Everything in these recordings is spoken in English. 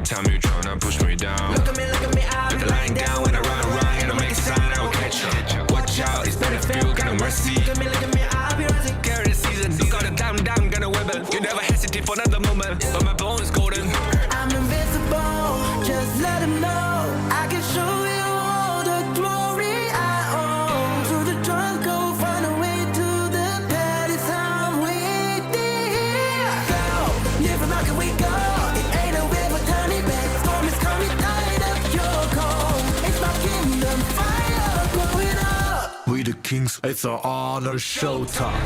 time you tryna push me down. Look at me, I'll Look be at lying down when I run around, and I make a sign, I will catch up. Watch out, it's better feel, kind of mercy. Look at me, I'll be rising. Carry the season, you got a damn, gonna wibble. You never hesitate for another moment, but my bone is golden. I'm invincible, just let him know. I can show you all the glory I own. Through the jungle, find a way to the palace. I'm waiting here. Go, live and rock and we go. It ain't a river, turning back. Storm is coming, tired of your cold. It's my kingdom, fire blowing up. We the kings, it's our honor, showtime.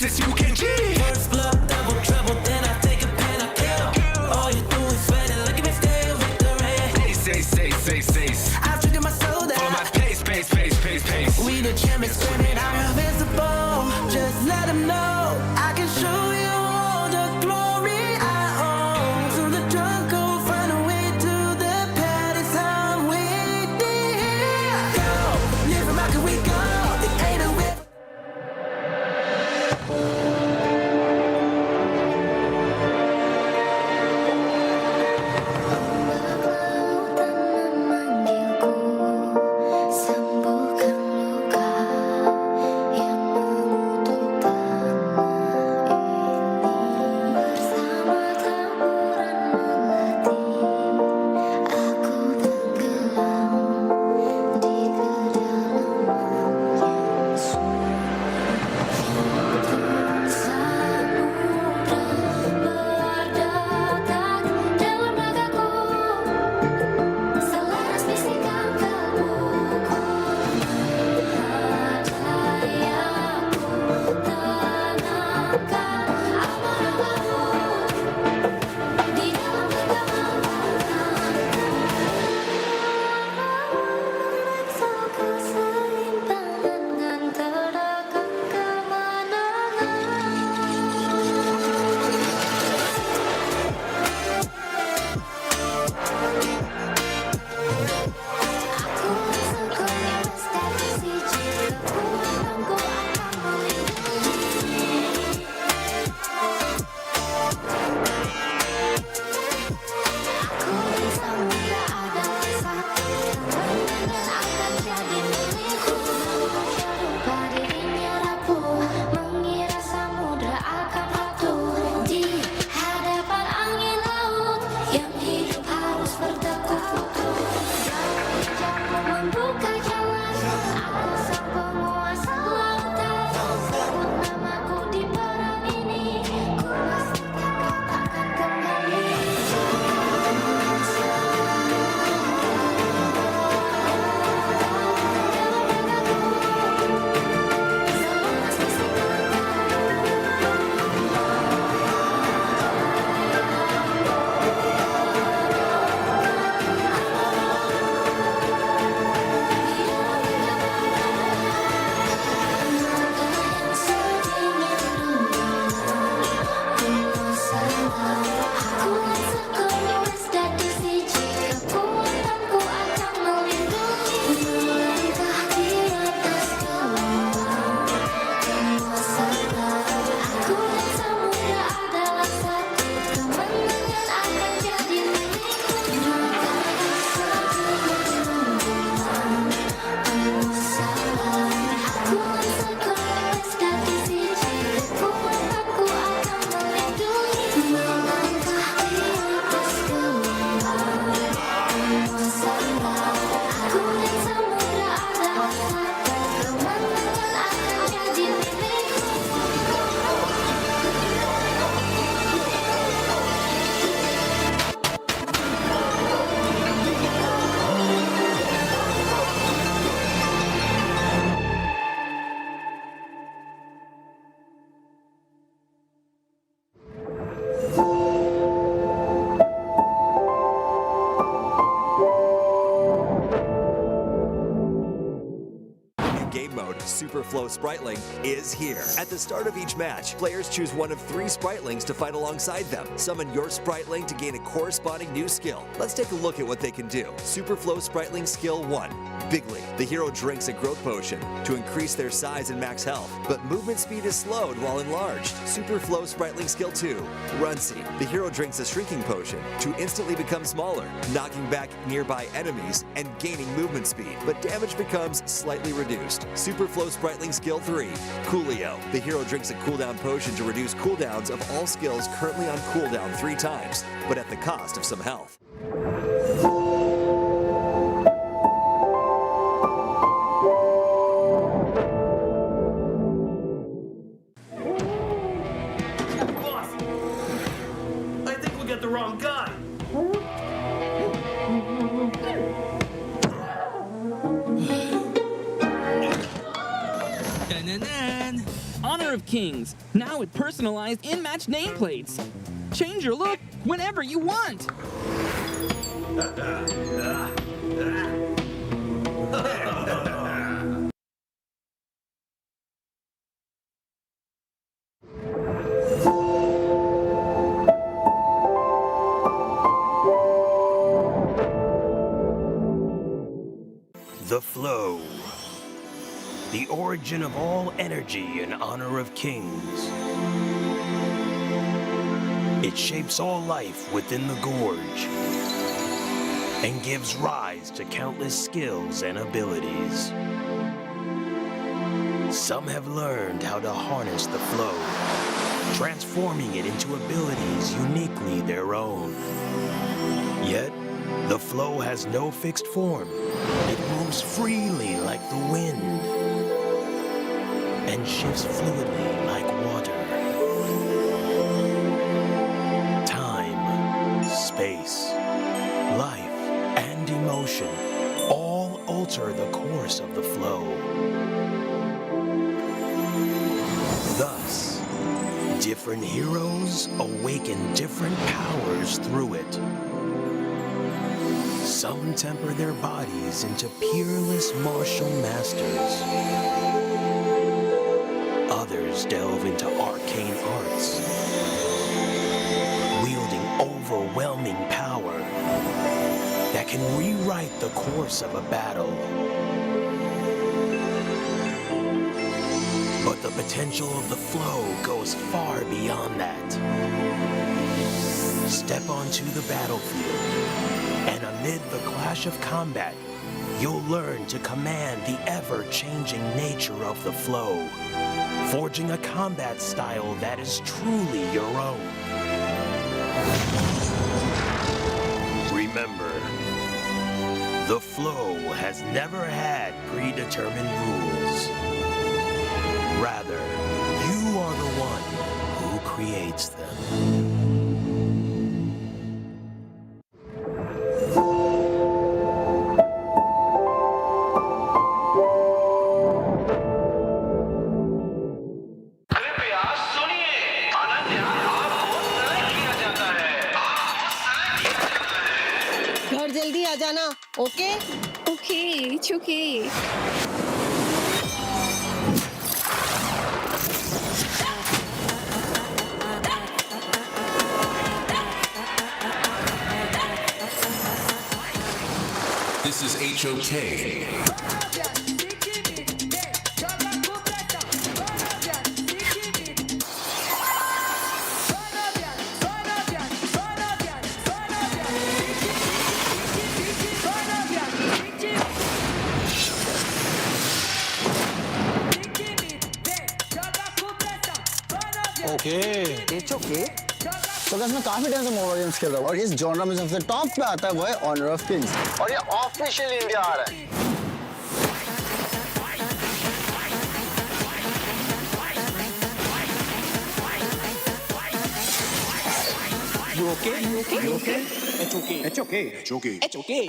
You can cheat. First blood, double trouble, then I take a pen, I kill. All you do is sweat and look at me stay with the rain. Say. I've triggered my soul down. Follow my pace. We the champions screaming, I'm invincible. Just let them know I can show you all the glory I own. Through the jungle, find a way to the palace. I'm waiting here. Go, live and rock and we go. It ain't a river. Sembuhkan luka yang mengutuk game mode, Super Flow Spriteling, is here. At the start of each match, players choose one of 3 Spritelings to fight alongside them. Summon your Spriteling to gain a corresponding new skill. Let's take a look at what they can do. Super Flow Spriteling Skill 1. Bigly. The hero drinks a growth potion to increase their size and max health, but movement speed is slowed while enlarged. Super Flow Spriteling Skill 2. Runcy. The hero drinks a shrinking potion to instantly become smaller, knocking back nearby enemies and gaining movement speed, but damage becomes slightly reduced. Super Flow Spriteling Skill 3. Coolio. The hero drinks a cooldown potion to reduce cooldowns of all skills currently on cooldown 3 times, but at the cost of some health. The wrong guy. Honor of Kings, now with personalized in-match nameplates. Change your look whenever you want. The flow. The origin of all energy in honor of kings. It shapes all life within the gorge and gives rise to countless skills and abilities. Some have learned how to harness the flow, transforming it into abilities uniquely their own. Yet, the flow has no fixed form. It moves freely like the wind and shifts fluidly like water. Time, space, life, and emotion all alter the course of the flow. Thus, different heroes awaken different powers through it. Some temper their bodies into peerless martial masters. Others delve into arcane arts, wielding overwhelming power that can rewrite the course of a battle. But the potential of the flow goes far beyond that. Step onto the battlefield, and amid the clash of combat, you'll learn to command the ever-changing nature of the flow, forging a combat style that is truly your own. Remember, the flow has never had predetermined rules. Rather, you are the one who creates them. Okay? Okay, it's okay. This is HOK. It's okay. तो मैं काफी time से mobile games खेल रहा हूँ और इस genre में सबसे टॉप पे आता है वो है ऑनर ऑफ किंग्स और ये ऑफिशियल इंडिया आ रहा है. You okay? You okay? You okay? It's okay. It's okay. It's okay. It's okay.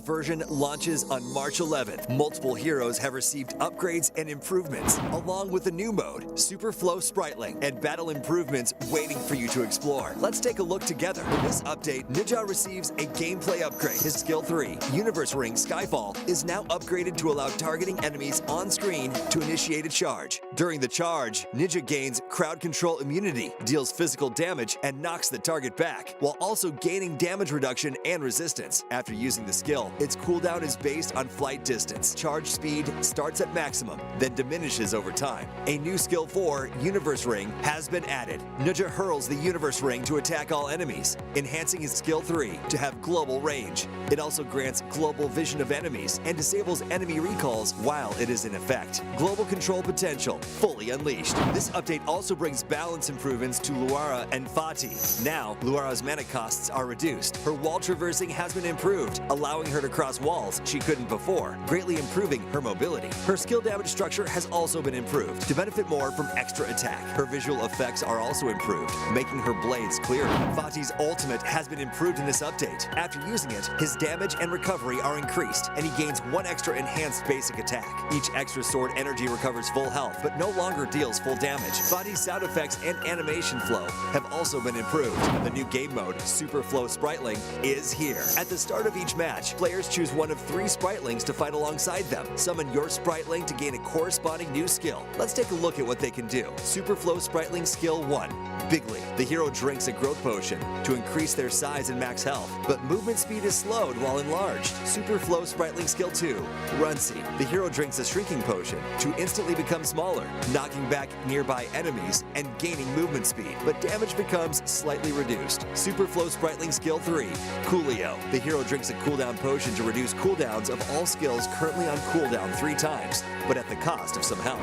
version launches on March 11th. Multiple heroes have received upgrades and improvements, along with a new mode, Super Flow Spritling, and battle improvements waiting for you to explore. Let's take a look together. In this update, Ninja receives a gameplay upgrade. His skill 3, Universe Ring Skyfall, is now upgraded to allow targeting enemies on screen to initiate a charge. During the charge, Ninja gains crowd control immunity, deals physical damage, and knocks the target back, while also gaining damage reduction and resistance. After using the skill, its cooldown is based on flight distance. Charge speed starts at maximum, then diminishes over time. A new skill 4, Universe Ring, has been added. Ninja hurls the Universe Ring to attack all enemies, enhancing his skill 3 to have global range. It also grants global vision of enemies and disables enemy recalls while it is in effect. Global control potential fully unleashed. This update also brings balance improvements to Luara and Fatih. Now, Luara's mana costs are reduced. Her wall traversing has been improved, allowing her to cross walls she couldn't before, greatly improving her mobility. Her skill damage structure has also been improved to benefit more from extra attack. Her visual effects are also improved, making her blades clearer. Fatih's ultimate has been improved in this update. After using it, his damage and recovery are increased, and he gains 1 extra enhanced basic attack. Each extra sword energy recovers full health, but no longer deals full damage. Fatih's sound effects and animation flow have also been improved. The new game mode, Super Flow Spritling, is here. At the start of each match, players choose one of 3 Spritlings to fight alongside them. Summon your Spritling to gain a corresponding new skill. Let's take a look at what they can do. Super Flow Spritling Skill 1, Bigly. The hero drinks a growth potion to increase their size and max health, but movement speed is slowed while enlarged. Super Flow Spritling Skill 2, Runcy. The hero drinks a shrinking potion to instantly become smaller, knocking back nearby enemies and gaining movement speed, but damage becomes slightly reduced. Super Flow Spritling Skill 3, Coolio. The hero drinks a cooldown potion to reduce cooldowns of all skills currently on cooldown 3 times, but at the cost of some health.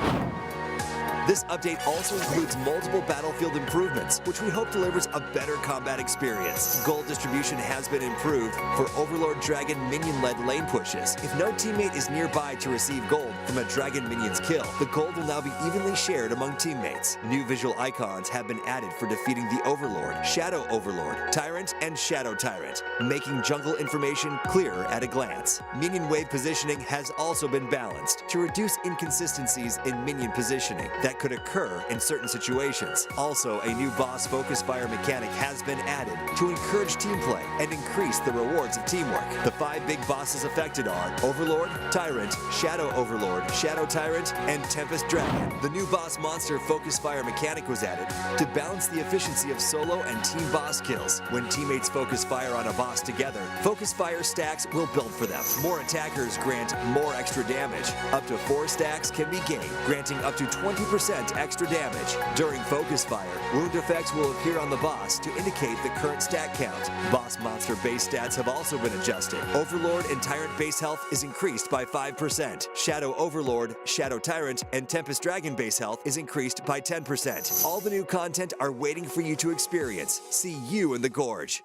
This update also includes multiple battlefield improvements, which we hope delivers a better combat experience. Gold distribution has been improved for Overlord Dragon minion-led lane pushes. If no teammate is nearby to receive gold from a Dragon minion's kill, the gold will now be evenly shared among teammates. New visual icons have been added for defeating the Overlord, Shadow Overlord, Tyrant, and Shadow Tyrant, making jungle information clearer at a glance. Minion wave positioning has also been balanced to reduce inconsistencies in minion positioning that could occur in certain situations. Also, a new boss focus fire mechanic has been added to encourage team play and increase the rewards of teamwork. The 5 big bosses affected are Overlord, Tyrant, Shadow Overlord, Shadow Tyrant, and Tempest Dragon. The new boss monster focus fire mechanic was added to balance the efficiency of solo and team boss kills. When teammates focus fire on a boss together, focus fire stacks will build for them. More attackers grant more extra damage. Up to 4 stacks can be gained, granting up to 20% extra damage. During focus fire, wound effects will appear on the boss to indicate the current stat count. Boss monster base stats have also been adjusted. Overlord and Tyrant base health is increased by 5%. Shadow Overlord, Shadow Tyrant, and Tempest Dragon base health is increased by 10%. All the new content are waiting for you to experience. See you in the Gorge.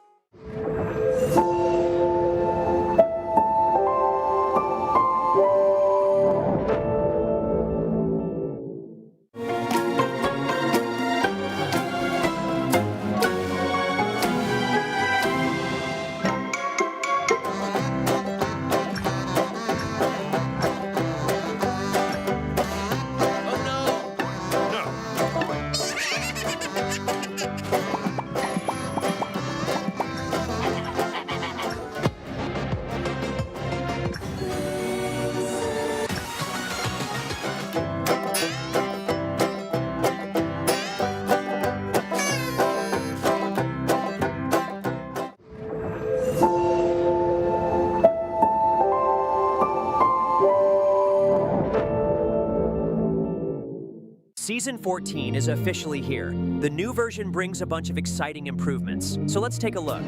Season 14 is officially here. The new version brings a bunch of exciting improvements, so let's take a look.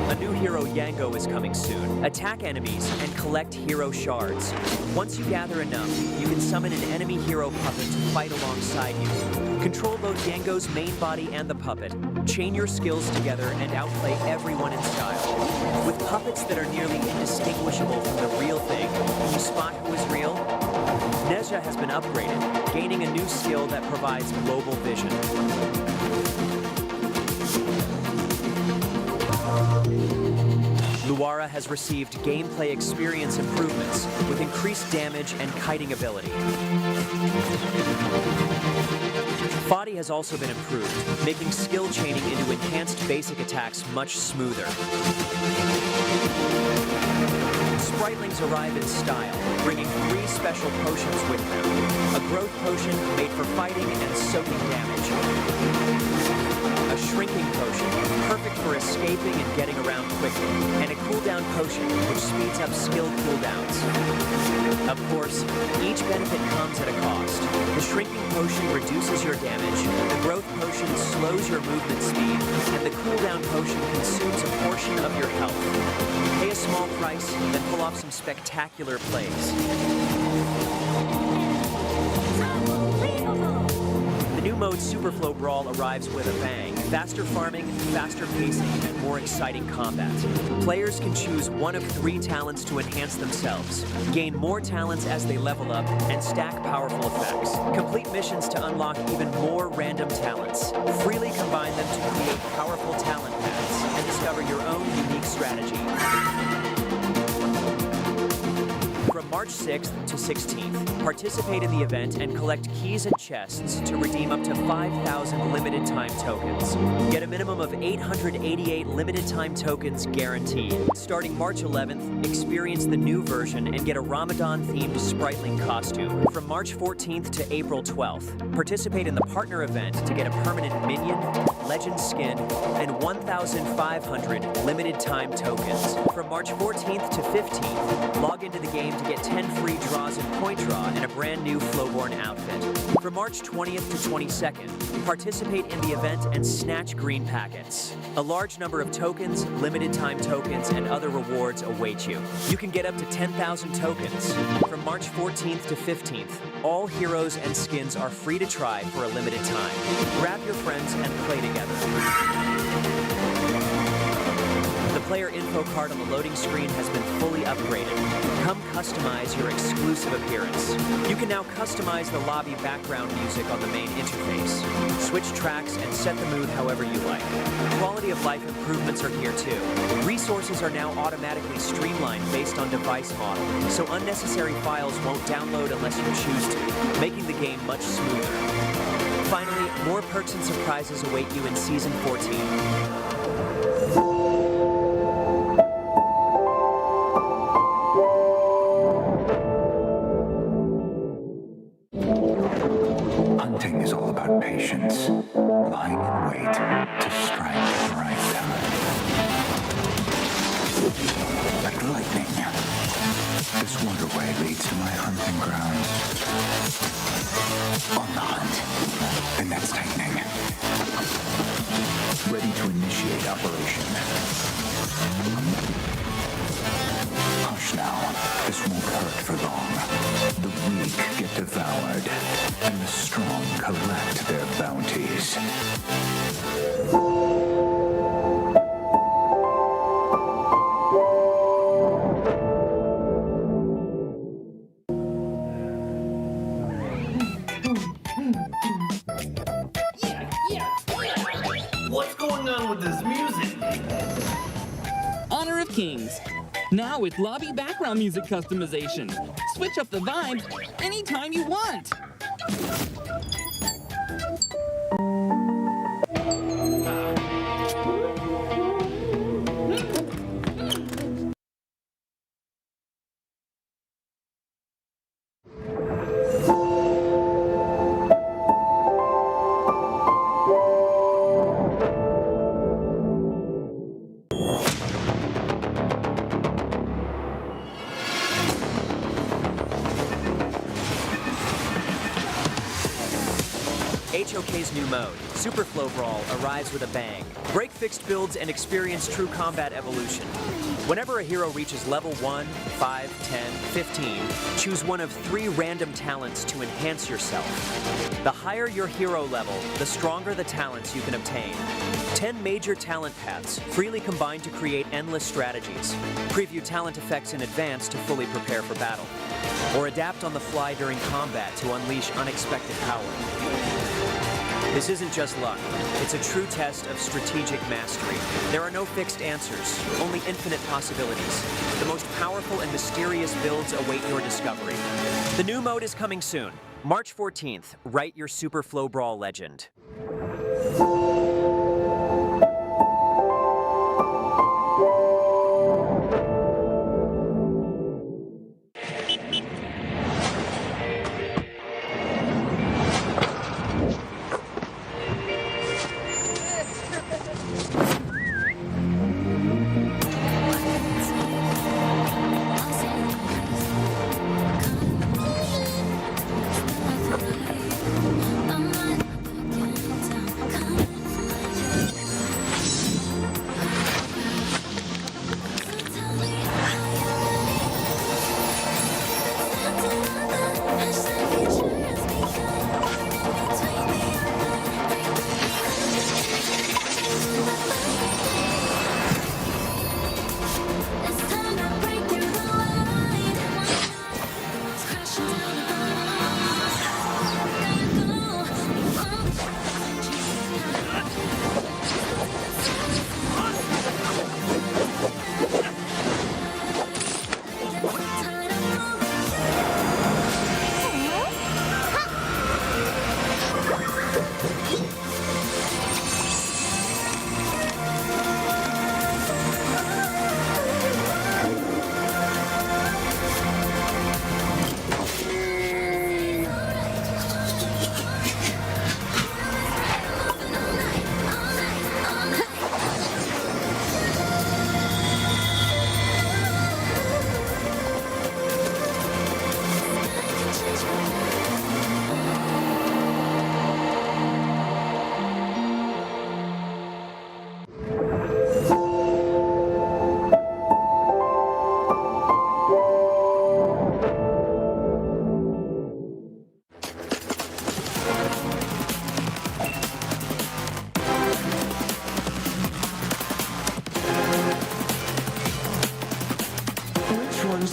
A new hero, Yango, is coming soon. Attack enemies and collect hero shards. Once you gather enough, you can summon an enemy hero puppet to fight alongside you. Control both Yango's main body and the puppet. Chain your skills together and outplay everyone in style. With puppets that are nearly indistinguishable from the real thing, can you spot who is real? Nezha has been upgraded, gaining a new skill that provides global vision. Luara has received gameplay experience improvements with increased damage and kiting ability. Fadi has also been improved, making skill chaining into enhanced basic attacks much smoother. Spritlings arrive in style, bringing 3 special potions with them. A growth potion made for fighting and soaking damage. A shrinking potion, perfect for escaping and getting around quickly. And a cooldown potion, which speeds up skill cooldowns. Of course, each benefit comes at a cost. The shrinking potion reduces your damage, the growth potion slows your movement speed, and the cooldown potion consumes a portion of your health. Pay a small price, then pull off some spectacular plays. The new mode Superflow Brawl arrives with a bang. Faster farming, faster pacing, and more exciting combat. Players can choose one of 3 talents to enhance themselves, gain more talents as they level up, and stack powerful effects. Complete missions to unlock even more random talents. Freely combine them to create powerful talent paths and discover your own unique strategy. From March 6th to 16th, participate in the event and collect keys and chests to redeem up to 5,000 limited time tokens. Get a minimum of 888 limited time tokens guaranteed. Starting March 11th, experience the new version and get a Ramadan-themed Spritling costume. From March 14th to April 12th, participate in the partner event to get a permanent minion, legend skin, and 1,500 limited time tokens. From March 14th to 15th, log into the game to get 10 free draws in Point Draw and a brand new Flowborn outfit. From March 20th to 22nd, participate in the event and snatch green packets. A large number of tokens, limited time tokens, and other rewards await you. You can get up to 10,000 tokens. From March 14th to 15th, all heroes and skins are free to try for a limited time. Grab your friends and play together. The player info card on the loading screen has been fully upgraded. Come customize your exclusive appearance. You can now customize the lobby background music on the main interface. Switch tracks and set the mood however you like. Quality of life improvements are here too. Resources are now automatically streamlined based on device model, so unnecessary files won't download unless you choose to, making the game much smoother. Finally, more perks and surprises await you in Season 14. Hunting is all about patience, lying in wait to strike at the right time. Like lightning, this waterway leads to my hunting grounds. On the hunt, the net's tightening. Ready to initiate operation. Hush now, this won't hurt for long. The weak get devoured, and the strong collect their bounties. What's going on with this music? Honor of Kings. Now with lobby background music customization. Switch up the vibe anytime you want. HOK's new mode, Superflow Brawl, arrives with a bang. Break fixed builds and experience true combat evolution. Whenever a hero reaches level 1, 5, 10, 15, choose one of 3 random talents to enhance yourself. The higher your hero level, the stronger the talents you can obtain. 10 major talent paths, freely combined to create endless strategies. Preview talent effects in advance to fully prepare for battle. Or adapt on the fly during combat to unleash unexpected power. This isn't just luck. It's a true test of strategic mastery. There are no fixed answers, only infinite possibilities. The most powerful and mysterious builds await your discovery. The new mode is coming soon. March 14th, write your Super Flow Brawl legend.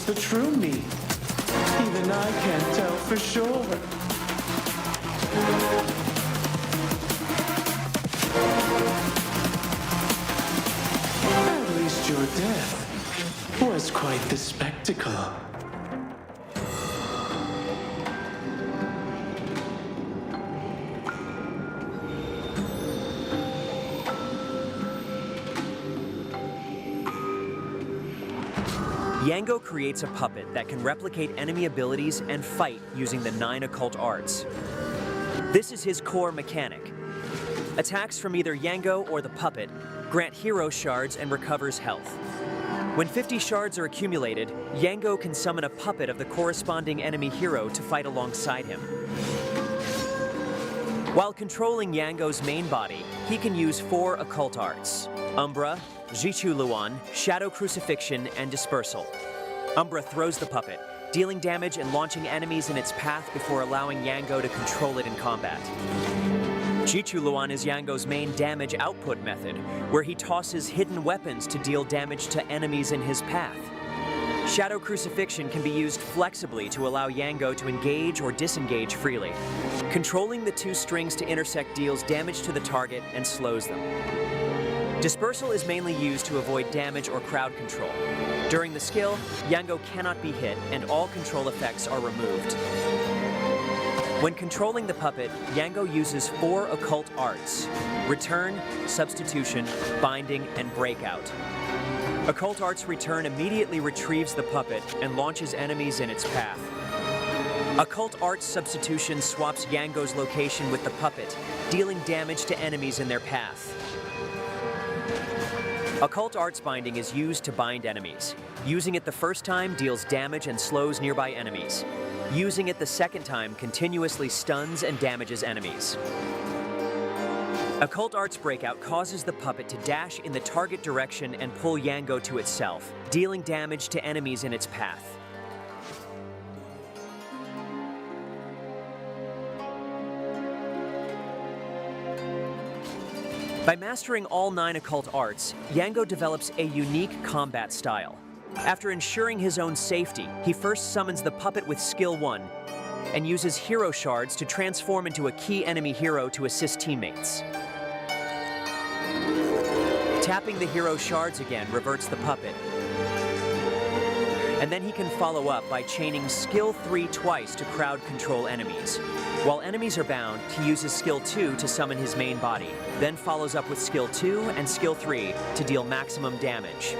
The true me. Even I can't tell for sure. At least your death was quite the spectacle. Yango creates a puppet that can replicate enemy abilities and fight using the 9 occult arts. This is his core mechanic. Attacks from either Yango or the puppet grant hero shards and recovers health. When 50 shards are accumulated, Yango can summon a puppet of the corresponding enemy hero to fight alongside him. While controlling Yango's main body, he can use 4 occult arts: Umbra, Jichu Luan, Shadow Crucifixion, and Dispersal. Umbra throws the puppet, dealing damage and launching enemies in its path before allowing Yango to control it in combat. Jichu Luan is Yango's main damage output method, where he tosses hidden weapons to deal damage to enemies in his path. Shadow Crucifixion can be used flexibly to allow Yango to engage or disengage freely. Controlling the 2 strings to intersect deals damage to the target and slows them. Dispersal is mainly used to avoid damage or crowd control. During the skill, Yango cannot be hit and all control effects are removed. When controlling the puppet, Yango uses 4 occult arts: Return, Substitution, Binding, and Breakout. Occult Arts Return immediately retrieves the puppet and launches enemies in its path. Occult Arts Substitution swaps Yango's location with the puppet, dealing damage to enemies in their path. Occult Arts Binding is used to bind enemies. Using it the first time deals damage and slows nearby enemies. Using it the second time continuously stuns and damages enemies. Occult Arts Breakout causes the puppet to dash in the target direction and pull Yango to itself, dealing damage to enemies in its path. By mastering all 9 occult arts, Yango develops a unique combat style. After ensuring his own safety, he first summons the puppet with Skill 1, and uses hero shards to transform into a key enemy hero to assist teammates. Tapping the hero shards again reverts the puppet. And then he can follow up by chaining skill 3 twice to crowd control enemies. While enemies are bound, he uses skill 2 to summon his main body, then follows up with skill 2 and skill 3 to deal maximum damage.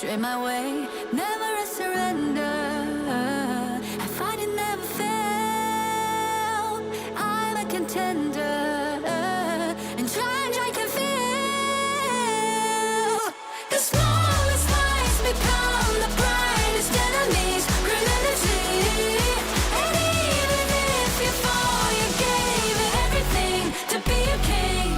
Dream my way, never a surrender. I find it never fail. I'm a contender. In challenge I can feel. The smallest lies become the brightest enemies. Relentlessly. And even if you fall, you gave it everything to be a king.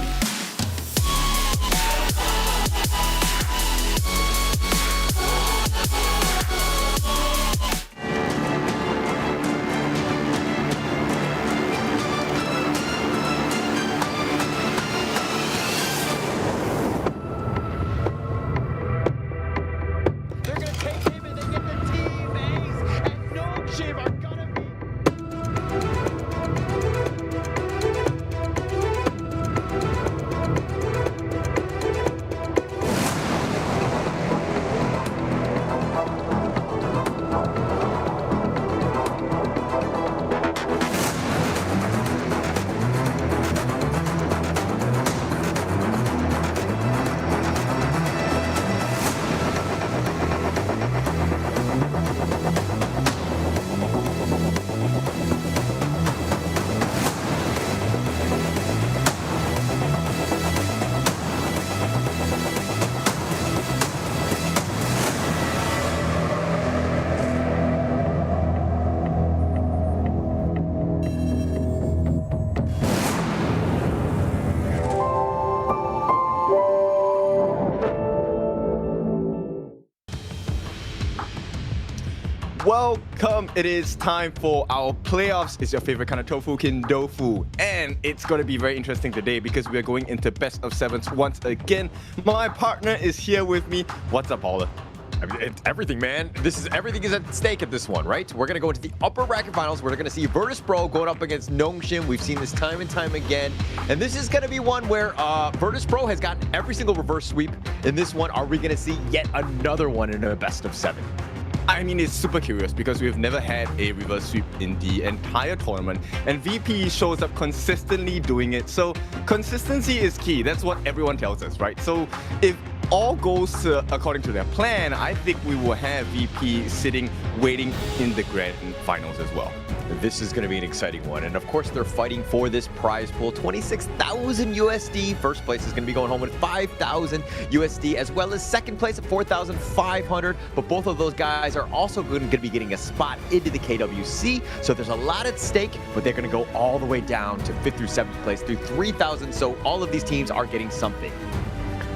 Welcome. It is time for our playoffs. It's your favorite kind of tofu kindofu. And it's going to be very interesting today because we are going into best of sevens once again. My partner is here with me. What's up, Paula? Everything, man. Everything is at stake at this one, right? We're going to go into the upper bracket finals. We're going to see Virtus Pro going up against Nongshim. We've seen this time and time again. And this is going to be one where Virtus Pro has gotten every single reverse sweep. In this one, are we going to see yet another one in a best of 7? I mean, it's super curious because we've never had a reverse sweep in the entire tournament, and VP shows up consistently doing it. So consistency is key. That's what everyone tells us, right? So if all goes according to their plan, I think we will have VP sitting, waiting in the grand finals as well. This is going to be an exciting one. And of course, they're fighting for this prize pool, 26,000 USD. First place is going to be going home with 5,000 USD, as well as second place at 4,500. But both of those guys are also going to be getting a spot into the KWC. So there's a lot at stake, but they're going to go all the way down to 5th through 7th place through 3,000. So all of these teams are getting something.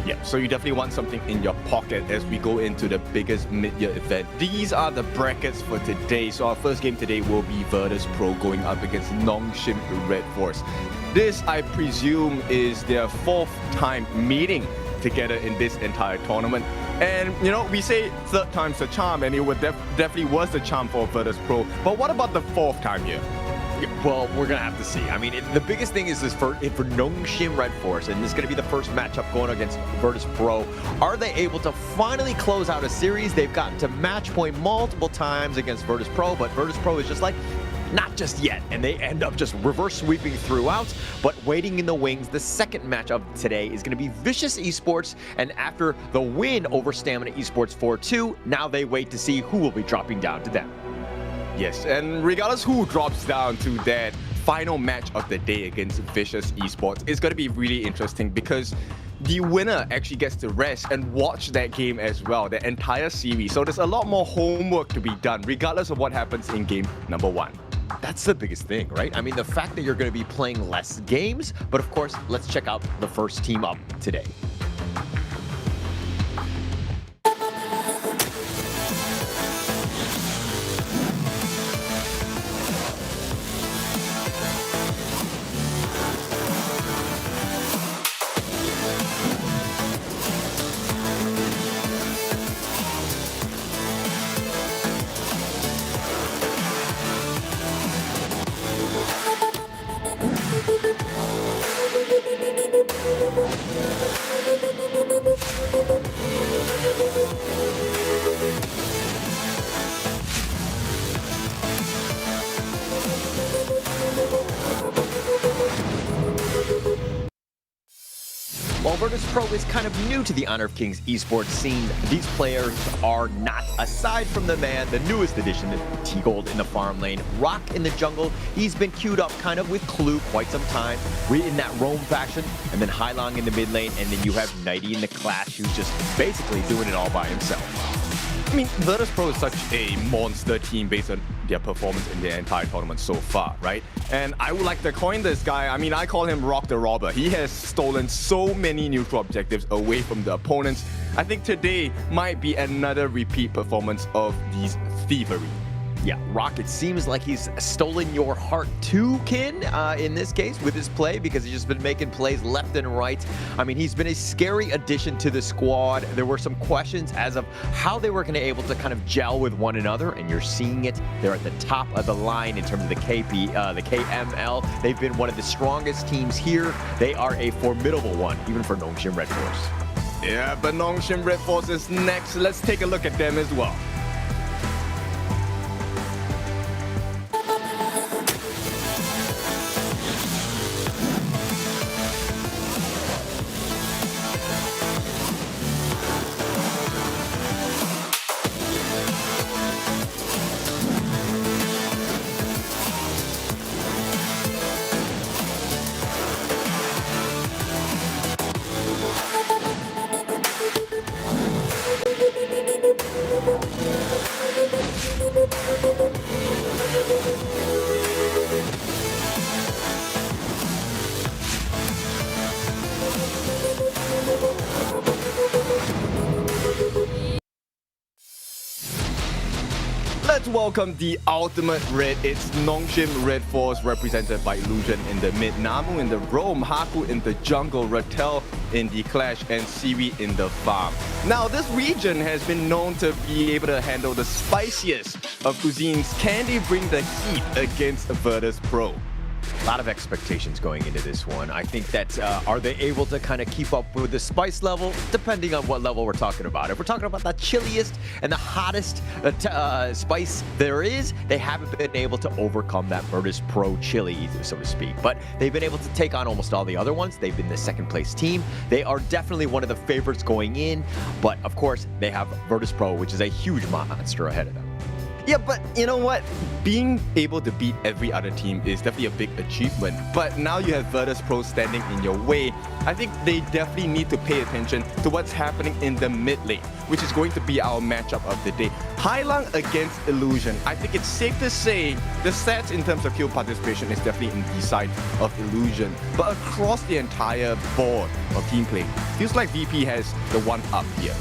Yeah, so you definitely want something in your pocket as we go into the biggest mid-year event. These are the brackets for today. So our first game today will be Virtus Pro going up against Nongshim Redforce. This, I presume, is their 4th time meeting together in this entire tournament. And, you know, we say 3rd time's a charm, and it would definitely was the charm for Virtus Pro. But what about the 4th time here? Well, we're going to have to see. I mean, the biggest thing is this for Nongshim Redforce, and this is going to be the first matchup going against Virtus Pro. Are they able to finally close out a series? They've gotten to match point multiple times against Virtus Pro, but Virtus Pro is just like, not just yet, and they end up just reverse sweeping throughout. But waiting in the wings, the second match of today is going to be Vicious Esports, and after the win over Stamina Esports 4-2, now they wait to see who will be dropping down to them. Yes, and regardless who drops down to that final match of the day against Vicious Esports, it's going to be really interesting because the winner actually gets to rest and watch that game as well, the entire series. So there's a lot more homework to be done, regardless of what happens in game number 1. That's the biggest thing, right? I mean, the fact that you're going to be playing less games, but of course, let's check out the first team up today. While Virtus Pro is kind of new to the Honor of Kings esports scene, these players are not. Aside from the man, the newest addition, T-Gold in the farm lane, Rock in the jungle, he's been queued up kind of with Clue quite some time. We're in that Roam faction, and then Hailong in the mid lane, and then you have Nighty in the Clash, who's just basically doing it all by himself. I mean, Virtus Pro is such a monster team based on their performance in their entire tournament so far, right? And I would like to coin this guy. I mean, I call him Rock the Robber. He has stolen so many neutral objectives away from the opponents. I think today might be another repeat performance of these thievery. Yeah, Rock, it seems like he's stolen your heart too, Kin, in this case with his play, because he's just been making plays left and right. I mean, he's been a scary addition to the squad. There were some questions as of how they were going to be able to kind of gel with one another, and you're seeing it. They're at the top of the line in terms of the KML. They've been one of the strongest teams here. They are a formidable one, even for Nongshim Redforce. Yeah, but Nongshim Redforce is next. Let's take a look at them as well. Let's welcome the ultimate red. It's Nongshim Redforce represented by Illusion in the mid, Namu in the roam, Haku in the jungle, Rattel in the clash, and Seaweed in the farm. Now, this region has been known to be able to handle the spiciest of cuisines. Can they bring the heat against Virtus Pro? A lot of expectations going into this one. I think that are they able to kind of keep up with the spice level, depending on what level we're talking about. If we're talking about the chilliest and the hottest spice there is, they haven't been able to overcome that Virtus Pro chili, so to speak. But they've been able to take on almost all the other ones. They've been the second place team. They are definitely one of the favorites going in. But of course, they have Virtus Pro, which is a huge monster ahead of them. Yeah, but you know what? Being able to beat every other team is definitely a big achievement. But now you have Virtus Pro standing in your way. I think they definitely need to pay attention to what's happening in the mid lane, which is going to be our matchup of the day. Hailang against Illusion. I think it's safe to say the stats in terms of kill participation is definitely in the side of Illusion. But across the entire board of team play, feels like VP has the one up here.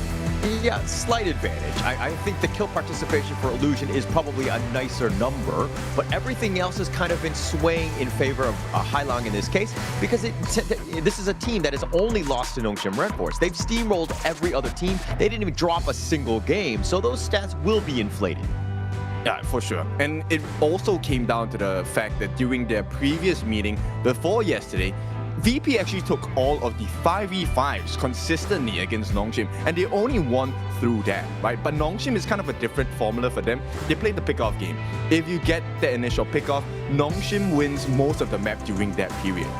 Yeah, slight advantage. I think the kill participation for Illusion is probably a nicer number, but everything else has kind of been swaying in favor of Hailang in this case, because this is a team that has only lost to Nongshim Redforce. They've steamrolled every other team. They didn't even drop a single game, so those stats will be inflated. Yeah, for sure. And it also came down to the fact that during their previous meeting before yesterday, VP actually took all of the 5v5s consistently against Nongshim, and they only won through that, right? But Nongshim is kind of a different formula for them. They play the pickoff game. If you get the initial pickoff, Nongshim wins most of the map during that period.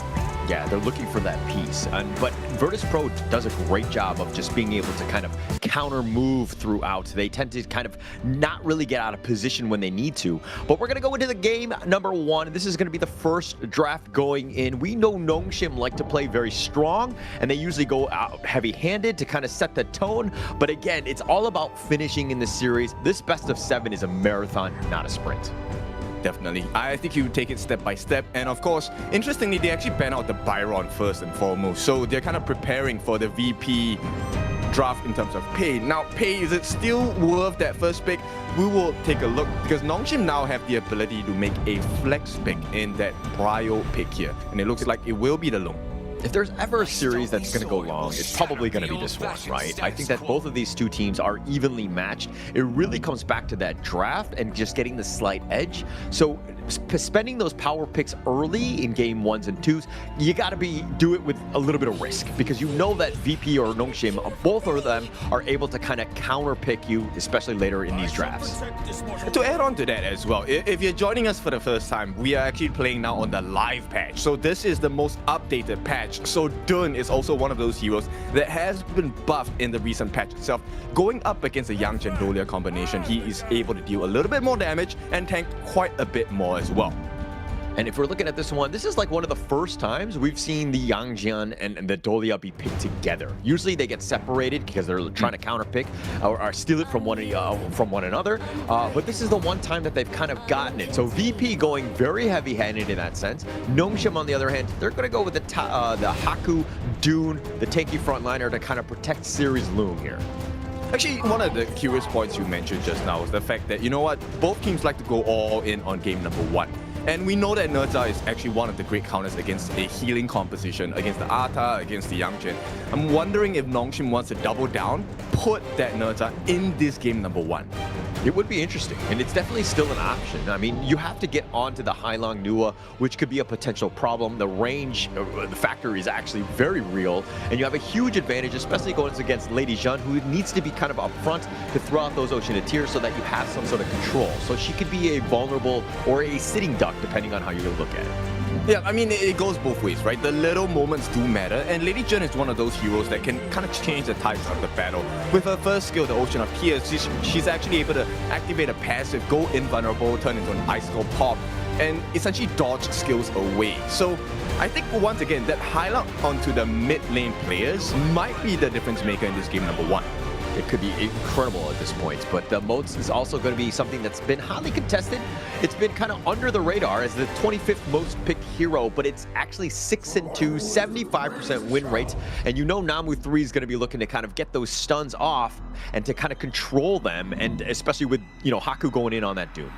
Yeah, they're looking for that piece. But Virtus Pro does a great job of just being able to kind of counter move throughout. They tend to kind of not really get out of position when they need to. But we're going to go into the game number one. This is going to be the first draft going in. We know Nongshim like to play very strong, and they usually go out heavy-handed to kind of set the tone. But again, it's all about finishing in the series. This best of 7 is a marathon, not a sprint. Definitely. I think you take it step by step. And of course, interestingly, they actually ban out the Byron first and foremost. So they're kind of preparing for the VP draft in terms of pay. Now, pay, is it still worth that first pick? We will take a look, because Nongshim now have the ability to make a flex pick in that Bryo pick here. And it looks like it will be the Lung. If there's ever a series that's going to go long, it's probably going to be this one, right? I think that both of these two teams are evenly matched. It really comes back to that draft and just getting the slight edge. So spending those power picks early in game 1s and 2s, you got to do it with a little bit of risk, because you know that VP or Nongshim, both of them are able to kind of counter pick you, especially later in these drafts. To add on to that as well, if you're joining us for the first time, we are actually playing now on the live patch. So this is the most updated patch. So Dun is also one of those heroes that has been buffed in the recent patch itself. Going up against the Yang Gendolia combination, he is able to deal a little bit more damage and tank quite a bit more as well. And if we're looking at this one, this is like one of the first times we've seen the Yangjian and the Dolia be picked together. Usually they get separated because they're trying to counterpick or steal it from one another. But this is the one time that they've kind of gotten it. So VP going very heavy-handed in that sense. Nongshim, on the other hand, they're going to go with the Haku, Dune, the tanky frontliner to kind of protect Series Loom here. Actually, one of the curious points you mentioned just now is the fact that, you know what, both teams like to go all in on game number 1. And we know that Nerza is actually one of the great counters against a healing composition, against the Ata, against the Yangjian. I'm wondering if Nongshim wants to double down, put that Nerza in this game number 1. It would be interesting, and it's definitely still an option. I mean, you have to get onto the Hailang Nua, which could be a potential problem. The range, the factor is actually very real, and you have a huge advantage, especially going against Lady Zhen, who needs to be kind of upfront to throw out those Oceaneteers so that you have some sort of control. So she could be a vulnerable or a sitting duck, depending on how you look at it. Yeah, I mean, it goes both ways, right? The little moments do matter, and Lady Zhen is one of those heroes that can kind of change the tides of the battle. With her first skill, the Ocean of Tears, she's actually able to activate a passive, go invulnerable, turn into an icicle pop, and essentially dodge skills away. So I think once again, that highlight onto the mid lane players might be the difference maker in this game number 1. it could be incredible at this point. But the Moats is also going to be something that's been highly contested. It's been kind of under the radar as the 25th most picked hero, but it's actually 6-2, 75% win rates. And you know Namu 3 is going to be looking to kind of get those stuns off and to kind of control them, and especially with, you know, Haku going in on that Doom.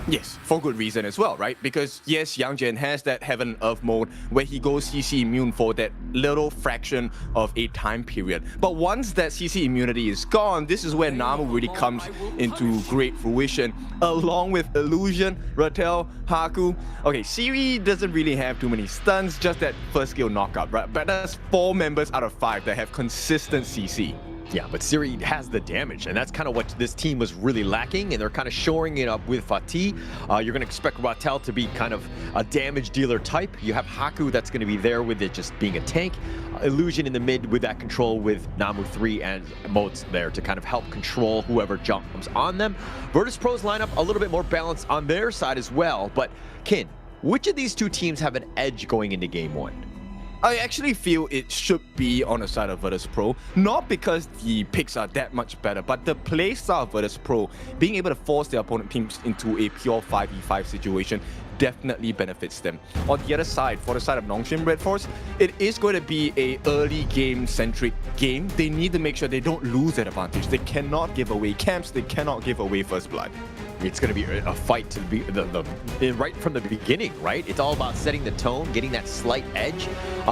Yes, for good reason as well, right? Because yes, Yang Jian has that Heaven Earth mode where he goes CC immune for that little fraction of a time period. But once that CC immunity is gone, this is where Namu really comes into great fruition, along with Illusion, Rattel, Haku. Okay, Siri doesn't really have too many stuns, just that first skill knockup, right? But that's 4 members out of 5 that have consistent CC. Yeah, but Siri has the damage, and that's kind of what this team was really lacking, and they're kind of shoring it up with Fatih. You're going to expect Rattel to be kind of a damage dealer type. You have Haku that's going to be there with it just being a tank. Illusion in the mid with that control with Namu 3 and Moats there to kind of help control whoever jumps on them. Virtus Pro's lineup a little bit more balanced on their side as well, but Kin, which of these two teams have an edge going into game 1? I actually feel it should be on the side of Virtus Pro, not because the picks are that much better, but the playstyle of Virtus Pro, being able to force their opponent teams into a pure 5v5 situation, definitely benefits them. On the other side, for the side of Nongshim Redforce, it is going to be a early game centric game. They need to make sure they don't lose that advantage. They cannot give away camps, they cannot give away first blood. It's going to be a fight to be right from the beginning, right? It's all about setting the tone, getting that slight edge.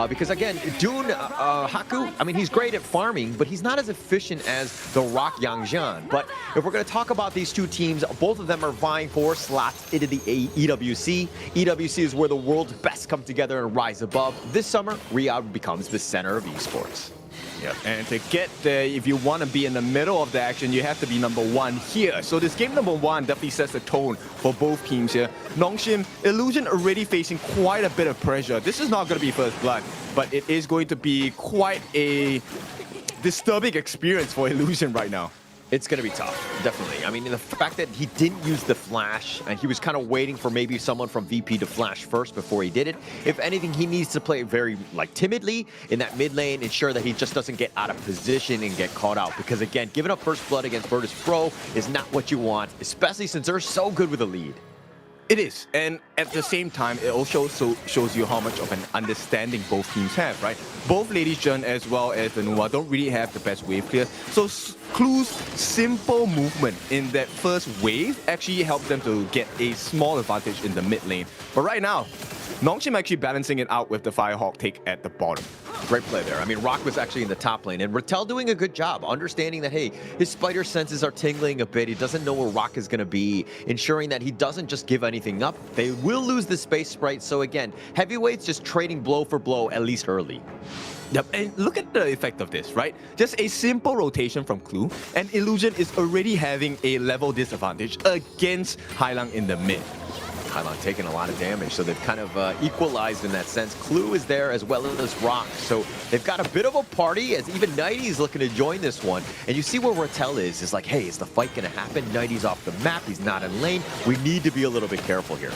Because again, Dune Haku, I mean, he's great at farming, but he's not as efficient as the Rock Yangjian. But if we're going to talk about these two teams, both of them are vying for slots into the EWC. EWC is where the world's best come together and rise above. This summer, Riyadh becomes the center of esports. Yep. And to get there, if you want to be in the middle of the action, you have to be number 1 here. So this game number 1 definitely sets the tone for both teams here. Nongshim, Illusion already facing quite a bit of pressure. This is not going to be first blood, but it is going to be quite a disturbing experience for Illusion right now. It's going to be tough, definitely. I mean, the fact that he didn't use the flash, and he was kind of waiting for maybe someone from VP to flash first before he did it. If anything, he needs to play very, timidly in that mid lane, ensure that he just doesn't get out of position and get caught out. Because again, giving up first blood against Virtus Pro is not what you want, especially since they're so good with a lead. It is, and at the same time, it also shows you how much of an understanding both teams have, right? Both Lady Zhen as well as the Nua don't really have the best wave clear, so Clue's simple movement in that first wave actually helped them to get a small advantage in the mid lane. But right now, Nongshim actually balancing it out with the Firehawk take at the bottom. Great play there. I mean, Rock was actually in the top lane, and Rattel doing a good job, understanding that, hey, his spider senses are tingling a bit. He doesn't know where Rock is going to be, ensuring that he doesn't just give anything up. They will lose the space sprite, so again, heavyweights just trading blow for blow, at least early. Yep, and look at the effect of this, right? Just a simple rotation from Clue, and Illusion is already having a level disadvantage against Hailang in the mid. Hailang taking a lot of damage, so they've kind of equalized in that sense. Clue is there as well as Rock, so they've got a bit of a party as even Nighty's looking to join this one. And you see where Rattel is like, hey, is the fight going to happen? Nighty's off the map, he's not in lane. We need to be a little bit careful here.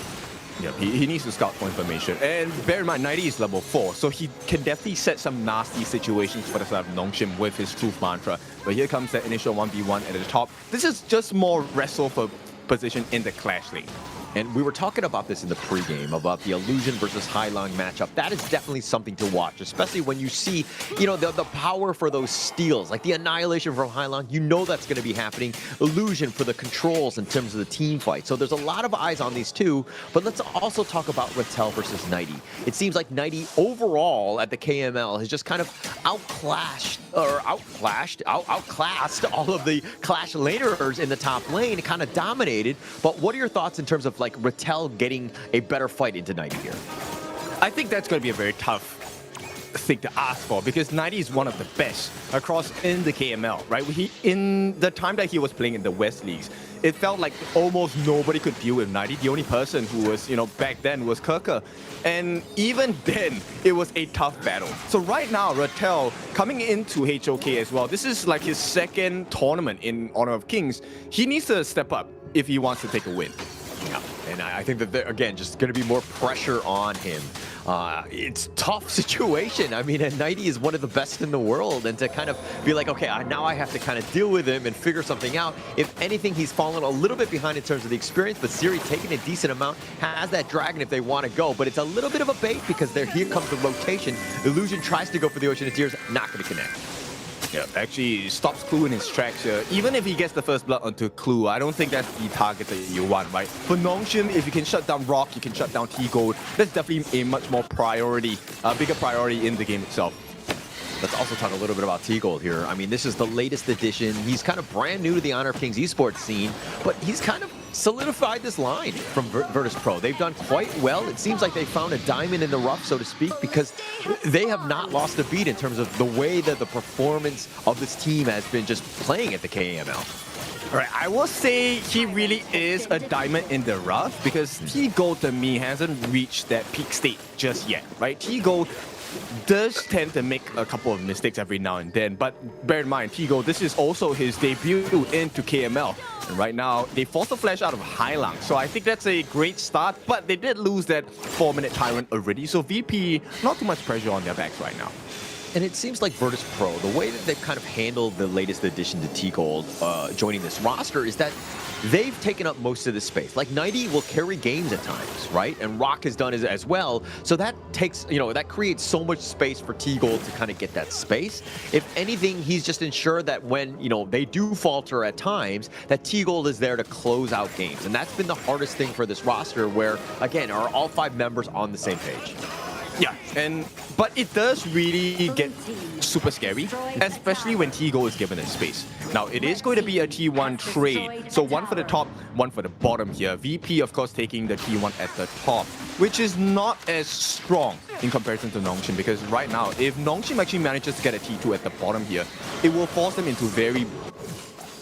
Yeah, he needs to scout for information. And bear in mind, 90 is level 4, so he can definitely set some nasty situations for the side of Nongshim with his Truth Mantra. But here comes that initial 1v1 at the top. This is just more wrestle for position in the clash lane. And we were talking about this in the pregame, about the Illusion versus Hailang matchup. That is definitely something to watch, especially when you see, the power for those steals, like the annihilation from Hailang. You know that's going to be happening. Illusion for the controls in terms of the team fight. So there's a lot of eyes on these two, but let's also talk about Rattel versus Nighty. It seems like Nighty overall at the KML has just kind of outclassed all of the Clash laners in the top lane, kind of dominated. But what are your thoughts in terms of Rattel getting a better fight into Nighty here? I think that's going to be a very tough thing to ask for, because Nighty is one of the best across in the KML, right? In the time that he was playing in the West Leagues, it felt like almost nobody could deal with Nighty. The only person who was, back then was Kirker. And even then, it was a tough battle. So right now, Rattel coming into HOK as well, this is like his second tournament in Honor of Kings. He needs to step up if he wants to take a win. Yeah, and I think that, again, just going to be more pressure on him. it's a tough situation. I mean, and 90 is one of the best in the world, and to kind of be like, okay, now I have to kind of deal with him and figure something out. If anything, he's fallen a little bit behind in terms of the experience, but Siri taking a decent amount, has that dragon if they want to go, but it's a little bit of a bait because here comes the rotation. Illusion tries to go for the Ocean of Tears, not going to connect. Yeah, actually stops Clue in his tracks here. Even if he gets the first blood onto Clue, I don't think that's the target that you want, right? For Nongshim, if you can shut down Rock, you can shut down T-Gold. That's definitely a much more priority, bigger priority in the game itself. Let's also talk a little bit about T-Gold here. I mean, this is the latest edition. He's kind of brand new to the Honor of Kings esports scene, but he's kind of solidified this line from Virtus Pro. They've done quite well. It seems like they found a diamond in the rough, so to speak, because they have not lost a beat in terms of the way that the performance of this team has been just playing at the KML. All right, I will say he really is a diamond in the rough because T-Gold to me hasn't reached that peak state just yet, right? T-Gold does tend to make a couple of mistakes every now and then, but bear in mind, T-Gold, this is also his debut into KML. And right now, they forced a flash out of Hailang, so I think that's a great start, but they did lose that 4-minute Tyrant already, so VP, not too much pressure on their backs right now. And it seems like Virtus Pro, the way that they've kind of handled the latest addition to T-Gold joining this roster is that they've taken up most of the space. Like 90 will carry games at times, right? And Rock has done it as well. So that takes, that creates so much space for T-Gold to kind of get that space. If anything, he's just ensured that when, they do falter at times, that T-Gold is there to close out games. And that's been the hardest thing for this roster where, again, are all 5 members on the same page? Yeah, but it does really get super scary, especially when T-Gold is given a space. Now, it is going to be a T1 trade, so one for the top, one for the bottom here. VP, of course, taking the T1 at the top, which is not as strong in comparison to Nongshim, because right now, if Nongshim actually manages to get a T2 at the bottom here, it will force them into very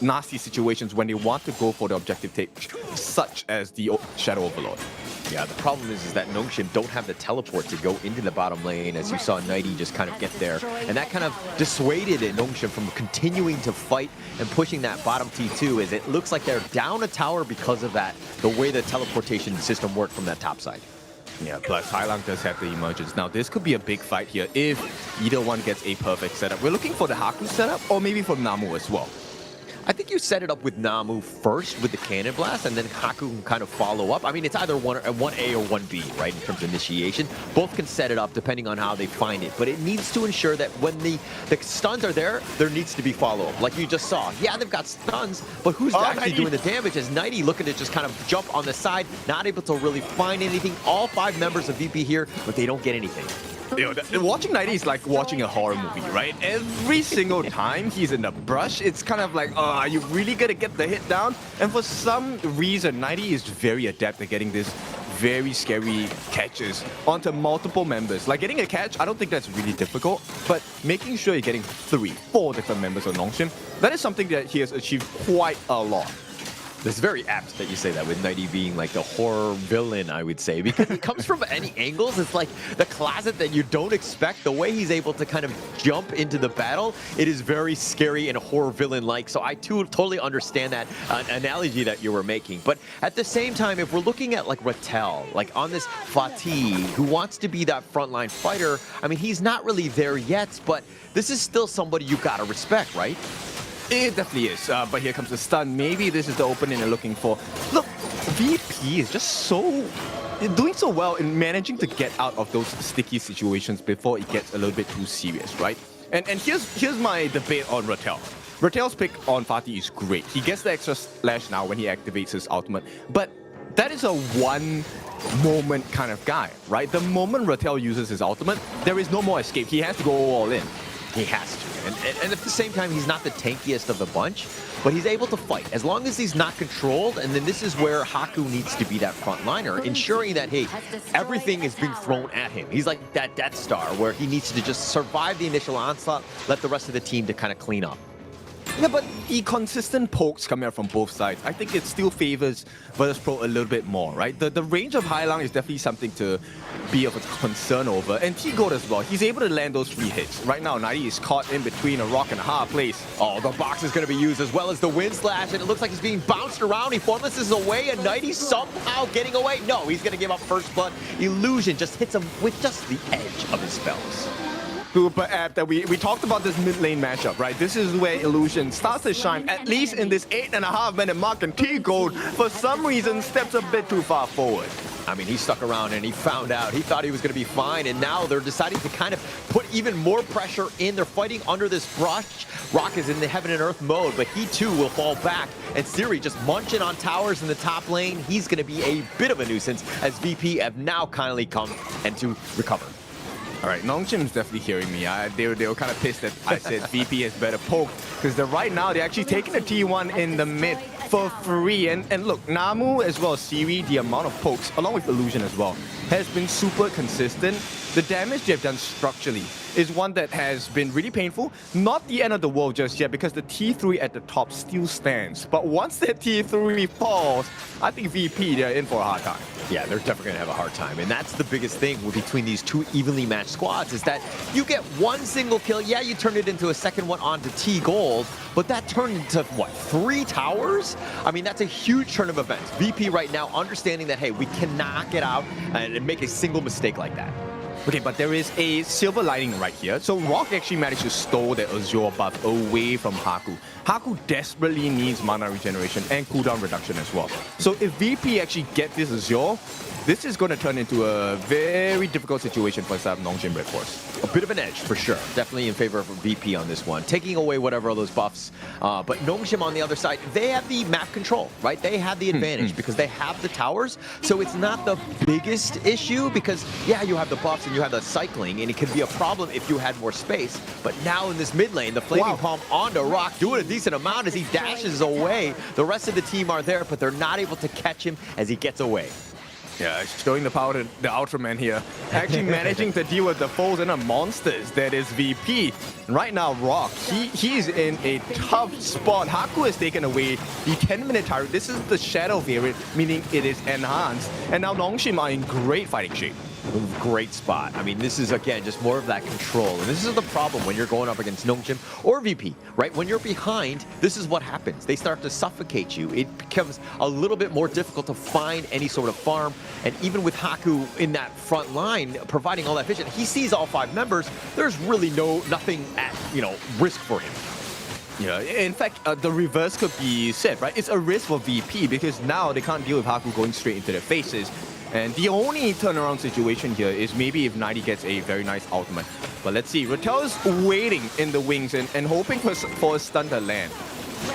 nasty situations when they want to go for the objective take, such as the Shadow Overlord. Yeah, the problem is that Nongshim don't have the teleport to go into the bottom lane, as you saw 90 just kind of get there. And that kind of dissuaded Nongshim from continuing to fight and pushing that bottom T2, as it looks like they're down a tower because of that, the way the teleportation system worked from that top side. Yeah, plus Hailang does have the emergence. Now, this could be a big fight here if either one gets a perfect setup. We're looking for the Haku setup, or maybe for Namu as well. I think you set it up with Namu first with the Cannon Blast, and then Haku can kind of follow up. I mean, it's either 1A or 1B, right, in terms of initiation. Both can set it up depending on how they find it, but it needs to ensure that when the stuns are there needs to be follow-up. Like you just saw. Yeah, they've got stuns, but who's actually doing the damage? Is 90 looking to just kind of jump on the side, not able to really find anything. All 5 members of VP here, but they don't get anything. Watching 90 is like watching a horror movie, right? Every single time he's in the brush, it's kind of like, are you really gonna get the hit down? And for some reason, 90 is very adept at getting this very scary catches onto multiple members. Like getting a catch, I don't think that's really difficult, but making sure you're getting 3, 4 different members of Nongshim, that is something that he has achieved quite a lot. It's very apt that you say that, with 90 being like the horror villain, I would say, because he comes from any angles. It's like the closet that you don't expect. The way he's able to kind of jump into the battle, it is very scary and horror villain-like. So I too totally understand that analogy that you were making. But at the same time, if we're looking at like Rattel, like on this Fatih, who wants to be that frontline fighter, I mean, he's not really there yet, but this is still somebody you gotta respect, right? It definitely is, but here comes the stun. Maybe this is the opening they're looking for. Look, VP is just doing so well in managing to get out of those sticky situations before it gets a little bit too serious, right? And here's my debate on Rattel. Rattel's pick on Fatih is great. He gets the extra slash now when he activates his ultimate, but that is a one moment kind of guy, right? The moment Rattel uses his ultimate, there is no more escape. He has to go all in. He has to. And at the same time, he's not the tankiest of the bunch, but he's able to fight. As long as he's not controlled, and then this is where Haku needs to be that frontliner, ensuring that, hey, everything is being thrown at him. He's like that Death Star, where he needs to just survive the initial onslaught, let the rest of the team to kind of clean up. Yeah, but the consistent pokes coming out from both sides, I think it still favors Virtus Pro a little bit more, right? The range of Hai Lang is definitely something to be of a concern over. And T-Gold as well, he's able to land those 3 hits. Right now, 90 is caught in between a rock and a hard place. Oh, the box is going to be used as well as the wind slash, and it looks like he's being bounced around. He formlesses away, and 90 somehow getting away. No, he's going to give up first blood. Illusion just hits him with just the edge of his spells. Super apt that we talked about this mid lane matchup, right? This is where Illusion starts to shine, at least in this 8.5 minute mark, and T-Gold, for some reason, steps a bit too far forward. I mean, he stuck around and he found out. He thought he was going to be fine, and now they're deciding to kind of put even more pressure in. They're fighting under this brush. Rock is in the heaven and earth mode, but he too will fall back. And Siri just munching on towers in the top lane. He's going to be a bit of a nuisance as VP have now kindly come and to recover. All right, Nongshim's definitely hearing me. They were kind of pissed that I said VP has better poke, because right now they're actually taking the T1 in the mid for free. And look, Namu as well as Siri, the amount of pokes, along with Illusion as well, has been super consistent. The damage they've done structurally is one that has been really painful. Not the end of the world just yet, because the T3 at the top still stands. But once that T3 falls, I think VP, they're in for a hard time. Yeah, they're definitely going to have a hard time. And that's the biggest thing between these two evenly matched squads, is that you get one single kill. Yeah, you turn it into a second one onto T-Gold, but that turned into, what, 3 towers? I mean, that's a huge turn of events. VP right now understanding that, hey, we cannot get out and make a single mistake like that. Okay, but there is a silver lining right here. So Rock actually managed to stole the Azure buff away from Haku. Haku desperately needs mana regeneration and cooldown reduction as well. So if VP actually get this Azure, this is going to turn into a very difficult situation for Nongshim Redforce. A bit of an edge for sure. Definitely in favor of VP on this one. Taking away whatever of those buffs. But Nongshim on the other side, they have the map control, right? They have the advantage because they have the towers. So it's not the biggest issue because, yeah, you have the buffs and you have the cycling, and it could be a problem if you had more space. But now in this mid lane, the Flaming Palm onto Rock, doing a decent amount as he dashes away. The rest of the team are there, but they're not able to catch him as he gets away. Yeah, showing the power to the Ultraman here. Actually managing to deal with the foes and the monsters that is VP. And right now, Rock, he's in a tough spot. Haku has taken away the 10-minute turret. This is the Shadow variant, meaning it is enhanced. And now Nongshim are in great fighting shape. Great spot. I mean, this is, again, just more of that control. And this is the problem when you're going up against Nongshim or VP, right? When you're behind, this is what happens. They start to suffocate you. It becomes a little bit more difficult to find any sort of farm. And even with Haku in that front line, providing all that vision, he sees all 5 members. There's really nothing at, risk for him. Yeah, in fact, the reverse could be said, right? It's a risk for VP because now they can't deal with Haku going straight into their faces. And the only turnaround situation here is maybe if 90 gets a very nice ultimate. But let's see, Rattel is waiting in the wings and hoping for a stun to land.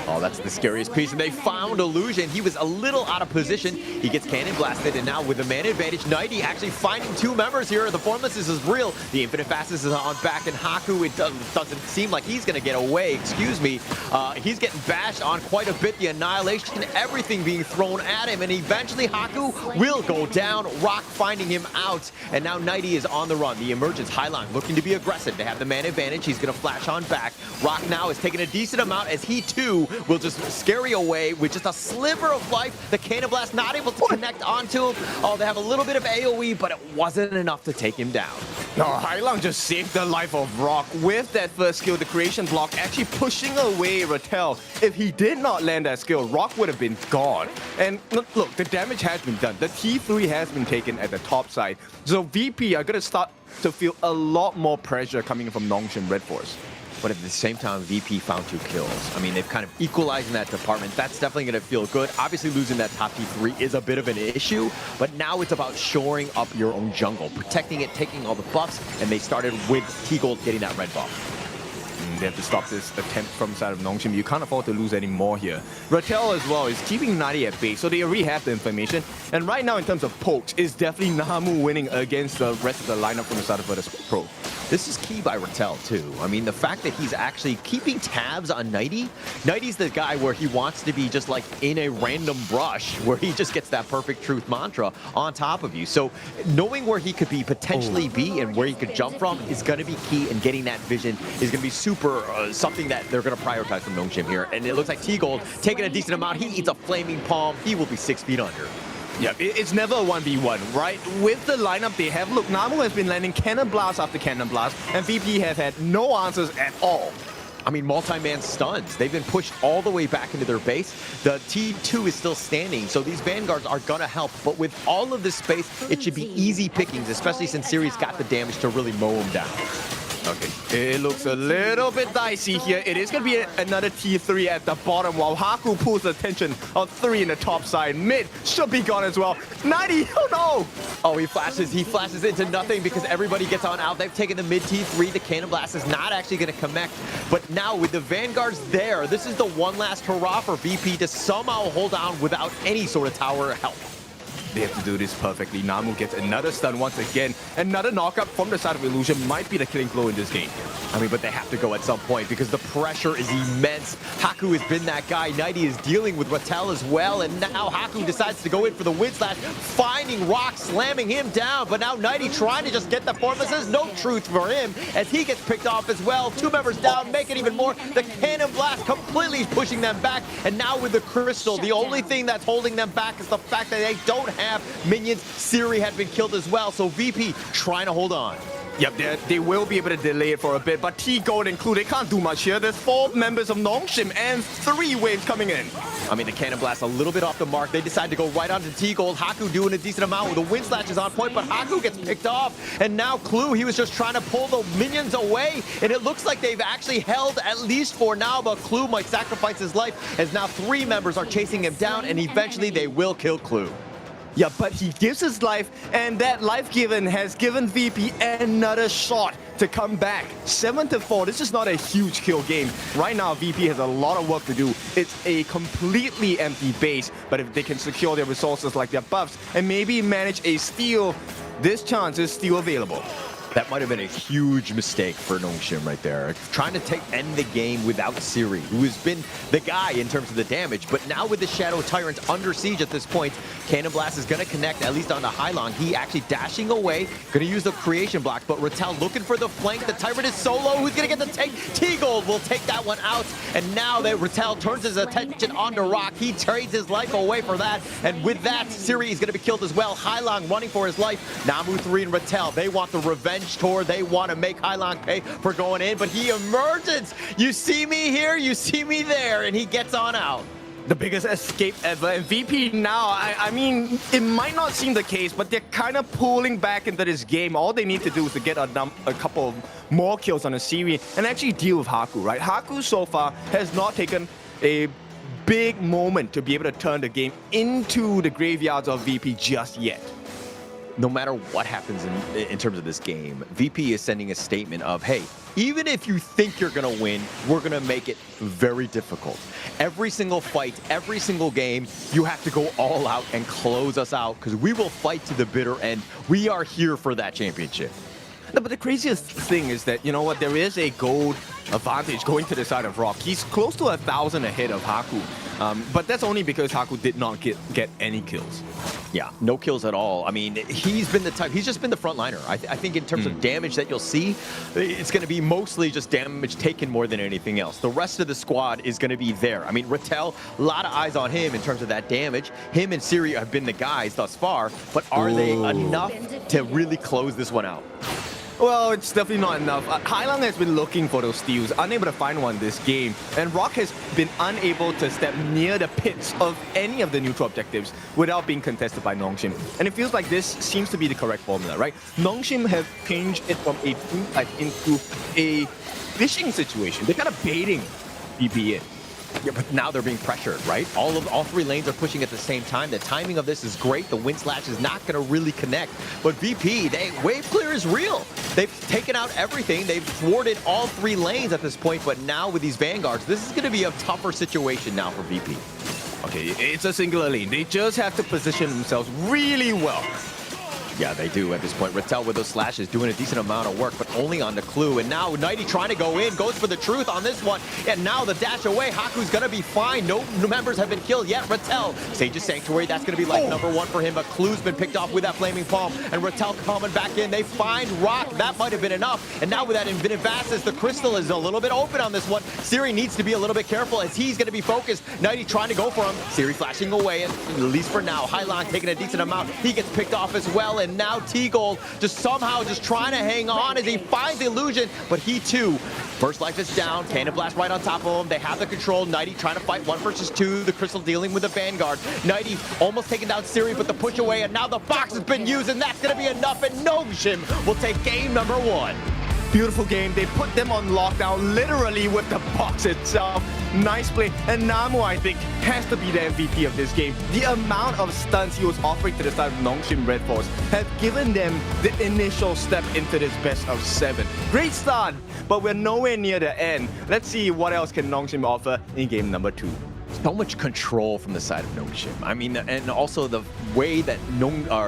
Oh, that's the scariest piece. And they found Illusion. He was a little out of position. He gets cannon blasted, and now with the man advantage, 90 actually finding 2 members here. The formlessness is real. The infinite fastness is on back, and Haku, it doesn't seem like he's going to get away. Excuse me. He's getting bashed on quite a bit. The annihilation, everything being thrown at him, and eventually Haku will go down. Rock finding him out, and now 90 is on the run. The emergence, Hai Lang looking to be aggressive. They have the man advantage. He's going to flash on back. Rock now is taking a decent amount as he too will just scurry away with just a sliver of life. The cannon blast not able to connect onto him. Oh, they have a little bit of AoE, but it wasn't enough to take him down. No, Hai Lang just saved the life of Rock with that first skill, the creation block, actually pushing away Rattel. If he did not land that skill, Rock would have been gone. And look, the damage has been done. The T3 has been taken at the top side. So VP are going to start to feel a lot more pressure coming from Nongshim Redforce. But at the same time, VP found 2 kills. I mean, they've kind of equalized in that department. That's definitely going to feel good. Obviously, losing that top T3 is a bit of an issue, but now it's about shoring up your own jungle, protecting it, taking all the buffs, and they started with T-Gold getting that red buff. They have to stop this attempt from the side of Nongshim. You can't afford to lose any more here. Rattel as well is keeping 90 at bay, so they already have the information. And right now, in terms of pokes, it's definitely Namu winning against the rest of the lineup from the side of Virtus Pro. This is key by Rattel, too. I mean, the fact that he's actually keeping tabs on 90. 90's the guy where he wants to be just like in a random brush where he just gets that perfect truth mantra on top of you. So knowing where he could be potentially be and where he could jump from is going to be key, and getting that vision is going to be super super something that they're going to prioritize from Nongshim here. And it looks like T-Gold taking a decent amount. He eats a flaming palm. He will be 6 feet under. Yeah, it's never a 1v1, right? With the lineup they have, look, Namu has been landing cannon blast after cannon blast, and VP have had no answers at all. I mean, multi-man stuns. They've been pushed all the way back into their base. The T2 is still standing, so these Vanguards are going to help. But with all of this space, it should be easy pickings, especially since Siri's got the damage to really mow him down. Okay, it looks a little bit dicey here. It is going to be another T3 at the bottom, while Haku pulls attention on 3 in the top side. Mid should be gone as well. 90, oh no! Oh, he flashes into nothing because everybody gets on out. They've taken the mid T3. The Cannon Blast is not actually going to connect. But now with the Vanguards there, this is the one last hurrah for VP to somehow hold on without any sort of tower help. They have to do this perfectly. Namu gets another stun once again. Another knockup from the side of Illusion might be the killing blow in this game. I mean, but they have to go at some point because the pressure is immense. Haku has been that guy. Nighty is dealing with Rattel as well. And now Haku decides to go in for the Wind Slash, finding Rock, slamming him down. But now Nighty trying to just get the Formlesses. No truth for him as he gets picked off as well. 2 members down, make it even more. The Cannon Blast completely pushing them back. And now with the Crystal, the only thing that's holding them back is the fact that they don't have minions. Siri had been killed as well, so VP trying to hold on. Yep, they will be able to delay it for a bit, but T-Gold included can't do much here. There's 4 members of Nongshim and 3 waves coming in. I mean, the Cannon Blast a little bit off the mark. They decide to go right onto T-Gold. Haku doing a decent amount. The Wind Slash is on point, but Haku gets picked off. And now Clue, he was just trying to pull the minions away, and it looks like they've actually held at least for now, but Clue might sacrifice his life as now 3 members are chasing him down, and eventually they will kill Clue. Yeah, but he gives his life, and that life given has given VP another shot to come back. 7-4, this is not a huge kill game. Right now, VP has a lot of work to do. It's a completely empty base, but if they can secure their resources like their buffs and maybe manage a steal, this chance is still available. That might have been a huge mistake for Nongshim right there. Trying to end the game without Siri, who has been the guy in terms of the damage. But now with the Shadow Tyrants under siege at this point, Cannon Blast is going to connect, at least on the Hylong. He actually dashing away, going to use the creation block. But Rattel looking for the flank. The Tyrant is solo. Who's going to get the take? T-Gold will take that one out. And now that Rattel turns his attention onto Rock, he trades his life away for that. And with that, Siri is going to be killed as well. Hylong running for his life. Namu 3 and Rattel, they want the revenge tour. They want to make Hylong pay for going in, but he emerges. You see me here, you see me there, and he gets on out. The biggest escape ever, and VP now, I mean, it might not seem the case, but they're kind of pulling back into this game. All they need to do is to get a couple more kills on a series and actually deal with Haku, right? Haku so far has not taken a big moment to be able to turn the game into the graveyards of VP just yet. No matter what happens in terms of this game, VP is sending a statement of, hey, even if you think you're going to win, we're going to make it very difficult. Every single fight, every single game, you have to go all out and close us out because we will fight to the bitter end. We are here for that championship. No, but the craziest thing is that, you know what, there is a gold advantage going to the side of Rock. He's close to 1,000 ahead of Haku, but that's only because Haku did not get any kills. Yeah, no kills at all. I mean, he's been the type, he's just been the frontliner. I think in terms of damage that you'll see, it's going to be mostly just damage taken more than anything else. The rest of the squad is going to be there. I mean, Rattel, a lot of eyes on him in terms of that damage. Him and Siri have been the guys thus far, but are they enough to really close this one out? Well, it's definitely not enough. Hylong has been looking for those steals, unable to find one this game, and Rock has been unable to step near the pits of any of the neutral objectives without being contested by Nongshim. And it feels like this seems to be the correct formula, right? Nongshim have changed it from a team fight into a fishing situation. They're kind of baiting VP in. Yeah, but now they're being pressured, right? All 3 lanes are pushing at the same time. The timing of this is great. The Wind Slash is not going to really connect. But VP, wave clear is real. They've taken out everything. They've thwarted all 3 lanes at this point. But now with these Vanguards, this is going to be a tougher situation now for VP. Okay, it's a singular lane. They just have to position themselves really well. Yeah, they do at this point. Rattel with those slashes doing a decent amount of work, but only on the clue. And now Nighty trying to go in, goes for the truth on this one. And now the dash away. Haku's going to be fine. No members have been killed yet. Rattel, Sage's Sanctuary, that's going to be like number one for him. But Clue's been picked off with that Flaming Palm. And Rattel coming back in. They find Rock. That might have been enough. And now with that Infinite Vastus, the Crystal is a little bit open on this one. Siri needs to be a little bit careful as he's going to be focused. Nighty trying to go for him. Siri flashing away, at least for now. Hylon taking a decent amount. He gets picked off as well. And now T-Gold just somehow just trying to hang on as he finds the illusion, but he too, first life is down. Cannon Blast right on top of him. They have the control. Nighty trying to fight 1 versus 2. The Crystal dealing with the Vanguard. Nighty almost taking down Siri, but the push away, and now the box has been used, and that's going to be enough, and Nongshim will take game number 1. Beautiful game. They put them on lockdown literally with the box itself. Nice play. And Namu, I think, has to be the MVP of this game. The amount of stunts he was offering to the side of Nongshim Redforce have given them the initial step into this best of 7. Great start, but we're nowhere near the end. Let's see what else can Nongshim offer in game number 2. So much control from the side of Nongshim. I mean, and also the way that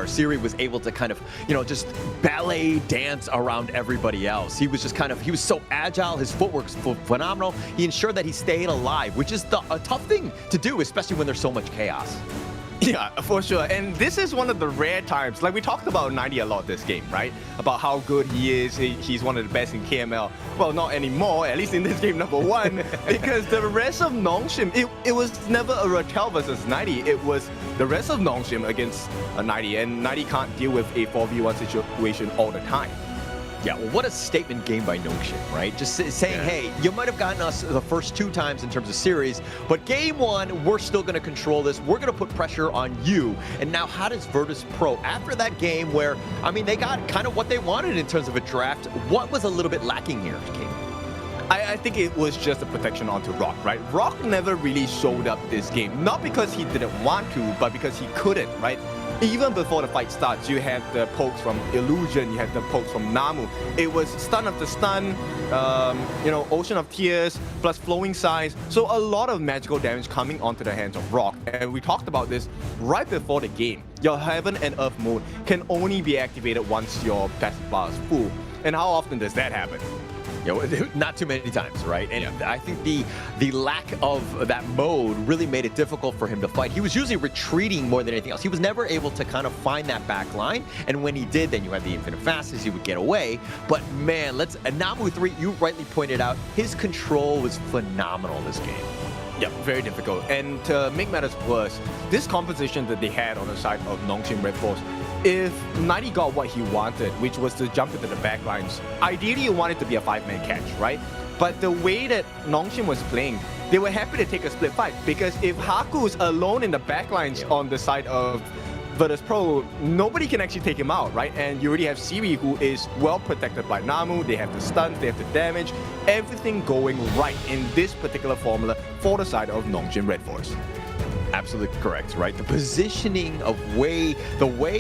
Siri was able to kind of, just ballet dance around everybody else. He was just he was so agile. His footwork's phenomenal. He ensured that he stayed alive, which is a tough thing to do, especially when there's so much chaos. Yeah, for sure. And this is one of the rare times, like we talked about Nighty a lot this game, right? About how good he is. He's one of the best in KML. Well, not anymore, at least in this game number 1, because the rest of Nongshim, it was never a Rattel versus Nighty. It was the rest of Nongshim against Nighty, and Nighty can't deal with a 4v1 situation all the time. Yeah, well, what a statement game by Nongshim, right? Just saying, hey, you might have gotten us the first 2 times in terms of series, but game 1, we're still going to control this. We're going to put pressure on you. And now how does Virtus Pro, after that game where, I mean, they got kind of what they wanted in terms of a draft, what was a little bit lacking here, King? I think it was just a protection onto Rock, right? Rock never really showed up this game, not because he didn't want to, but because he couldn't, right? Even before the fight starts, you had the pokes from Illusion, you had the pokes from Namu. It was stun after stun, Ocean of Tears, plus Flowing Sighs. So a lot of magical damage coming onto the hands of Rock. And we talked about this right before the game. Your Heaven and Earth mode can only be activated once your passive bar is full. And how often does that happen? Not too many times, right? And I think the lack of that mode really made it difficult for him to fight. He was usually retreating more than anything else. He was never able to kind of find that back line. And when he did, then you had the Infinite Fastest, he would get away. But man, Namu 3, you rightly pointed out, his control was phenomenal this game. Yeah, very difficult. And to make matters worse, this composition that they had on the side of Nongshim Redforce, if Nighty got what he wanted, which was to jump into the back lines, ideally you want it to be a 5-man catch, right? But the way that Nongshim was playing, they were happy to take a split fight, because if Haku's alone in the back lines on the side of Virtus Pro, nobody can actually take him out, right? And you already have Siri, who is well protected by Namu. They have the stuns, they have the damage, everything going right in this particular formula for the side of Nongshim Redforce. Absolutely correct, right? The positioning of the way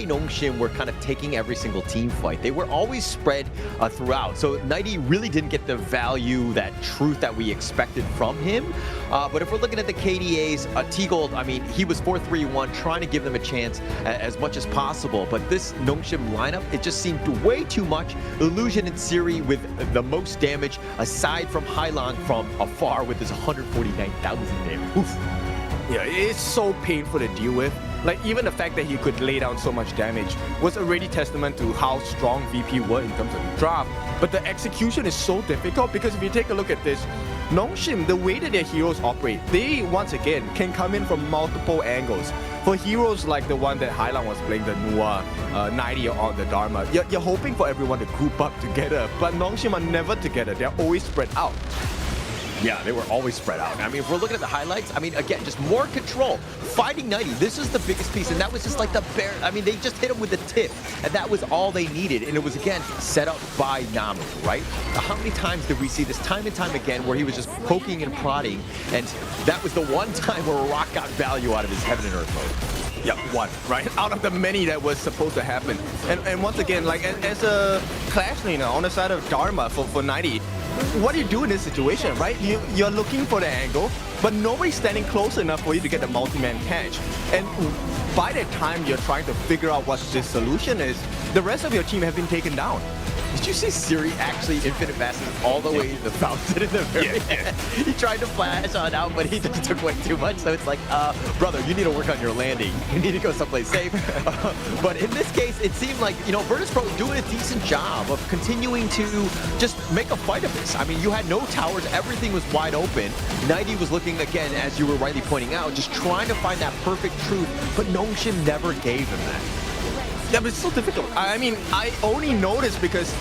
Nongshim were kind of taking every single team fight, they were always spread throughout. So Nighty really didn't get the value, that truth that we expected from him. But if we're looking at the KDAs, T-Gold, I mean, he was 4-3-1, trying to give them a chance as much as possible. But this Nongshim lineup, it just seemed way too much. Illusion and Siri with the most damage, aside from Hylon from afar with his 149,000 damage. Oof. Yeah, it's so painful to deal with. Like, even the fact that he could lay down so much damage was already testament to how strong VP were in terms of the draft. But the execution is so difficult, because if you take a look at this, Nongshim, the way that their heroes operate, they, once again, can come in from multiple angles. For heroes like the one that Hylon was playing, the Nua, Nighty or the Dharma, you're hoping for everyone to group up together, but Nongshim are never together. They're always spread out. Yeah, they were always spread out. I mean, if we're looking at the highlights, I mean, again, just more control. Fighting Nighty, this is the biggest piece, and that was just like the bare, I mean, they just hit him with the tip, and that was all they needed, and it was, again, set up by Namu, right? How many times did we see this time and time again where he was just poking and prodding, and that was the one time where Rock got value out of his Heaven and Earth mode. Yeah, one, right? Out of the many that was supposed to happen. And once again, like, as a clash leader on the side of Dharma for Nighty, what do you do in this situation, right? You're looking for the angle, but nobody's standing close enough for you to get the multi-man catch. And by the time you're trying to figure out what this solution is, the rest of your team have been taken down. Did you see Siri actually infinite passes all the way to the fountain in the very end? He tried to flash on out, but he just took way too much. So it's like, brother, you need to work on your landing. You need to go someplace safe. But in this case, it seemed like, you know, Virtus.pro doing a decent job of continuing to just make a fight of this. I mean, you had no towers. Everything was wide open. 90 was looking, again, as you were rightly pointing out, just trying to find that perfect truth. But Nongshim never gave him that. Yeah, but it's so difficult. I mean, I only noticed because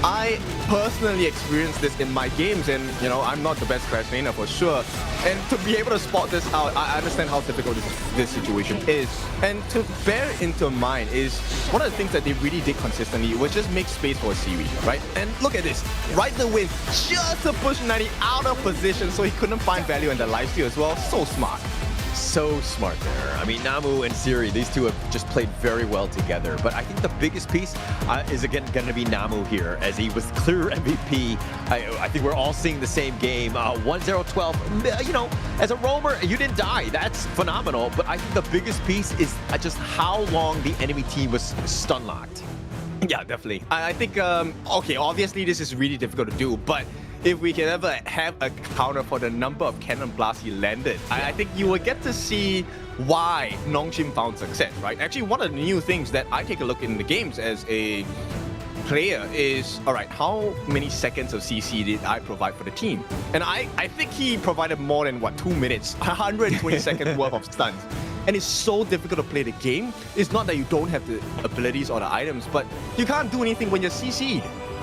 I personally experienced this in my games, and you know, I'm not the best Crash trainer for sure. And to be able to spot this out, I understand how difficult this situation is. And to bear into mind is one of the things that they really did consistently was just make space for a series, right? And look at this, right the win, just to push 90 out of position so he couldn't find value in the lifesteal as well. So smart. So smart there. I mean, Namu and Siri, these two have just played very well together. But I think the biggest piece is again going to be Namu here, as he was clear MVP. I think we're all seeing the same game. 1-0-12. You know, as a roamer, you didn't die. That's phenomenal. But I think the biggest piece is just how long the enemy team was stun locked. Yeah, definitely. I think, okay, obviously this is really difficult to do, but if we can ever have a counter for the number of cannon blasts he landed, I think you will get to see why Nongshim found success, right? Actually, one of the new things that I take a look in the games as a player is, all right, how many seconds of CC did I provide for the team? And I think he provided more than, what, 2 minutes, 120 seconds worth of stuns. And it's so difficult to play the game. It's not that you don't have the abilities or the items, but you can't do anything when you're CC'd.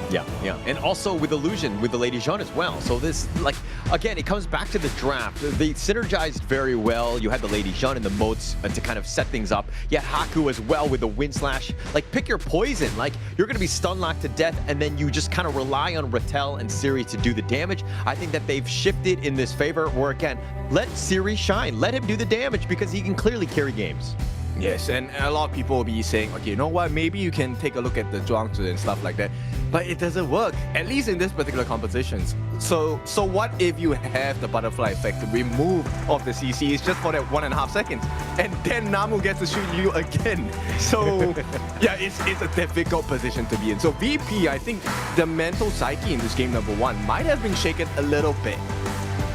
Yeah. And also with Illusion, with the Lady Jeanne as well. So this, like, again, it comes back to the draft. They synergized very well. You had the Lady Jeanne and the moats to kind of set things up. You had Haku as well with the Wind Slash. Like, pick your poison. Like, you're going to be stun locked to death, and then you just kind of rely on Rattel and Siri to do the damage. I think that they've shifted in this favor, where, again, let Siri shine. Let him do the damage, because he can clearly carry games. Yes, and a lot of people will be saying, okay, you know what, maybe you can take a look at the Zhuangzi and stuff like that, but it doesn't work, at least in this particular compositions. So what if you have the butterfly effect to remove off the CCs just for that 1.5 seconds, and then Namu gets to shoot you again? So yeah, it's a difficult position to be in. So VP, I think the mental psyche in this game number 1 might have been shaken a little bit.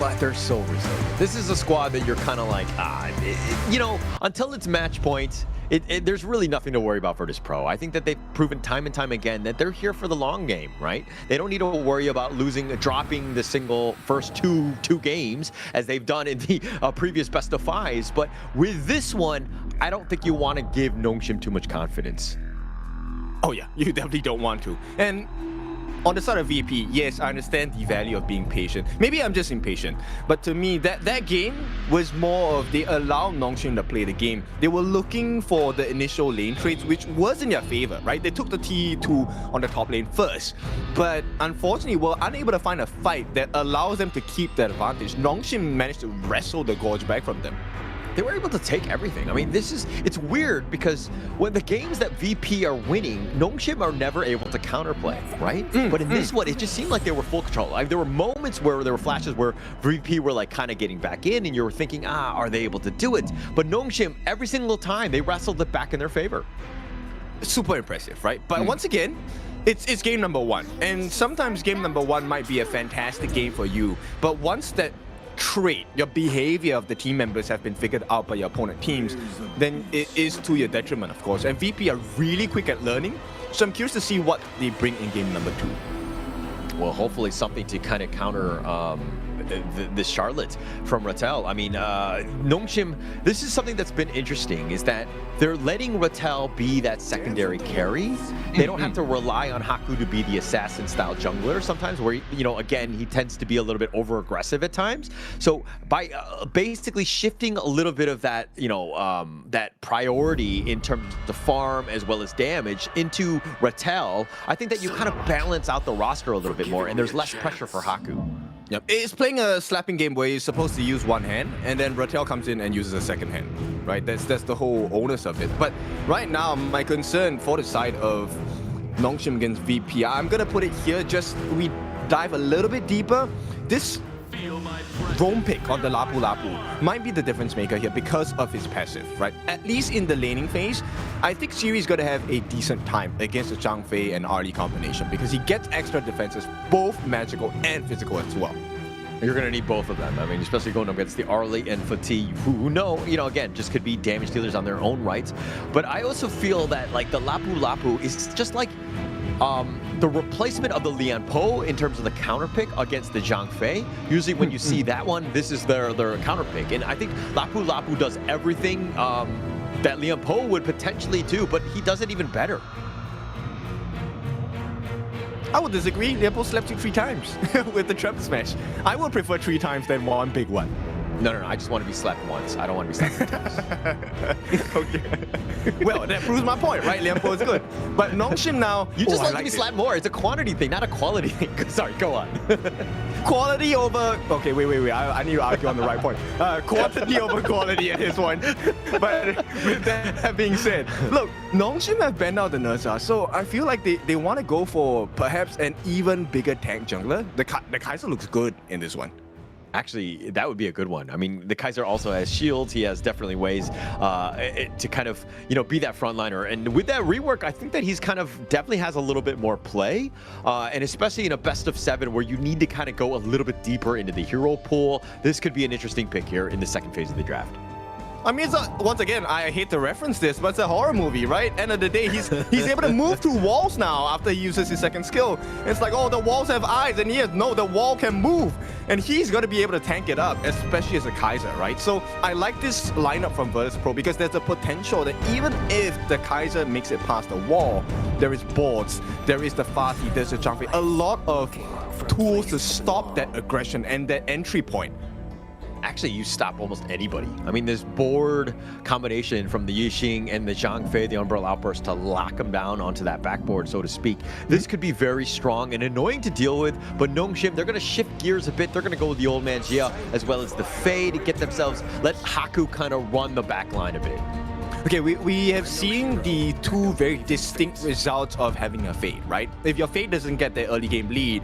But they're so resilient. This is a squad that you're kind of like, you know, until it's match point, there's really nothing to worry about for Virtus.pro. I think that they've proven time and time again that they're here for the long game, right? They don't need to worry about dropping the single first two games as they've done in the previous best of fives. But with this one, I don't think you want to give Nongshim too much confidence. Oh yeah, you definitely don't want to. And on the side of VP, yes, I understand the value of being patient. Maybe I'm just impatient, but to me, that game was more of they allowed Nongshim to play the game. They were looking for the initial lane trades, which was in their favor, right? They took the T2 on the top lane first, but unfortunately were unable to find a fight that allows them to keep that advantage. Nongshim managed to wrestle the Gorge back from them. They were able to take everything. I mean, it's weird because when the games that VP are winning, Nongshim are never able to counterplay, right? But in this one, it just seemed like they were full control. Like, there were moments where there were flashes where VP were like kind of getting back in, and you were thinking, are they able to do it? But Nongshim, every single time, they wrestled it back in their favor. Super impressive, right? But once again, it's game number 1, and sometimes game number 1 might be a fantastic game for you, but once that trait, your behavior of the team members have been figured out by your opponent teams, then it is to your detriment, of course. And VP are really quick at learning, so I'm curious to see what they bring in game number 2. Well, hopefully something to kind of counter the Charlotte from Rattel. I mean, Nongshim, this is something that's been interesting, is that they're letting Rattel be that secondary carry. They don't have to rely on Haku to be the assassin-style jungler sometimes, where, you know, again, he tends to be a little bit over-aggressive at times. So by basically shifting a little bit of that, you know, that priority in terms of the farm as well as damage into Rattel, I think that you kind of balance out the roster a little bit more, and there's less pressure for Haku. Yep. It's playing a slapping game where you're supposed to use one hand, and then Rattel comes in and uses a second hand, right? That's the whole onus of it. But right now, my concern for the side of Nongshim against VP, I'm gonna put it here, just we dive a little bit deeper. This Roam pick on the Lapu Lapu might be the difference maker here because of his passive, right? At least in the laning phase, I think Siri is going to have a decent time against the Zhang Fei and Arlie combination because he gets extra defenses, both magical and physical as well. You're going to need both of them. I mean, especially going up against the Arlie and Fatigue, who know, again, just could be damage dealers on their own rights. But I also feel that, like, the Lapu Lapu is just like the replacement of the Lian Po in terms of the counter pick against the Zhang Fei. Usually when you see that one, this is their counter pick. And I think Lapu Lapu does everything that Lian Po would potentially do, but he does it even better. I would disagree. Lian Po slapped you 3 times with the trap smash. I would prefer 3 times than one big one. No, I just want to be slapped once. I don't want to be slapped 3 times. Okay. Well, that proves my point, right? Lian Po is good. But Nongshim now... You just like to be slapped more. It's a quantity thing, not a quality thing. Sorry, go on. Quality over... Okay, wait. I need to argue on the right point. Quantity over quality at this one. But with that being said, look, Nongshim have banned out the Nerza, so I feel like they want to go for perhaps an even bigger tank jungler. The Kaiser looks good in this one. Actually, that would be a good one. I mean, the Kaiser also has shields. He has definitely ways to kind of, be that frontliner. And with that rework, I think that he's kind of definitely has a little bit more play. And especially in a best of 7 where you need to kind of go a little bit deeper into the hero pool, this could be an interesting pick here in the second phase of the draft. I mean, once again, I hate to reference this, but it's a horror movie, right? End of the day, he's able to move through walls now after he uses his second skill. It's like, oh, the walls have eyes, and no, the wall can move. And he's going to be able to tank it up, especially as a Kaiser, right? So I like this lineup from Virtus Pro because there's a potential that even if the Kaiser makes it past the wall, there is boards, there is the Fatih, there's the Zhang Fei, a lot of tools to stop that aggression and that entry point. Actually, you stop almost anybody. I mean, this board combination from the Yixing and the Zhang Fei, the Umbrella Outburst, to lock them down onto that backboard, so to speak. This could be very strong and annoying to deal with, but Nongshim, they're going to shift gears a bit. They're going to go with the Old Man Jia as well as the Fei to get themselves, let Haku kind of run the back line a bit. Okay, we have seen the 2 very distinct results of having a Fade, right? If your Fade doesn't get the early game lead,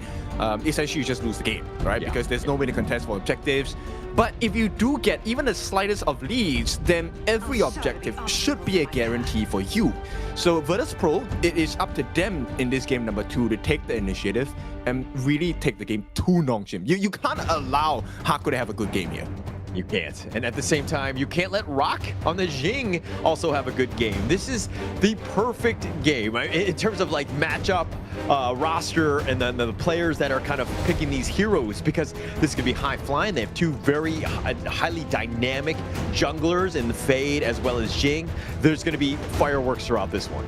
essentially you just lose the game, right? Yeah. Because there's no way to contest for objectives. But if you do get even the slightest of leads, then every objective should be a guarantee for you. So Virtus Pro, it is up to them in this game number 2 to take the initiative and really take the game to Nongshim. You can't allow Haku to have a good game here. You can't. And at the same time, you can't let Rock on the Jing also have a good game. This is the perfect game in terms of like matchup, roster, and then the players that are kind of picking these heroes, because this could be high flying. They have 2 very highly dynamic junglers in the Fade as well as Jing. There's going to be fireworks throughout this one.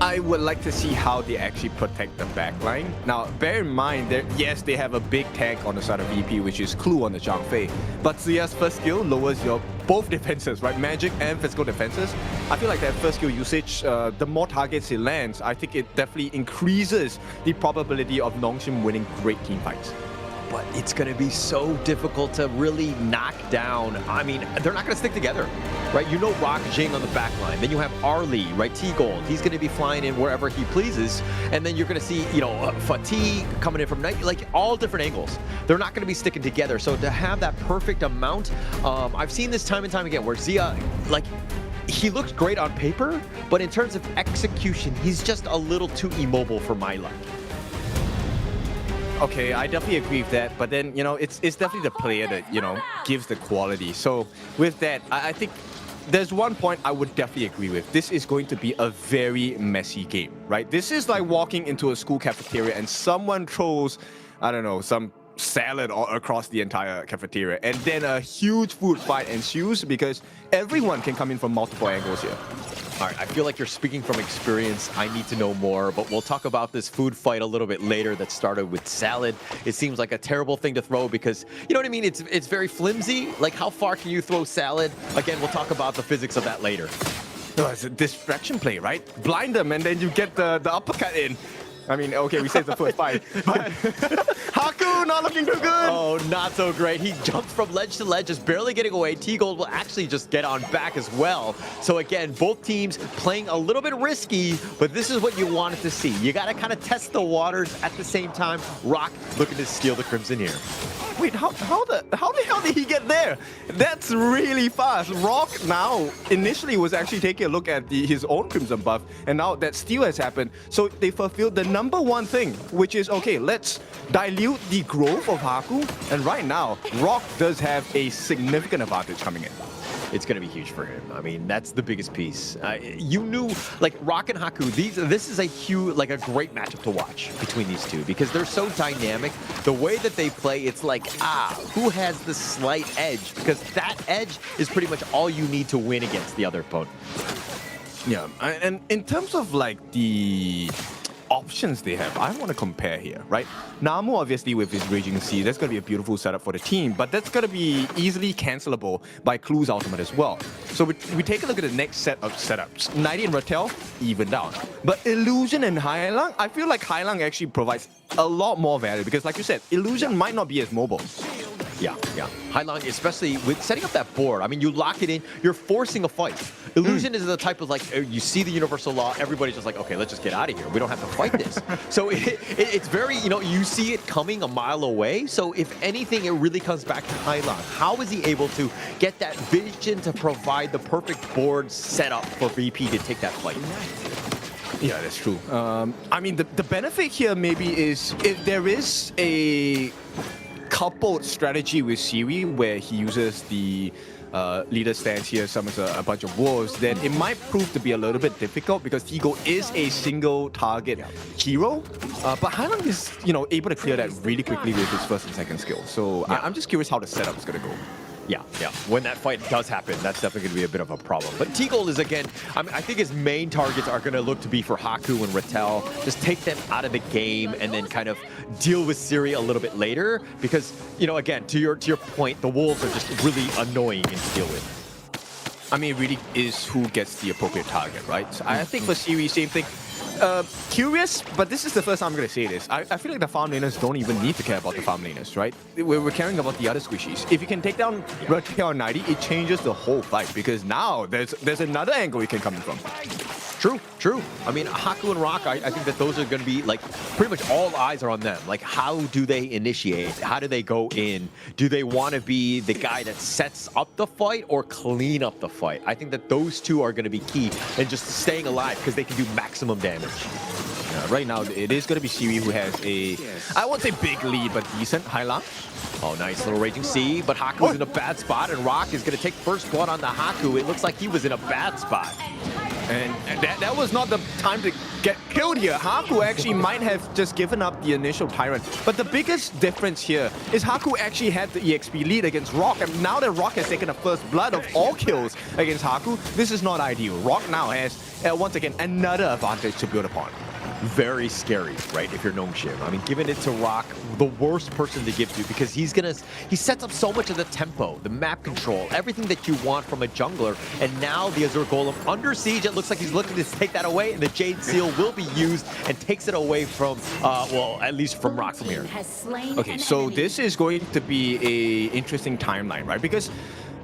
I would like to see how they actually protect the backline. Now, bear in mind that yes, they have a big tank on the side of VP, which is Clue on the Zhang Fei. But Zia's first skill lowers your both defenses, right? Magic and physical defenses. I feel like that first skill usage, the more targets it lands, I think it definitely increases the probability of Nongshim winning great team fights. But it's going to be so difficult to really knock down. I mean, they're not going to stick together, right? You know Rock Jing on the back line. Then you have Arlie, right? T-Gold. He's going to be flying in wherever he pleases. And then you're going to see, Fatigue coming in from night, like all different angles. They're not going to be sticking together. So to have that perfect amount, I've seen this time and time again where Zia, he looks great on paper, but in terms of execution, he's just a little too immobile for my liking. Okay, I definitely agree with that, but then, it's definitely the player that, gives the quality. So with that, I think there's one point I would definitely agree with. This is going to be a very messy game, right? This is like walking into a school cafeteria and someone throws, I don't know, some salad all across the entire cafeteria, and then a huge food fight ensues because everyone can come in from multiple angles here. All right, I feel like you're speaking from experience. I need to know more, but we'll talk about this food fight a little bit later that started with salad. It seems like a terrible thing to throw because, you know what I mean? It's very flimsy. Like, how far can you throw salad? Again, we'll talk about the physics of that later. No, it's a distraction play, right? Blind them and then you get the uppercut in. I mean, okay, we saved the foot fight, but Haku not looking too good. Oh, not so great. He jumps from ledge to ledge, just barely getting away. T-Gold will actually just get on back as well. So again, both teams playing a little bit risky, but this is what you wanted to see. You got to kind of test the waters at the same time. Rock looking to steal the Crimson here. wait, how the hell did he get there? That's really fast. Rock now initially was actually taking a look at his own Crimson buff, and now that steal has happened. So they fulfilled the number one thing, which is, okay, let's dilute the growth of Haku. And right now, Rock does have a significant advantage coming in. It's going to be huge for him. I mean, that's the biggest piece. You knew, like, Rock and Haku, this is a huge, like, a great matchup to watch between these two because they're so dynamic. The way that they play, it's like, who has the slight edge? Because that edge is pretty much all you need to win against the other opponent. Yeah, and in terms of, like, the options they have, I want to compare here, right? Namu, obviously, with his Raging Sea, that's going to be a beautiful setup for the team, but that's going to be easily cancelable by Clue's ultimate as well. So we take a look at the next set of setups. 90 and Rattel, even down. But Illusion and Hailang, I feel like Hailang actually provides a lot more value because, like you said, Illusion might not be as mobile. Yeah. Hailang, especially with setting up that board, I mean, you lock it in, you're forcing a fight. Illusion is the type of, like, you see the universal law, everybody's just like, okay, let's just get out of here. We don't have to fight this. So it's very, you see it coming a mile away. So if anything, it really comes back to Hailang. How is he able to get that vision to provide the perfect board setup for VP to take that fight? Yeah, that's true. I mean, the benefit here maybe is if there is a coupled strategy with Siri where he uses the leader stance here, summons a bunch of wolves, then it might prove to be a little bit difficult because Tigo is a single target hero. But Hailang is, able to clear that really quickly with his first and second skill. So I'm just curious how the setup is going to go. Yeah. When that fight does happen, that's definitely going to be a bit of a problem. But T-Gold is, again, I think his main targets are going to look to be for Haku and Rattel. Just take them out of the game and then kind of deal with Siri a little bit later. Because, again, to your point, the wolves are just really annoying to deal with. I mean, it really is who gets the appropriate target, right? So I think for Siri, same thing. Curious, but this is the first time I'm going to say this. I feel like the farm laners don't even need to care about the farm laners, right? We're caring about the other squishies. If you can take down Rattel 90, it changes the whole fight because now there's another angle you can come in from. True. I mean, Haku and Rock, I think that those are going to be, like, pretty much all eyes are on them. Like, how do they initiate? How do they go in? Do they want to be the guy that sets up the fight or clean up the fight? I think that those two are going to be key and just staying alive because they can do maximum damage. Right now, it is going to be Siri who has a, I won't say big lead, but decent. Hailang. Oh, nice little Raging Sea, but Haku's in a bad spot, and Rock is going to take first blood on the Haku. It looks like he was in a bad spot. And that was not the time to get killed here. Haku actually might have just given up the initial Tyrant. But the biggest difference here is Haku actually had the EXP lead against Rock. And now that Rock has taken the first blood of all kills against Haku, this is not ideal. Rock now has, once again, another advantage to build upon. Very scary, right, if you're Nongshim. I mean, giving it to Rock, the worst person to give to because he sets up so much of the tempo, the map control, everything that you want from a jungler. And now the Azure Golem under siege, it looks like he's looking to take that away, and the Jade Seal will be used and takes it away from, well, at least from Rock from here. Okay, so this is going to be a interesting timeline, right? Because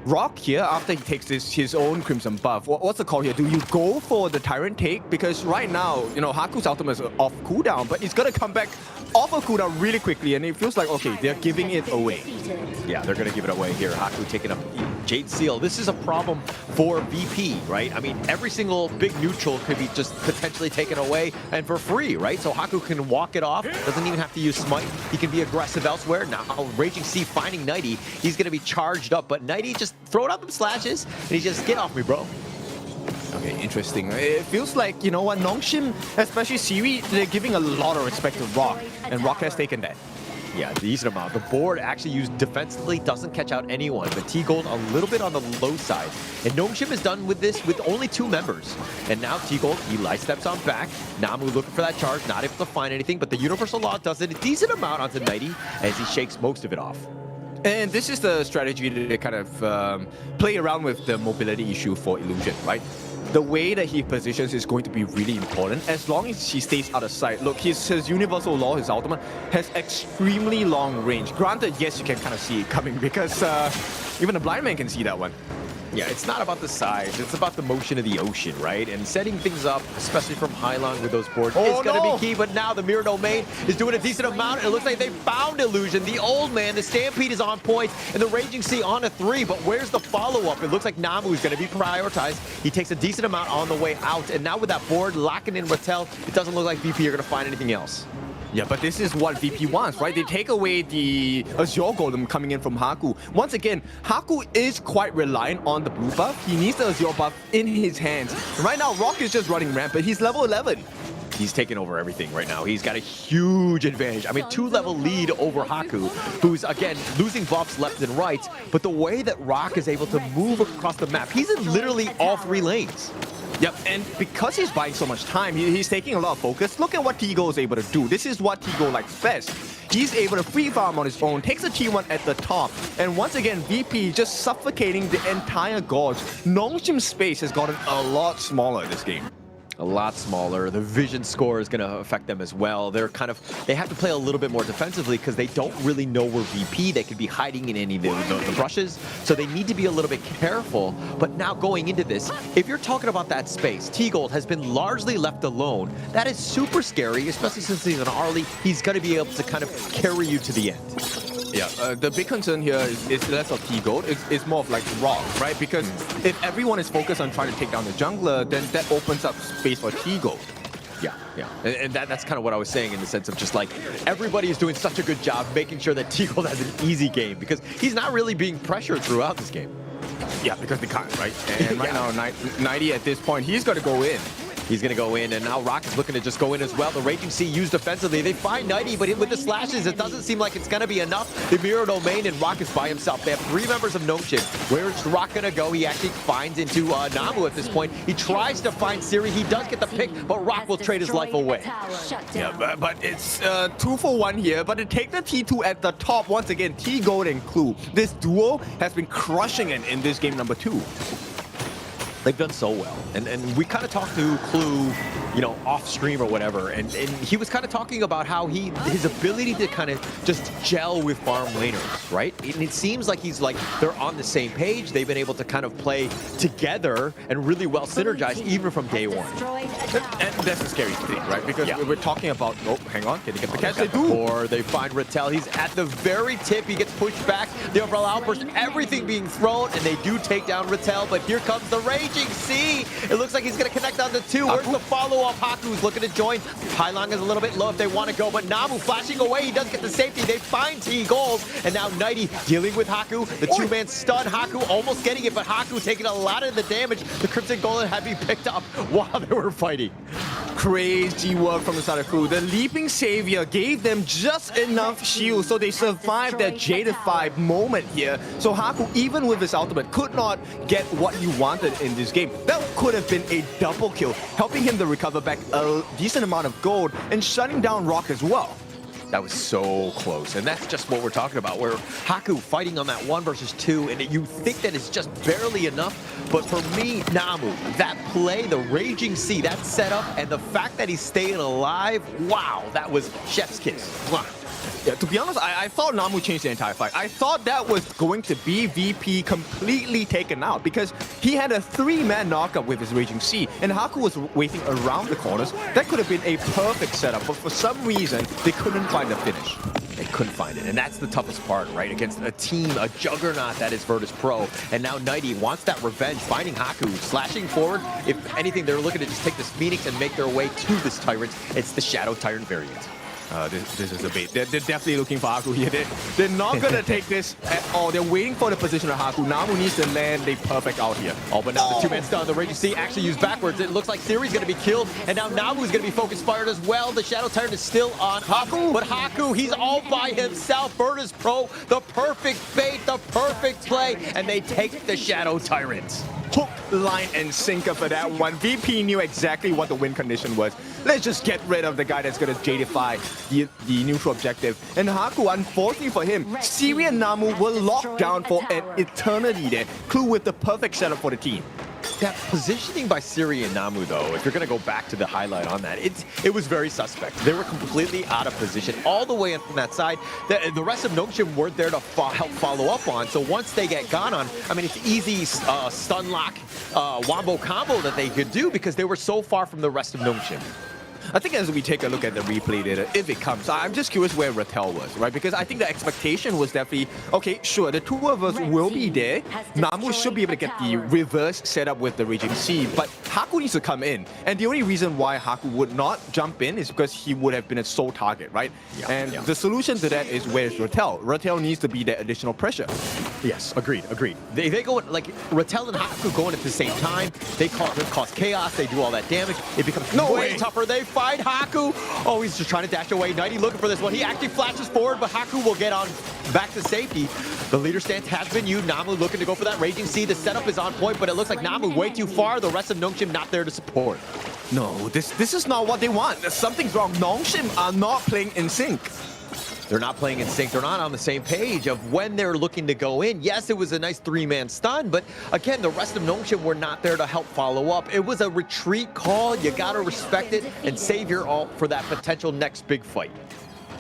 Rock here, after he takes his own Crimson buff, what's the call here? Do you go for the Tyrant take? Because right now, Haku's ultimate is off cooldown, but it's going to come back off of cooldown really quickly, and it feels like, okay, they're giving it away. Yeah, they're going to give it away here. Haku taking up Jade Seal. This is a problem for VP, right? I mean, every single big neutral could be just potentially taken away and for free, right? So Haku can walk it off, doesn't even have to use Smite. He can be aggressive elsewhere. Now, Raging Sea finding Nighty. He's going to be charged up, but Nighty just throwing out them slashes, and he just, get off me, bro. Okay, interesting. It feels like, you know what, Nongshim, especially Siri, they're giving a lot of respect to Rock, and Rock has taken that. Yeah, decent amount. The board actually used defensively, doesn't catch out anyone, but T-Gold a little bit on the low side. And Nongshim is done with this with only 2 members. And now T-Gold, he light steps on back. Namu looking for that charge, not able to find anything, but the Universal Law does it a decent amount onto Nighty as he shakes most of it off. And this is the strategy to kind of play around with the mobility issue for Illusion, right? The way that he positions is going to be really important as long as he stays out of sight. Look, his Universal Law, his ultimate, has extremely long range. Granted, yes, you can kind of see it coming because even a blind man can see that one. Yeah, it's not about the size. It's about the motion of the ocean, right? And setting things up, especially from Hylong with those boards, is going to be key. But now the Mirror Domain is doing a decent amount. It looks like they found Illusion. The old man, the Stampede is on point, and the Raging Sea on a 3. But where's the follow-up? It looks like Namu is going to be prioritized. He takes a decent amount on the way out. And now with that board locking in Rattel, it doesn't look like VP are going to find anything else. Yeah, but this is what VP wants, right? They take away the Azure Golem coming in from Haku. Once again, Haku is quite reliant on the blue buff. He needs the Azure buff in his hands. Right now, Rock is just running rampant. He's level 11. He's taking over everything right now. He's got a huge advantage. I mean, 2-level lead over Haku, who's, again, losing buffs left and right. But the way that Rock is able to move across the map, he's in literally all 3 lanes. Yep, and because he's buying so much time, he's taking a lot of focus. Look at what Tigo is able to do. This is what Tigo likes best. He's able to free farm on his own, takes a T1 at the top, and once again, VP just suffocating the entire gorge. Nongshim's space has gotten a lot smaller this game. A lot smaller. The vision score is going to affect them as well. They have to play a little bit more defensively because they don't really know where VP. They could be hiding in any of the brushes, so they need to be a little bit careful. But now going into this, if you're talking about that space, T-Gold has been largely left alone. That is super scary, especially since he's an Arlie. He's going to be able to kind of carry you to the end. Yeah, the big concern here is less of T-Gold, it's more of like Rock, right? Because if everyone is focused on trying to take down the jungler, then that opens up space for T-Gold. Yeah. And that's kind of what I was saying in the sense of just like everybody is doing such a good job making sure that T-Gold has an easy game because he's not really being pressured throughout this game. Yeah, because they can't, right? And right now, 90 at this point, he's got to go in. He's going to go in, and now Rock is looking to just go in as well. The Raging Sea used defensively. They find 90, but with the slashes, it doesn't seem like it's going to be enough. The Mirror Domain, and Rock is by himself. They have 3 members of Nongshim. Where's Rock going to go? He actually finds into Namu at this point. He tries to find Siri. He does get the pick, but Rock will trade his life away. Yeah, but it's 2 for 1 here. But to take the T2 at the top, once again, T-Gold and Clue. This duo has been crushing it in this game number 2. They've done so well. And we kind of talked to Clue, you know, off stream or whatever, and he was kind of talking about how his ability to kind of just gel with farm laners, right? And it seems like they're on the same page. They've been able to kind of play together and really well synergize even from day one. And that's the scary thing, right? Because we're talking about, oh, hang on, can they get the catch? They do. Or they find Rattel. He's at the very tip. He gets pushed back. The Umbrella Outburst, everything being thrown, and they do take down Rattel, but here comes the Raging Sea. It looks like he's going to connect on the 2. Where's the follow-up? Haku's looking to join. Hylong is a little bit low if they want to go, but Namu flashing away. He does get the safety. They find T-Gold, and now Nighty dealing with Haku. The 2-man stun. Haku almost getting it, but Haku taking a lot of the damage. The Crimson Golem had been picked up while they were fighting. Crazy work from the side of Crew. The Leaping Savior gave them just enough shield so they survived that Jadify moment here. So Haku, even with his ultimate, could not get what he wanted in this game. That could have been a double kill, helping him to recover back a decent amount of gold and shutting down Rock as well. That was so close, and that's just what we're talking about, where Haku fighting on that 1 versus 2, and you think that it's just barely enough, but for me, Namu, that play, the Raging Sea, that setup, and the fact that he's staying alive, wow, that was chef's kiss. Wow. Yeah, to be honest, I thought Namu changed the entire fight. I thought that was going to be VP completely taken out because he had a 3-man knockup with his Raging Sea, and Haku was waiting around the corners. That could have been a perfect setup, but for some reason, they couldn't find the finish. They couldn't find it, and that's the toughest part, right? Against a team, a juggernaut that is Virtus Pro, and now Nighty wants that revenge, finding Haku, slashing forward. If anything, they're looking to just take this Phoenix and make their way to this Tyrant. It's the Shadow Tyrant variant. This is a bait. They're definitely looking for Haku here. They're not going to take this at all. They're waiting for the position of Haku. Namu needs to land the perfect out here. Oh, but now the 2-man stun, the Raging Sea actually used backwards. It looks like Siri's going to be killed, and now Namu's going to be focus fired as well. The Shadow Tyrant is still on Haku, but Haku, he's all by himself. Virtus Pro, the perfect bait, the perfect play, and they take the Shadow Tyrant. Hook, line, and sinker for that one. VP knew exactly what the win condition was. Let's just get rid of the guy that's going to Jadify the neutral objective. And Haku, unfortunately for him, Siri and Namu were locked down for an eternity there. Clue with the perfect setup for the team. That positioning by Siri and Namu, though, if you're going to go back to the highlight on that, it was very suspect. They were completely out of position all the way in from that side. The rest of Nongshim weren't there to help follow up on. So once they get gone on, I mean, it's easy stun lock wombo combo that they could do because they were so far from the rest of Nongshim. I think as we take a look at the replay data, if it comes, I'm just curious where Rattel was, right? Because I think the expectation was definitely, okay, sure, the two of us will be there. Namu should be able to get the reverse setup with the Raging Sea, but Haku needs to come in. And the only reason why Haku would not jump in is because he would have been a sole target, right? And the solution to that is where's Rattel? Rattel needs to be that additional pressure. Yes, agreed. They go, like, Rattel and Haku going at the same time. They cause chaos, they do all that damage. It becomes way tougher. They fight Haku. Oh, he's just trying to dash away. Nighty looking for this one. He actually flashes forward, but Haku will get on back to safety. The leader stance has been used. Namu looking to go for that Raging Sea. The setup is on point, but it looks like Namu way too far. The rest of Nongshim not there to support. No, this is not what they want. Something's wrong. Nongshim are not playing in sync. They're not playing in sync. They're not on the same page of when they're looking to go in. Yes, it was a nice three-man stun, but again, the rest of Nongshim were not there to help follow up. It was a retreat call. You got to respect it and save your ult for that potential next big fight.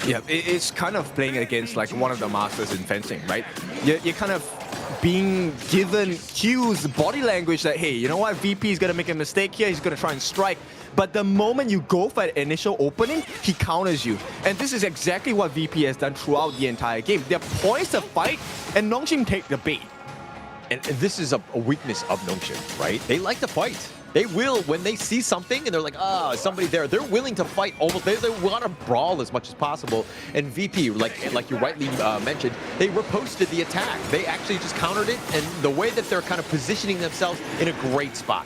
Yeah, it's kind of playing against like one of the masters in fencing, right? You're kind of being given cues, body language that, hey, you know what, VP is going to make a mistake here, he's going to try and strike. But the moment you go for an initial opening, he counters you. And this is exactly what VP has done throughout the entire game. They're poised to fight, and Nongshim take the bait. And this is a weakness of Nongshim, right? They like to fight. They will, when they see something and they're like, somebody there, they're willing to fight almost. They want to brawl as much as possible. And VP, like you rightly mentioned, they riposted the attack. They actually just countered it, and the way that they're kind of positioning themselves in a great spot.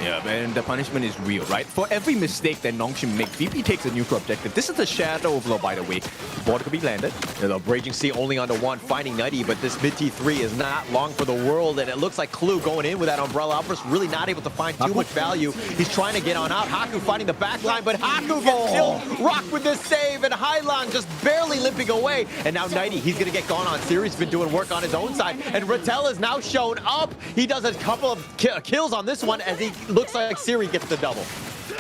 Yeah, and the punishment is real, right? For every mistake that Nongshim makes, VP takes a neutral objective. This is a Shadow Overlord, by the way. The border could be landed. The Raging Sea only onto one, finding Nighty, but this mid T3 is not long for the world, and it looks like Clue going in with that Umbrella Outburst, really not able to find too much value. He's trying to get on out. Haku fighting the back line, but Haku gets killed. Rock with this save, and Hylong just barely limping away. And now Nighty, he's going to get gone on. Siri's been doing work on his own side, and Rattel has now shown up. He does a couple of kills on this one as he looks like Siri gets the double.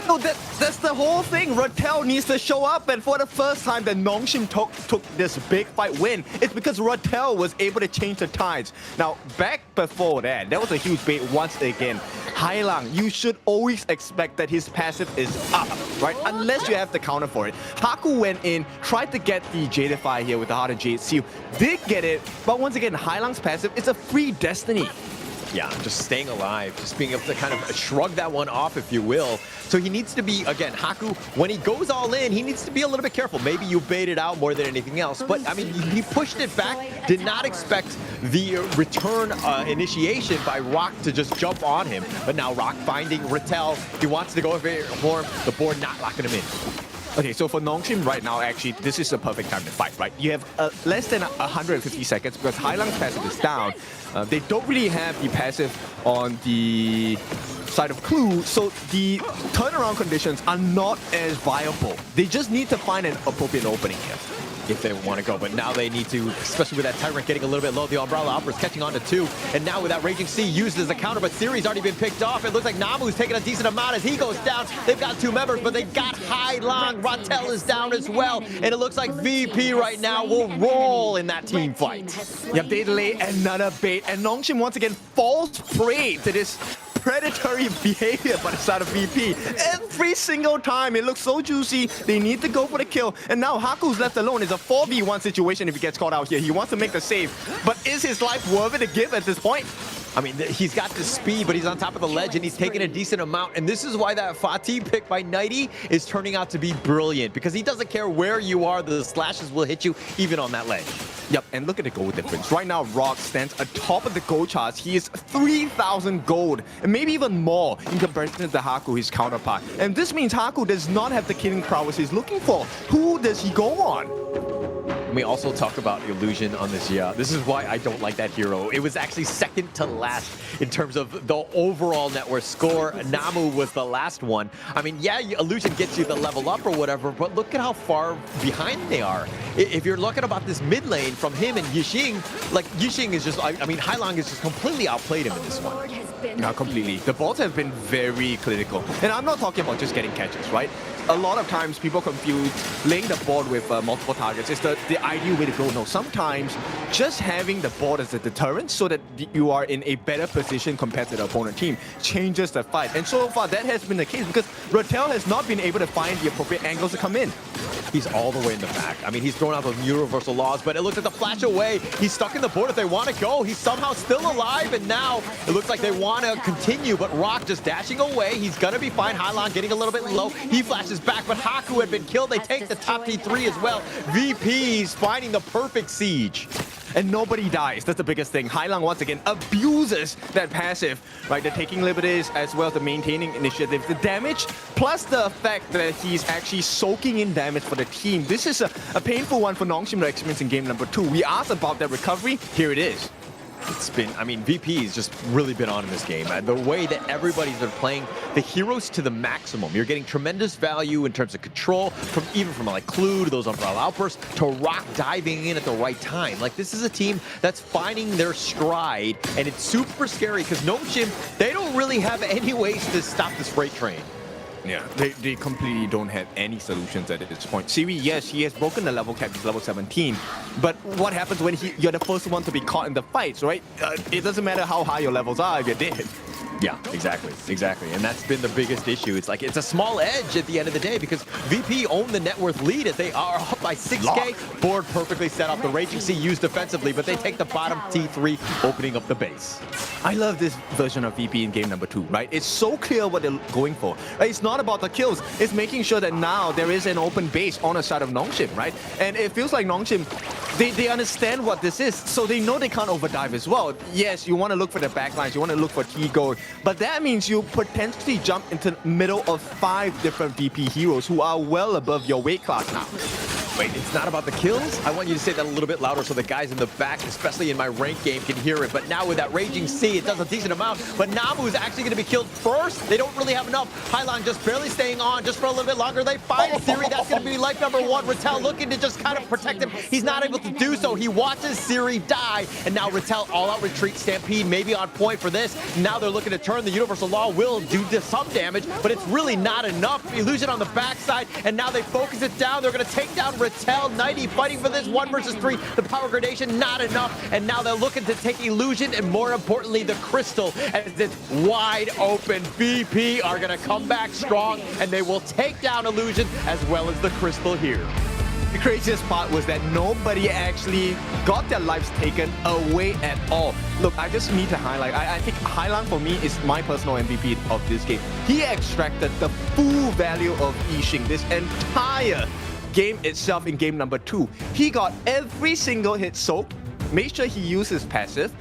No, that's the whole thing. Rattel needs to show up, and for the first time that Nongshim took this big fight win, it's because Rattel was able to change the tides. Now, back before that was a huge bait once again. Hylong, you should always expect that his passive is up, right? Unless you have the counter for it. Haku went in, tried to get the Jadify here with the Heart of Jade Seal. Did get it, but once again, Hylong's passive is a free destiny. Yeah, just staying alive, just being able to kind of shrug that one off, if you will. So he needs to be, again, Haku, when he goes all in, he needs to be a little bit careful. Maybe you bait it out more than anything else. But, I mean, he pushed it back, did not expect the return initiation by Rock to just jump on him. But now Rock finding Rattel. He wants to go for him, the board not locking him in. Okay, so for Nongshim right now, actually, this is the perfect time to fight, right? You have less than 150 seconds because Hylong's passive is down. They don't really have the passive on the side of Clue, so the turnaround conditions are not as viable. They just need to find an appropriate opening here if they want to go, but now they need to, especially with that Tyrant getting a little bit low, the Umbrella Outburst catching on to two, and now with that Raging Sea used as a counter, but Siri's already been picked off. It looks like Namu's taking a decent amount as he goes down. They've got two members, but they've got Hylong. Rattel is down as well, and it looks like VP right now will roll in that team fight. Yep, they lay another bait, and Nongshim once again falls prey to this predatory behavior by the side of VP. Every single time, it looks so juicy. They need to go for the kill. And now Haku's left alone. It's a 4v1 situation if he gets caught out here. He wants to make the save. But is his life worth it to give at this point? I mean, he's got the speed, but he's on top of the ledge, and he's taking a decent amount. And this is why that Fatih pick by Nighty is turning out to be brilliant, because he doesn't care where you are. The slashes will hit you even on that ledge. Yep, and look at the gold difference. Right now, Rock stands atop of the gold charts. He is 3,000 gold, and maybe even more in comparison to Haku, his counterpart. And this means Haku does not have the killing prowess he's looking for. Who does he go on? We also talk about Illusion on this year. This is why I don't like that hero. It was actually second to last in terms of the overall net worth score. Namu was the last one. I mean, yeah, Illusion gets you the level up or whatever, but look at how far behind they are. If you're looking about this mid lane from him and Yixing, like Yixing is just, I mean, Hailong is just completely outplayed him in this one. Yeah, completely. The balls have been very clinical. And I'm not talking about just getting catches, right? A lot of times people confuse laying the board with multiple targets is the ideal way to go. No, sometimes just having the board as a deterrent so that you are in a better position compared to the opponent team changes the fight. And so far that has been the case because Rattel has not been able to find the appropriate angles to come in. He's all the way in the back. I mean, he's thrown out those universal laws, but it looks like the flash away. He's stuck in the board if they want to go. He's somehow still alive, and now it looks like they want to continue, but Rock just dashing away. He's going to be fine. Hailong getting a little bit low. He flashes back, but Haku had been killed. They take the top T3 as well. VP's finding the perfect siege. And nobody dies. That's the biggest thing. Hailong once again abuses that passive, right? The taking liberties as well as the maintaining initiative. The damage plus the fact that he's actually soaking in damage for the team. This is a painful one for Nongshim to experience in game number 2. We asked about that recovery. Here it is. It's been, I mean, VP's just really been on in this game. The way that everybody's been playing the heroes to the maximum. You're getting tremendous value in terms of control, even from like Clue to those Umbrella Outbursts to Rock diving in at the right time. Like, this is a team that's finding their stride, and it's super scary because Nongshim, they don't really have any ways to stop this freight train. Yeah, they completely don't have any solutions at this point. Siri, yes, he has broken the level cap to level 17, but what happens when you're the first one to be caught in the fights, right? It doesn't matter how high your levels are if you're dead. Yeah, exactly. And that's been the biggest issue. It's like, it's a small edge at the end of the day because VP own the net worth lead as they are up by 6K. Board perfectly set up. The Raging Sea used defensively, but they take the bottom T3, opening up the base. I love this version of VP in game number 2, right? It's so clear what they're going for. Right? It's not about the kills. It's making sure that now there is an open base on the side of Nongshim, right? And it feels like Nongshim, they understand what this is, so they know they can't overdive as well. Yes, you want to look for the backlines, you want to look for T-goal, but that means you potentially jump into the middle of 5 different VP heroes who are well above your weight class now. Wait, it's not about the kills? I want you to say that a little bit louder so the guys in the back, especially in my ranked game, can hear it. But now with that Raging Sea, it does a decent amount. But Namu is actually going to be killed first. They don't really have enough. Hailong just barely staying on just for a little bit longer. They find Siri. That's going to be life number 1. Rattel looking to just kind of protect him. He's not able to do so. He watches Siri die. And now Rattel all-out retreat. Stampede maybe on point for this. Now they're looking to turn. The Universal Law will do some damage, but it's really not enough. Illusion on the backside. And now they focus it down. They're going to take down Rattel. 90 fighting for this 1 versus 3. The power gradation not enough, and now they're looking to take Illusion and more importantly the Crystal as it's wide open. VP are gonna come back strong and they will take down Illusion as well as the Crystal here. The craziest part was that nobody actually got their lives taken away at all. Look, I just need to highlight, I think Hailong for me is my personal MVP of this game. He extracted the full value of Yixing this entire game itself in game number 2. He got every single hit soak, made sure he used his passive,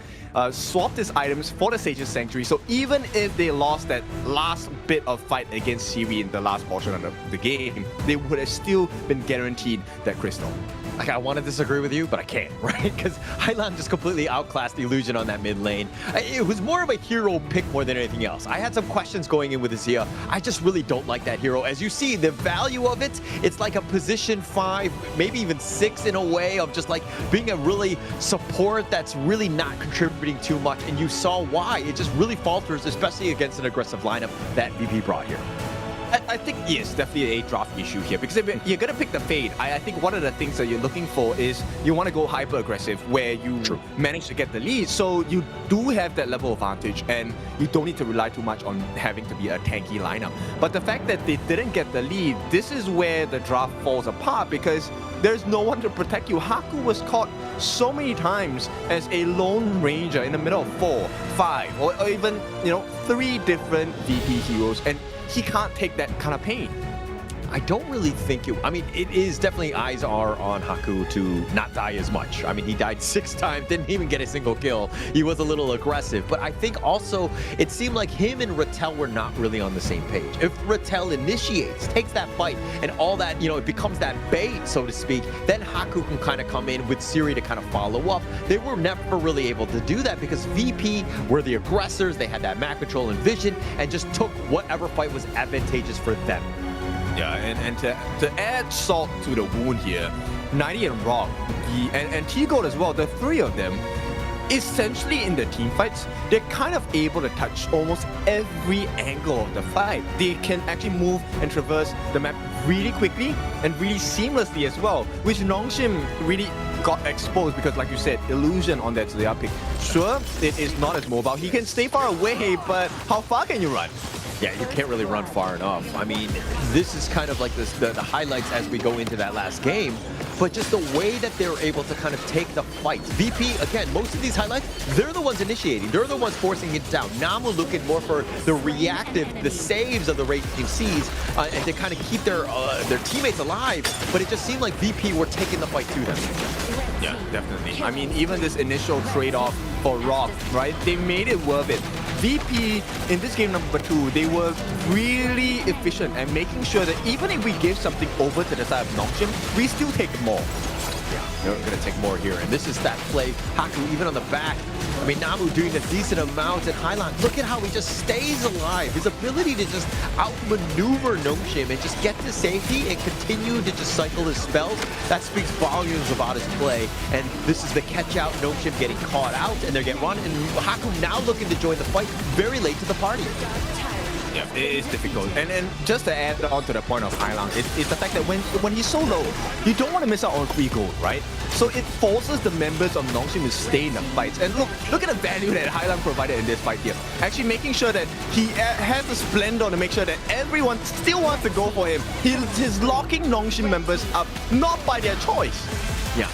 swapped his items for the Sage's Sanctuary, so even if they lost that last bit of fight against Siri in the last portion of the game, they would have still been guaranteed that crystal. Like, I want to disagree with you, but I can't, right? Because Hailong just completely outclassed Illusion on that mid lane. It was more of a hero pick more than anything else. I had some questions going in with Azia. I just really don't like that hero. As you see, the value of it, it's like a position 5, maybe even 6 in a way of just like being a really support that's really not contributing too much. And you saw why. It just really falters, especially against an aggressive lineup that VP brought here. I think, yes, definitely a draft issue here because if you're going to pick the Fade, I think one of the things that you're looking for is you want to go hyper-aggressive where you manage to get the lead. So you do have that level of advantage and you don't need to rely too much on having to be a tanky lineup. But the fact that they didn't get the lead, this is where the draft falls apart because there's no one to protect you. Haku was caught so many times as a lone ranger in the middle of 4, 5, or even, 3 different VP heroes, and he can't take that kind of pain. I don't really think it... I mean, it is definitely eyes are on Haku to not die as much. I mean, he died 6 times, didn't even get a single kill. He was a little aggressive. But I think also it seemed like him and Rattel were not really on the same page. If Rattel initiates, takes that fight, and all that, you know, it becomes that bait, so to speak, then Haku can kind of come in with Siri to kind of follow up. They were never really able to do that because VP were the aggressors. They had that map control and vision and just took whatever fight was advantageous for them. Yeah, and to add salt to the wound here, 90 and Rock, and T-Gold as well, the 3 of them, essentially in the team fights, they're kind of able to touch almost every angle of the fight. They can actually move and traverse the map really quickly and really seamlessly as well, which Nongshim really got exposed because, like you said, illusion on that Zaya pick. Sure, it is not as mobile. He can stay far away, but how far can you run? Yeah, you can't really run far enough. I mean, this is kind of like the highlights as we go into that last game, but just the way that they're able to kind of take the fight. VP, again, most of these highlights, they're the ones initiating. They're the ones forcing it down. Namu looking more for the reactive, the saves of the Raging Seas, and to kind of keep their teammates alive, but it just seemed like VP were taking the fight to them. Yeah, definitely. I mean, even this initial trade-off for Rock, right? They made it worth it. VP, in this game number 2, they were really efficient at making sure that even if we give something over to the side of Nongshim, we still take more. Yeah, they're going to take more here. And this is that play. Haku, even on the back. I mean, Namu doing a decent amount at Highline. Look at how he just stays alive. His ability to just outmaneuver Nongshim and just get to safety and continue to just cycle his spells, that speaks volumes about his play. And this is the catch out, Nongshim getting caught out, and they're getting run. And Haku now looking to join the fight very late to the party. Yeah, it is difficult. And just to add on to the point of Highlang, it's the fact that when he's so low, you don't want to miss out on free gold, right? So it forces the members of Nongshim to stay in the fights. And look at the value that Highlang provided in this fight here. Actually making sure that he has the splendor to make sure that everyone still wants to go for him. He's locking Nongshim members up, not by their choice. Yeah.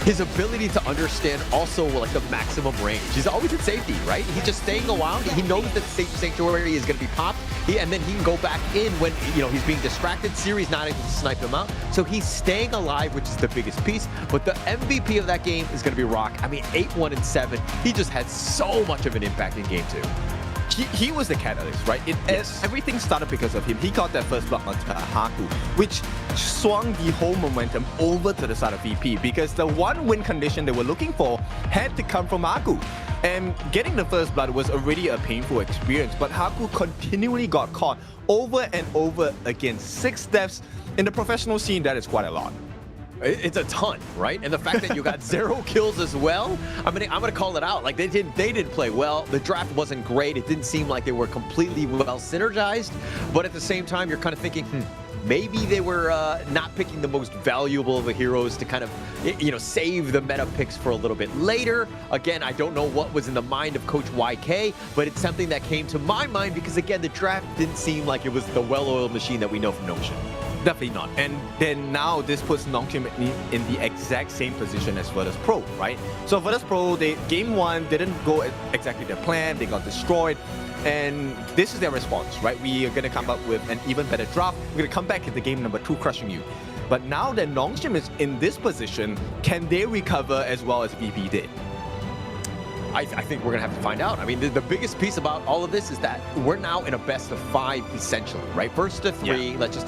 His ability to understand also like the maximum range. He's always in safety, right? He's just staying around. He knows that Sanctuary is going to be popped, and then he can go back in when he's being distracted. Siri's not able to snipe him out, so he's staying alive, which is the biggest piece. But the MVP of that game is going to be Rock. I mean, 8-1 and 7. He just had so much of an impact in game 2. He was the catalyst, right? Yes. Everything started because of him. He got that first blood onto Haku, which swung the whole momentum over to the side of VP because the one win condition they were looking for had to come from Haku. And getting the first blood was already a painful experience, but Haku continually got caught over and over again. 6 deaths in the professional scene, that is quite a lot. It's a ton, right? And the fact that you got 0 kills as well, I'm gonna call it out. Like they didn't play well. The draft wasn't great. It didn't seem like they were completely well synergized. But at the same time, you're kind of thinking, maybe they were not picking the most valuable of the heroes to kind of, save the meta picks for a little bit later. Again, I don't know what was in the mind of Coach YK, but it's something that came to my mind because, again, the draft didn't seem like it was the well-oiled machine that we know from Nongshim. Definitely not. And then now this puts Nongshim in the exact same position as Virtus Pro, right? So Virtus Pro, game 1 didn't go exactly their plan. They got destroyed. And this is their response, right? We are going to come up with an even better draft. We're going to come back into game number 2, crushing you. But now that Nongshim is in this position, can they recover as well as VP did? I think we're going to have to find out. I mean, the biggest piece about all of this is that we're now in a best of 5, essentially, right? First to 3, yeah. Let's just,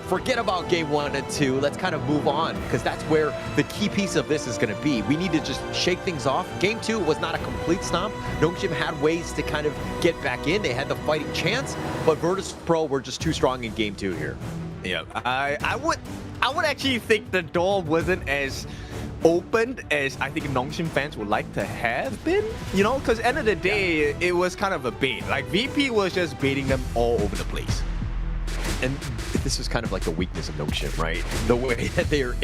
forget about game 1 and 2. Let's kind of move on, because that's where the key piece of this is going to be. We need to just shake things off. Game 2 was not a complete stomp. Nongshim had ways to kind of get back in. They had the fighting chance, but Virtus Pro were just too strong in game 2 here. Yeah, I would actually think the door wasn't as opened as I think Nongshim fans would like to have been, because end of the day, it was kind of a bait. Like VP was just baiting them all over the place. And this is kind of like the weakness of Nongshim, right? The way that they're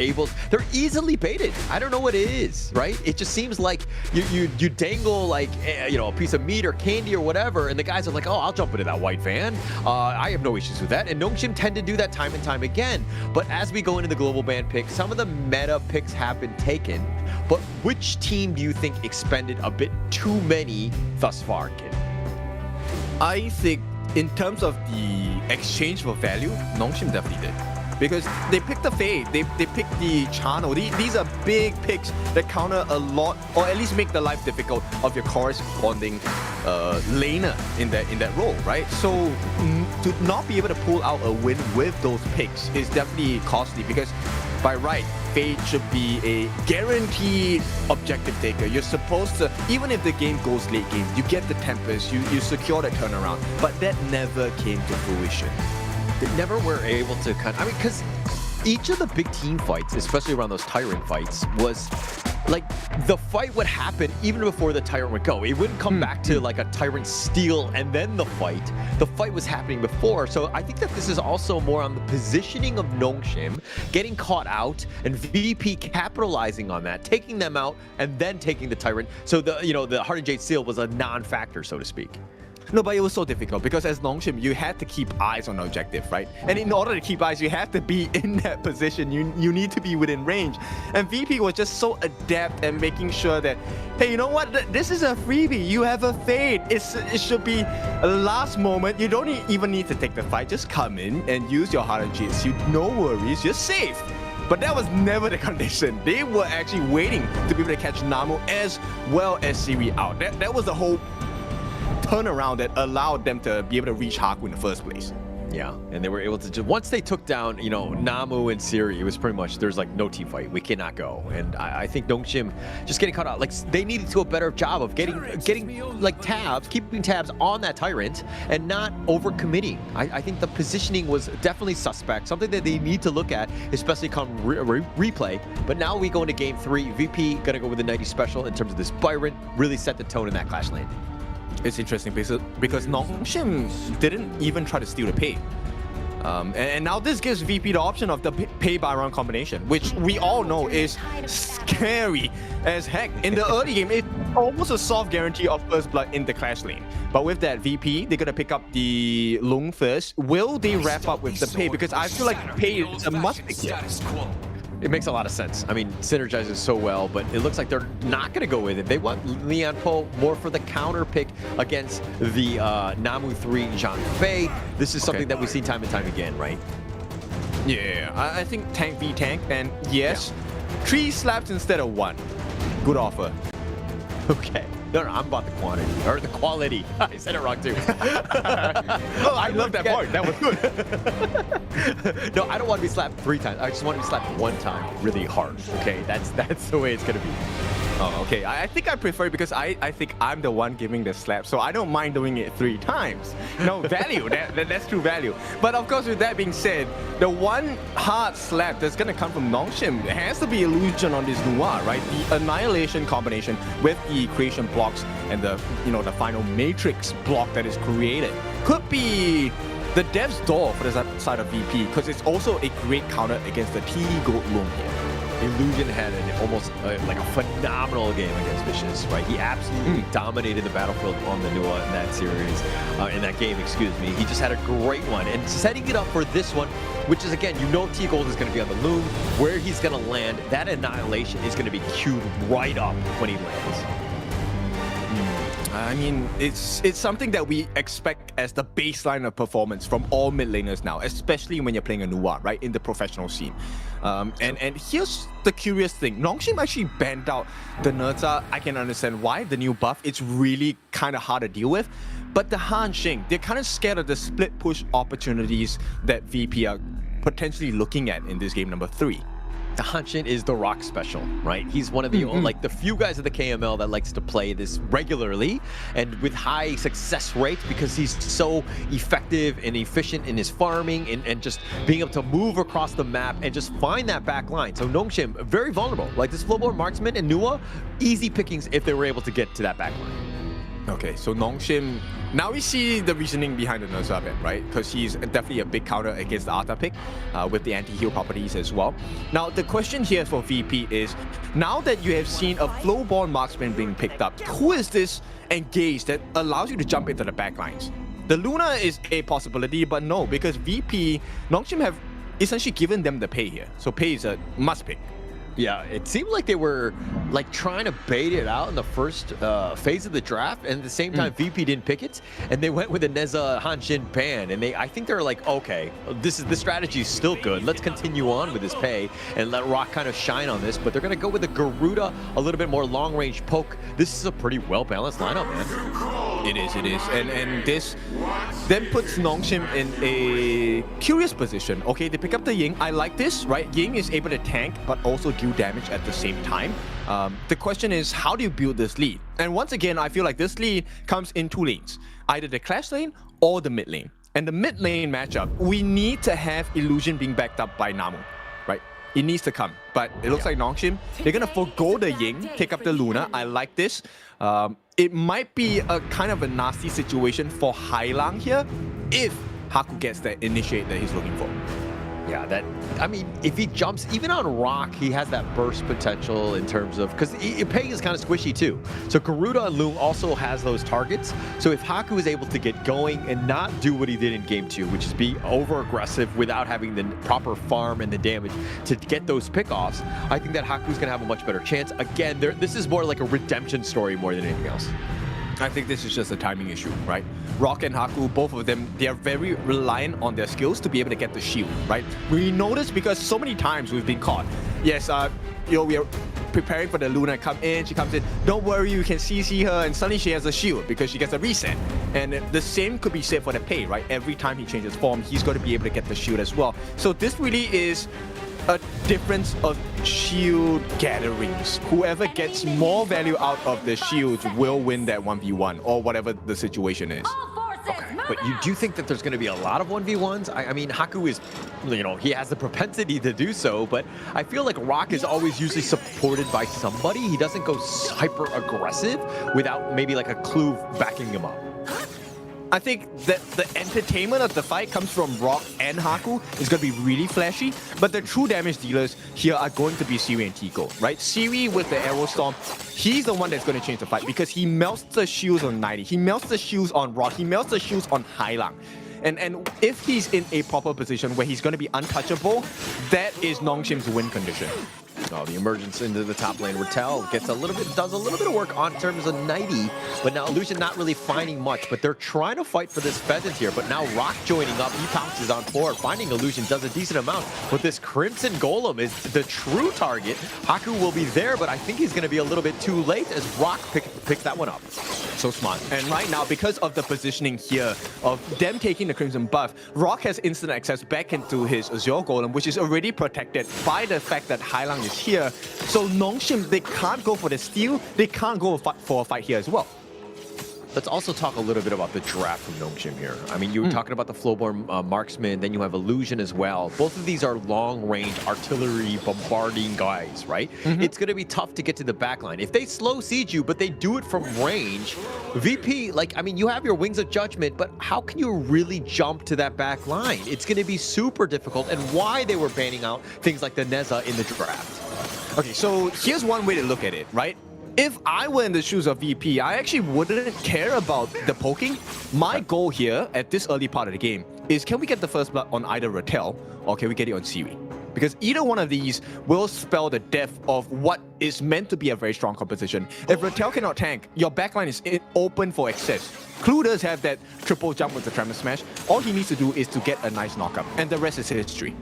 easily baited. I don't know what it is, right? It just seems like you dangle like, a piece of meat or candy or whatever, and the guys are like, oh, I'll jump into that white van. I have no issues with that. And Nongshim tend to do that time and time again. But as we go into the global ban pick, some of the meta picks have been taken. But which team do you think expended a bit too many thus far, Kid? I think in terms of the exchange for value, Nongshim definitely did. Because they picked the Fade, they picked the Chano. These are big picks that counter a lot, or at least make the life difficult of your corresponding laner in that role, right? So to not be able to pull out a win with those picks is definitely costly, because by right, Fade should be a guaranteed objective taker. You're supposed to, even if the game goes late game, you get the Tempest, you secure the turnaround, but that never came to fruition. They never were able to because each of the big team fights, especially around those Tyrant fights, was like the fight would happen even before the Tyrant would go. It wouldn't come back to like a Tyrant steal and then the fight. The fight was happening before. So I think that this is also more on the positioning of Nongshim, getting caught out, and VP capitalizing on that, taking them out, and then taking the Tyrant. So the Heart and Jade Seal was a non-factor, so to speak. No, but it was so difficult because as Nongshim, you had to keep eyes on the objective, right? And in order to keep eyes, you have to be in that position. You need to be within range. And VP was just so adept at making sure that, hey, you know what? This is a freebie. You have a Fade. It should be a last moment. You don't even need to take the fight. Just come in and use your Heart and Jade Seal. No worries. You're safe. But that was never the condition. They were actually waiting to be able to catch Namu as well as Siri out. That was the whole turnaround that allowed them to be able to reach Haku in the first place. Yeah, and they were able to just, once they took down, Namu and Siri, it was pretty much, there's like no team fight. We cannot go. And I think Nongshim just getting caught out. Like, they needed to do a better job of getting like tabs, keeping tabs on that Tyrant and not overcommitting. I think the positioning was definitely suspect, something that they need to look at, especially come replay. But now we go into game 3. VP gonna go with the 90 special in terms of this Byron, really set the tone in that clash lane. It's interesting because Nongshim didn't even try to steal the pay. And now this gives VP the option of the pay by round combination, which we all know is scary as heck. In the early game, it's almost a soft guarantee of first blood in the clash lane. But with that VP, they're gonna pick up the Lung first. Will they wrap up with the pay? Because I feel like pay is a must pick here. It makes a lot of sense. I mean, synergizes so well, but it looks like they're not going to go with it. They want Leon Po more for the counter pick against the Namu 3 Zhang Fei. This is something that we've seen time and time again, right? Yeah, I think tank v tank, and yes, 3 slaps instead of 1. Good offer. Okay. No, I'm about the quantity, or the quality. I said it wrong too. Oh, I love that part. That was good. No, I don't want to be slapped 3 times. I just want to be slapped 1 time really hard. Okay, that's the way it's going to be. Oh, okay. I think I prefer it because I think I'm the one giving the slap, so I don't mind doing it 3 times. No, value. That's true value. But of course, with that being said, the one hard slap that's gonna come from Nongshim has to be Illusion on this Noir, right? The Annihilation combination with the creation blocks and the final Matrix block that is created could be the Dev's door for the side of VP, because it's also a great counter against the T Gold Lung here. Illusion had almost like a phenomenal game against Vicious, right? He absolutely dominated the battlefield on the Nua in that series, in that game, excuse me. He just had a great one. And setting it up for this one, which is, again, T-Gold is going to be on the loom. Where he's going to land, that Annihilation is going to be queued right up when he lands. I mean, it's something that we expect as the baseline of performance from all mid laners now, especially when you're playing a Noir, right, in the professional scene. And here's the curious thing. Nongshim actually banned out the Nerza. I can understand why, the new buff. It's really kind of hard to deal with. But the Han Xing, they're kind of scared of the split push opportunities that VP are potentially looking at in this game number 3. The Hanshin is the rock special, right? He's one of the like the few guys at the KML that likes to play this regularly and with high success rates, because he's so effective and efficient in his farming and just being able to move across the map and just find that back line. So Nongshim, very vulnerable. Like this Flowborn Marksman and Nua, easy pickings if they were able to get to that back line. Okay, so Nongshim, now we see the reasoning behind the Nerza ban, right? Because he's definitely a big counter against the Arta pick with the anti-heal properties as well. Now, the question here for VP is, now that you have seen a Flowborn Marksman being picked up, who is this engaged that allows you to jump into the back lines? The Luna is a possibility, but no, because VP, Nongshim have essentially given them the pay here. So pay is a must pick. Yeah, it seemed like they were like trying to bait it out in the first phase of the draft, and at the same time, VP didn't pick it, and they went with the Neza Hanshin ban, and I think they're like, okay, this strategy is still good. Let's continue on with this pay and let Rock kind of shine on this, but they're gonna go with the Garuda, a little bit more long-range poke. This is a pretty well-balanced lineup, man. It is, and this then puts Nongshim in a curious position. Okay, they pick up the Ying. I like this, right? Ying is able to tank, but also do damage at the same time. The question is, how do you build this lead? And once again, I feel like this lead comes in two lanes, either the Clash lane or the mid lane. And the mid lane matchup, we need to have Illusion being backed up by Namu, right? It needs to come, but it looks like Nongshim, they're gonna forgo the Ying, take up the Luna. I like this. It might be a kind of a nasty situation for Hailang here if Haku gets that initiate that he's looking for. Yeah, I mean, if he jumps, even on Rock, he has that burst potential in terms of, because Pei is kind of squishy too. So Garuda and Loom also has those targets. So if Haku is able to get going and not do what he did in game 2, which is be over-aggressive without having the proper farm and the damage to get those pickoffs, I think that Haku's going to have a much better chance. Again, this is more like a redemption story more than anything else. I think this is just a timing issue, right? Rock and Haku, both of them, they are very reliant on their skills to be able to get the shield, right? We notice because so many times we've been caught. Yes, we are preparing for the Luna come in, she comes in, don't worry, you can CC her, and suddenly she has a shield because she gets a reset. And the same could be said for the Pei, right? Every time he changes form, he's going to be able to get the shield as well. So this really is a difference of shield gatherings. Whoever gets more value out of the shields will win that 1v1 or whatever the situation is. Okay, but you do think that there's going to be a lot of 1v1s? I mean, Haku is, you know, he has the propensity to do so, but I feel like Rock is always usually supported by somebody. He doesn't go hyper aggressive without maybe like a clue backing him up. I think that the entertainment of the fight comes from Rock and Haku. It's going to be really flashy, but the true damage dealers here are going to be Siri and Tico, right? Siri with the Arrow Storm, he's the one that's going to change the fight because he melts the shields on 90, he melts the shields on Rock, he melts the shields on Hailang. And if he's in a proper position where he's going to be untouchable, that is Nongshim's win condition. Oh, the emergence into the top lane. Rattel does a little bit of work on terms of 90, but now Illusion not really finding much, but they're trying to fight for this pheasant here. But now Rock joining up, he pounces on forward, finding Illusion does a decent amount, but this Crimson Golem is the true target. Haku will be there, but I think he's going to be a little bit too late as Rock picks that one up. So smart. And right now, because of the positioning here of them taking the Crimson buff, Rock has instant access back into his Azure Golem, which is already protected by the fact that Hailang is here. So Nongshim, they can't go for the steal, they can't go for a fight here as well. Let's also talk a little bit about the draft from Nongshim here. I mean, you were talking about the Flowborn Marksman, then you have Illusion as well. Both of these are long-range artillery bombarding guys, right? It's going to be tough to get to the backline. If they slow siege you, but they do it from range, VP, like, I mean, you have your Wings of Judgment, but how can you really jump to that back line? It's going to be super difficult, and why they were banning out things like the Neza in the draft. Okay, so here's one way to look at it, right? If I were in the shoes of VP, I actually wouldn't care about the poking. My goal here at this early part of the game is, can we get the first blood on either Rattel or can we get it on Siri? Because either one of these will spell the death of what is meant to be a very strong composition. If Rattel cannot tank, your backline is open for access. Clue does have that triple jump with the Tremor Smash. All he needs to do is to get a nice knockup, and the rest is history.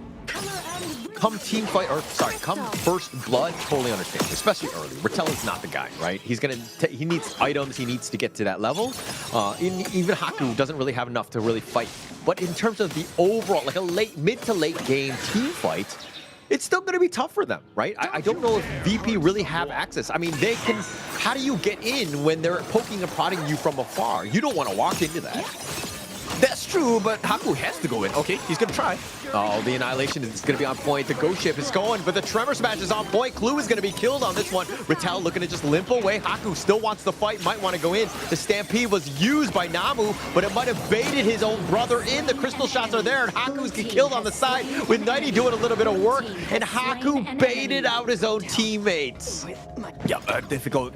Come team fight, or sorry, come first blood, totally understand, especially early. Rattel is not the guy, right? He needs items, he needs to get to that level. Even Haku doesn't really have enough to really fight. But in terms of the overall, like a mid to late game team fight, it's still going to be tough for them, right? I don't know if VP really have access. I mean, they can, how do you get in when they're poking and prodding you from afar? You don't want to walk into that. That's true, but Haku has to go in. Okay, he's gonna try. Oh, the Annihilation is gonna be on point. The Ghost Ship is going, but the Tremor Smash is on point. Clue is gonna be killed on this one. Rattel looking to just limp away. Haku still wants to fight, might want to go in. The Stampede was used by Namu, but it might have baited his own brother in. The crystal shots are there, and Haku's get killed on the side with 90 doing a little bit of work, and Haku baited out his own teammates. Yeah, a difficult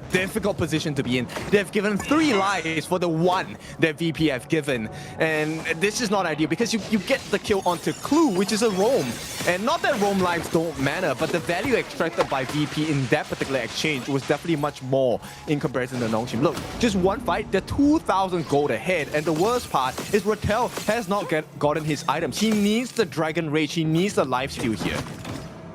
position to be in. They've given 3 lives for the 1 that VP have given. And this is not ideal because you get the kill onto Clue, which is a roam. And not that roam lives don't matter, but the value extracted by VP in that particular exchange was definitely much more in comparison to Nongshim. Look, just one fight, they're 2,000 gold ahead, and the worst part is Rattel has not gotten his items. He needs the Dragon Rage, he needs the lifesteal here.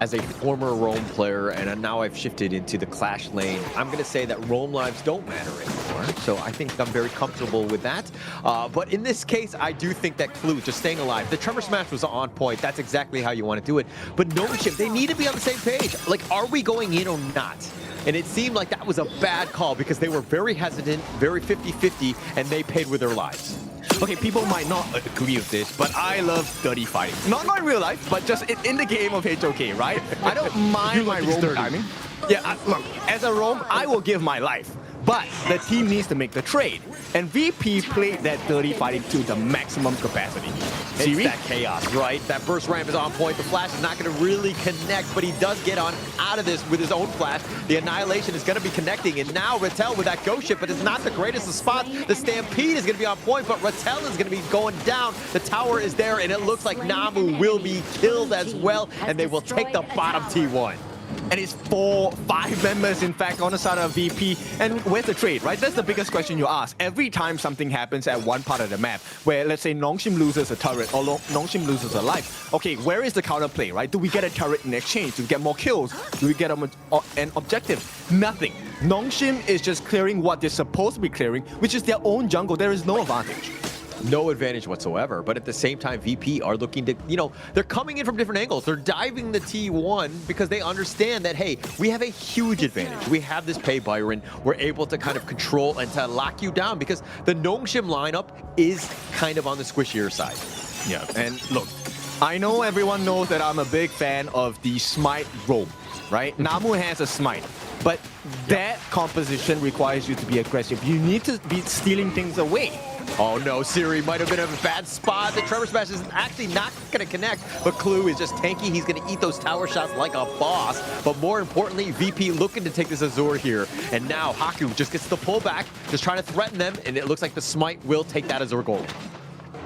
As a former roam player, and now I've shifted into the Clash lane, I'm going to say that roam lives don't matter anymore. So I think I'm very comfortable with that. But in this case, I do think that Clue, just staying alive, the Tremor Smash was on point. That's exactly how you want to do it. But Nongshim, they need to be on the same page. Like, are we going in or not? And it seemed like that was a bad call because they were very hesitant, very 50-50, and they paid with their lives. Okay, people might not agree with this, but I love dirty fighting. Not in real life, but just in the game of HOK, right? I don't mind my roam timing. Yeah, look, as a roam, I will give my life. But the team needs to make the trade. And VP played that dirty fighting to the maximum capacity. It's that chaos, right? That burst ramp is on point. The flash is not going to really connect, but he does get on out of this with his own flash. The Annihilation is going to be connecting, and now Rattel with that ghost ship, but it's not the greatest of spots. The Stampede is going to be on point, but Rattel is going to be going down. The tower is there, and it looks like Namu will be killed as well, and they will take the bottom T1. And it's 4-5 members, in fact, on the side of VP. And where's the trade, right? That's the biggest question you ask. Every time something happens at one part of the map, where, let's say, Nongshim loses a turret or Nongshim loses a life, okay, where is the counterplay, right? Do we get a turret in exchange? Do we get more kills? Do we get an objective? Nothing. Nongshim is just clearing what they're supposed to be clearing, which is their own jungle. There is no advantage. No advantage whatsoever, but at the same time, VP are looking to, they're coming in from different angles. They're diving the T1 because they understand that, hey, we have a huge advantage. We have this pay Byron. We're able to kind of control and to lock you down because the Nongshim lineup is kind of on the squishier side. Yeah, and look, I know everyone knows that I'm a big fan of the Smite roam, right? Namu has a Smite, but that composition requires you to be aggressive. You need to be stealing things away. Oh no, Siri might have been a bad spot. The Tremor Smash is actually not going to connect, but Clue is just tanky. He's going to eat those tower shots like a boss. But more importantly, VP looking to take this Azure here. And now Haku just gets the pullback, just trying to threaten them, and it looks like the Smite will take that Azure gold.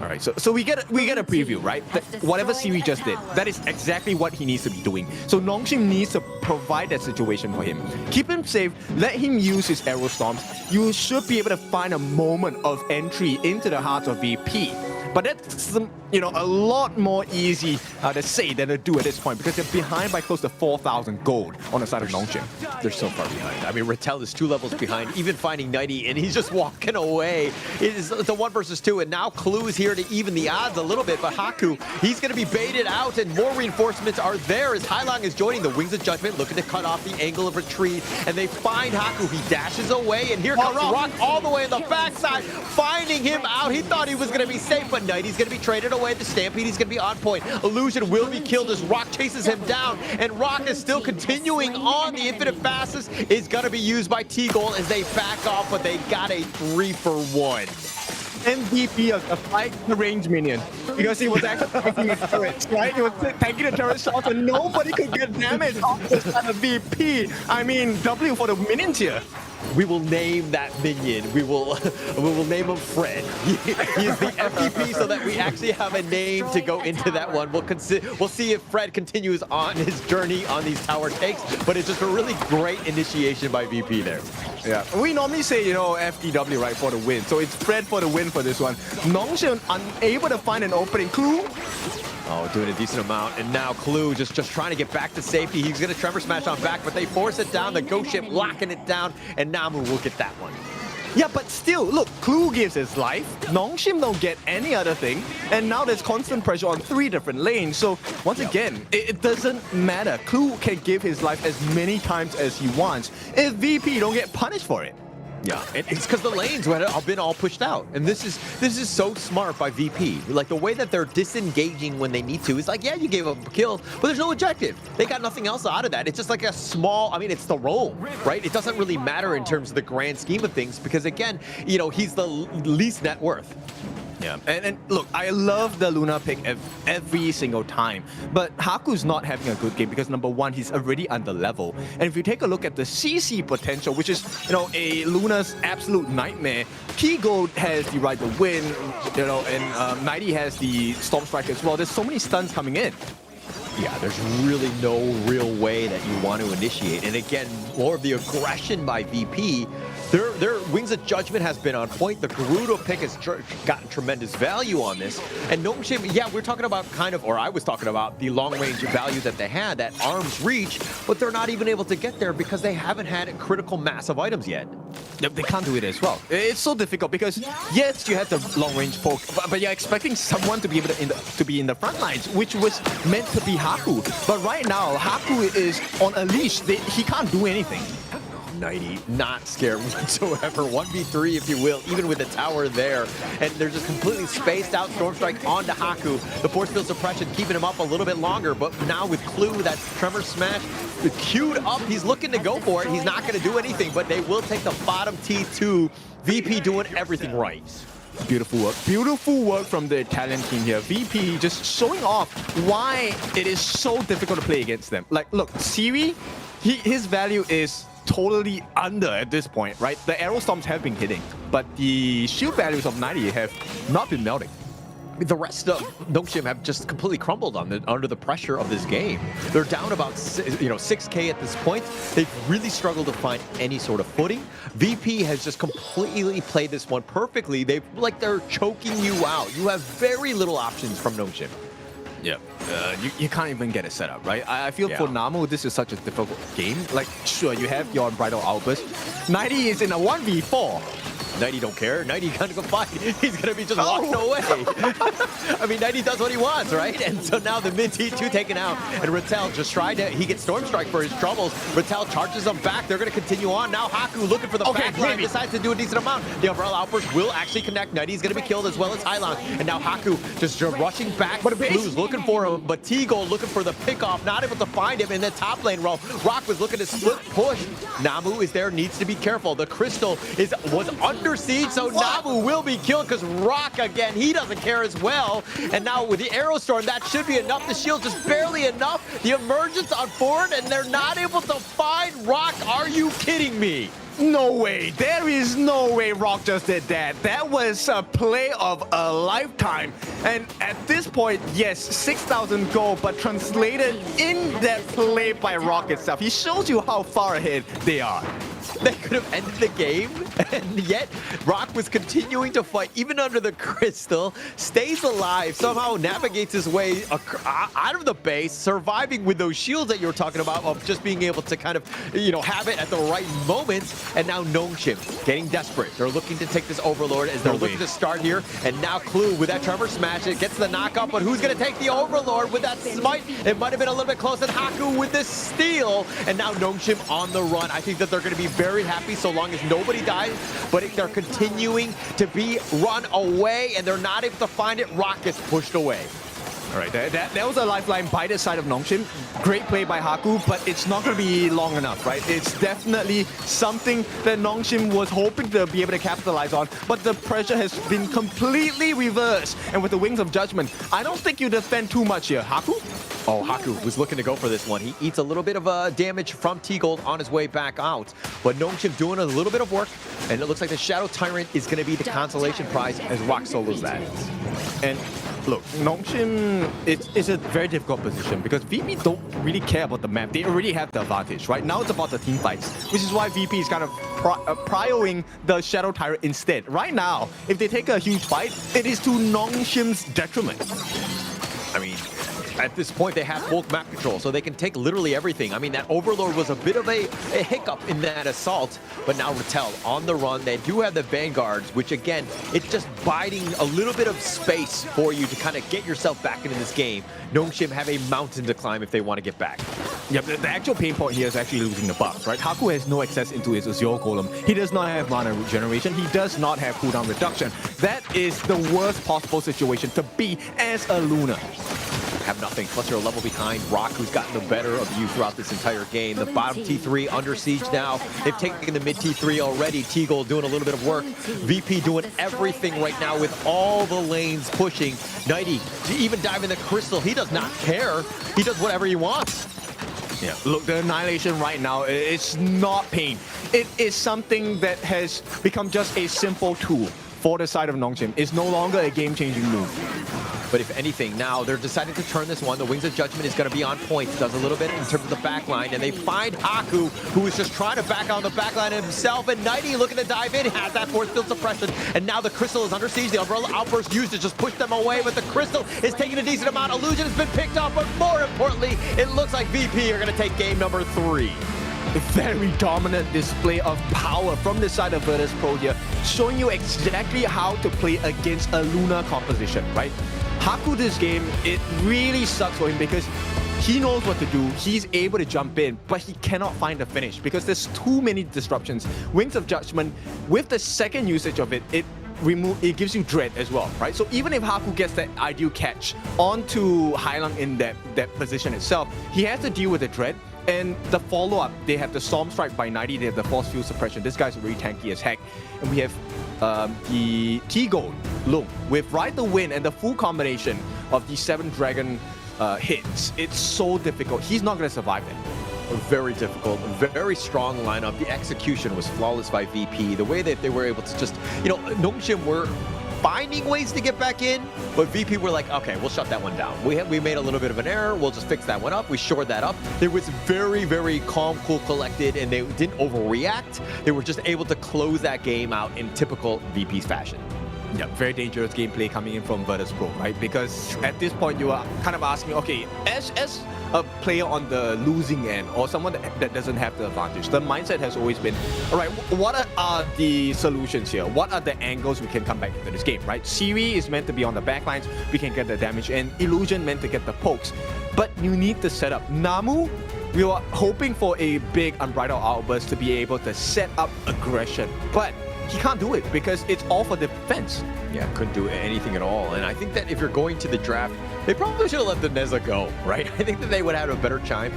All right, so we get a preview, right? Whatever Siri just did, that is exactly what he needs to be doing. So Nongshim needs to provide that situation for him. Keep him safe, let him use his arrow storms. You should be able to find a moment of entry into the heart of VP. But that's, a lot more easy to say than to do at this point because they're behind by close to 4,000 gold on the side of Nongshim. They're so far behind. I mean, Rattel is 2 levels behind, even finding 90, and he's just walking away. It is the 1 versus 2, and now Clue is here to even the odds a little bit, but Haku, he's going to be baited out, and more reinforcements are there as Hailong is joining the Wings of Judgment, looking to cut off the angle of retreat, and they find Haku. He dashes away, and here comes Rock all the way in the backside, finding him out. He thought he was going to be safe, but Nighty's going to be traded away. The Stampede, he's going to be on point. Illusion will be killed as Rock chases him down, and Rock is still continuing on. The Infinite Fastest is going to be used by T-Goal as they back off, but they got a 3-for-1. MVP of a fight the range minion because he was actually taking the turrets, right? He was taking the turret shots and nobody could get damage off the side of VP. I mean, W for the minions here. We will name that minion. We will name him Fred. He is the MVP, so that we actually have a name to go into that one. We'll see if Fred continues on his journey on these tower takes, but it's just a really great initiation by VP there. Yeah, we normally say, FDW, right, for the win. So it's Fred for the win for this one. Nongshim unable to find an opening. Clue. Oh, doing a decent amount, and now Clue just trying to get back to safety. He's going to Tremor Smash on back, but they force it down. The Ghost Ship locking it down, and Namu will get that one. Yeah, but still, look, Clue gives his life, Nongshim don't get any other thing, and now there's constant pressure on 3 different lanes. So once again, it doesn't matter. Clue can give his life as many times as he wants if VP don't get punished for it. Yeah, it's because the lanes have been all pushed out, and this is so smart by VP. Like the way that they're disengaging when they need to is like, yeah, you gave up a kill, but there's no objective. They got nothing else out of that. It's just like a small. I mean, it's the roam, right? It doesn't really matter in terms of the grand scheme of things because again, he's the least net worth. Yeah, and look, I love the Luna pick every single time, but Haku's not having a good game because number one, he's already under level. And if you take a look at the CC potential, which is, a Luna's absolute nightmare, T-Gold has the right to win, and 90 has the Storm Strike as well. There's so many stuns coming in. Yeah, there's really no real way that you want to initiate. And again, more of the aggression by VP. Their Wings of Judgment has been on point. The Gerudo pick has gotten tremendous value on this. And Nongshim, yeah, we're talking about I was talking about the long-range value that they had, that arm's reach, but they're not even able to get there because they haven't had critical mass of items yet. Yep, they can't do it as well. It's so difficult because, yes, you have the long-range poke, but you're expecting someone to be able to be in the front lines, which was meant to be Haku. But right now, Haku is on a leash. He can't do anything. 90, not scared whatsoever. 1v3, if you will, even with the tower there. And they're just completely spaced out. Storm Strike onto Haku. The force field suppression keeping him up a little bit longer, but now with Clue, that Tremor Smash queued up, he's looking to go for it. He's not going to do anything, but they will take the bottom T2. VP doing everything right. Beautiful work. Beautiful work from the Italian team here. VP just showing off why it is so difficult to play against them. Like, look, Siri, his value is totally under at this point, right? The arrow storms have been hitting, but the shield values of 90 have not been melting. The rest of Nongshim have just completely crumbled under the pressure of this game. They're down about 6K at this point. They've really struggled to find any sort of footing. VP has just completely played this one perfectly. They're choking you out. You have very little options from Nongshim. Yeah, you can't even get it set up, right? I feel for Namu, this is such a difficult game. Like, sure, you have your Unbridled Outburst. 90 is in a 1v4. 90 don't care. 90 gonna go fight. He's gonna be just walking away. I mean, 90 does what he wants, right? And so now the mid T2 taken out, and Rattel just tried to. He gets Storm Strike for his troubles. Rattel charges him back. They're gonna continue on. Now Haku looking for the backline, decides to do a decent amount. The Umbrella Outburst will actually connect. 90 is gonna be killed as well as Hylon. And now Haku just rushing back. But Blue's looking for him, but T-Gold looking for the pickoff, not able to find him in the top lane row. Rock was looking to split push. Namu is there, needs to be careful. The Crystal was under siege, so Namu will be killed because Rock, again, he doesn't care as well. And now with the Arrow Storm, that should be enough. The shield just barely enough. The emergence on forward, and they're not able to find Rock. Are you kidding me? No way. There is no way Rock just did that. That was a play of a lifetime. And at this point, yes, 6,000 gold, but translated in that play by Rock itself. He shows you how far ahead they are. They could have ended the game, and yet Rock was continuing to fight, even under the Crystal, stays alive, somehow navigates his way out of the base, surviving with those shields that you were talking about, of just being able to kind of, have it at the right moments. And now Nongshim getting desperate. They're looking to take this Overlord as they're looking to start here. And now Clue with that Tremor Smash, it gets the knockup, but who's going to take the Overlord with that Smite? It might have been a little bit close, and Haku with this steal. And now Nongshim on the run. I think that they're going to be very happy so long as nobody dies, but they're continuing to be run away, and they're not able to find it. Rock gets pushed away. All right, that was a lifeline by the side of Nongshim. Great play by Haku, but it's not going to be long enough, right? It's definitely something that Nongshim was hoping to be able to capitalize on, but the pressure has been completely reversed. And with the Wings of Judgment, I don't think you defend too much here. Haku? Oh, Haku was looking to go for this one. He eats a little bit of damage from T-Gold on his way back out. But Nongshim doing a little bit of work, and it looks like the Shadow Tyrant is going to be the consolation prize as Rock solos that. And look, Nongshim, it's a very difficult position because VP don't really care about the map. They already have the advantage, right? Now it's about the team fights, which is why VP is kind of prioring the Shadow Tyrant instead. Right now, if they take a huge fight, it is to Nongshim's detriment. I mean, at this point, they have both map control, so they can take literally everything. I mean, that Overlord was a bit of a hiccup in that assault, but now Rattel on the run. They do have the Vanguards, which again, it's just biding a little bit of space for you to kind of get yourself back into this game. Nongshim have a mountain to climb if they want to get back. Yeah, the actual pain point here is actually losing the buffs, right? Haku has no access into his Azure Golem. He does not have mana regeneration. He does not have cooldown reduction. That is the worst possible situation to be as a Luna. have nothing. Plus you're a level behind. Rock, who's gotten the better of you throughout this entire game. The bottom T3 under siege now. They've taken the mid T3 already. T-Gold doing a little bit of work. VP doing everything right now with all the lanes pushing. 90 to even dive in the crystal. He does not care. He does whatever he wants. Yeah, look, the Annihilation right now, it's not pain. It is something that has become just a simple tool for the side of Nongshim. It's no longer a game-changing move. But if anything, now they're deciding to turn this one. The Wings of Judgment is going to be on point. Does a little bit in terms of the backline, and they find Haku, who is just trying to back on the backline himself, and 90 looking to dive in, has that force field suppression, and now the Crystal is under siege. The Umbrella Outburst used to just push them away, but the Crystal is taking a decent amount. Illusion has been picked up, but more importantly, it looks like VP are going to take game number 3. A very dominant display of power from the side of Virtus Pro here, showing you exactly how to play against a Luna composition, right? Haku this game, it really sucks for him because he knows what to do. He's able to jump in, but he cannot find the finish because there's too many disruptions. Wings of Judgment, with the second usage of it, it gives you dread as well, right? So even if Haku gets that ideal catch onto Hailang in that position itself, he has to deal with the dread. And the follow-up, they have the Storm Strike by 90, they have the Force Field Suppression. This guy's really tanky as heck. And we have the T-Gold Lung with Ride the Wind and the full combination of the 7 Dragon hits. It's so difficult. He's not going to survive it. Very difficult, very strong lineup. The execution was flawless by VP. The way that they were able to just, Nongshim were finding ways to get back in, but VP were like, okay, we'll shut that one down. We made a little bit of an error. We'll just fix that one up. We shored that up. It was very, very calm, cool, collected, and they didn't overreact. They were just able to close that game out in typical VP's fashion. Yeah, very dangerous gameplay coming in from Virtus Pro, right? Because at this point, you are kind of asking, okay, as a player on the losing end or someone that doesn't have the advantage, the mindset has always been, all right, what are the solutions here? What are the angles we can come back into this game, right? Siri is meant to be on the backlines, we can get the damage, and Illusion meant to get the pokes. But you need the setup. Namu, we were hoping for a big Unbridled Outburst to be able to set up aggression, but he can't do it because it's all for defense. Yeah, couldn't do anything at all. And I think that if you're going to the draft, they probably should have let the Neza go, right? I think that they would have had a better time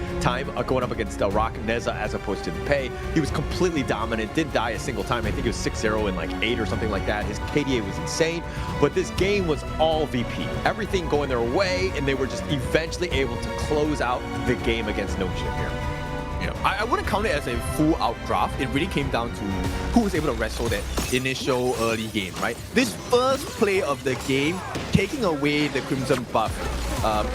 going up against Rock Neza as opposed to the Pei. He was completely dominant, didn't die a single time. I think it was 6-0 in like 8 or something like that. His KDA was insane, but this game was all VP. Everything going their way, and they were just eventually able to close out the game against Nongshim here. Yeah, I wouldn't count it as a full-out draft. It really came down to who was able to wrestle that initial early game, right? This first play of the game, taking away the Crimson buff.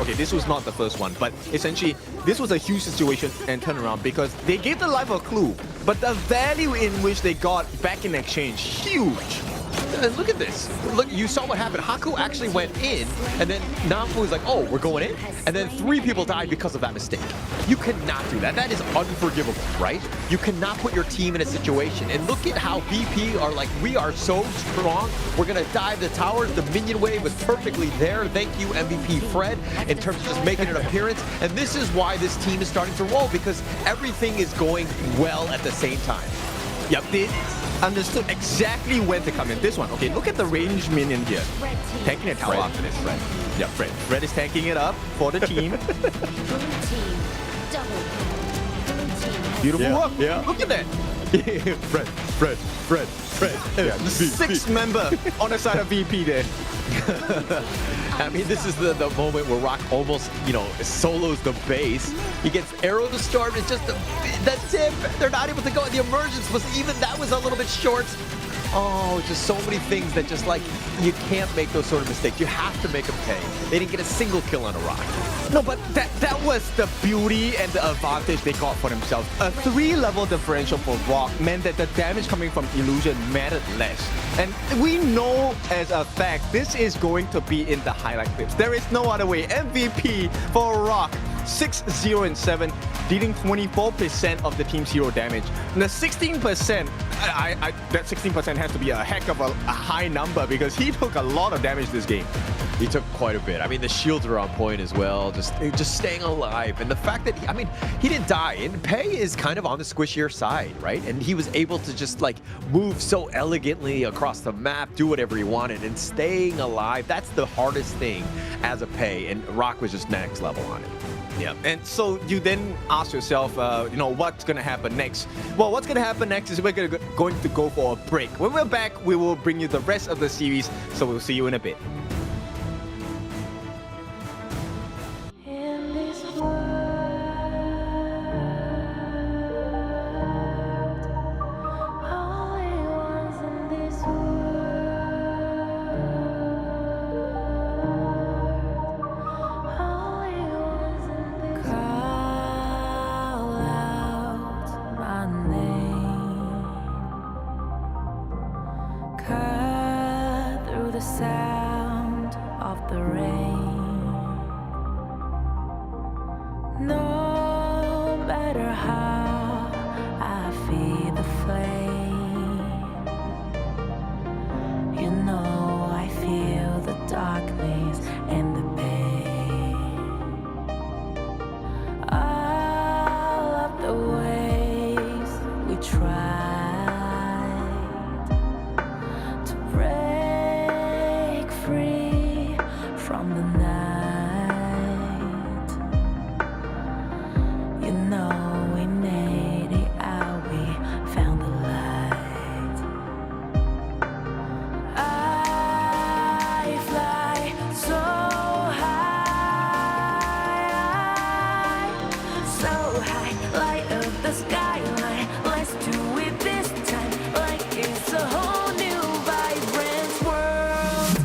Okay, this was not the first one, but essentially, this was a huge situation and turnaround because they gave the life a clue, but the value in which they got back in exchange, huge. And look at this. Look, you saw what happened. Haku actually went in, and then Namfu was like, oh, we're going in? And then 3 people died because of that mistake. You cannot do that. That is unforgivable, right? You cannot put your team in a situation. And look at how VP are like, we are so strong. We're going to dive the towers. The minion wave was perfectly there. Thank you, MVP Fred, in terms of just making an appearance. And this is why this team is starting to roll, because everything is going well at the same time. Yep, they understood exactly when to come in. This one, okay, look at the ranged minion here. Tanking a tower after this, Fred. Yeah, Fred. Fred is tanking it up for the team. Beautiful work. Yeah. Look at that. Fred. Yeah, 6th member on the side of VP there. I mean, this is the moment where Rock almost, solos the base. He gets Arrow to Storm. It's just the tip. They're not able to go. The emergence was that was a little bit short. Oh, just so many things that just like, you can't make those sort of mistakes. You have to make them pay. They didn't get a single kill on a Rock. No, but that was the beauty and the advantage they got for themselves. A 3-level differential for Rock meant that the damage coming from Illusion mattered less. And we know as a fact, this is going to be in the highlight clips. There is no other way. MVP for Rock. 6-0-7. dealing 24% of the team's hero damage. And the 16%, that 16% has to be a heck of a high number because he took a lot of damage this game. He took quite a bit. I mean, the shields are on point as well, just staying alive. And the fact that, he didn't die. And Pei is kind of on the squishier side, right? And he was able to just like move so elegantly across the map, do whatever he wanted, and staying alive. That's the hardest thing as a Pei, and Rock was just next level on it. Yeah, and so you then ask yourself, what's going to happen next? Well, what's going to happen next is we're going to go for a break. When we're back, we will bring you the rest of the series, so we'll see you in a bit. Sound of the rain. No matter how I feed the flame, you know I feel the darkness and the pain. All of the ways we tried to break free from the night, you know we made it out, we found the light. I fly so high, light up the skyline. Let's do it this time, like it's a whole new vibrant world.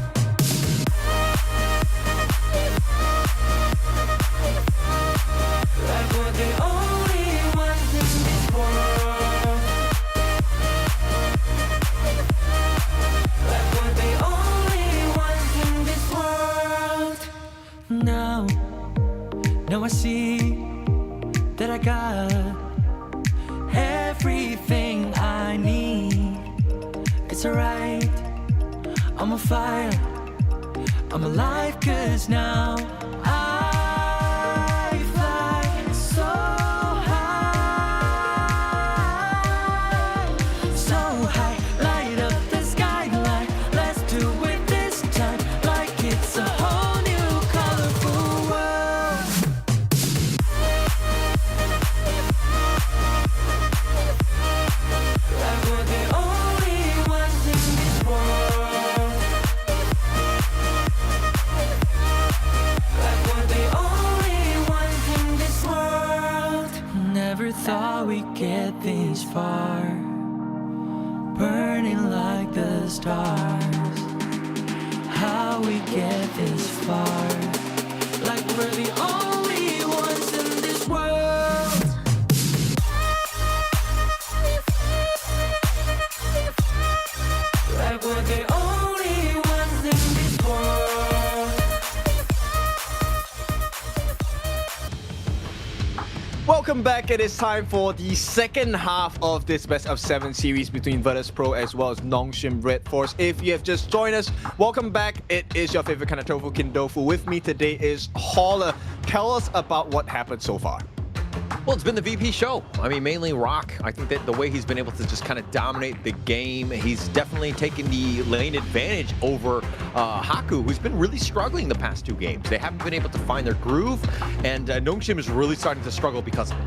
Like we're the only ones in this world. Like we're the only ones in this world. Now I see that I got everything I need. It's alright, I'm on fire, I'm alive, 'cause now I fly so high, light up the skyline. Let's do it this time, like it's a whole new colorful world. Like we're the only ones in this world. Like we're the only ones in this world. Never thought we'd get this far, burning like the stars. How we get this far, like we're the only ones in this world. Like we're the only ones in this world. Welcome back. It is time for the second half of this Best of 7 series between Virtus Pro as well as Nongshim Redforce. If you have just joined us, welcome back. It is your favorite kind of tofu kindofu. With me today is Holler. Tell us about what happened so far. Well, it's been the VP show. I mean, mainly Rock. I think that the way he's been able to just kind of dominate the game, he's definitely taken the lane advantage over Haku, who's been really struggling the past 2 games. They haven't been able to find their groove, and Nongshim is really starting to struggle because of it.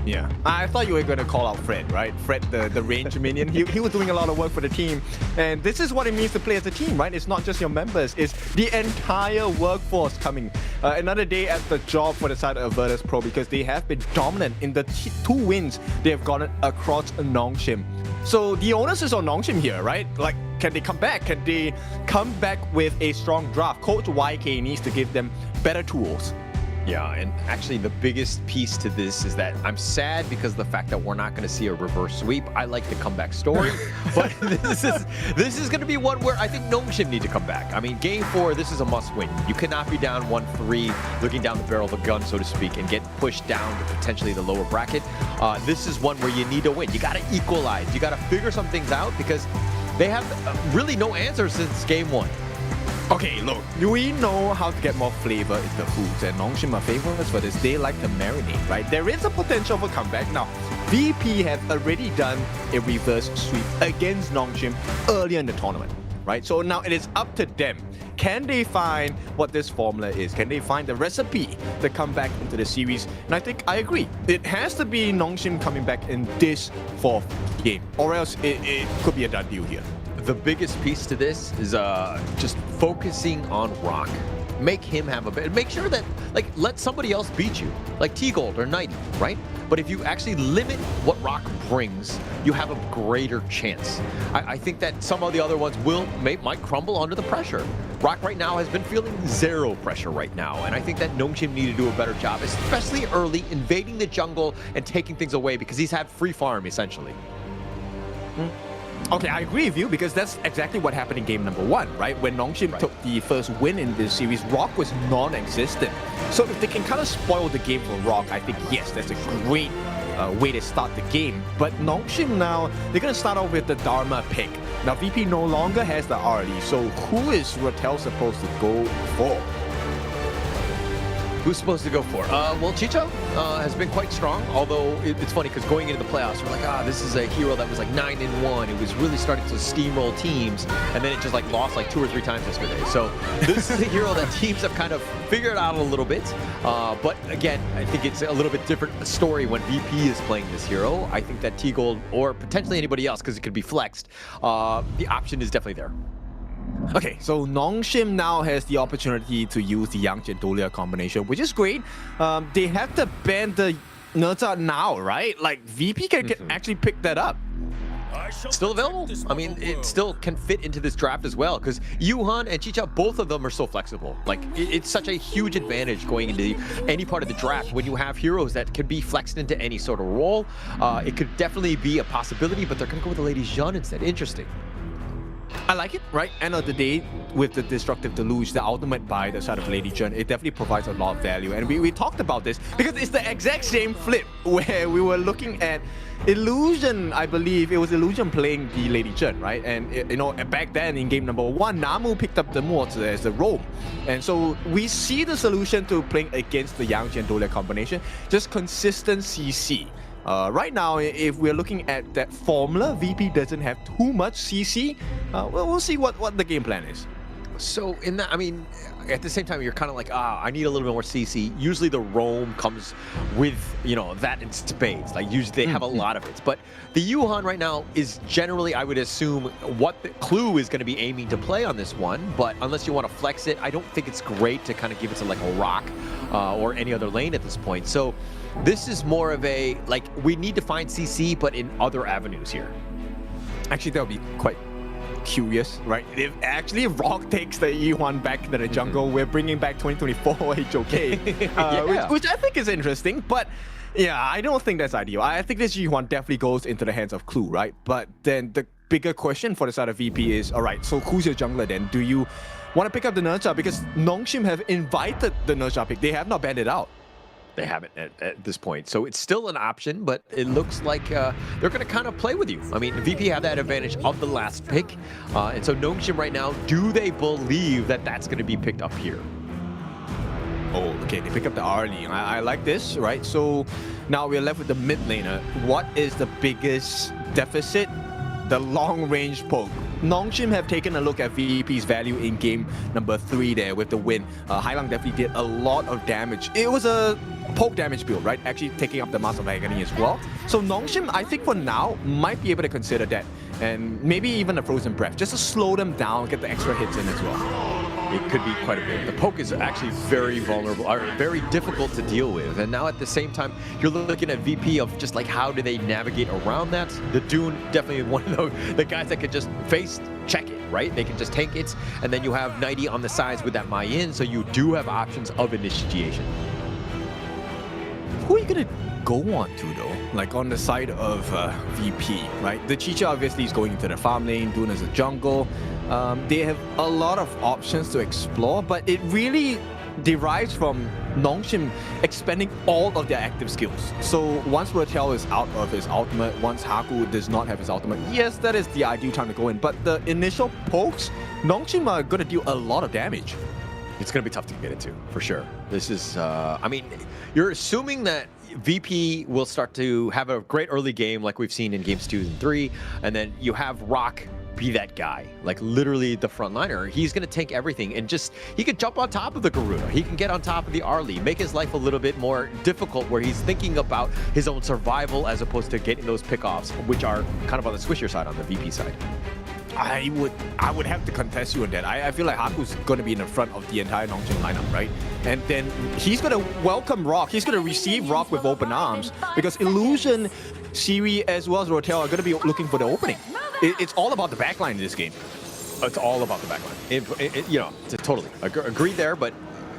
Yeah, I thought you were going to call out Fred, right? Fred, the range minion. He was doing a lot of work for the team. And this is what it means to play as a team, right? It's not just your members, it's the entire workforce coming. Another day at the job for the side of Virtus Pro because they have been dominant in the 2 wins they have gotten across Nongshim. So the onus is on Nongshim here, right? Like, can they come back? Can they come back with a strong draft? Coach YK needs to give them better tools. Yeah, and actually the biggest piece to this is that I'm sad because of the fact that we're not going to see a reverse sweep. I like the comeback story, but this is going to be one where I think Nongshim need to come back. I mean, game 4, this is a must win. You cannot be down 1-3, looking down the barrel of a gun, so to speak, and get pushed down to potentially the lower bracket. This is one where you need to win. You got to equalize. You got to figure some things out because they have really no answers since game 1. Okay, look, we know how to get more flavor in the foods, and Nongshim are famous for this. They like to marinate, right? There is a potential for comeback. Now, VP have already done a reverse sweep against Nongshim earlier in the tournament, right? So now it is up to them. Can they find what this formula is? Can they find the recipe to come back into the series? And I think I agree. It has to be Nongshim coming back in this 4th game, or else it could be a done deal here. The biggest piece to this is just focusing on Rock. Make him have a bit. Make sure that, like, let somebody else beat you, like T-Gold or Nighty, right? But if you actually limit what Rock brings, you have a greater chance. I think that some of the other ones might crumble under the pressure. Rock right now has been feeling zero pressure right now, and I think that Nongshim need to do a better job, especially early, invading the jungle and taking things away because he's had free farm, essentially. Okay, I agree with you because that's exactly what happened in game number 1, right? When Nongshim took the first win in this series, Rock was non-existent. So if they can kind of spoil the game for Rock, I think, yes, that's a great way to start the game. But Nongshim now, they're going to start off with the Dharma pick. Now, VP no longer has the RD, so who is Rattel supposed to go for? Who's supposed to go for? Well, Chicho has been quite strong, although it's funny because going into the playoffs, we're like, this is a hero that was like 9-1. It was really starting to steamroll teams, and then it just like lost like 2 or 3 times yesterday. So this is a hero that teams have kind of figured out a little bit. But again, I think it's a little bit different story when VP is playing this hero. I think that T-Gold or potentially anybody else, because it could be flexed, the option is definitely there. Okay, so Nongshim now has the opportunity to use the Yangtze and Dolia combination, which is great. They have to ban the Nerza now, right? Like, VP can actually pick that up. Still available. I mean, it still can fit into this draft as well because Yuhan and Chicha, both of them are so flexible. Like, it's such a huge advantage going into any part of the draft when you have heroes that can be flexed into any sort of role. It could definitely be a possibility, but they're going to go with the Lady Jeanne instead. Interesting. I like it, right? End of the day, with the Destructive Deluge, the ultimate buy the side of Lady Jeanne, it definitely provides a lot of value. And we talked about this because it's the exact same flip where we were looking at Illusion, I believe. It was Illusion playing the Lady Jeanne, right? And, you know, back then in game number 1, Namu picked up the Mozi as the roam. And so we see the solution to playing against the Yangtze and Dolia combination, just consistent CC. Right now, if we're looking at that formula, VP doesn't have too much CC. We'll see what the game plan is. So in that, I mean, at the same time, you're kind of like, I need a little bit more CC. Usually the roam comes with, you know, that in spades. Like, usually they have a lot of it. But the Yuhan right now is generally, I would assume, what the Clue is going to be aiming to play on this one. But unless you want to flex it, I don't think it's great to kind of give it to like a Rock or any other lane at this point. So this is more of a, like, we need to find CC, but in other avenues here. Actually, that would be quite curious, right? If actually Rock takes the E1 back to the jungle, we're bringing back 2024 HOK, which I think is interesting, but yeah, I don't think that's ideal. I think this E1 definitely goes into the hands of Clue, right? But then the bigger question for the side of VP is, all right, so who's your jungler then? Do you want to pick up the Nerja? Because Nongshim have invited the Nerja pick. They have not banned it out. They haven't at this point. So it's still an option, but it looks like they're going to kind of play with you. I mean, VP have that advantage of the last pick. And so Nongshim right now, do they believe that that's going to be picked up here? Oh, okay, they pick up the early. I like this, right? So now we're left with the mid laner. What is the biggest deficit? The long-range poke. Nongshim have taken a look at VP's value in game number 3 there with the win. Hailang definitely did a lot of damage. It was a poke damage build, right? Actually taking up the Mass of Agony as well. So Nongshim, I think for now, might be able to consider that. And maybe even a Frozen Breath, just to slow them down, get the extra hits in as well. It could be quite a bit. The poke is actually very vulnerable, or very difficult to deal with. And now at the same time, you're looking at VP of just like how do they navigate around that. The Dune, definitely one of the guys that can just face check it, right? They can just tank it. And then you have Nighty on the sides with that Mayin, so you do have options of initiation. Who are you gonna go on to though? Like on the side of VP, right? The Chicha obviously is going into the farm lane, doing as a jungle. They have a lot of options to explore, but it really derives from Nongshim expending all of their active skills. So once Ratel is out of his ultimate, once Haku does not have his ultimate, yes, that is the ideal time to go in. But the initial pokes, Nongshim are going to deal a lot of damage. It's going to be tough to get into, for sure. This is, I mean, you're assuming that VP will start to have a great early game like we've seen in games 2 and 3, and then you have Rock be that guy, like literally the frontliner. He's going to tank everything and just, he could jump on top of the Garuda. He can get on top of the Arlie, make his life a little bit more difficult where he's thinking about his own survival as opposed to getting those pickoffs, which are kind of on the Swisher side, on the VP side. I would have to contest you on that. I feel like Haku's going to be in the front of the entire Nongshim lineup, right? And then he's going to welcome Rock. He's going to receive Rock with open arms because Illusion, Siri, as well as Rotel are going to be looking for the opening. It's all about the backline in this game. It's all about the backline. You know, totally agree there, but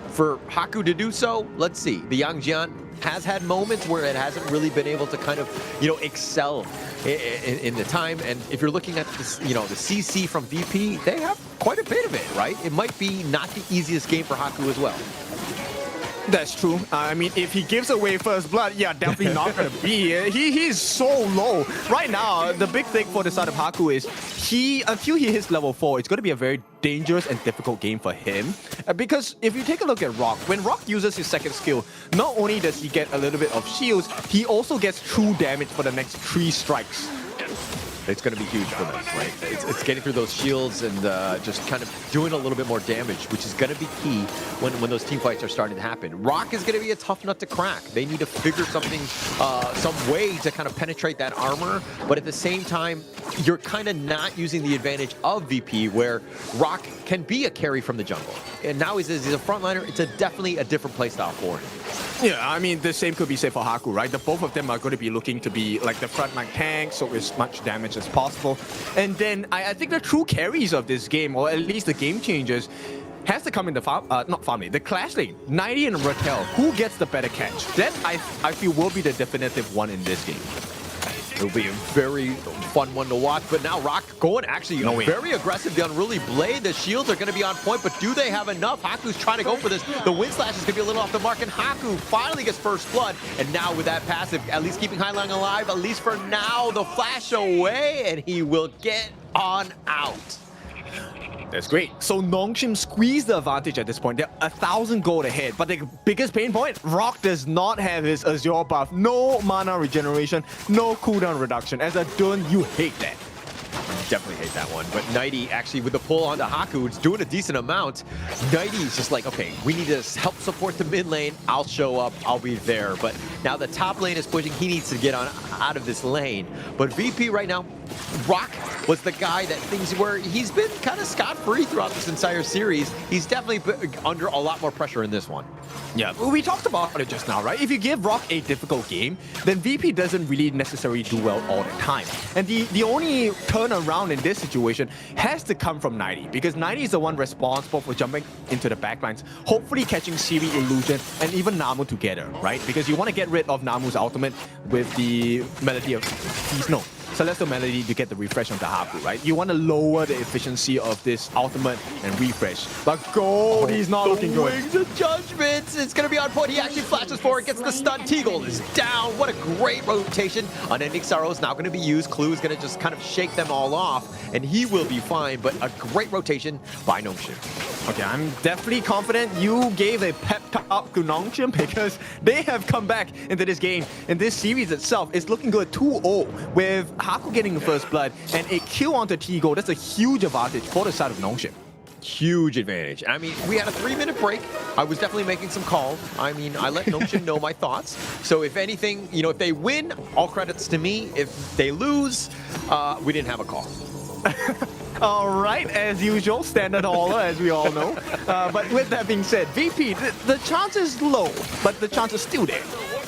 for Haku to do so, let's see. The Yangjian has had moments where it hasn't really been able to kind of, you know, excel in the time. And if you're looking at this, you know, the CC from VP, they have quite a bit of it, right? It might be not the easiest game for Haku as well. That's true. I mean, if he gives away first blood, yeah, definitely not going to be. He's so low. Right now, the big thing for the side of Haku is until he hits level 4, it's going to be a very dangerous and difficult game for him. Because if you take a look at Rock, when Rock uses his second skill, not only does he get a little bit of shields, he also gets true damage for the next 3 strikes. It's going to be huge for them, right? It's getting through those shields and just kind of doing a little bit more damage, which is going to be key when those team fights are starting to happen. Rock is going to be a tough nut to crack. They need to figure something, some way to kind of penetrate that armor, but at the same time, you're kind of not using the advantage of VP, where Rock can be a carry from the jungle. And now he's a frontliner. It's definitely a different playstyle for him. Yeah, I mean, the same could be said for Haku, right? The both of them are going to be looking to be like the frontline tank, so as much damage as possible. And then I think the true carries of this game, or at least the game changers, has to come in the the clash lane. 90 and Raquel, who gets the better catch? That I feel will be the definitive one in this game. It'll be a very fun one to watch, but now Rock going actually very aggressive. The Unruly Blade, the shields are going to be on point, but do they have enough? Haku's trying to go for this. The Wind Slash is going to be a little off the mark, and Haku finally gets first blood. And now with that passive, at least keeping Hailang alive, at least for now, the flash away, and he will get on out. That's great. So Nongshim squeezed the advantage at this point. They're 1,000 gold ahead, but the biggest pain point, Rock does not have his Azure buff. No mana regeneration, no cooldown reduction. As a Dun, you hate that. Definitely hate that one. But Nighty actually with the pull onto Haku, it's doing a decent amount. Nighty's just like, okay, we need to help support the mid lane. I'll show up, I'll be there. But now the top lane is pushing. He needs to get out of this lane. But VP right now, Rock was the guy that things where he's been kind of scot-free throughout this entire series. He's definitely under a lot more pressure in this one. Yeah, we talked about it just now, right? If you give Rock a difficult game, then VP doesn't really necessarily do well all the time. And the only turnaround in this situation has to come from 90, because 90 is the one responsible for jumping into the backlines, hopefully catching Siri, Illusion, and even Namu together, right? Because you want to get rid of Namu's ultimate with the Melody of Celestial Melody to get the refresh on the Haku, right? You want to lower the efficiency of this ultimate and refresh. But Gold, he's not looking good. Wings of Judgment, it's going to be on point. He actually flashes forward, gets the stun. T-Gold is down. What a great rotation. Unending Sorrow is now going to be used. Clue is going to just kind of shake them all off, and he will be fine, but a great rotation by Nongshim. Okay, I'm definitely confident you gave a pep talk to Nongshim, because they have come back into this game. And this series itself is looking good 2-0 with Haku getting the first blood and a kill onto T-Gold. That's a huge advantage for the side of Nongshim. Huge advantage. I mean, we had a 3-minute break. I was definitely making some calls. I mean, I let Nongshim know my thoughts. So if anything, you know, if they win, all credits to me. If they lose, we didn't have a call. All right, as usual, standard hauler, as we all know. But with that being said, VP, the chance is low, but the chance is still there.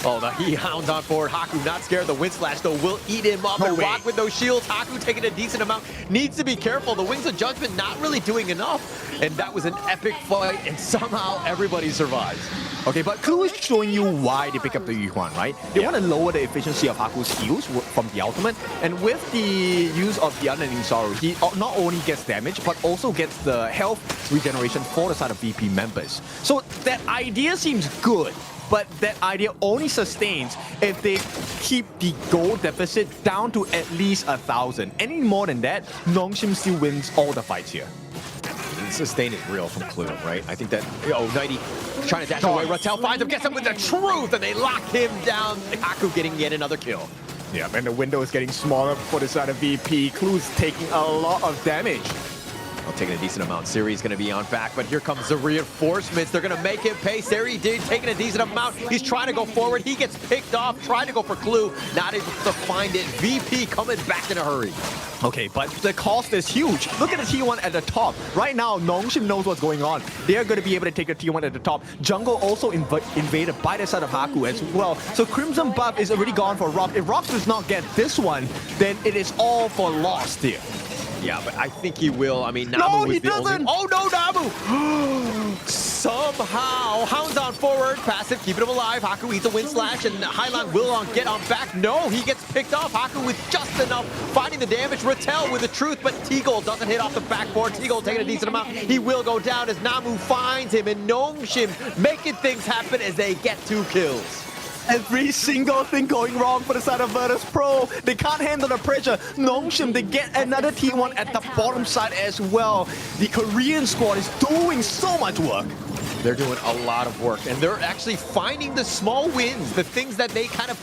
Oh, he hounds on forward. Haku not scared. The wind slash, though, will eat him up. And Rock with those shields. Haku taking a decent amount. Needs to be careful. The Wings of Judgment not really doing enough. And that was an epic fight, and somehow everybody survives. Okay, but Clue is showing you why they pick up the Yuan, right? They want to lower the efficiency of Haku's heals from the ultimate, and with the use of the Unending Sorrow, he not only gets damage, but also gets the health regeneration for the side of VP members. So that idea seems good, but that idea only sustains if they keep the gold deficit down to at least 1,000. Any more than that, Nongshim still wins all the fights here. The sustain is real from Clue, right? I think that, Nighty trying to dash away. Rattel finds him, gets him with the truth, and they lock him down. Haku getting yet another kill. Yeah, and the window is getting smaller for the side of VP. Clue's taking a lot of damage. Taking a decent amount. Siri's going to be on back, but here comes the reinforcements. They're going to make him pay. Siri did taking a decent amount. He's trying to go forward. He gets picked off, trying to go for Clue. Not able to find it. VP coming back in a hurry. Okay, but the cost is huge. Look at the T1 at the top. Right now, Nongshim knows what's going on. They're going to be able to take the T1 at the top. Jungle also invaded by the side of Haku as well. So Crimson buff is already gone for Rock. If Rock does not get this one, then it is all for lost here. Yeah, but I think he will. I mean, Namu was the only... Oh, no, Namu! Somehow, Hounds on forward, passive, keeping him alive. Haku eats a wind slash, and Highline will get on back. No, he gets picked off. Haku with just enough, finding the damage. Rattel with the truth, but T-Gold doesn't hit off the backboard. T-Gold taking a decent amount. He will go down as Namu finds him, and Nongshim making things happen as they get 2 kills. Every single thing going wrong for the side of Virtus Pro. They can't handle the pressure. Nongshim, they get another T1 at the bottom side as well. The Korean squad is doing so much work. They're doing a lot of work, and they're actually finding the small wins, the things that they kind of,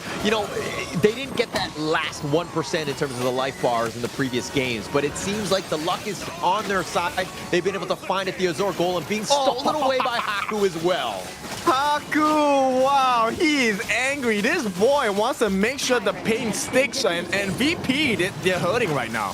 they didn't get that last 1% in terms of the life bars in the previous games, but it seems like the luck is on their side. They've been able to find it, the Azor Golem being stolen away by Haku as well. Haku, wow, he is angry. This boy wants to make sure the pain sticks, and VP, they're hurting right now.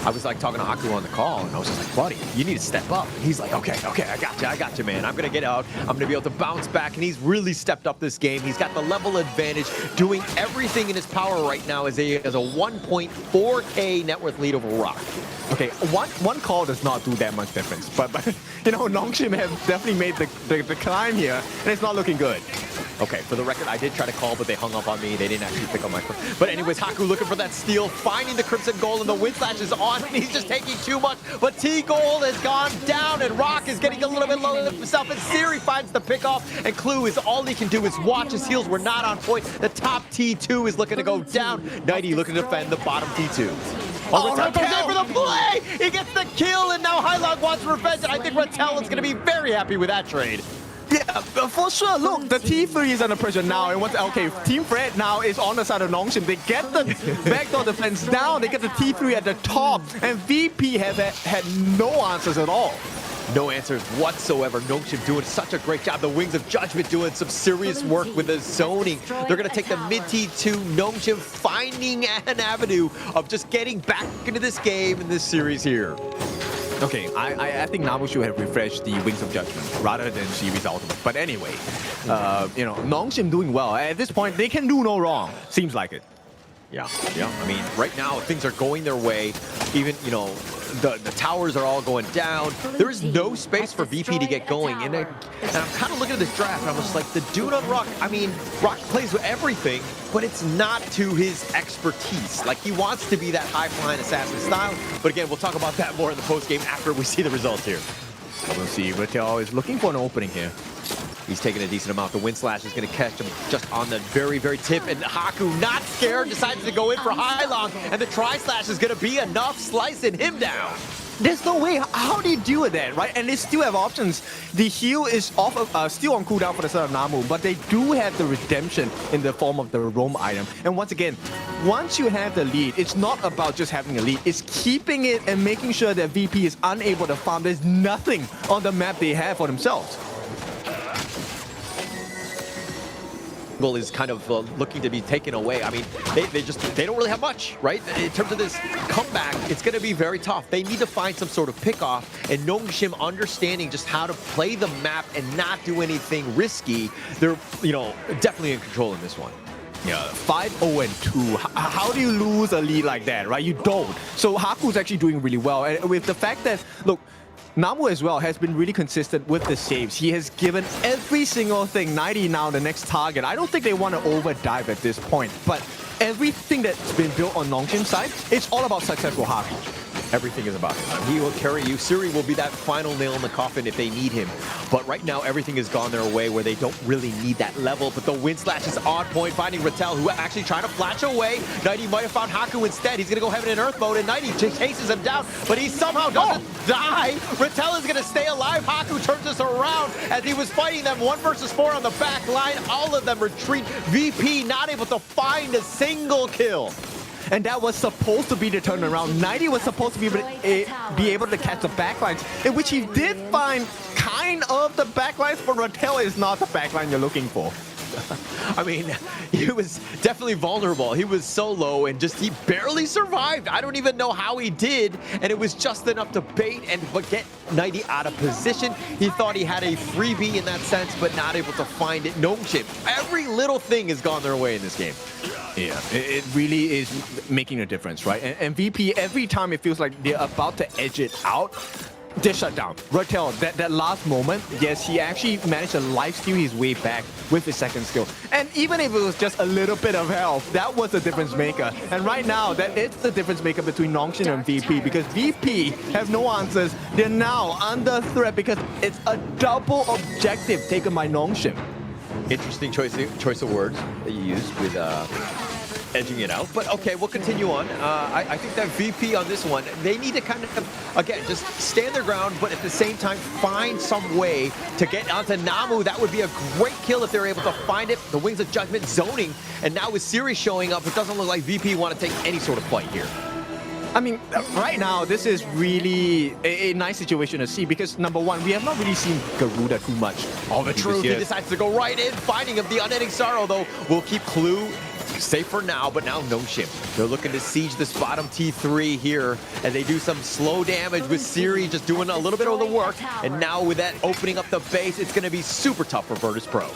I was like talking to Haku on the call, and I was just like, buddy, you need to step up. And he's like, okay, I got you, man. I'm going to get out. I'm going to be able to bounce back, and he's really stepped up this game. He's got the level advantage, doing everything in his power right now as a 1.4K net worth lead over Rock. Okay, one call does not do that much difference, but Nongshim have definitely made the climb here, and it's not looking good. Okay, for the record, I did try to call, but they hung up on me. They didn't actually pick up my phone. But anyways, Haku looking for that steal, finding the Crimson Gold, and the wind slash is on, and he's just taking too much. But T-Gold has gone down, and Rock is getting a little bit low himself, and Siri finds the pickoff, and Clue is all he can do is watch. His heals were not on point. The top T2 is looking to go down. Nighty looking to defend the bottom T2. Oh, Rattel goes in for the play! He gets the kill, and now Hylog wants revenge, and I think Rattel is going to be very happy with that trade. Yeah, for sure. Look, the T3 is under pressure now. And okay, Team Fred now is on the side of Nongshim. They get the backdoor defense down. They get the T3 at the top. And VP have had no answers at all. No answers whatsoever. Nongshim doing such a great job. The Wings of Judgment doing some serious work with the zoning. They're going to take the mid T2. Nongshim finding an avenue of just getting back into this game in this series here. Okay, I think Namu should have refreshed the Wings of Judgment rather than Shiri's ultimate. But anyway, Nongshim doing well. At this point, they can do no wrong. Seems like it. Yeah. I mean, right now, things are going their way. Even, the towers are all going down. There is no space for VP to get going. And I'm kind of looking at this draft, and I'm just like, the dude on Rock, I mean, Rock plays with everything, but it's not to his expertise. Like, he wants to be that high-flying assassin style. But again, we'll talk about that more in the post-game after we see the results here. We'll see. Rattel is looking for an opening here. He's taking a decent amount. The wind slash is going to catch him just on the very, very tip. And Haku, not scared, decides to go in for Hylong. And the tri-slash is going to be enough, slicing him down. There's no way. How do you deal with that, right? And they still have options. The heal is still on cooldown for the side of Namu, but they do have the redemption in the form of the roam item. And once again, once you have the lead, it's not about just having a lead. It's keeping it and making sure that VP is unable to farm. There's nothing on the map they have for themselves. angle is kind of looking to be taken away. I mean, they don't really have much, right? In terms of this comeback, it's going to be very tough. They need to find some sort of pick-off, and Nongshim understanding just how to play the map and not do anything risky. They're, definitely in control in this one. Yeah, 5-0-2. How do you lose a lead like that, right? You don't. So Haku's actually doing really well. And with the fact that, look, Namu as well has been really consistent with the saves. He has given every single thing 90 now the next target. I don't think they want to overdive at this point, but everything that's been built on Nongshim's side, it's all about success for Haku. Everything is about him. He will carry you. Siri will be that final nail in the coffin if they need him. But right now, everything has gone their way where they don't really need that level. But the wind slash is on point, finding Rattel, who actually trying to flash away. 90 might have found Haku instead. He's going to go heaven and earth mode, and 90 chases him down, but he somehow doesn't die. Rattel is going to stay alive. Haku turns this around as he was fighting them 1 versus 4 on the back line. All of them retreat. VP not able to find a single kill. And that was supposed to be the turnaround. 90 was supposed to be able to catch the backlines, in which he did find kind of the backlines, but Rattel is not the backline you're looking for. I mean, he was definitely vulnerable. He was so low and he barely survived. I don't even know how he did, and it was just enough to bait but get 90 out of position. He thought he had a freebie in that sense, but not able to find it. Nongshim, every little thing has gone their way in this game. Yeah, it really is making a difference, right? And VP, every time it feels like they're about to edge it out, they shut down. Rattel, that last moment, yes, he actually managed to lifesteal his way back with his second skill. And even if it was just a little bit of health, that was the difference maker. And right now, that is the difference maker between Nongshim and VP, because VP have no answers. They're now under threat because it's a double objective taken by Nongshim. Interesting choice of words that you used with edging it out. But okay, we'll continue on. I think that VP on this one, they need to kind of, again, just stand their ground, but at the same time, find some way to get onto Namu. That would be a great kill if they're able to find it. The Wings of Judgment zoning, and now with Siri showing up, it doesn't look like VP want to take any sort of fight here. I mean, right now, this is really a nice situation to see because, number one, we have not really seen Garuda too much. Oh, the truth, he decides to go right in, finding him the unending sorrow, though. We'll keep Clue safe for now, but now Nongshim. They're looking to siege this bottom T3 here as they do some slow damage with Siri just doing a little bit of the work. And now with that opening up the base, it's going to be super tough for Virtus Pro.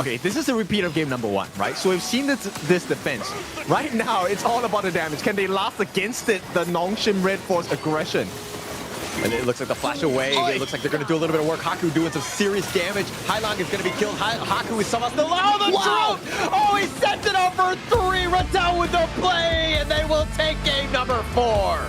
Okay, this is a repeat of game number 1, right? So we've seen this defense. Right now, it's all about the damage. Can they last against it, the Nongshim Redforce aggression? And it looks like the flash away. It looks like they're going to do a little bit of work. Haku doing some serious damage. Hailong is going to be killed. Haku is somehow still... Oh, the truth! Oh, he sent it up for 3. Rattel with the play, and they will take game number 4.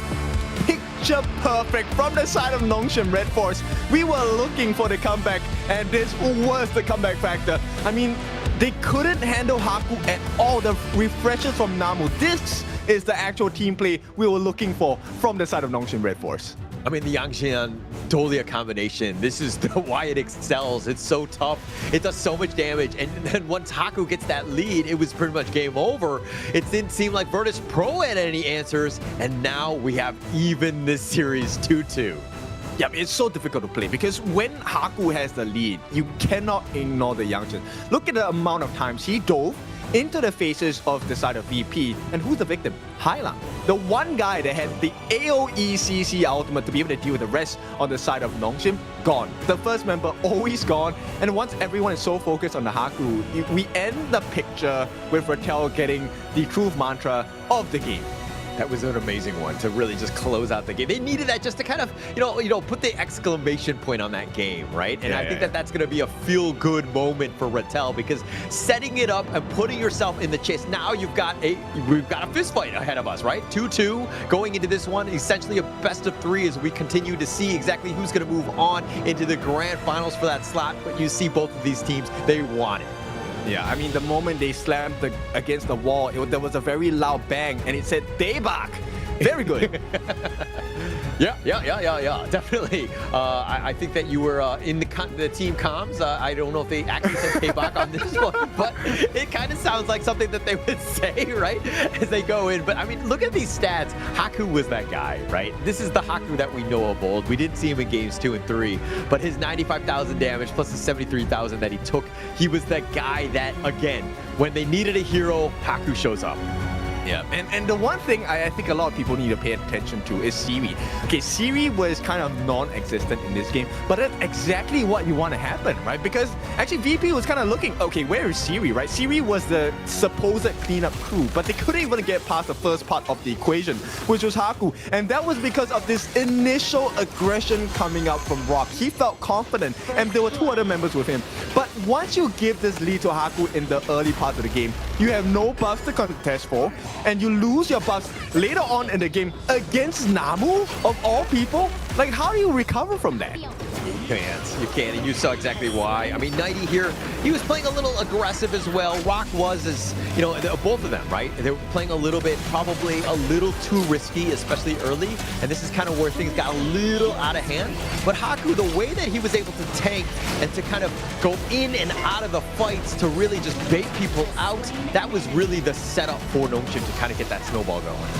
Picture perfect from the side of Nongshim Redforce. We were looking for the comeback, and this was the comeback factor. I mean, they couldn't handle Haku at all. The refreshes from Namu. This is the actual team play we were looking for from the side of Nongshim Redforce. I mean, the Yangjian Dolia combination, this is why it excels. It's so tough. It does so much damage. And then once Haku gets that lead, it was pretty much game over. It didn't seem like Virtus Pro had any answers. And now we have even this series 2-2. Yeah, it's so difficult to play because when Haku has the lead, you cannot ignore the Yangjian. Look at the amount of times he dove into the faces of the side of VP. And who's the victim? Hailong. The one guy that had the AoE CC ultimate to be able to deal with the rest on the side of Nongshim, gone. The first member always gone. And once everyone is so focused on the Haku, we end the picture with Rattel getting the truth mantra of the game. That was an amazing one to really just close out the game. They needed that just to kind of, put the exclamation point on that game, right? And I think that that's going to be a feel-good moment for Rattel because setting it up and putting yourself in the chase. Now we've got a fist fight ahead of us, right? 2-2 going into this one, essentially a best of 3 as we continue to see exactly who's going to move on into the grand finals for that slot. But you see both of these teams, they want it. Yeah, I mean, the moment they slammed against the wall, there was a very loud bang, and it said, Daebak! Very good. Yeah, definitely. I think that you were in the team comms. I don't know if they actually said payback on this one, but it kind of sounds like something that they would say, right, as they go in. But I mean, look at these stats. Haku was that guy, right? This is the Haku that we know of old. We didn't see him in games 2 and 3, but his 95,000 damage plus the 73,000 that he took, he was that guy that, again, when they needed a hero, Haku shows up. Yeah, and the one thing I think a lot of people need to pay attention to is Siri. Okay, Siri was kind of non-existent in this game, but that's exactly what you want to happen, right? Because actually VP was kind of looking, okay, where is Siri, right? Siri was the supposed cleanup crew, but they couldn't even get past the first part of the equation, which was Haku. And that was because of this initial aggression coming out from Rock. He felt confident, and there were 2 other members with him. But once you give this lead to Haku in the early part of the game, you have no buffs to contest for, and you lose your buffs later on in the game against Namu, of all people. Like, how do you recover from that? You can't, and you saw exactly why. I mean, Nighty here, he was playing a little aggressive as well. Rock was, as you know, both of them, right? They were playing a little bit, probably a little too risky, especially early, and this is kind of where things got a little out of hand. But Haku, the way that he was able to tank and to kind of go in and out of the fights to really just bait people out, that was really the setup for Nongshim to kind of get that snowball going.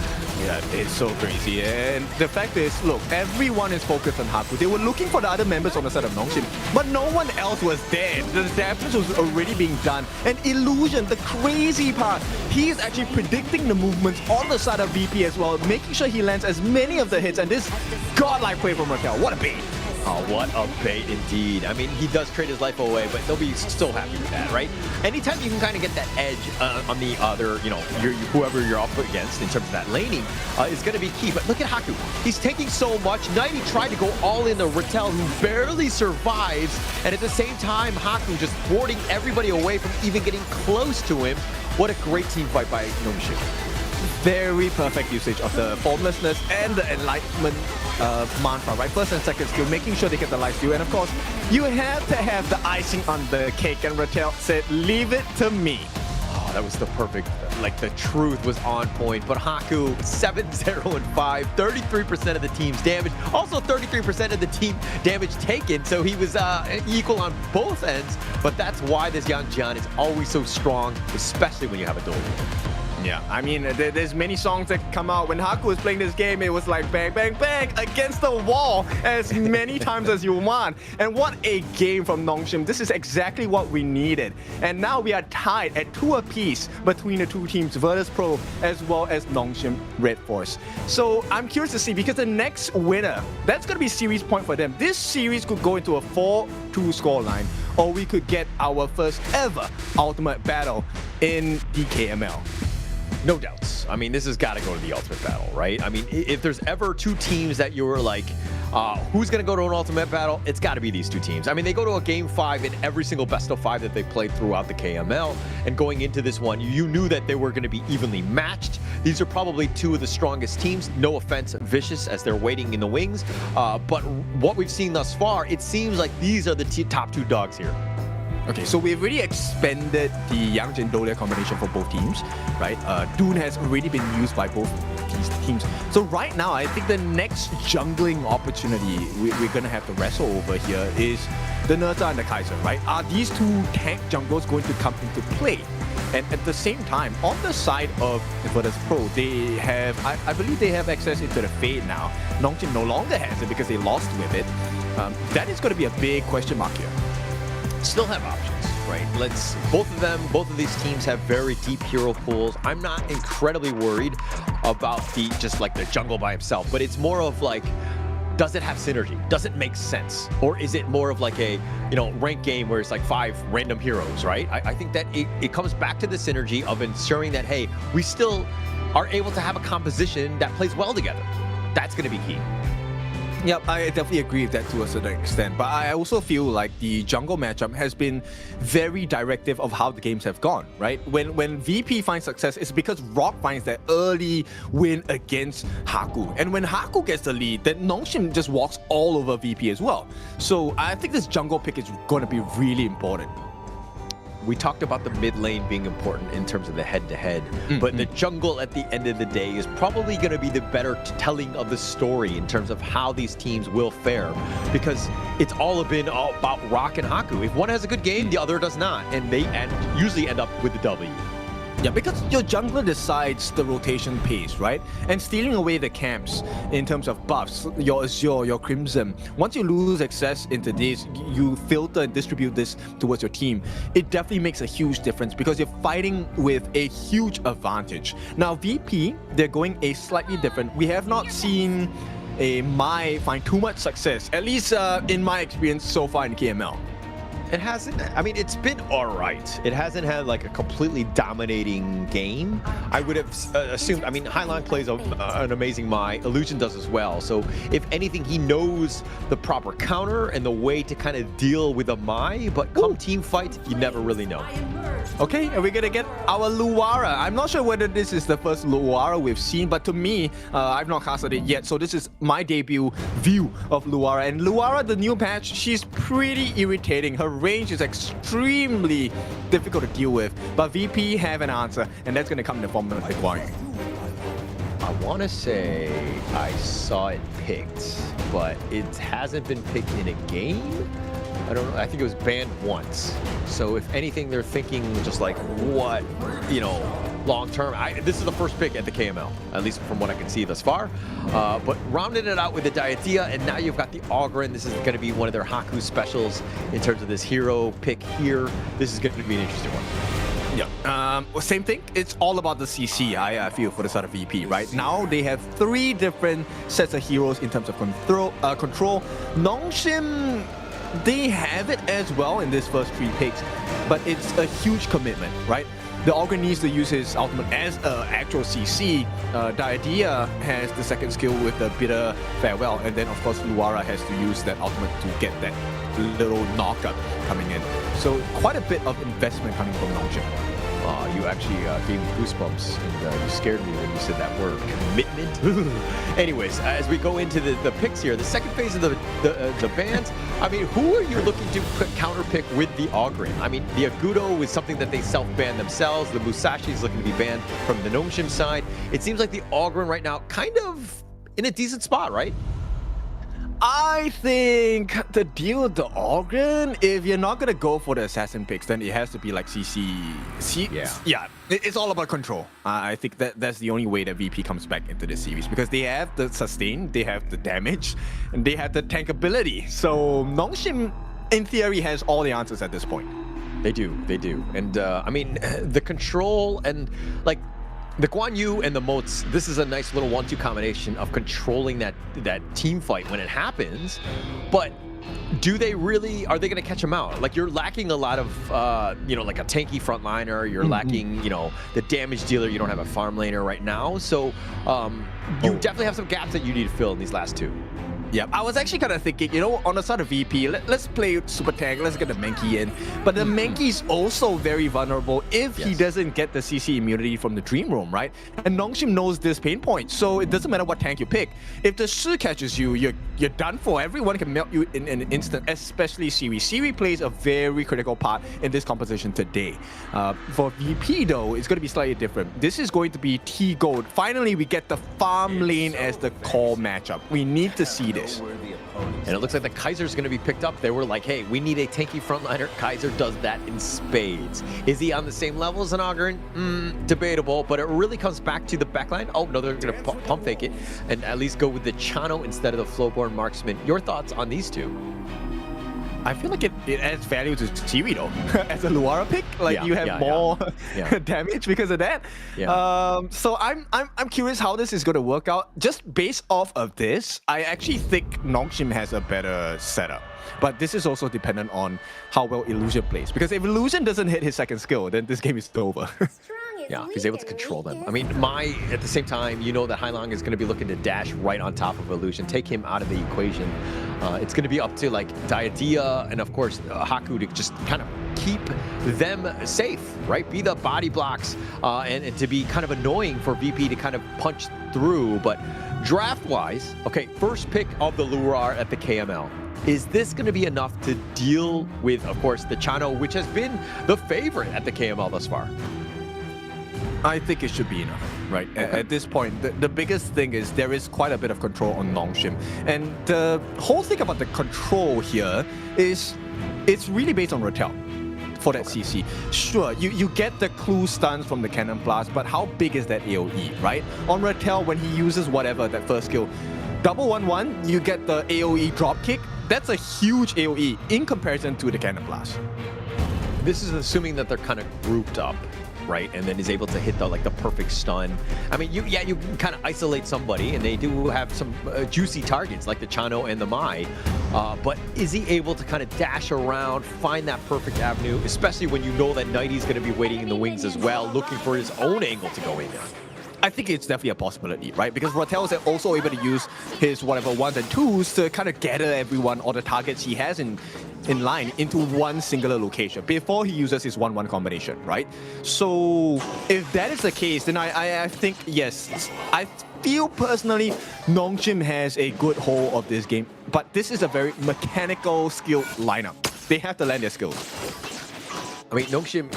Yeah, it's so crazy. And the fact is, look, everyone is focused on Haku. They were looking for the other members on the side of Nongshim, but no one else was there. The damage was already being done. And Illusion, the crazy part, he's actually predicting the movements on the side of VP as well, making sure he lands as many of the hits. And this godlike play from Raquel, what a bait. Oh, what a bait indeed. I mean, he does trade his life away, but they'll be so happy with that, right? Anytime you can kind of get that edge on the other, you know, whoever you're up against in terms of that laning is going to be key. But look at Haku. He's taking so much. Nighty tried to go all in to Rattel, who barely survives. And at the same time, Haku just thwarting everybody away from even getting close to him. What a great team fight by Nongshim. Very perfect usage of the formlessness and the enlightenment mantra, right? First and second skill, making sure they get the life steal. And of course, you have to have the icing on the cake. And Raquel said, leave it to me. Oh, that was the perfect, like the truth was on point. But Haku, 7-0-5, 33% of the team's damage. Also 33% of the team damage taken. So he was equal on both ends. But that's why this Yang Jian is always so strong, especially when you have a duel. Yeah, I mean, there's many songs that come out. When Haku was playing this game, it was like bang, bang, bang against the wall as many times as you want. And what a game from Nongshim. This is exactly what we needed. And now we are tied at 2 apiece between the 2 teams, Virtus Pro as well as Nongshim Redforce. So I'm curious to see, because the next winner, that's going to be series point for them. This series could go into a 4-2 scoreline, or we could get our first ever ultimate battle in the KML. No doubts. I mean, this has got to go to the ultimate battle, right? I mean, if there's ever 2 teams that you were like, who's going to go to an ultimate battle? It's got to be these 2 teams. I mean, they go to a game 5 in every single best of 5 that they played throughout the KML. And going into this one, you knew that they were going to be evenly matched. These are probably 2 of the strongest teams. No offense, Vicious, as they're waiting in the wings. But what we've seen thus far, it seems like these are the top 2 dogs here. Okay, so we've already expanded the Yang and Dolia combination for both teams, right? Dune has already been used by both these teams. So right now, I think the next jungling opportunity we're going to have to wrestle over here is the Nerta and the Kaiser, right? Are these 2 tank junglers going to come into play? And at the same time, on the side of Virtus Pro, they have, I believe they have access into the Fade now. Nongshim no longer has it because they lost with it. That is going to be a big question mark here. Still have options, right? Both of these teams have very deep hero pools. I'm not incredibly worried about just like the jungle by himself, but it's more of like, does it have synergy? Does it make sense? Or is it more of like a, you know, ranked game where it's like 5 random heroes, right? I think that it comes back to the synergy of ensuring that, hey, we still are able to have a composition that plays well together. That's going to be key. Yep, I definitely agree with that to a certain extent, but I also feel like the jungle matchup has been very directive of how the games have gone, right? When VP finds success, it's because Rock finds that early win against Haku. And when Haku gets the lead, then Nongshim just walks all over VP as well. So I think this jungle pick is going to be really important. we talked about the mid lane being important in terms of the head-to-head, but the jungle at the end of the day is probably going to be the better telling of the story in terms of how these teams will fare, because it's all about Rock and Haku. If one has a good game, the other does not, and they usually end up with the W. Yeah, because your jungler decides the rotation pace, right? And stealing away the camps in terms of buffs, your Azure, your Crimson. Once you lose access into this, you filter and distribute this towards your team. It definitely makes a huge difference because you're fighting with a huge advantage. Now, VP, they're going a slightly different. We have not seen a Mai find too much success, at least in my experience so far in KML. It hasn't, I mean, it's been all right. It hasn't had like a completely dominating game. I would have assumed, I mean, Hylon plays an amazing Mai, Illusion does as well. So if anything, he knows the proper counter and the way to kind of deal with a Mai, but come team fight, you never really know. Okay, and we're gonna get our Luara. I'm not sure whether this is the first Luara we've seen, but to me, I've not casted it yet. So this is my debut view of Luara. And Luara, the new patch, she's pretty irritating. Her range is extremely difficult to deal with, but VP have an answer, and that's gonna come in the form of the Guan Yu. I want to say I saw it picked, but it hasn't been picked in a game. I don't know. I think it was banned once. So if anything, they're thinking just like, what, you know, long term. This is the first pick at the KML, at least from what I can see thus far. But rounding it out with the Diathea, and now you've got the Ogren. This is going to be one of their Haku specials in terms of this hero pick here. This is going to be an interesting one. Yeah, same thing. It's all about the CC, I feel, for the side of VP, right? Now they have 3 different sets of heroes in terms of control. Nongshim, they have it as well in this first 3 picks, but it's a huge commitment, right? The Ogre needs to use his ultimate as an actual CC. Diathea has the second skill with the Bitter Farewell, and then of course Luara has to use that ultimate to get that little knockup coming in. So quite a bit of investment coming from Nongshim. You actually gave me goosebumps, and you scared me when you said that word, commitment. Anyways, as we go into the picks here, the second phase of the bans, I mean, who are you looking to counter pick with the Ogren? I mean, the Agudo is something that they self-ban themselves. The Musashi is looking to be banned from the Nongshim side. It seems like the Ogren right now kind of in a decent spot, right? I think the deal with the Ogren, if you're not gonna go for the assassin picks, then it has to be like CC. Yeah, it's all about control. I think that's the only way that VP comes back into the series, because they have the sustain, they have the damage, and they have the tank ability. So Nongshim, in theory, has all the answers at this point. They do. And I mean, the control and like, the Guan Yu and the Moats, this is a nice little 1-2 combination of controlling that team fight when it happens, but do they really, are they going to catch them out? Like, you're lacking a lot of, you know, like a tanky frontliner, you're lacking, you know, the damage dealer, you don't have a farm laner right now, so you definitely have some gaps that you need to fill in these last 2. Yeah, I was actually kind of thinking, you know, on the side of VP, let's play Super Tank, let's get the Mankey in. But the Mankey is also very vulnerable if he doesn't get the CC immunity from the Dream Room, right? And Nongshim knows this pain point, so it doesn't matter what tank you pick. If the Shi catches you, you're done for. Everyone can melt you in an instant, especially Siri. Siri plays a very critical part in this composition today. For VP though, it's going to be slightly different. This is going to be T-Gold. Finally, we get the farm lane as the core matchup. We need to see this. And it looks like the Kaiser's going to be picked up. They were like, hey, we need a tanky frontliner. Kaiser does that in spades. Is he on the same level as an Ogren? Debatable, but it really comes back to the backline. Oh, no, they're going to pump fake it and at least go with the Chano instead of the Flowborn Marksman. Your thoughts on these 2? I feel like it adds value to Siri though. As a Luara pick, like you have more damage because of that. So I'm curious how this is going to work out. Just based off of this, I actually think Nongshim has a better setup. But this is also dependent on how well Illusion plays. Because if Illusion doesn't hit his second skill, then this game is over. Yeah, he's able to control them. I mean, at the same time, you know that Hylong is going to be looking to dash right on top of Illusion, take him out of the equation. It's going to be up to like Diathea and of course Haku to just kind of keep them safe, right? Be the body blocks and to be kind of annoying for VP to kind of punch through. But draft-wise, okay, first pick of the Lurar at the KML. Is this going to be enough to deal with, of course, the Chano, which has been the favorite at the KML thus far? I think it should be enough, right? Okay. At this point, the biggest thing is there is quite a bit of control on Nongshim. And the whole thing about the control here is it's really based on Ratel for that CC. Sure, you get the clue stuns from the Cannon Blast, but how big is that AoE, right? On Ratel, when he uses whatever, that first skill, double 1-1, you get the AoE drop kick. That's a huge AoE in comparison to the Cannon Blast. This is assuming that they're kind of grouped up, right? And then is able to hit the perfect stun. I mean, you can kind of isolate somebody, and they do have some juicy targets like the Chano and the Mai. But is he able to kind of dash around, find that perfect avenue, especially when you know that Nighty's going to be waiting in the wings as well, looking for his own angle to go in there? I think it's definitely a possibility, right? Because Ratel is also able to use his whatever 1s and 2s to kind of gather everyone or the targets he has in line into one singular location before he uses his 1-1 combination, right? So if that is the case, then I think, yes, I feel personally Nongshim has a good hold of this game, but this is a very mechanical skilled lineup. They have to land their skills. I mean, Nongshim,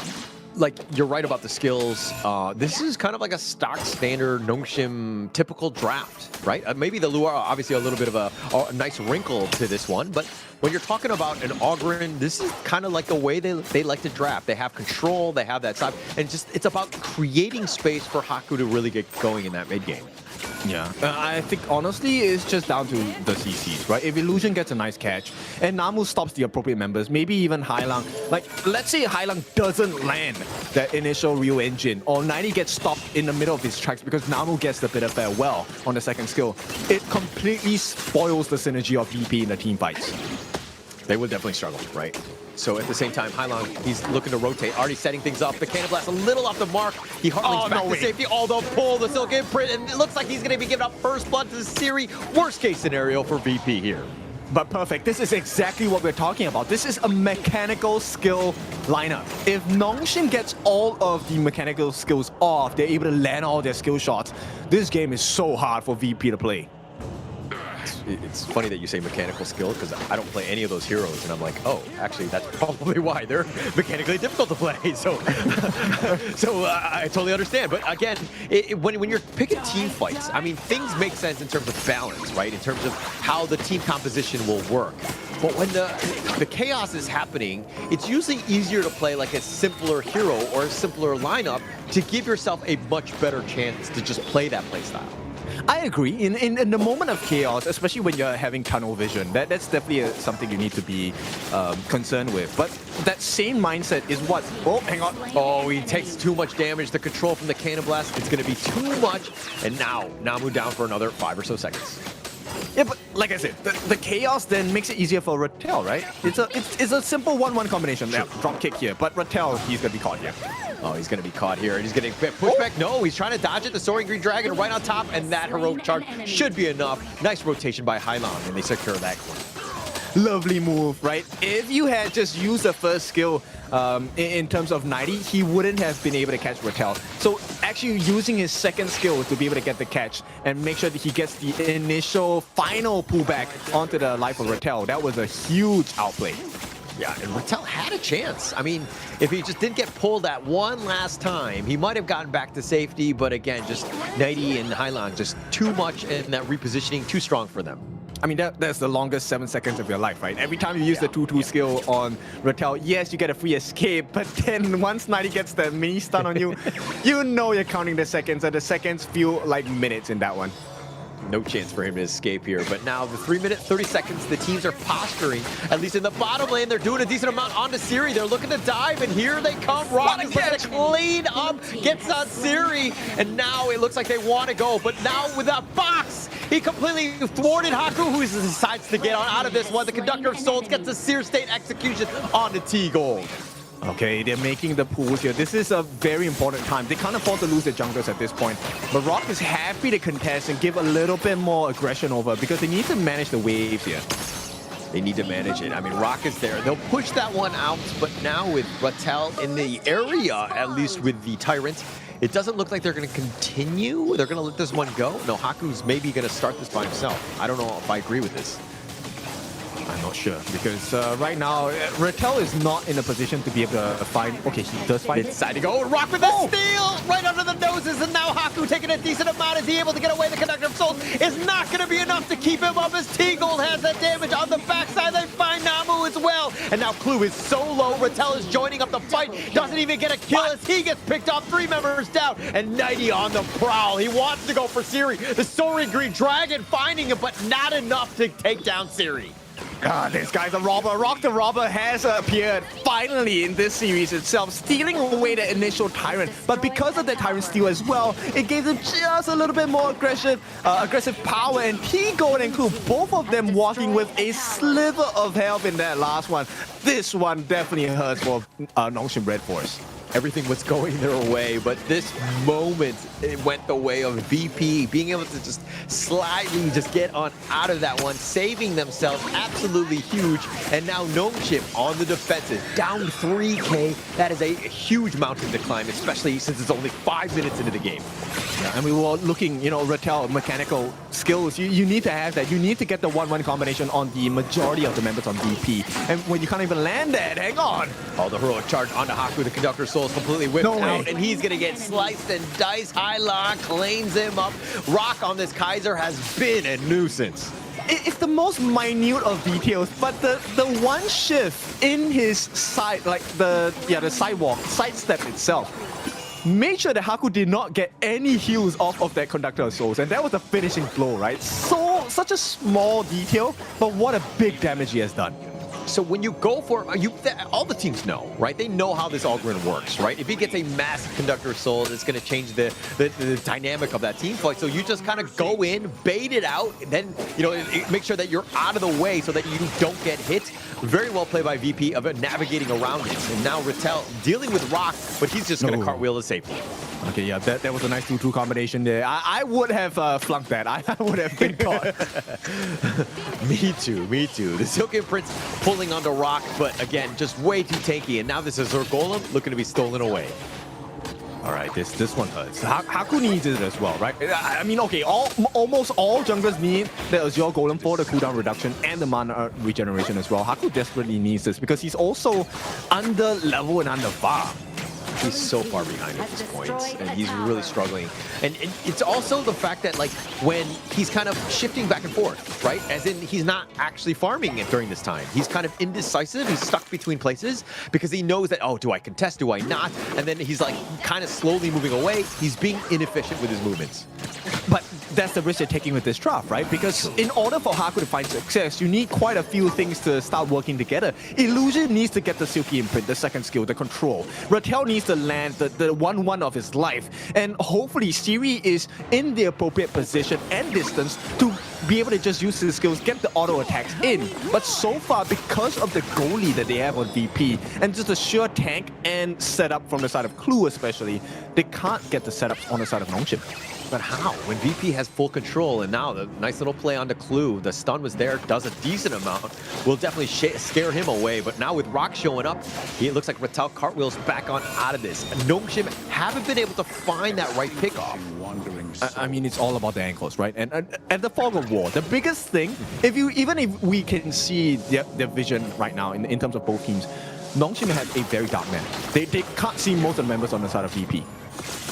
like, you're right about the skills. This is kind of like a stock standard Nongshim typical draft, right? Maybe the Luar are obviously a little bit of a nice wrinkle to this one, but when you're talking about an Ogren, this is kind of like the way they like to draft. They have control, they have that side, and just it's about creating space for Haku to really get going in that mid game. Yeah, I think honestly it's just down to the CCs, right? If Illusion gets a nice catch and Namu stops the appropriate members, maybe even Hailang, like let's say Hailang doesn't land that initial Ryu engine, or 90 gets stopped in the middle of his tracks because Namu gets the bit of farewell on the second skill, it completely spoils the synergy of VP in the team fights. They will definitely struggle, right? So at the same time, Hailang, he's looking to rotate, already setting things up. The Cannon Blast a little off the mark. He heartlings back to safety, although pull the Silk Imprint, and it looks like he's going to be giving up first blood to the Siri. Worst case scenario for VP here. But perfect. This is exactly what we're talking about. This is a mechanical skill lineup. If Nongshim gets all of the mechanical skills off, they're able to land all their skill shots. This game is so hard for VP to play. It's funny that you say mechanical skill, because I don't play any of those heroes, and I'm like, oh, actually, that's probably why they're mechanically difficult to play. So, I totally understand. But again, when you're picking team fights, I mean, things make sense in terms of balance, right? In terms of how the team composition will work. But when the chaos is happening, it's usually easier to play like a simpler hero or a simpler lineup to give yourself a much better chance to just play that playstyle. I agree. In the moment of chaos, especially when you're having tunnel vision, that's definitely something you need to be concerned with. But that same mindset is what... Oh, hang on. Oh, he takes too much damage. The control from the Cannon Blast, it's going to be too much. And now, Namu down for another 5 or so seconds. Yeah, but like I said, the chaos then makes it easier for Ratel, right? It's a simple 1-1 combination. Yeah, drop kick here, but Ratel, he's gonna be caught here. Oh, he's gonna be caught here, and he's gonna get pushed back. No, he's trying to dodge it. The Soaring Green Dragon right on top, and that heroic charge should be enough. Nice rotation by Hailang, and they secure that corner. Lovely move, right? If you had just used the first skill in terms of 90, he wouldn't have been able to catch Ratel. So actually using his second skill to be able to get the catch and make sure that he gets the initial final pullback onto the life of Ratel, that was a huge outplay. Yeah, and Ratel had a chance. I mean, if he just didn't get pulled that one last time, he might have gotten back to safety, but again, just 90 and Hailang, just too much, and that repositioning too strong for them. I mean, that's the longest 7 seconds of your life, right? Every time you use the 2-2 skill on Ratel, yes, you get a free escape, but then once 90 gets the mini stun on you, you know you're counting the seconds, and the seconds feel like minutes in that one. No chance for him to escape here, but now the 3 minute 30 seconds, the teams are posturing, at least in the bottom lane. They're doing a decent amount onto Siri. They're looking to dive, and here they come. Rock is looking to clean up, gets on Siri, and now it looks like they want to go, but now with that box, he completely thwarted Haku, who decides to get on out of this one. The Conductor of Souls gets the Seer State execution on the T-Gold. Okay, they're making the pools here. This is a very important time. They can't afford to lose their junglers at this point. But Rock is happy to contest and give a little bit more aggression over because they need to manage the waves here. They need to manage it. I mean, Rock is there. They'll push that one out, but now with Rattel in the area, at least with the Tyrant, it doesn't look like they're going to continue. They're going to let this one go. No, Haku's maybe going to start this by himself. I don't know if I agree with this. I'm not sure because right now Rattel is not in a position to be able to find. Okay, he does find. Inside to go. Rock with the steal right under the noses, and now Haku taking a decent amount. Is he able to get away? The Conductor of Souls is not going to be enough to keep him up as T-Gold has that damage on the backside. They find Namu as well, and now Clue is so low. Rattel is joining up the fight. Doesn't even get a kill as he gets picked off. 3 members down, and Nighty on the prowl. He wants to go for Siri. The Soaring Green Dragon finding him, but not enough to take down Siri. This guy's a robber. Rock the Robber has appeared finally in this series itself, stealing away the initial Tyrant. But because of the Tyrant steal as well, it gave them just a little bit more aggressive power. And T-Gold and Clue, both of them walking with a sliver of health in that last one. This one definitely hurts for Nongshim Redforce. Everything was going their way, but this moment, it went the way of VP, being able to just slightly just get on out of that one, saving themselves, absolutely huge. And now Nongshim on the defensive, down 3K. That is a huge mountain to climb, especially since it's only 5 minutes into the game. Yeah, and we were looking, you know, Rattel mechanical skills. You need to have that. You need to get the 1-1 combination on the majority of the members on VP. And when you can't even land that, hang on. Oh, the heroic charge onto Haku, the Conductor Soul is completely whipped out, and he's gonna get sliced and diced. Hylock claims him up. Rock on this Kaiser has been a nuisance. It's the most minute of details, but the one shift in his side, like the sidestep itself, made sure that Haku did not get any heals off of that Conductor of Souls, and that was the finishing blow, right? So, such a small detail, but what a big damage he has done. So when you go for all the teams know, right? They know how this Ogren works, right? If he gets a massive Conductor of Souls, it's going to change the dynamic of that team fight. So you just kind of go in, bait it out, and then, you know, make sure that you're out of the way so that you don't get hit. Very well played by VP of navigating around it. And now Rattel dealing with Rock, but he's just going to cartwheel to safety. Okay, yeah, that was a nice 2-2 combination there. I would have flunked that. I would have been caught. Me too. The Silken Prince pulling onto Rock, but again, just way too tanky. And now this is Azure Golem looking to be stolen away. All right, this one hurts. Haku needs it as well, right? I mean, okay, almost all junglers need the Azure Golem for the cooldown reduction and the mana regeneration as well. Haku desperately needs this because he's also under level and under VAR. He's so far behind at this point, and he's really struggling. And it's also the fact that, like, when he's kind of shifting back and forth, right? As in, he's not actually farming it during this time. He's kind of indecisive. He's stuck between places because he knows that, oh, do I contest? Do I not? And then he's, like, kind of slowly moving away. He's being inefficient with his movements. But that's the risk you're taking with this draft, right? Because in order for Haku to find success, you need quite a few things to start working together. Illusion needs to get the Silky Imprint, the second skill, the control. Rattel needs to land the 1-1 of his life. And hopefully Siri is in the appropriate position and distance to be able to just use his skills, get the auto attacks in. But so far, because of the goalie that they have on VP, and just a sure tank and setup from the side of Clue especially, they can't get the setups on the side of Nongshim. But how? When VP has full control, and now the nice little play onto Clue, the stun was there, does a decent amount, will definitely scare him away. But now with Rock showing up, it looks like Rattel cartwheels back on out of this. Nongshim haven't been able to find that right pickoff. I mean, it's all about the ankles, right? And the fog of war, the biggest thing, even if we can see their vision right now in terms of both teams, Nongshim has a very dark man. They can't see most of the members on the side of VP.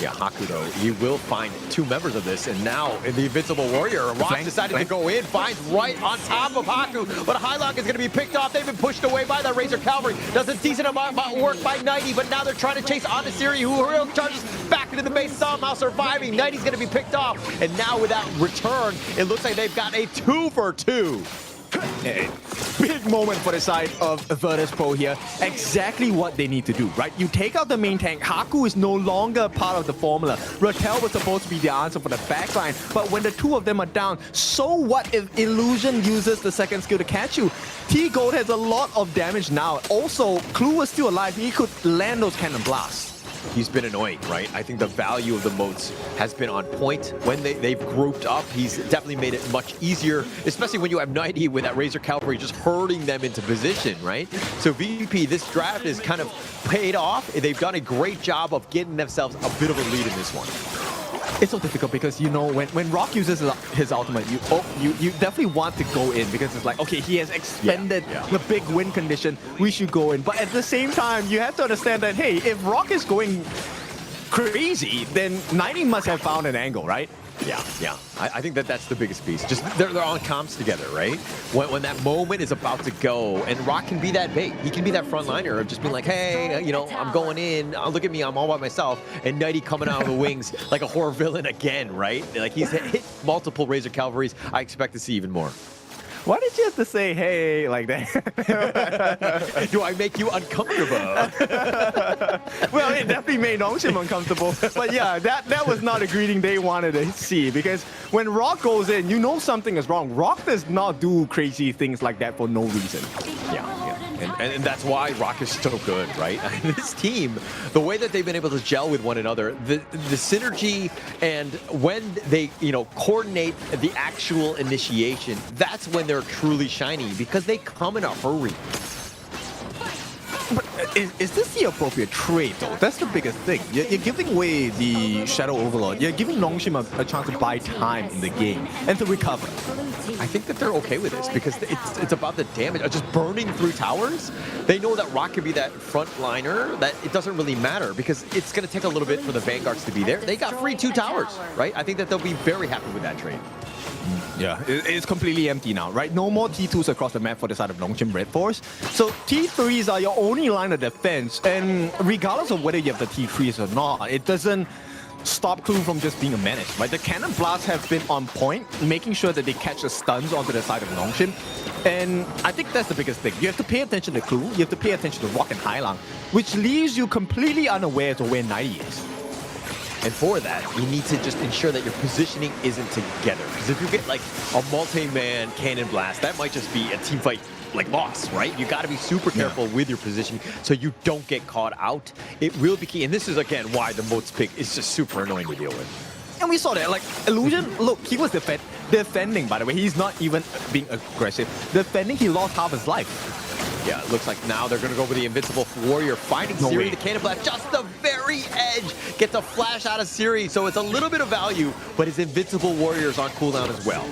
Yeah, Haku, though, he will find 2 members of this, and now in the Invincible Warrior, Rock decided to go in, finds right on top of Haku, but Hylock is going to be picked off. They've been pushed away by that Razor Cavalry. Does a decent amount of work by Nighty, but now they're trying to chase onto Siri, who charges back into the base, somehow surviving. Nighty's going to be picked off, and now with that return, it looks like they've got a 2-for-2. Big moment for the side of Virtus Pro here. Exactly what they need to do, right? You take out the main tank. Haku is no longer part of the formula. Rattel was supposed to be the answer for the backline, but when the 2 of them are down, so what if Illusion uses the second skill to catch you? T-Gold has a lot of damage now. Also, Clue was still alive. He could land those cannon blasts. he's been annoying, right? I think the value of the moats has been on point. When they've grouped up, he's definitely made it much easier, especially when you have 90 with that Razor Cavalry just herding them into position, right? So VP, this draft is kind of paid off. They've done a great job of getting themselves a bit of a lead in this one. It's so difficult because, you know, when Rock uses his ultimate, you definitely want to go in because it's like, okay, he has expended the big win condition, we should go in. But at the same time, you have to understand that, hey, if Rock is going crazy, then 90 must have found an angle, right? Yeah. I think that's the biggest piece. Just they're on comms together, right? When that moment is about to go, and Rock can be that bait. He can be that frontliner of just being like, hey, you know, I'm going in. Look at me, I'm all by myself. And Nighty coming out of the wings like a horror villain again, right? Like he's hit multiple Razor Cavalries. I expect to see even more. Why did you have to say, hey, like that? Do I make you uncomfortable? Well, it definitely made Nongshim uncomfortable. But yeah, that was not a greeting they wanted to see, because when Rock goes in, you know something is wrong. Rock does not do crazy things like that for no reason. Yeah. And that's why Rock is so good, right? This team, the way that they've been able to gel with one another, the synergy, and when they, you know, coordinate the actual initiation, that's when they're truly shiny, because they come in a hurry. But is this the appropriate trade, though? That's the biggest thing. You're giving away the Shadow Overlord. You're giving Nongshim a chance to buy time in the game and to recover. I think that they're okay with this because it's about the damage. Just burning through towers, they know that Rock can be that frontliner, that it doesn't really matter because it's going to take a little bit for the Vanguards to be there. They got free 2 towers, right? I think that they'll be very happy with that trade. Yeah, it's completely empty now, right? No more T2s across the map for the side of Nongshim Redforce. So T3s are your only line of defense, and regardless of whether you have the T3s or not, it doesn't stop Crew from just being a menace, right? The cannon blasts have been on point, making sure that they catch the stuns onto the side of Nongshim. And I think that's the biggest thing. You have to pay attention to Crew, you have to pay attention to Rock and Hailang, which leaves you completely unaware of where 90 is. And for that, you need to just ensure that your positioning isn't together. Because if you get like a multi-man cannon blast, that might just be a team fight like loss, right? You got to be super careful with your positioning so you don't get caught out. It will be key. And this is, again, why the moats pick is just super annoying to deal with. And we saw that, like, Illusion, look, he was defending, by the way. He's not even being aggressive. Defending, he lost half his life. Yeah, it looks like now they're going to go with the Invincible Warrior, finding Siri, the cannon blast, just the very edge, gets a flash out of Siri, so it's a little bit of value, but his Invincible Warrior's on cooldown as well.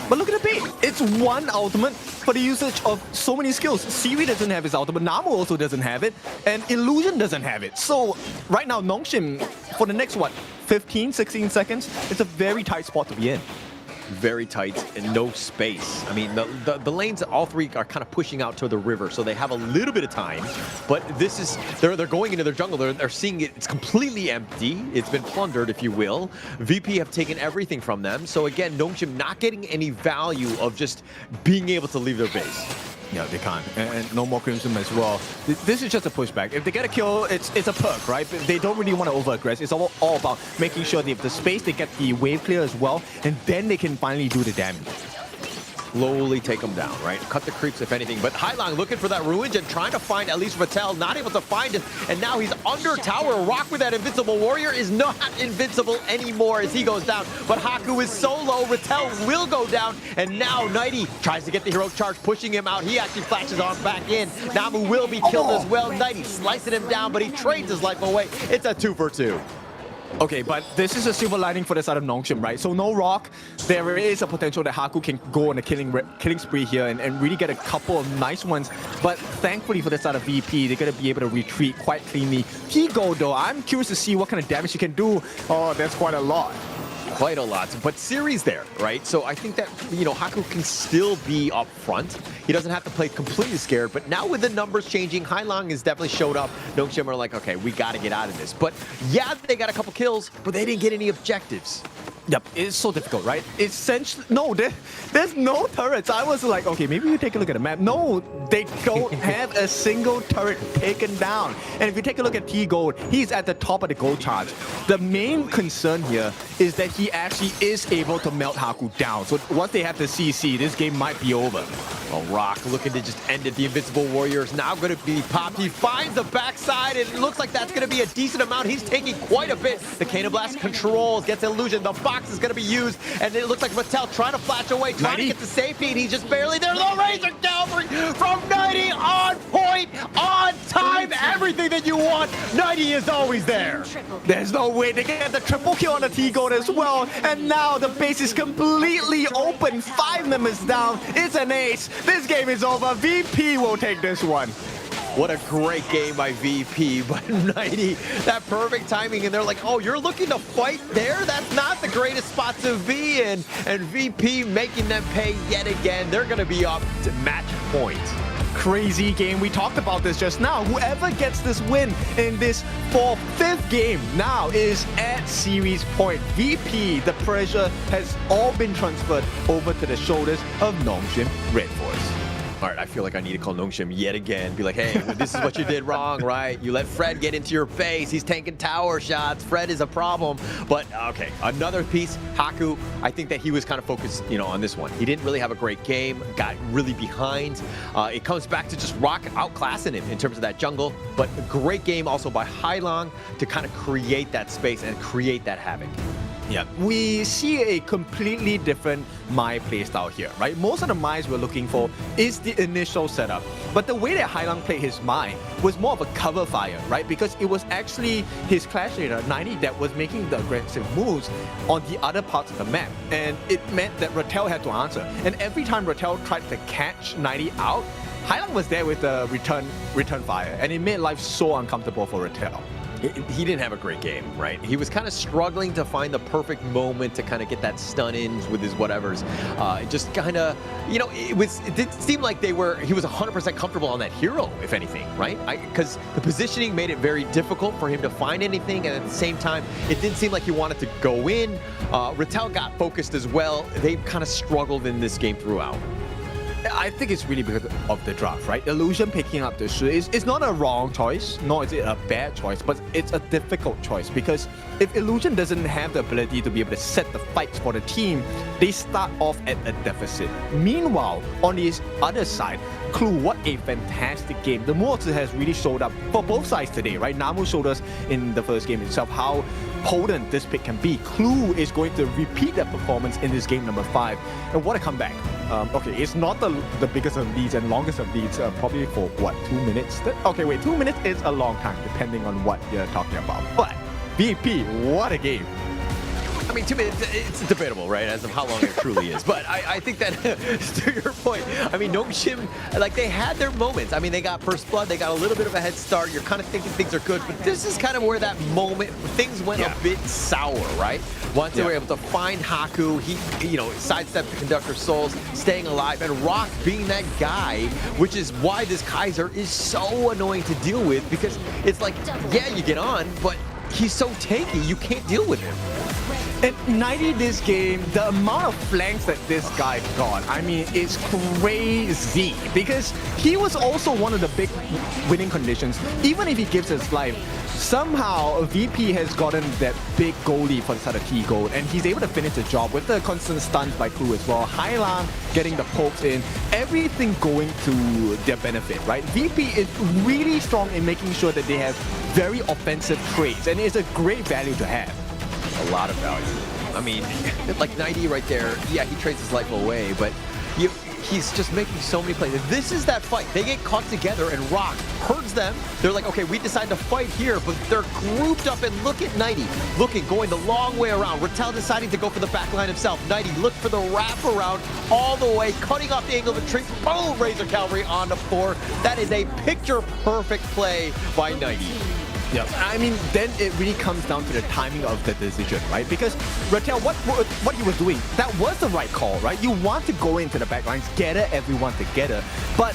But look at the bait. It's one ultimate for the usage of so many skills. Siri doesn't have his ultimate, Namu also doesn't have it, and Illusion doesn't have it. So right now, Nongshim, for the next, what, 15, 16 seconds, it's a very tight spot to be in. Very tight and no space. I mean, the lanes, all three are kind of pushing out to the river, so they have a little bit of time. But this is, they're going into their jungle. They're seeing it. It's completely empty. It's been plundered, if you will. VP have taken everything from them. So again, Nongshim not getting any value of just being able to leave their base. Yeah, they can't. And no more Crimson as well. This is just a pushback. If they get a kill, it's a perk, right? They don't really want to over-aggress. It's all about making sure they have the space, they get the wave clear as well, and then they can finally do the damage. Slowly take them down, right? Cut the creeps, if anything. But Hailang looking for that Ruined and trying to find at least Rattel, not able to find him. And now he's under tower. Rock with that Invincible Warrior is not invincible anymore as he goes down. But Haku is so low. Rattel will go down. And now Nighty tries to get the hero charge, pushing him out. He actually flashes on back in. Namu will be killed as well. Nighty slicing him down, but he trades his life away. It's a 2 for 2. Okay, but this is a silver lining for the side of Nongshim, right? So no Rock, there is a potential that Haku can go on a killing spree here and really get a couple of nice ones. But thankfully for the side of VP, they're going to be able to retreat quite cleanly. Higo, though, I'm curious to see what kind of damage he can do. Oh, that's quite a lot. Quite a lot, but Siri's there, right? So I think that, you know, Haku can still be up front. He doesn't have to play completely scared, but now with the numbers changing, Hailang has definitely showed up. Nongshim are like, okay, we got to get out of this. But yeah, they got a couple kills, but they didn't get any objectives. Yep, it's so difficult, right? Essentially, no, there's no turrets. I was like, okay, maybe we take a look at the map. No, they don't have a single turret taken down. And if you take a look at T-Gold, he's at the top of the gold charge. The main concern here is that he actually is able to melt Haku down. So once they have the CC, this game might be over. Well, Rock looking to just end it. The Invincible Warrior is now going to be popped. He finds the backside, and it looks like that's going to be a decent amount. He's taking quite a bit. The Cannon Blast controls, gets illusion. The box is going to be used, and it looks like Rattel trying to flash away, trying to get the safety, and he's just barely there. The Razor Cavalry from 90, on point, on time, everything that you want. 90 is always there. There's no way to get the triple kill on the T-Gold as well, and now the base is completely open. 5 members down. It's an ace. This game is over. VP will take this one. What a great game by VP, but 90, that perfect timing, and they're like, oh, you're looking to fight there? That's not the greatest spot to be in, and VP making them pay yet again. They're going to be up to match point. Crazy game. We talked about this just now. Whoever gets this win in this 5th game now is at series point. VP, the pressure has all been transferred over to the shoulders of Nongshim Redforce. All right, I feel like I need to call Nongshim yet again. Be like, hey, this is what you did wrong, right? You let Fred get into your face. He's tanking tower shots. Fred is a problem. But, okay, another piece, Haku, I think that he was kind of focused, on this one. He didn't really have a great game, got really behind. It comes back to just Rock outclassing him in terms of that jungle. But a great game also by Hailong to kind of create that space and create that havoc. Yeah, we see a completely different Mai playstyle here, right? Most of the Mais we're looking for is the initial setup. But the way that Hailong played his Mai was more of a cover fire, right? Because it was actually his Clash Leader, 90, that was making the aggressive moves on the other parts of the map. And it meant that Rattel had to answer. And every time Rattel tried to catch 90 out, Hailong was there with the return fire. And it made life so uncomfortable for Rattel. He didn't have a great game, right? He was kind of struggling to find the perfect moment to kind of get that stun in with his whatevers. Just kind of, it did seem like he was 100% comfortable on that hero, if anything, right? Because the positioning made it very difficult for him to find anything, and at the same time, it didn't seem like he wanted to go in. Rattel got focused as well. They kind of struggled in this game throughout. I think it's really because of the draft, right? Illusion picking up the shoot is not a wrong choice, nor is it a bad choice, but it's a difficult choice because if Illusion doesn't have the ability to be able to set the fights for the team, they start off at a deficit. Meanwhile, on the other side, Clue, what a fantastic game. The Mortar has really showed up for both sides today, right? Namu showed us in the first game itself how potent this pick can be. Clue is going to repeat that performance in this game number 5. And what a comeback. Okay, it's not the biggest of leads and longest of leads, probably for what, 2 minutes? Okay, wait, 2 minutes is a long time depending on what you're talking about. But VP, what a game. I mean, 2 minutes, it's debatable, right, as of how long it truly is. But I think that, to your point, I mean, Nongshim, like, they had their moments. I mean, they got first blood, they got a little bit of a head start. You're kind of thinking things are good, but this is kind of where that moment, things went a bit sour, right? Once they were able to find Haku, he, sidestepped the Conductor Souls, staying alive, and Rock being that guy, which is why this Kaiser is so annoying to deal with, because it's like, yeah, you get on, but he's so tanky, you can't deal with him. And 90 this game, the amount of flanks that this guy got, I mean, it's crazy. Because he was also one of the big winning conditions. Even if he gives his life, somehow VP has gotten that big goalie for the side of T-Gold, and he's able to finish the job with the constant stuns by Clue as well. Hailong getting the pokes in, everything going to their benefit, right? VP is really strong in making sure that they have very offensive trades, and it's a great value to have. A lot of value. I mean, like 90 right there, yeah, he trades his life away, but he's just making so many plays. This is that fight. They get caught together and Rock herds them. They're like, okay, we decide to fight here, but they're grouped up, and look at 90. Going the long way around. Rattel deciding to go for the back line himself. 90 look for the wraparound all the way, cutting off the angle of the tree. Boom! Razor Cavalry on the 4. That is a picture-perfect play by 90. Yeah, I mean, then it really comes down to the timing of the decision, right? Because Rattel, what he was doing, that was the right call, right? You want to go into the backlines, gather everyone together, but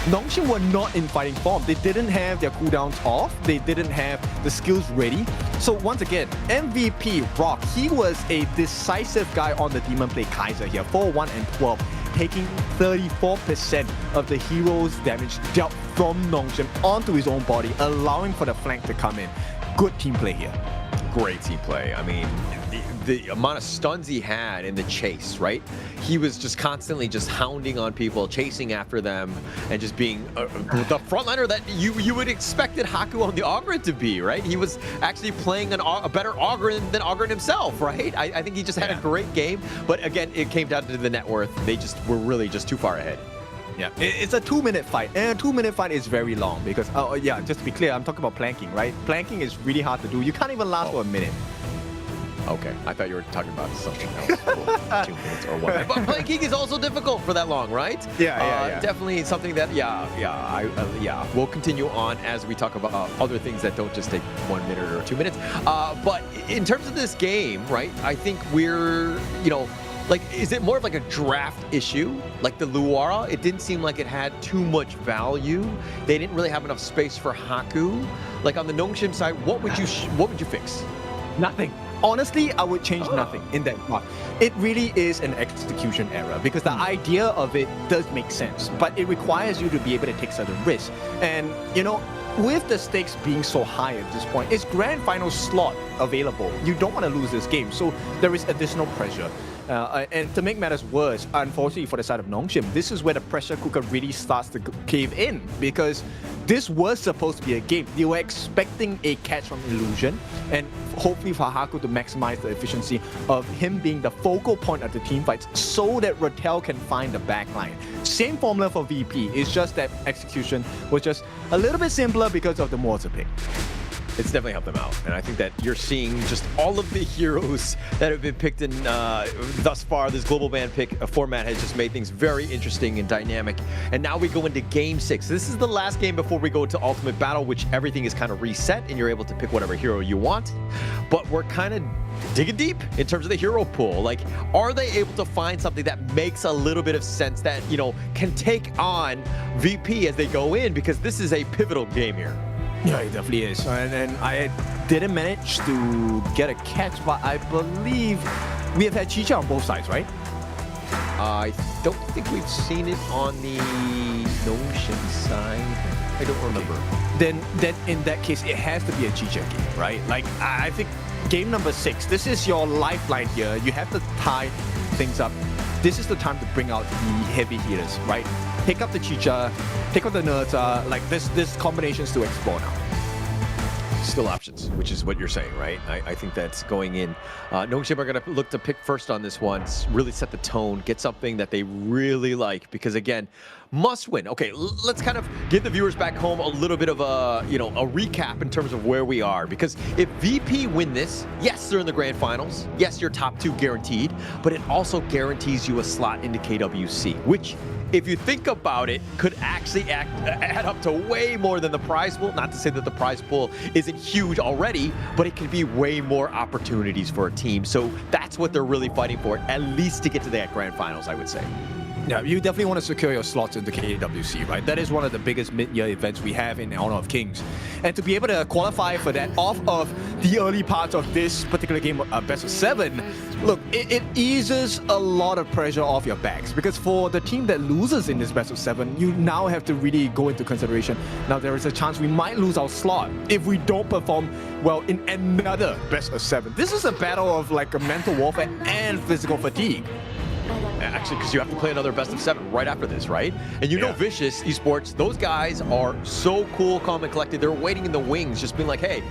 Nongshim were not in fighting form. They didn't have their cooldowns off. They didn't have the skills ready. So once again, MVP Rock, he was a decisive guy on the Demon Play Kaiser here, 4-1 and 12, taking 34% of the hero's damage dealt from Nongshim onto his own body, allowing for the flank to come in. Good team play here. Great team play. I mean, the amount of stuns he had in the chase, right? He was just constantly just hounding on people, chasing after them, and just being the frontliner that you would expected Haku on the Ogren to be, right? He was actually playing a better Ogren than Ogren himself, right? I think he just had a great game, but again, it came down to the net worth. They just were really just too far ahead. Yeah, it's a 2-minute fight, and a 2-minute fight is very long because, yeah, just to be clear, I'm talking about planking, right? Planking is really hard to do. You can't even last for a minute. Okay, I thought you were talking about something else. 2 minutes or 1 minute. But planking is also difficult for that long, right? Yeah. Definitely something that, we'll continue on as we talk about other things that don't just take 1 minute or 2 minutes. But in terms of this game, right, I think we're, like, is it more of like a draft issue? Like the Luara, it didn't seem like it had too much value. They didn't really have enough space for Haku. Like on the Nongshim side, what would you fix? Nothing. Honestly, I would change nothing in that part. It really is an execution error because the idea of it does make sense, but it requires you to be able to take certain risks. And, with the stakes being so high at this point, it's grand final slot available. You don't want to lose this game, so there is additional pressure. And to make matters worse, unfortunately for the side of Nongshim, this is where the pressure cooker really starts to cave in because this was supposed to be a game. They were expecting a catch from Illusion and hopefully for Haku to maximize the efficiency of him being the focal point of the team fights so that Rattel can find the backline. Same formula for VP, it's just that execution was just a little bit simpler because of the mortar pick. It's definitely helped them out. And I think that you're seeing just all of the heroes that have been picked in thus far. This global ban pick format has just made things very interesting and dynamic. And now we go into game 6. This is the last game before we go to Ultimate Battle, which everything is kind of reset and you're able to pick whatever hero you want. But we're kind of digging deep in terms of the hero pool. Like, are they able to find something that makes a little bit of sense that, can take on VP as they go in? Because this is a pivotal game here. Yeah, it definitely is. And I didn't manage to get a catch, but I believe we have had Chicha on both sides, right? I don't think we've seen it on the Nongshim side. I don't remember. Then in that case, it has to be a Chicha game, right? Like, I think game number 6, this is your lifeline here. You have to tie things up. This is the time to bring out the heavy hitters, right? Pick up the Chicha, pick up the Nerta, like this combinations to explore now. Still options, which is what you're saying, right? I think that's going in. Nongshim are going to look to pick first on this one, really set the tone, get something that they really like, because again, must win. Okay, let's kind of give the viewers back home a little bit of a, a recap in terms of where we are, because if VP win this, yes, they're in the grand finals. Yes, you're top 2 guaranteed, but it also guarantees you a slot into KWC, which, if you think about it, could actually add up to way more than the prize pool. Not to say that the prize pool isn't huge already, but it could be way more opportunities for a team. So that's what they're really fighting for, at least to get to that grand finals, I would say. Yeah, you definitely want to secure your slots in the KWC, right? That is one of the biggest mid-year events we have in Honor of Kings. And to be able to qualify for that off of the early parts of this particular game, best of 7, look, it eases a lot of pressure off your backs, because for the team that loses in this best of 7, you now have to really go into consideration. Now, there is a chance we might lose our slot if we don't perform well in another best of 7. This is a battle of like a mental warfare and physical fatigue. Actually, because you have to play another best of 7 right after this, right? And you know Vicious Esports, those guys are so cool, calm, and collected. They're waiting in the wings, just being like, hey,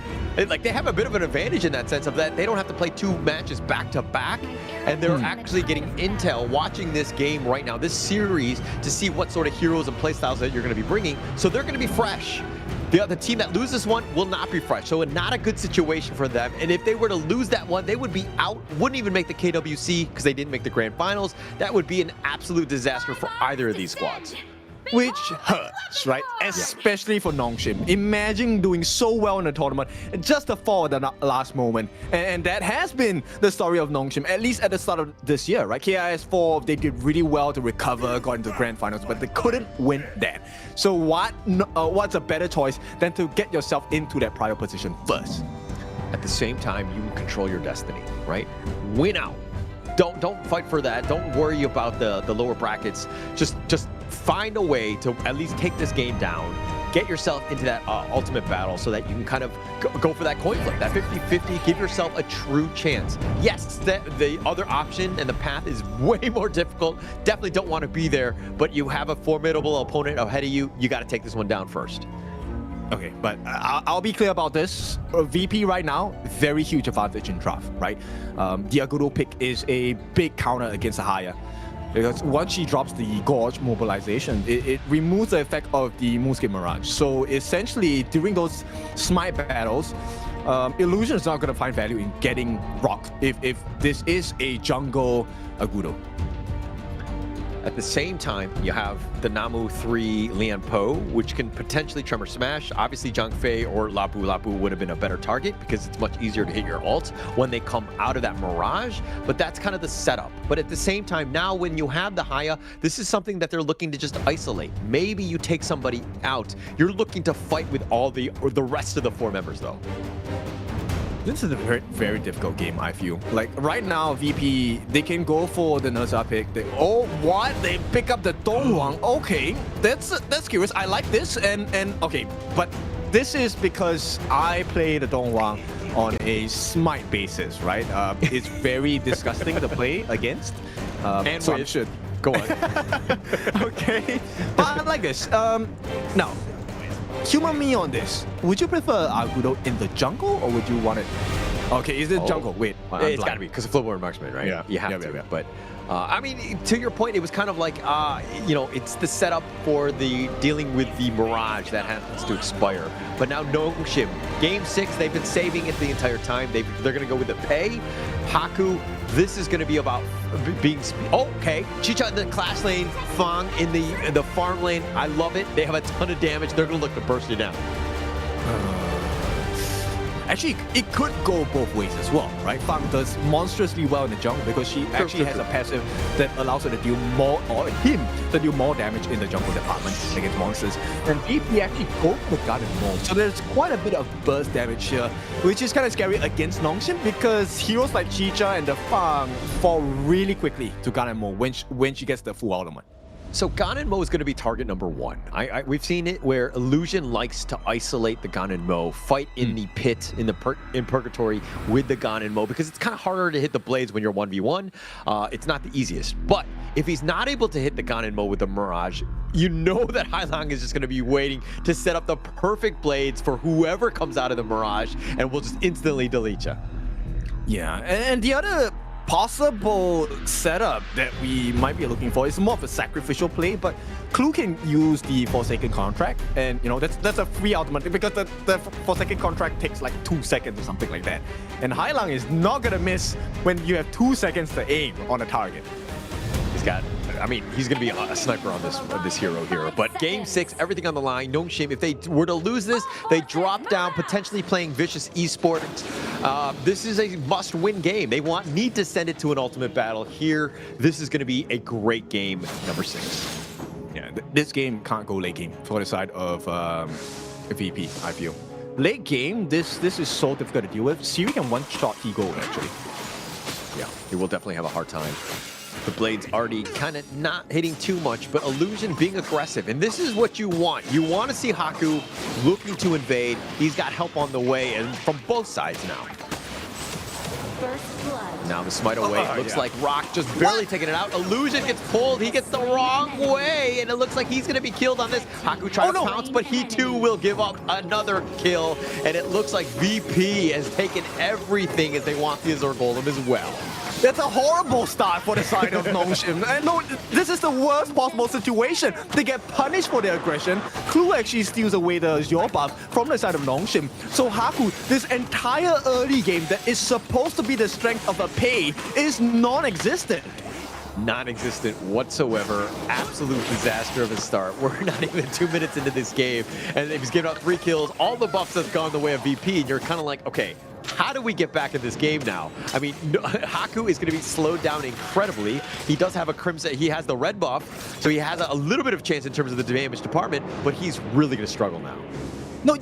like they have a bit of an advantage in that sense of that they don't have to play 2 matches back to back, and they're actually getting intel watching this game right now, this series, to see what sort of heroes and playstyles that you're going to be bringing. So they're going to be fresh. The team that loses one will not be fresh, so not a good situation for them. And if they were to lose that one, they would be out, wouldn't even make the KWC because they didn't make the grand finals. That would be an absolute disaster for either of these squads. which hurts, right? Especially for Nongshim. Imagine doing so well in the tournament, just to fall at the last moment. And that has been the story of Nongshim, at least at the start of this year, right? KIS4, they did really well to recover, got into the grand finals, but they couldn't win that. So what's a better choice than to get yourself into that prior position first? At the same time, you control your destiny, right? Win out. Don't fight for that. Don't worry about the lower brackets. Just find a way to at least take this game down. Get yourself into that ultimate battle so that you can kind of go for that coin flip, that 50-50. Give yourself a true chance. Yes, the other option and the path is way more difficult. Definitely don't want to be there, but you have a formidable opponent ahead of you. You got to take this one down first. Okay, but I'll be clear about this. VP right now, very huge advantage in draft, right? The Agudo pick is a big counter against the Haya. Because once she drops the Gorge mobilization, it removes the effect of the Moonscape Mirage. So essentially, during those smite battles, Illusion is not going to find value in getting rocked if this is a jungle Agudo. At the same time, you have the Namu 3 Lian Po, which can potentially Tremor Smash. Obviously, Zhang Fei or Lapu would have been a better target because it's much easier to hit your ult when they come out of that Mirage, but that's kind of the setup. But at the same time, now when you have the Haya, this is something that they're looking to just isolate. Maybe you take somebody out. You're looking to fight with all the rest of the 4 members, though. This is a very, very difficult game, I feel. Like, right now, VP, they can go for the Nerza pick. They pick up the Dongwang. Okay, that's curious. I like this, and okay, but this is because I play the Dongwang on a smite basis, right? It's very disgusting to play against. And so with, I should. Go on. Okay, but I like this. Now, humor me on this. Would you prefer Agudo in the jungle, or would you want it? Okay, is it jungle? Wait, it's got to be because of Flipboard Marksman, right? Yeah, you have to. But I mean, to your point, it was kind of like you know, it's the setup for the dealing with the Mirage that happens to expire. But now Nongshim, Game 6, they've been saving it the entire time. They're going to go with the pay. Haku, this is going to be about being okay. Chicha in the class lane, Fang in the farm lane. I love it. They have a ton of damage. They're going to look to burst you down. Actually, it could go both ways as well, right? Fang does monstrously well in the jungle because she actually has a passive that allows her to deal more, or him to deal more damage in the jungle department against monsters. And VP actually go for Garden Mole. So there's quite a bit of burst damage here, which is kind of scary against Nongshim because heroes like Chicha and the Fang fall really quickly to Garden Mole when she gets the full ultimate. So Ganon Mo is going to be target number 1. We've seen it where Illusion likes to isolate the Ganon Mo, fight in the pit, in Purgatory with the Ganon Mo, because it's kind of harder to hit the blades when you're 1v1. It's not the easiest. But if he's not able to hit the Ganon Mo with the Mirage, you know that Hailang is just going to be waiting to set up the perfect blades for whoever comes out of the Mirage, and will just instantly delete you. Yeah, and the other possible setup that we might be looking for is more of a sacrificial play, but Clue can use the Forsaken contract, and you know that's a free ultimate because the Forsaken contract takes like 2 seconds or something like that. And Hailang is not gonna miss when you have 2 seconds to aim on a target. He's going to be a sniper on this hero here. But Game 6, everything on the line. Nongshim, if they were to lose this, they drop down, potentially playing Vicious Esports. This is a must-win game. They need to send it to an ultimate battle here. This is going to be a great game, number 6. Yeah, this game can't go late game for the side of VP, I feel. Late game, this is so difficult to deal with. Siri can one-shot T-Gold, actually. Yeah, he will definitely have a hard time. The Blade's already kind of not hitting too much, but Illusion being aggressive. And this is what you want. You want to see Haku looking to invade. He's got help on the way, and from both sides now. Now the smite away. Looks like Rock just barely taking it out. Illusion gets pulled. He gets the wrong way, and it looks like he's going to be killed on this. Haku tries to pounce, but he too will give up another kill. And it looks like VP has taken everything as they want the Azure Golem as well. That's a horrible start for the side of Nongshim. And no, this is the worst possible situation. They get punished for their aggression. Clue actually steals away the Azure buff from the side of Nongshim. So Haku, this entire early game that is supposed to be the strength of a pay is non-existent. non-existent whatsoever. Absolute disaster of a start. We're not even 2 minutes into this game, and he's given up 3 kills. All the buffs have gone the way of VP, and you're kind of like, okay, how do we get back in this game now? I mean, Haku is going to be slowed down incredibly. He does have a Crimson, he has the red buff, so he has a little bit of chance in terms of the damage department, but he's really going to struggle now. No,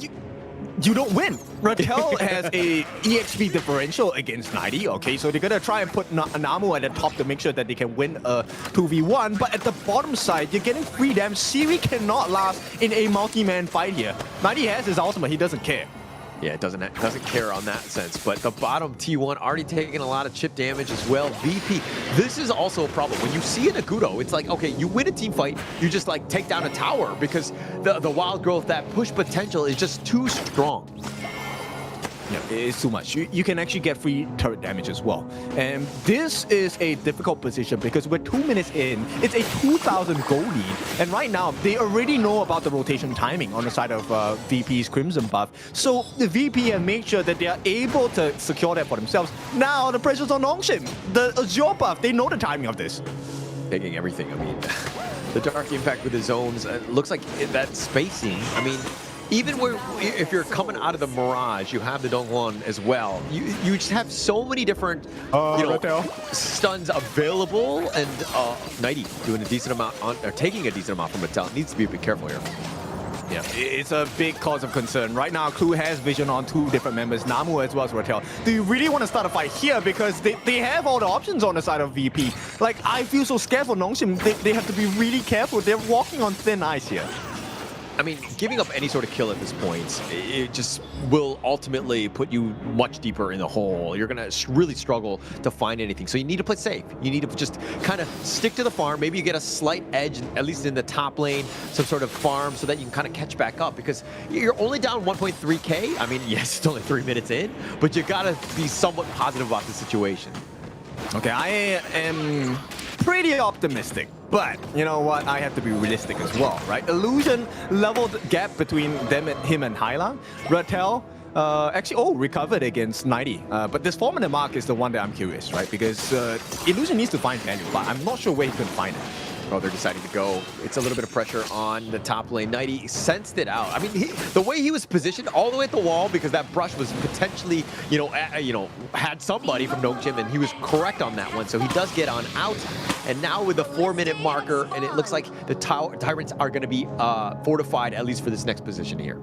you don't win. Rattel has a EXP differential against 90, okay? So they're gonna try and put Namu at the top to make sure that they can win a 2v1, but at the bottom side, you're getting free damage. Siri cannot last in a multi-man fight here. 90 has his ultimate, he doesn't care. Yeah, it doesn't care on that sense, but the bottom T1 already taking a lot of chip damage as well. VP, this is also a problem. When you see an Nagudo, it's like, okay, you win a team fight, you just like take down a tower because the wild growth, that push potential is just too strong. Yeah, it's too much. You can actually get free turret damage as well. And this is a difficult position because we're 2 minutes in. It's a 2,000 gold lead. And right now, they already know about the rotation timing on the side of VP's Crimson buff. So the VP have made sure that they are able to secure that for themselves. Now the pressure's on Nongshim. The Azure buff, they know the timing of this. Taking everything, I mean, the Dark Impact with the zones, looks like that spacing, I mean, even where, if you're coming out of the Mirage, you have the Dongwon as well. You just have so many different stuns available, and 90 doing a decent amount, or taking a decent amount from Mattel. Needs to be a bit careful here. Yeah, it's a big cause of concern. Right now, Clue has vision on 2 different members, Namu as well as Rattel. Do you really want to start a fight here? Because they have all the options on the side of VP. Like, I feel so scared for Nongshim. They have to be really careful. They're walking on thin ice here. I mean, giving up any sort of kill at this point, it just will ultimately put you much deeper in the hole. You're going to really struggle to find anything. So you need to play safe. You need to just kind of stick to the farm. Maybe you get a slight edge, at least in the top lane, some sort of farm so that you can kind of catch back up. Because you're only down 1.3k. I mean, yes, it's only 3 minutes in, but you got to be somewhat positive about the situation. Okay, I am pretty optimistic. But, you know what, I have to be realistic as well, right? Illusion leveled gap between him and Hylang. Rattel actually, recovered against 90. But this 4-minute mark is the one that I'm curious, right? Because Illusion needs to find value, but I'm not sure where he's going to find it. Oh, they're deciding to go. It's a little bit of pressure on the top lane. 90 sensed it out. I mean, the way he was positioned all the way at the wall, because that brush was potentially, had somebody from Nongshim, and he was correct on that one. So he does get on out. And now with the 4-minute marker, and it looks like the Tyrants are going to be fortified, at least for this next position here.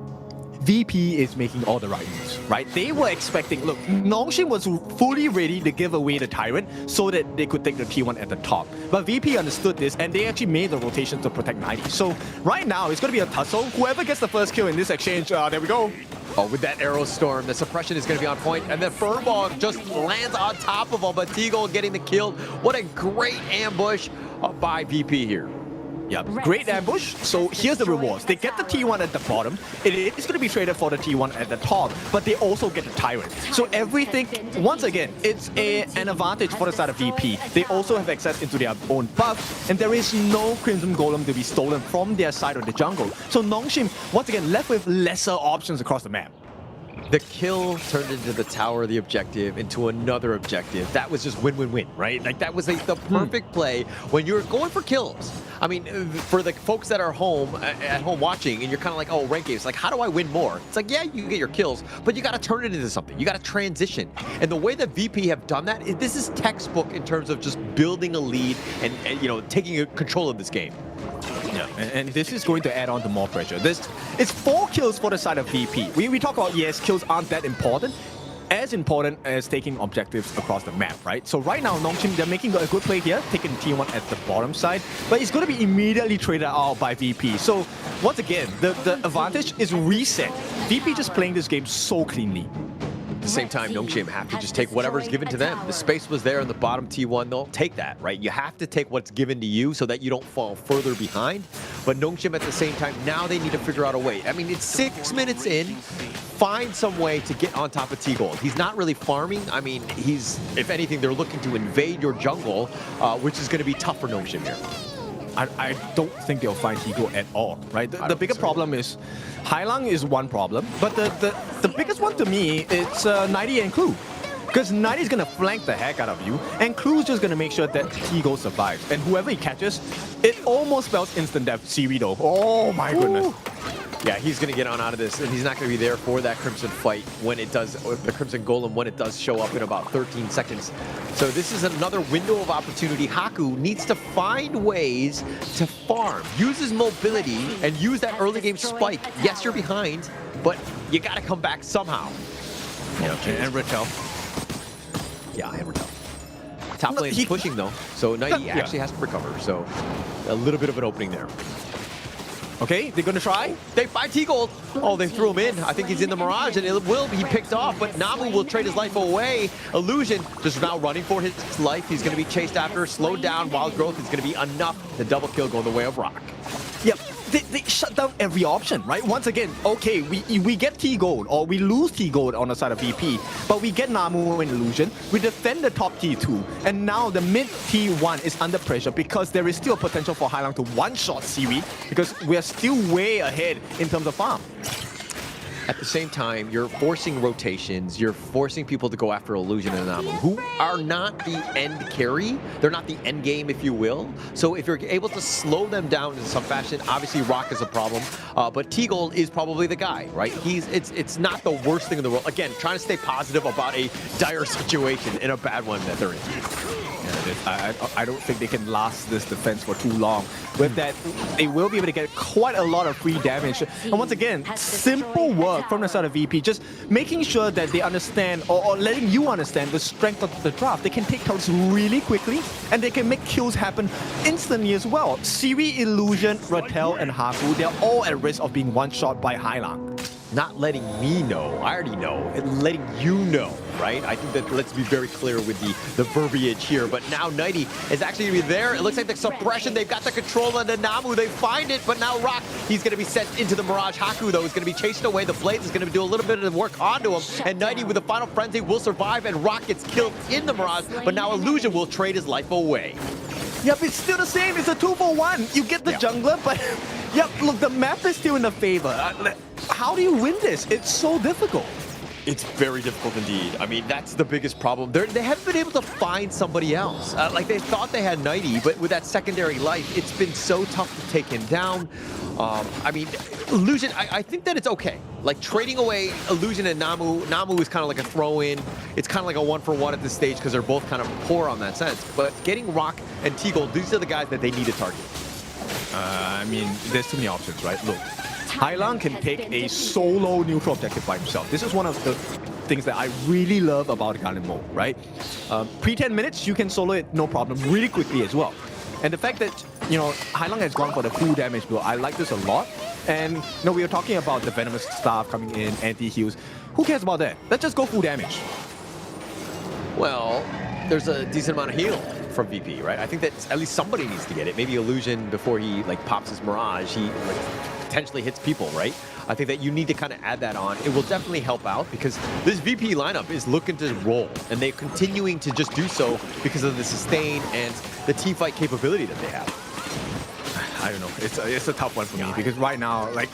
VP is making all the right moves, right? They were expecting, look, Nongshim was fully ready to give away the Tyrant so that they could take the T1 at the top. But VP understood this, and they actually made the rotation to protect 90. So right now, it's going to be a tussle. Whoever gets the first kill in this exchange, there we go. Oh, with that Arrow Storm, the suppression is going to be on point, and the Furball just lands on top of him, but Teagle getting the kill. What a great ambush by VP here. Yeah, great ambush. So here's the rewards. They get the T1 at the bottom. It is going to be traded for the T1 at the top, but they also get the Tyrant. So everything, once again, it's an advantage for the side of VP. They also have access into their own buff, and there is no Crimson Golem to be stolen from their side of the jungle. So Nongshim, once again, left with lesser options across the map. The kill turned into the tower, the objective, into another objective. That was just win-win-win, right? Like, that was the perfect play when you're going for kills. I mean, for the folks that are at home watching, and you're kind of like, oh, rank games, like, how do I win more? It's like, yeah, you can get your kills, but you got to turn it into something. You got to transition. And the way that VP have done that, this is textbook in terms of just building a lead and taking control of this game. Yeah, and this is going to add on to more pressure. It's 4 kills for the side of VP. We talk about, yes, kills aren't that important. As important as taking objectives across the map, right? So right now, Nongshim, they're making a good play here, taking T1 at the bottom side, but it's going to be immediately traded out by VP. So once again, the advantage is reset. VP just playing this game so cleanly. At the same time, Nongshim have to just take whatever's given to them. The space was there on the bottom T1. They'll take that, right? You have to take what's given to you so that you don't fall further behind. But Nongshim at the same time, now they need to figure out a way. I mean, it's 6 minutes in. Find some way to get on top of T-Gold. He's not really farming. I mean, if anything, they're looking to invade your jungle, which is going to be tough for Nongshim here. I don't think they'll find T-Gold at all, right? The bigger problem is, Hylang is one problem, but the biggest one to me, it's 90 and Clue. Because 90's gonna flank the heck out of you, and Clue's just gonna make sure that T-Gold survives. And whoever he catches, it almost spells instant death. Siri though. Oh my goodness. Yeah, he's going to get on out of this, and he's not going to be there for that Crimson fight when it does, or the Crimson Golem when it does show up in about 13 seconds. So this is another window of opportunity. Haku needs to find ways to farm, use his mobility, and use that early game spike. Yes, you're behind, but you got to come back somehow. Yeah, okay. And Rattel. Yeah, and Rattel. Top lane is pushing though, so Nighty actually has to recover. So a little bit of an opening there. Okay, they're gonna try. They find T-Gold. Oh, they threw him in. I think he's in the Mirage, and it will be picked off, but Namu will trade his life away. Illusion just now running for his life. He's gonna be chased after, slowed down. Wild Growth is gonna be enough. The double kill going the way of Rock. Yep, they shut down every option, right? Once again, okay, we get T-Gold, or we lose T-Gold on the side of VP, but we get Namu and Illusion, we defend the top T2, and now the mid T1 is under pressure because there is still potential for Hailang to one-shot Siri, because we are still way ahead in terms of farm. At the same time, you're forcing rotations, you're forcing people to go after Illusion and Namu, who are not the end carry. They're not the end game, if you will. So if you're able to slow them down in some fashion, obviously Rock is a problem, but T-Gold is probably the guy, right? It's not the worst thing in the world. Again, trying to stay positive about a dire situation in a bad one that they're in. I don't think they can last this defense for too long. With that, they will be able to get quite a lot of free damage. And once again, simple work from the side of VP, just making sure that they understand, or letting you understand the strength of the draft. They can take turrets really quickly, and they can make kills happen instantly as well. Siri, Illusion, Rattel, and Haku, they're all at risk of being one-shot by Hailang. Not letting me know, I already know, and letting you know, right? I think that let's be very clear with the verbiage here, but now Nighty is actually going to be there. It looks like the suppression, they've got the control on the Namu, they find it, but now Rock, he's going to be sent into the Mirage. Haku, though, is going to be chased away. The Blades is going to do a little bit of work onto him, and Nighty with the Final Frenzy will survive, and Rock gets killed in the Mirage, but now Illusion will trade his life away. Yep, it's still the same. It's a 2-for-1. You get the jungler, but yep, look, the map is still in the favor. How do you win this? It's so difficult. It's very difficult indeed. I mean, that's the biggest problem. They haven't been able to find somebody else. Like, they thought they had Nighty, but with that secondary life, it's been so tough to take him down. I mean, Illusion, I think that it's okay. Like, trading away Illusion and Namu is kind of like a throw-in. It's kind of like a one-for-one at this stage because they're both kind of poor on that sense. But getting Rock and T-Gold, these are the guys that they need to target. I mean, there's too many options, right? Look, Hailang can take a solo neutral objective by himself. This is one of the things that I really love about Garden mode, right? Pre-10 minutes, you can solo it, no problem, really quickly as well. And the fact that, you know, Hailang has gone for the full damage build, I like this a lot. And, you know, we were talking about the Venomous Staff coming in, anti-heals. Who cares about that? Let's just go full damage. Well, there's a decent amount of heal from VP, right? I think that at least somebody needs to get it. Maybe Illusion, before he like pops his Mirage, he like potentially hits people, right? I think that you need to kind of add that on. It will definitely help out because this VP lineup is looking to roll, and they're continuing to just do so because of the sustain and the team fight capability that they have. I don't know. It's a tough one for me because right now, like,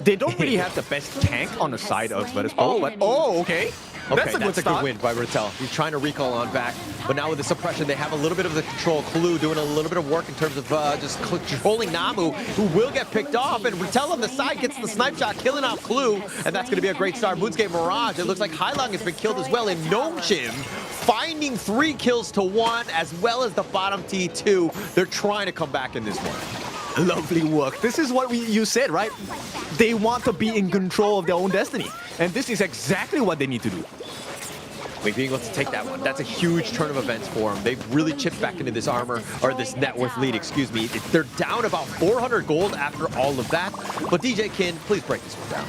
they don't really have the best tank on the side of Redforce, but okay. Okay, that's a good win by Rattel. He's trying to recall on back, but now with the suppression, they have a little bit of the control. Clue doing a little bit of work in terms of just controlling Namu, who will get picked off, and Rattel on the side gets the snipe shot, killing off Clue, and that's going to be a great start. Moonscape Mirage, it looks like Hailang has been killed as well, and Nongshim finding 3 kills to 1, as well as the bottom T2. They're trying to come back in this one. Lovely work. This is what you said, right? They want to be in control of their own destiny. And this is exactly what they need to do. Like, being able to take that one, that's a huge turn of events for them. They've really chipped back into this armor, or this net worth lead, excuse me. They're down about 400 gold after all of that. But DJ Kin, please break this one down.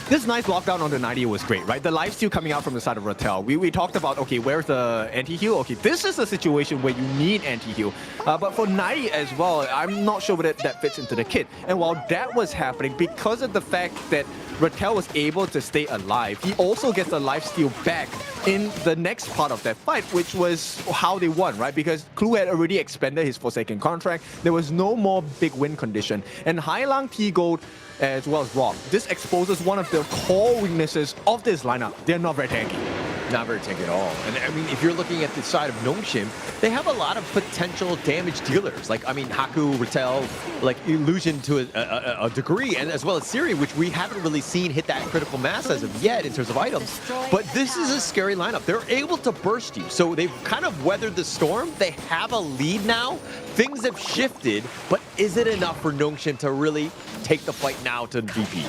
This nice lockdown on the 90 was great, right? The lifesteal coming out from the side of Rattel. We talked about, okay, where's the anti-heal? Okay, this is a situation where you need anti-heal. But for 90 as well, I'm not sure whether that fits into the kit. And while that was happening, because of the fact that Rattel was able to stay alive, he also gets the lifesteal back in the next part of that fight, which was how they won, right? Because Clue had already expended his Forsaken contract. There was no more big win condition. And Hailang, T-Gold, as well as Rock. This exposes one of the core weaknesses of this lineup. They're not very tanky. Not very tanky at all. And I mean, if you're looking at the side of Nongshim, they have a lot of potential damage dealers. Like, I mean, Haku, Rattel, like Illusion to a degree, and as well as Siri, which we haven't really seen hit that critical mass as of yet in terms of items. But this is a scary lineup. They're able to burst you. So they've kind of weathered the storm. They have a lead now. Things have shifted, but is it enough for Nongshim to really take the fight now to VP?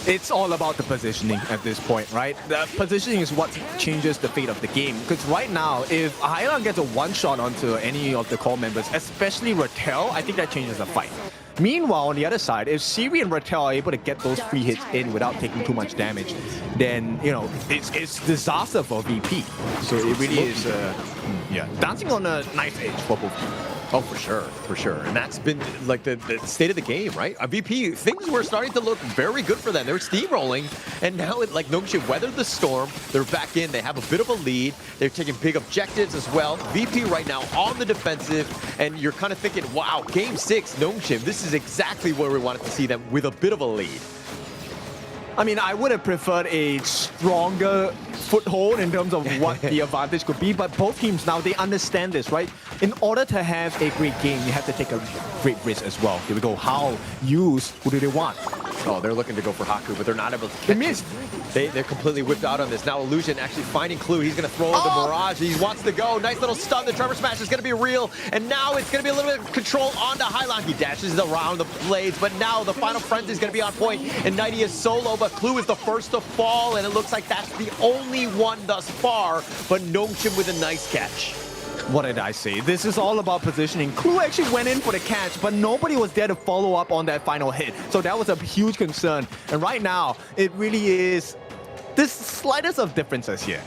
It's all about the positioning at this point, right? The positioning is what changes the fate of the game. Because right now, if Highland gets a one-shot onto any of the core members, especially Rattel, I think that changes the fight. Meanwhile, on the other side, if Siri and Rattel are able to get those free hits in without taking too much damage, then, you know, it's disaster for VP. So it really is, dancing on a knife edge for both teams. Oh, for sure, for sure. And that's been like the state of the game, right? VP, things were starting to look very good for them. They were steamrolling, and now it, like Nongshim weathered the storm. They're back in. They have a bit of a lead. They're taking big objectives as well. VP right now on the defensive, and you're kind of thinking, wow, Game 6, Nongshim, this is exactly where we wanted to see them with a bit of a lead. I mean, I would have preferred a stronger foothold in terms of what the advantage could be, but both teams now, they understand this, right? In order to have a great game, you have to take a great risk as well. Here we go. How use? Who do they want? Oh, they're looking to go for Haku, but they're not able to catch missed. They're completely whipped out on this. Now Illusion actually finding Clue. He's going to throw the Mirage. He wants to go. Nice little stun. The Trevor Smash is going to be real. And now it's going to be a little bit of control onto Highline. He dashes around the blades, but now the Final Frenzy is going to be on point. And Nighty is solo, but Clue is the first to fall. And it looks like that's the only one thus far. But Nongshim with a nice catch. What did I say? This is all about positioning. Clue actually went in for the catch, but nobody was there to follow up on that final hit. So that was a huge concern. And right now, it really is the slightest of differences here.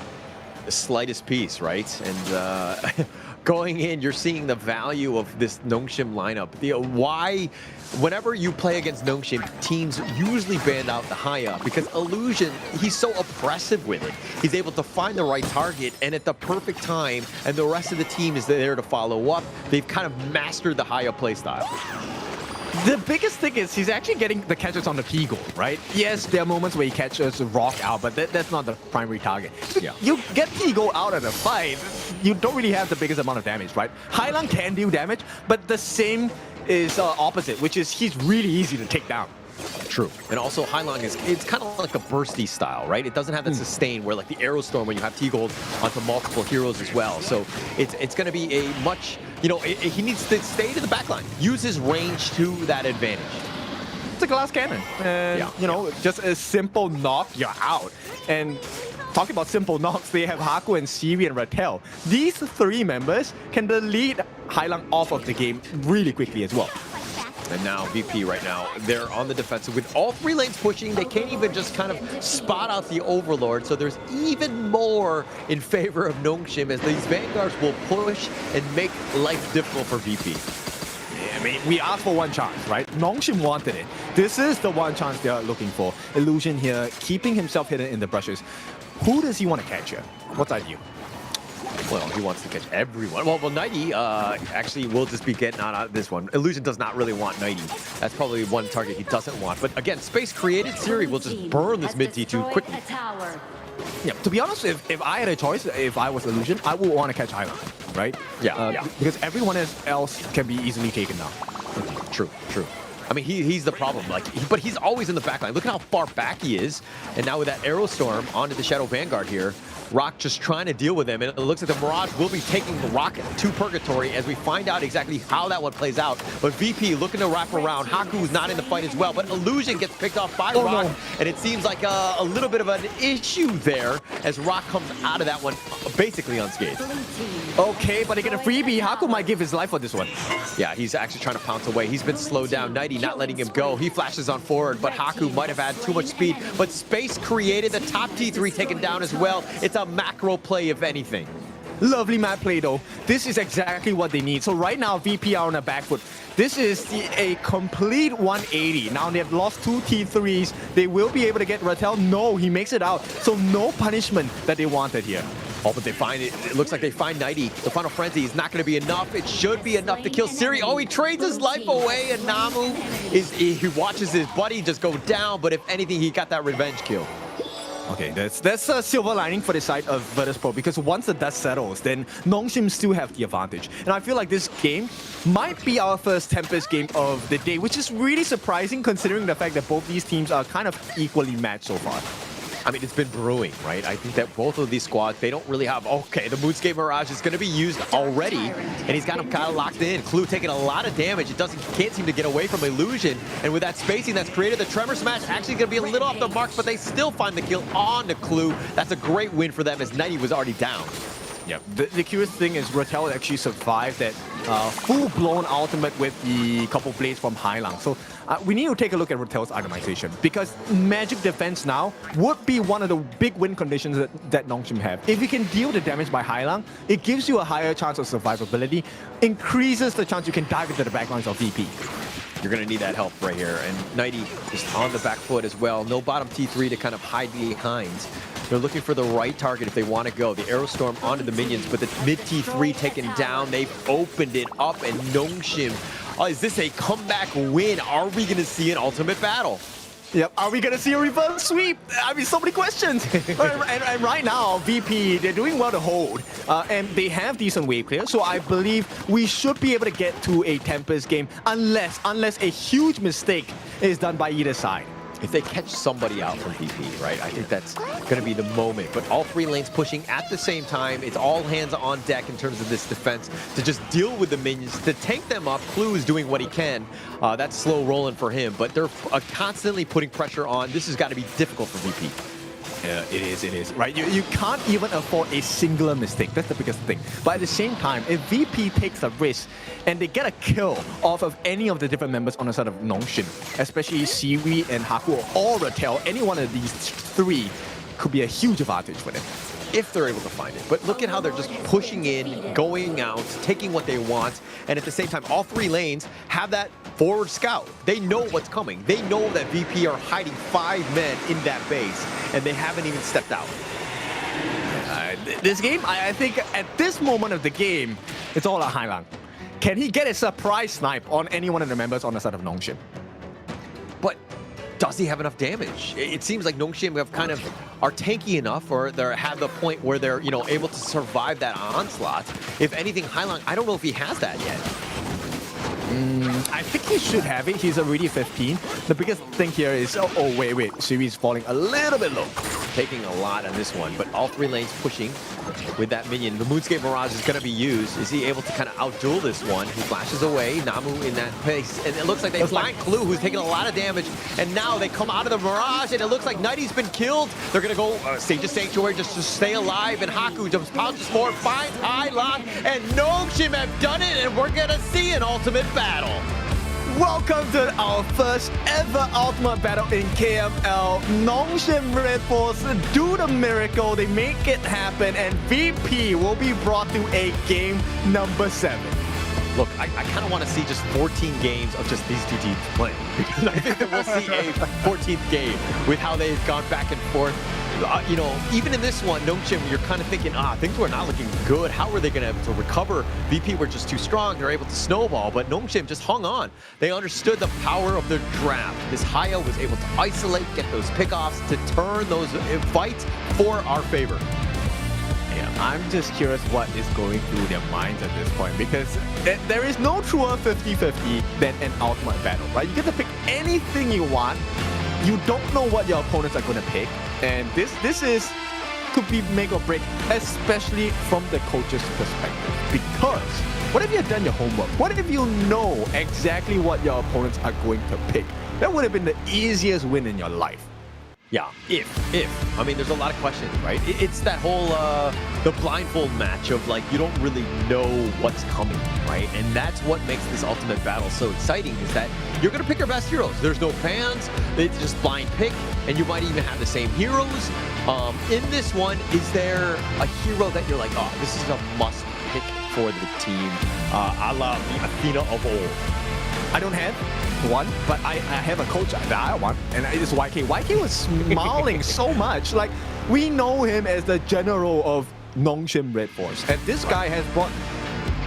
The slightest piece, right? And going in, you're seeing the value of this Nongshim lineup. Why, whenever you play against Nongshim, teams usually band out the Haya because Illusion, he's so oppressive with it. He's able to find the right target and at the perfect time, and the rest of the team is there to follow up. They've kind of mastered the Haya playstyle. The biggest thing is he's actually getting the catches on the T-Goal, right? Yes, there are moments where he catches Rock out, but that's not the primary target. Yeah. You get T-Goal out of the fight, you don't really have the biggest amount of damage, right? Highland can deal damage, but the same is opposite, which is he's really easy to take down. True. And also Highline it's kind of like a bursty style, right? It doesn't have that sustain where like the Arrow Storm where you have T-Gold onto multiple heroes as well. So it's going to be a much, you know, he needs to stay to the backline. Use his range to that advantage. It's a glass cannon. And, you know, just a simple knock, you're out. And talking about simple knocks, they have Haku and Siri and Rattel. These three members can delete Highland off of the game really quickly as well. And now VP right now, they're on the defensive with all three lanes pushing. They can't even just kind of spot out the Overlord. So there's even more in favor of Nongshim as these Vanguards will push and make life difficult for VP. I mean, we asked for one chance, right? Nongshim wanted it. This is the one chance they're looking for. Illusion here, keeping himself hidden in the brushes. Who does he want to catch here? What's ideal? Well, he wants to catch everyone. Well, Nighty actually will just be getting out of this one. Illusion does not really want Nighty. That's probably one target he doesn't want. But again, space created, Siri will just burn this mid T2 quickly. Yeah, to be honest, if I had a choice, if I was Illusion, I would want to catch Highland, right? Yeah. Because everyone else can be easily taken down. True. I mean, he's the problem. But he's always in the backline. Look at how far back he is. And now with that Arrow Storm onto the Shadow Vanguard here, Rock just trying to deal with him. And it looks like the Mirage will be taking the Rock to Purgatory as we find out exactly how that one plays out. But VP looking to wrap around. Haku's not in the fight as well. But Illusion gets picked off by Rock. No. And it seems like a little bit of an issue there as Rock comes out of that one basically unscathed. Okay, but they get a freebie. Haku might give his life for this one. Yeah, he's actually trying to pounce away. He's been slowed down. Nighty not letting him go. He flashes on forward, but Haku might have had too much speed. But space created. The top T3 taken down as well. It's a macro play, if anything. Lovely map play, though. This is exactly what they need. So right now, VP are on the back foot. This is a complete 180. Now they have lost 2 T3s. They will be able to get Rattel. No, he makes it out. So no punishment that they wanted here. Oh, but they find it. It looks like they find Nighty. The Final Frenzy is not going to be enough. It should be enough to kill Siri. Oh, he trades his life away, and Namu he watches his buddy just go down. But if anything, he got that revenge kill. Okay, that's a silver lining for the side of Virtus Pro, because once the dust settles, then Nongshim still have the advantage. And I feel like this game might be our first Tempest game of the day, which is really surprising considering the fact that both these teams are kind of equally matched so far. I mean, it's been brewing, right? I think that both of these squads, they don't really have, okay, the Moonscape Mirage is going to be used already, and he's got him kind of locked in. Clue taking a lot of damage. It can't seem to get away from Illusion, and with that spacing that's created, the Tremor Smash actually going to be a little off the mark, but they still find the kill on the Clue. That's a great win for them as Nighty was already down. Yeah, the curious thing is Ratel actually survived that full-blown ultimate with the couple blades from Hailang. So we need to take a look at Ratel's itemization, because magic defense now would be one of the big win conditions that Nongshim have. If you can deal the damage by Hailang, it gives you a higher chance of survivability, increases the chance you can dive into the backlines of VP. You're going to need that help right here. And Nighty is on the back foot as well. No bottom T3 to kind of hide behind. They're looking for the right target if they want to go. The Aerostorm onto the minions, but the mid T3 taken down. They've opened it up, and Nongshim, is this a comeback win? Are we going to see an ultimate battle? Yep, are we going to see a reverse sweep? I mean, so many questions. and right now, VP, they're doing well to hold. And they have decent wave clear, so I believe we should be able to get to a Tempest game unless a huge mistake is done by either side. If they catch somebody out from VP, right? I think that's going to be the moment. But all three lanes pushing at the same time. It's all hands on deck in terms of this defense to just deal with the minions, to tank them up. Clue is doing what he can. That's slow rolling for him, but they're constantly putting pressure on. This has got to be difficult for VP. Yeah, it is, right? You can't even afford a singular mistake. That's the biggest thing. But at the same time, if VP takes a risk and they get a kill off of any of the different members on the side of Nongshim, especially Seaweed and Haku or Ratel, any one of these three could be a huge advantage for them. If they're able to find it. But look at how they're just pushing in, going out, taking what they want, and at the same time, all three lanes have that forward scout. They know what's coming. They know that VP are hiding 5 men in that base, and they haven't even stepped out. This game, I think at this moment of the game, it's all a Hailang. Can he get a surprise snipe on any one of the members on the side of Nongshim? But does he have enough damage? It seems like Nongshim have kind of are tanky enough, or they have the point where they're able to survive that onslaught. If anything, Hailang, I don't know if he has that yet. I think he should have it. He's already 15. The biggest thing here is, oh wait, Siri's falling a little bit low. Taking a lot on this one, but all three lanes pushing with that minion. The Moonscape Mirage is going to be used. Is he able to kind of outduel this one? He flashes away, Namu in that pace, and it looks like they blind Clue, who's taking a lot of damage, and now they come out of the Mirage, and it looks like Nighty's been killed. They're going to go Sage of Sanctuary just to stay alive, and Haku jumps pounces more, finds Hailang, and Nongshim have done it, and we're going to see an ultimate battle. Welcome to our first ever ultimate battle in KML. Nongshim Redforce do the miracle, they make it happen, and VP will be brought to a game number 7. Look, I kind of want to see just 14 games of just these two teams playing, because I think that we'll see a 14th game with how they've gone back and forth. Even in this one, Nongshim, you're kind of thinking, things were not looking good. How were they going to recover? VP were just too strong. They're able to snowball, but Nongshim just hung on. They understood the power of their draft. This Haya was able to isolate, get those pickoffs, to turn those fights for our favor. Yeah, I'm just curious what is going through their minds at this point, because there is no truer 50-50 than an ultimate battle, right? You get to pick anything you want. You don't know what your opponents are going to pick, and this could be make or break, especially from the coach's perspective. Because what if you have done your homework? What if you know exactly what your opponents are going to pick? That would have been the easiest win in your life. Yeah, if. I mean, there's a lot of questions, right? It's that whole, the blindfold match of, like, you don't really know what's coming, right? And that's what makes this ultimate battle so exciting, is that you're going to pick your best heroes. There's no fans. It's just blind pick, and you might even have the same heroes. In this one, is there a hero that you're like, oh, this is a must pick for the team, a la the Athena of old? I don't have one, but I have a coach that I want, and it's YK. YK was smiling so much. Like, we know him as the general of Nongshim Redforce, and this guy has brought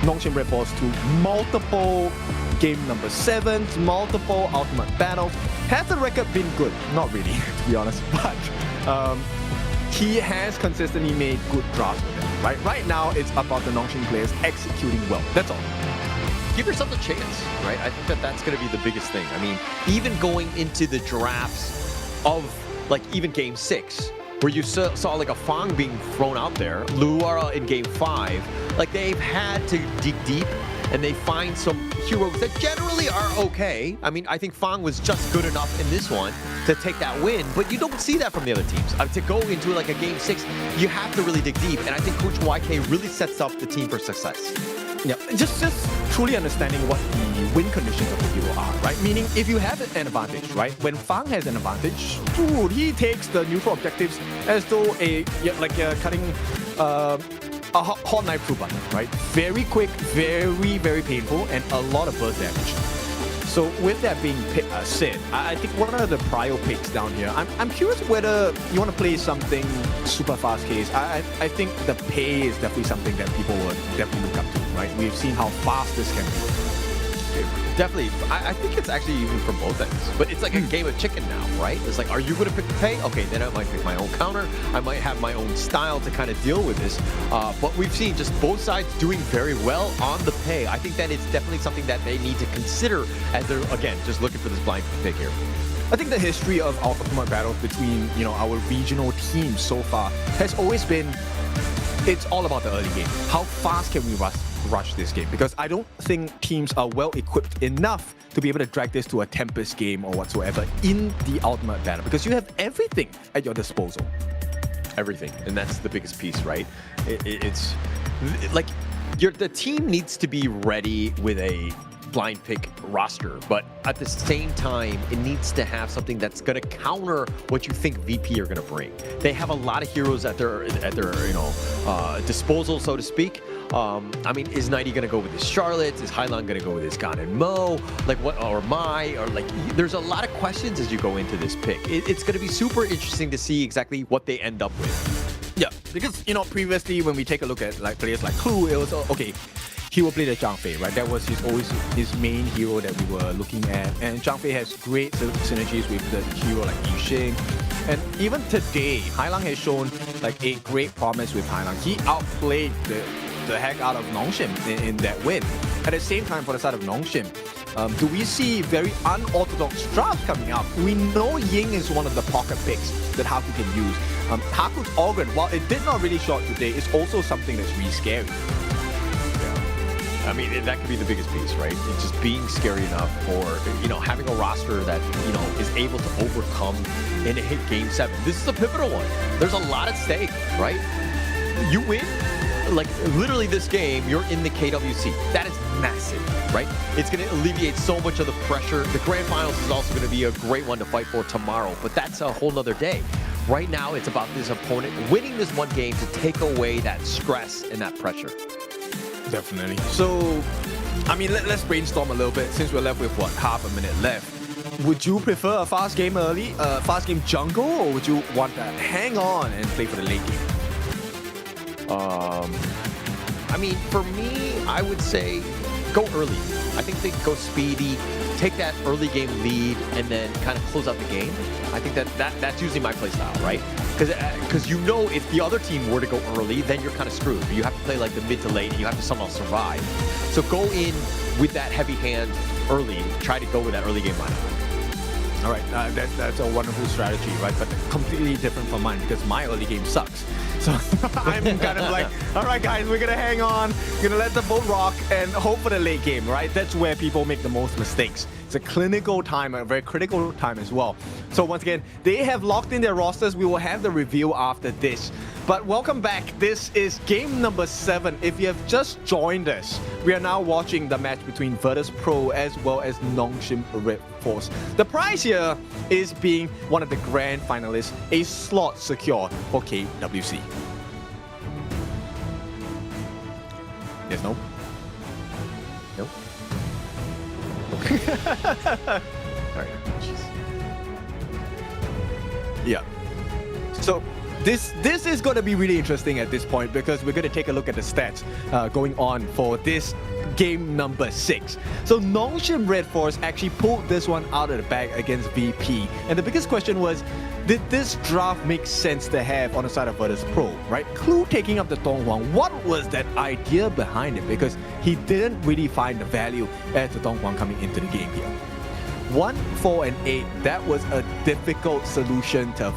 Nongshim Redforce to multiple game number 7s, multiple ultimate battles. Has the record been good? Not really, to be honest, but he has consistently made good drafts with them, right? Right now, it's about the Nongshim players executing well. That's all. Give yourself a chance, right? I think that that's going to be the biggest thing. I mean, even going into the drafts of like even Game 6, where you saw like a Fang being thrown out there, Luara in Game 5, like they've had to dig deep and they find some heroes that generally are okay. I mean, I think Fang was just good enough in this one to take that win, but you don't see that from the other teams. To go into like a Game 6, you have to really dig deep, and I think Coach YK really sets up the team for success. Yeah, just truly understanding what the win conditions of the hero are, right? Meaning, if you have an advantage, right? When Fang has an advantage, dude, he takes the neutral objectives as though cutting a hot knife through butter, right? Very quick, very, very painful, and a lot of burst damage. So with that being said, I think one of the prio picks down here, I'm curious whether you want to play something super fast case. I think the pay is definitely something that people would definitely look up to, right? We've seen how fast this can be. Definitely. I think it's actually even from both ends. But it's like a game of chicken now, right? It's like, are you going to pick the pay? Okay, then I might pick my own counter. I might have my own style to kind of deal with this. But we've seen just both sides doing very well on the pay. I think that it's definitely something that they need to consider as they're, again, just looking for this blind pick here. I think the history of our ultimate battles between, our regional teams so far has always been, it's all about the early game. How fast can we rush this game? Because I don't think teams are well equipped enough to be able to drag this to a Tempest game or whatsoever in the ultimate battle, because you have everything at your disposal. Everything, and that's the biggest piece, right? It's like the team needs to be ready with a blind pick roster, but at the same time, it needs to have something that's going to counter what you think VP are going to bring. They have a lot of heroes at their disposal, so to speak. I mean, is Nighty going to go with his Charlotte? Is Hylan going to go with his Gan and Mo? Like what, or Mai? Or like, there's a lot of questions as you go into this pick. It's going to be super interesting to see exactly what they end up with. Yeah, because previously when we take a look at like players like Clue, it was okay. He will play the Zhang Fei, right? That was always his main hero that we were looking at. And Zhang Fei has great synergies with the hero like Yixing. And even today, Hailang has shown like a great promise with Hailang. He outplayed the heck out of Nongshim in that win. At the same time, for the side of Nongshim, do we see very unorthodox drafts coming up? We know Ying is one of the pocket picks that Haku can use. Haku's Organ, while it did not really show up today, is also something that's really scary. I mean, that could be the biggest piece, right? It's just being scary enough for, having a roster that, is able to overcome and hit Game 7. This is a pivotal one. There's a lot at stake, right? You win, like literally this game, you're in the KWC. That is massive, right? It's going to alleviate so much of the pressure. The Grand Finals is also going to be a great one to fight for tomorrow, but that's a whole nother day. Right now, it's about this opponent winning this one game to take away that stress and that pressure. Definitely. So, I mean, let's brainstorm a little bit since we're left with, half a minute left. Would you prefer a fast game early, fast game jungle, or would you want to hang on and play for the late game? I mean, for me, I would say go early. I think they go speedy, take that early game lead, and then kind of close out the game. I think that's usually my play style, right? Because if the other team were to go early, then you're kind of screwed. You have to play like the mid to late, and you have to somehow survive. So go in with that heavy hand early. Try to go with that early game lineup. All right, that's a wonderful strategy, right? But completely different from mine because my early game sucks. So I'm kind of like, all right, guys, we're going to hang on. We're going to let the boat rock and hope for the late game, right? That's where people make the most mistakes. It's a clinical time, a very critical time as well. So once again, they have locked in their rosters. We will have the review after this. But welcome back. This is game number 7. If you have just joined us, we are now watching the match between Virtus Pro as well as Nongshim Redforce. The prize here is being one of the grand finalists, a slot secured for KWC. Yes, no? No? Alright. Yeah. So this is going to be really interesting at this point because we're going to take a look at the stats going on for this game number 6. So Nongshim Redforce actually pulled this one out of the bag against VP. And the biggest question was, did this draft make sense to have on the side of Virtus Pro, right? Clue taking up the Donghuang, what was that idea behind it? Because he didn't really find the value as the Donghuang coming into the game here. 1, 4, and 8, that was a difficult solution to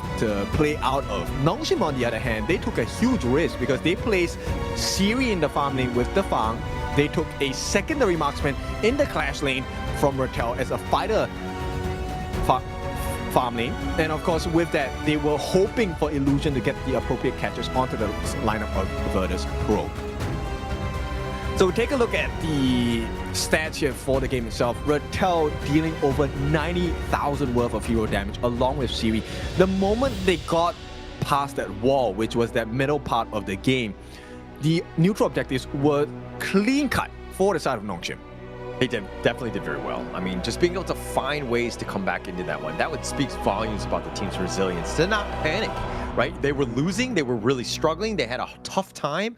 play out of. Nongshim, on the other hand, they took a huge risk because they placed Siri in the farm lane with the Fang. They took a secondary marksman in the clash lane from Rattel as a fighter farm lane. And of course, with that, they were hoping for Illusion to get the appropriate catches onto the lineup of Virtus Pro. So take a look at the stats here for the game itself. Rattel dealing over 90,000 worth of hero damage along with Siri. The moment they got past that wall, which was that middle part of the game, the neutral objectives were clean cut for the side of Nongshim. He definitely did very well. I mean, just being able to find ways to come back into that one, that would speak volumes about the team's resilience, to not panic, right? They were losing, they were really struggling, they had a tough time,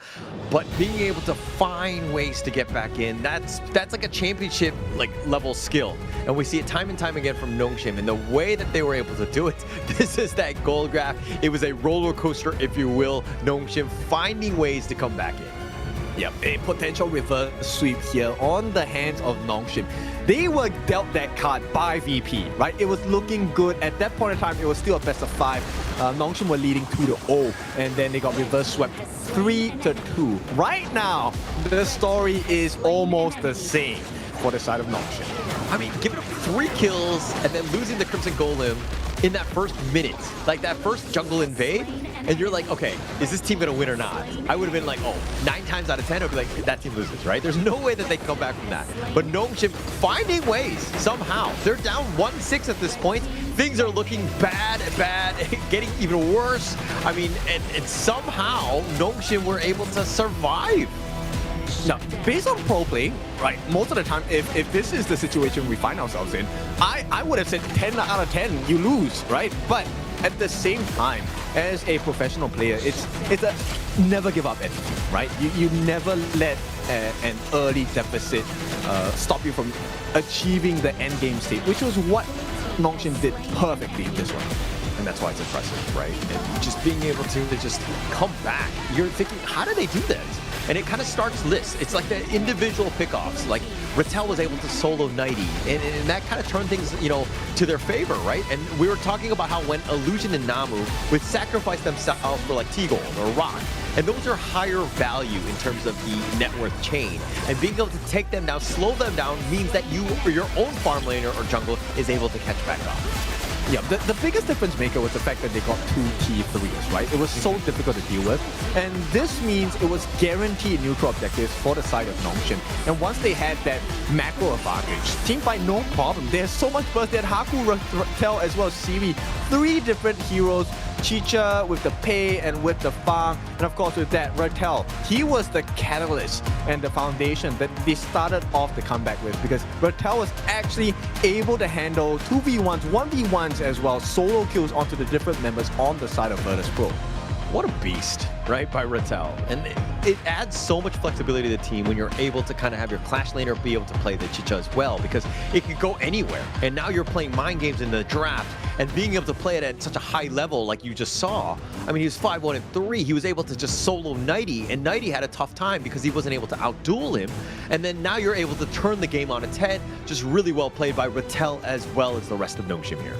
but being able to find ways to get back in, that's like a championship level skill. And we see it time and time again from Nongshim, and the way that they were able to do it, this is that goal graph. It was a roller coaster, if you will. Nongshim finding ways to come back in. Yep, a potential reverse sweep here on the hands of Nongshim. They were dealt that card by VP, right? It was looking good. At that point in time, it was still a best of 5. Nongshim were leading 2-0, and then they got reverse swept 3-2. Right now, the story is almost the same for the side of Nongshim. I mean, giving up 3 kills and then losing the Crimson Golem in that first minute, like that first jungle invade, and you're like, okay, is this team gonna win or not? I would have been like, oh, 9 times out of 10, I'd be like, that team loses, right? There's no way that they can come back from that. But Nongshim finding ways, somehow. They're down 1-6 at this point. Things are looking bad, getting even worse. I mean, and somehow Nongshim were able to survive. Now, based on pro play, right, most of the time, if this is the situation we find ourselves in, I would have said 10 out of 10, you lose, right? But at the same time, as a professional player, it's a never give up attitude, right? You never let an early deficit stop you from achieving the end game state, which was what Nongshim did perfectly in this one. And that's why it's impressive, right? And just being able to just come back, you're thinking, how do they do this? And it kind of starts lists. It's like the individual pickoffs. Like Rattel was able to solo 90, and that kind of turned things, to their favor, right? And we were talking about how when Illusion and Namu would sacrifice themselves for like T-Gold or Rock, and those are higher value in terms of the net worth chain. And being able to take them down, slow them down, means that you or your own farm laner or jungle is able to catch back up. Yeah, the biggest difference maker was the fact that they got 2 T3s, right? It was so difficult to deal with. And this means it was guaranteed neutral objectives for the side of Nongshim. And once they had that macro advantage, Teamfight, no problem. They had so much burst. They had Haku, Rattel, as well as Siri. 3 different heroes. Chicha with the Pei and with the Fang, and of course with that, Rattel. He was the catalyst and the foundation that they started off the comeback with, because Rattel was actually able to handle 2v1s, 1v1s as well, solo kills onto the different members on the side of Virtus Pro. What a beast, right, by Rattel. And it adds so much flexibility to the team when you're able to kind of have your Clash laner be able to play the Chicha as well, because it could go anywhere. And now you're playing mind games in the draft, and being able to play it at such a high level like you just saw. I mean, he was 5-1-3. He was able to just solo Nighty, and Nighty had a tough time because he wasn't able to outduel him. And then now you're able to turn the game on its head. Just really well played by Rattel as well as the rest of Nongshim here.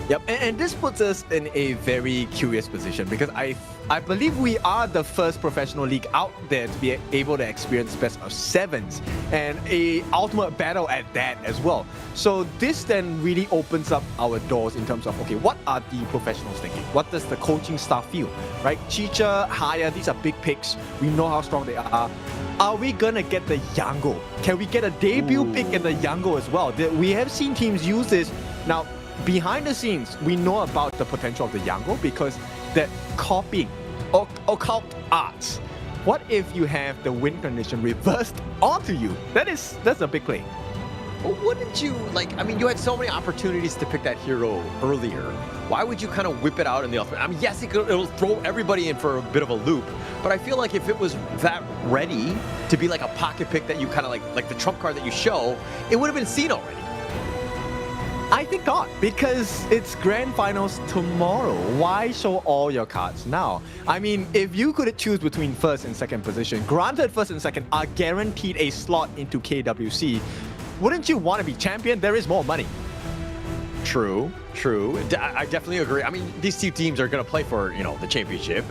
Yep, and this puts us in a very curious position, because I believe we are the first professional league out there to be able to experience best of 7s and a ultimate battle at that as well. So this then really opens up our doors in terms of, okay, what are the professionals thinking? What does the coaching staff feel, right? Chicha, Haya, these are big picks. We know how strong they are. Are we gonna get the Yango? Can we get a debut pick in the Yango as well? We have seen teams use this. Now, behind the scenes, we know about the potential of the Yango because that copying occult arts. What if you have the win condition reversed onto you? That's a big play. But wouldn't you, like, I mean, you had so many opportunities to pick that hero earlier. Why would you kind of whip it out in the ultimate? I mean, yes, it'll throw everybody in for a bit of a loop, but I feel like if it was that ready to be like a pocket pick that you kind of like the trump card that you show, it would have been seen already. I think not, because it's grand finals tomorrow. Why show all your cards now? I mean, if you could choose between first and second position, granted first and second are guaranteed a slot into KWC, wouldn't you want to be champion? There is more money. True. I definitely agree. I mean, these two teams are going to play for, the championship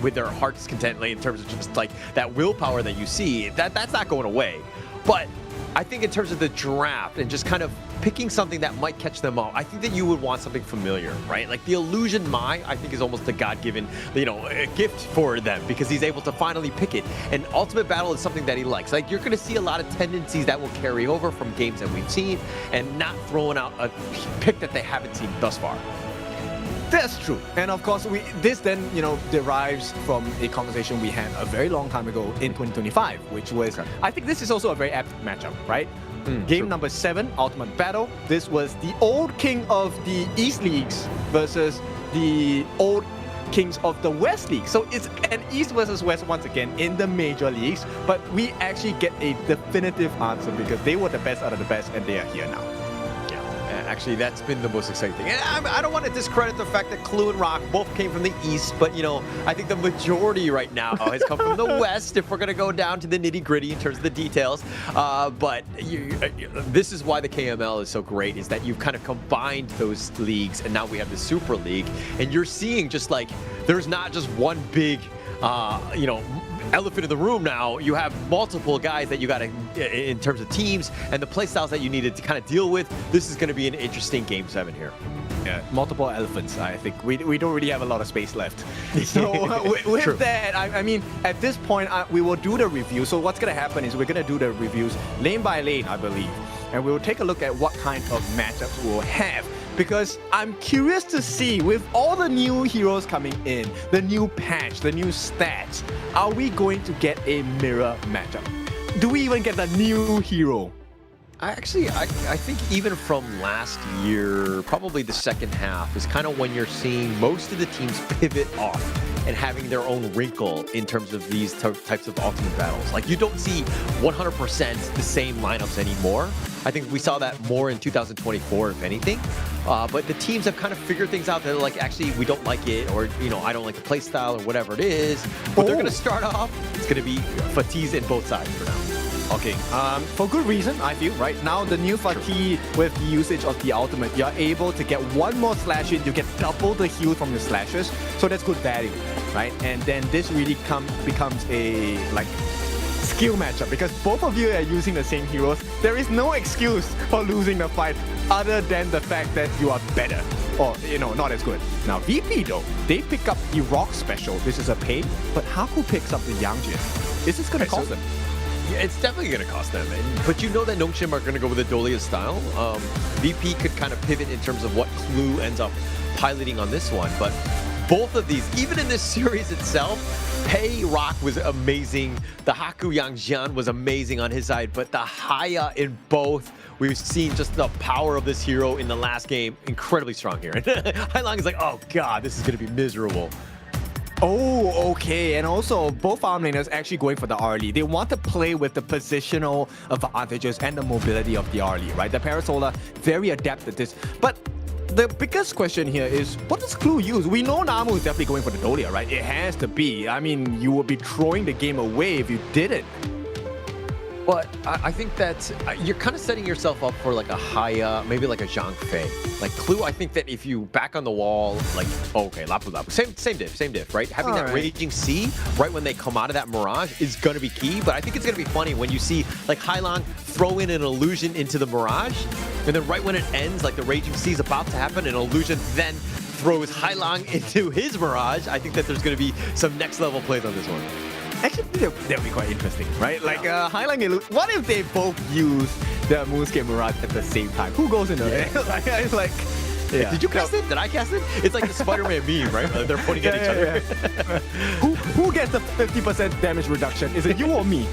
with their hearts content in terms of just like that willpower that you see. That's not going away. But I think in terms of the draft and just kind of picking something that might catch them up, I think that you would want something familiar, right? Like the Illusion Mai, I think is almost a God-given, a gift for them because he's able to finally pick it. And Ultimate Battle is something that he likes. Like you're going to see a lot of tendencies that will carry over from games that we've seen and not throwing out a pick that they haven't seen thus far. That's true. And of course, this then, derives from a conversation we had a very long time ago in 2025, which was, I think this is also a very apt matchup, right? Game number 7, Ultimate Battle. This was the old king of the East Leagues versus the old kings of the West League. So it's an East versus West once again in the major leagues, but we actually get a definitive answer because they were the best out of the best and they are here now. Actually, that's been the most exciting thing. And I don't want to discredit the fact that Clue and Rock both came from the East, but, I think the majority right now has come from the West, if we're going to go down to the nitty-gritty in terms of the details. But this is why the KML is so great, is that you've kind of combined those leagues, and now we have the Super League. And you're seeing just like, there's not just one big, elephant in the room now. You have multiple guys that you got to, in terms of teams and the play styles that you needed to kind of deal with. This is going to be an interesting Game 7 here. Yeah, multiple elephants. I think we don't really have a lot of space left. So with that, I mean, at this point, we will do the review. So what's going to happen is we're going to do the reviews lane by lane, I believe. And we will take a look at what kind of matchups we'll have. Because I'm curious to see, with all the new heroes coming in, the new patch, the new stats, are we going to get a mirror matchup? Do we even get the new hero? I think even from last year, probably the second half is kind of when you're seeing most of the teams pivot off and having their own wrinkle in terms of these types of ultimate battles. Like you don't see 100% the same lineups anymore. I think we saw that more in 2024, if anything. But the teams have kind of figured things out that like, actually, we don't like it, or, I don't like the play style or whatever it is. But they're going to start off. It's going to be Fatigues in both sides for now. Okay, for good reason, I feel, right? Now, the new Fatigue with the usage of the ultimate, you're able to get one more slash in, you get double the heal from the slashes, so that's good value, right? And then this really becomes a, skill matchup, because both of you are using the same heroes. There is no excuse for losing the fight other than the fact that you are better, or, not as good. Now, VP, though, they pick up the Rock Special. This is a pay, but Haku picks up the Yangjin. Is this going to cost them? Yeah, it's definitely going to cost them. But you know that Nongshim are going to go with the Dolia style. VP could kind of pivot in terms of what Clue ends up piloting on this one. But both of these, even in this series itself, Pei Rock was amazing. The Haku Yangjian was amazing on his side. But the Haya in both, we've seen just the power of this hero in the last game. Incredibly strong here. Hailong is like, oh god, this is going to be miserable. Oh, okay. And also, both farm laners actually going for the early. They want to play with the positional advantages and the mobility of the early, right? The Parasolar, very adept at this. But the biggest question here is, what does Clue use? We know Namu is definitely going for the Dolia, right? It has to be. I mean, you would be throwing the game away if you didn't. But I think that you're kind of setting yourself up for like a Haya, maybe like a Zhang Fei. Like Clue, I think that if you back on the wall, like, okay, Lapu Lapu, same diff, right? Having that Raging Sea right when they come out of that Mirage is going to be key. But I think it's going to be funny when you see like Hailong throw in an illusion into the Mirage, and then right when it ends, like the Raging Sea is about to happen, and illusion then throws Hailong into his Mirage. I think that there's going to be some next level plays on this one. Actually, that would be quite interesting, right? Like, Hailong, what if they both use the Moonscape Mirage at the same time? Who goes in there? It's like... Yeah. Did you cast it? Did I cast it? It's like the Spider-Man meme, right? They're pointing at each other. Who gets the 50% damage reduction? Is it you or me?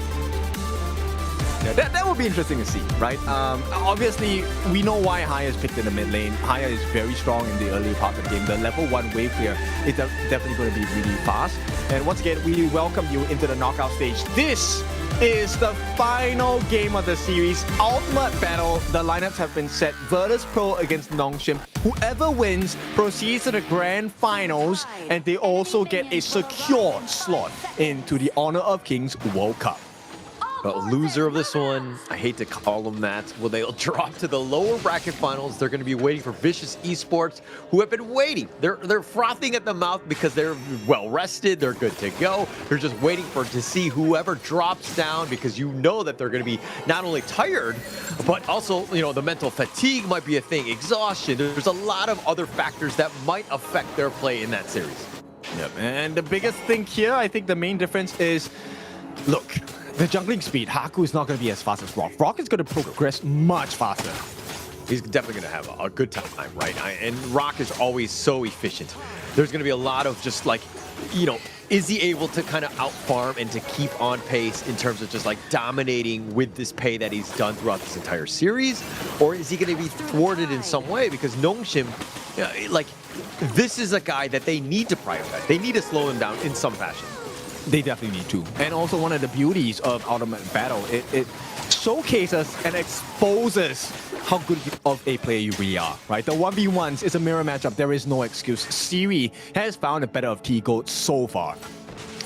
Yeah, that would be interesting to see, right? Obviously, we know why Haya is picked in the mid lane. Haya is very strong in the early part of the game. The level 1 wave clear is definitely going to be really fast. And once again, we welcome you into the knockout stage. This is the final game of the series. Ultimate battle. The lineups have been set. Virtus Pro against Nongshim. Whoever wins proceeds to the grand finals, and they also get a secure slot into the Honor of Kings World Cup. But loser of this one, I hate to call them that, well, they'll drop to the lower bracket finals. They're going to be waiting for Vicious Esports, who have been waiting. They're frothing at the mouth because they're well rested. They're good to go. They're just waiting to see whoever drops down, because you know that they're going to be not only tired, but also, you know, the mental fatigue might be a thing, exhaustion. There's a lot of other factors that might affect their play in that series. Yep, and the biggest thing here, I think the main difference is, look, the jungling speed. Haku is not going to be as fast as Rock. Rock is going to progress much faster. He's definitely going to have a good time, right? And Rock is always so efficient. There's going to be a lot of just like, you know, is he able to kind of out-farm and to keep on pace in terms of just like dominating with this pay that he's done throughout this entire series? Or is he going to be thwarted in some way? Because Nongshim, like, this is a guy that they need to prioritize. They need to slow him down in some fashion. They definitely need to. And also one of the beauties of Ultimate Battle, it showcases and exposes how good of a player you really are, right? The 1v1s is a mirror matchup. There is no excuse. Siri has found the better of T-Gold so far.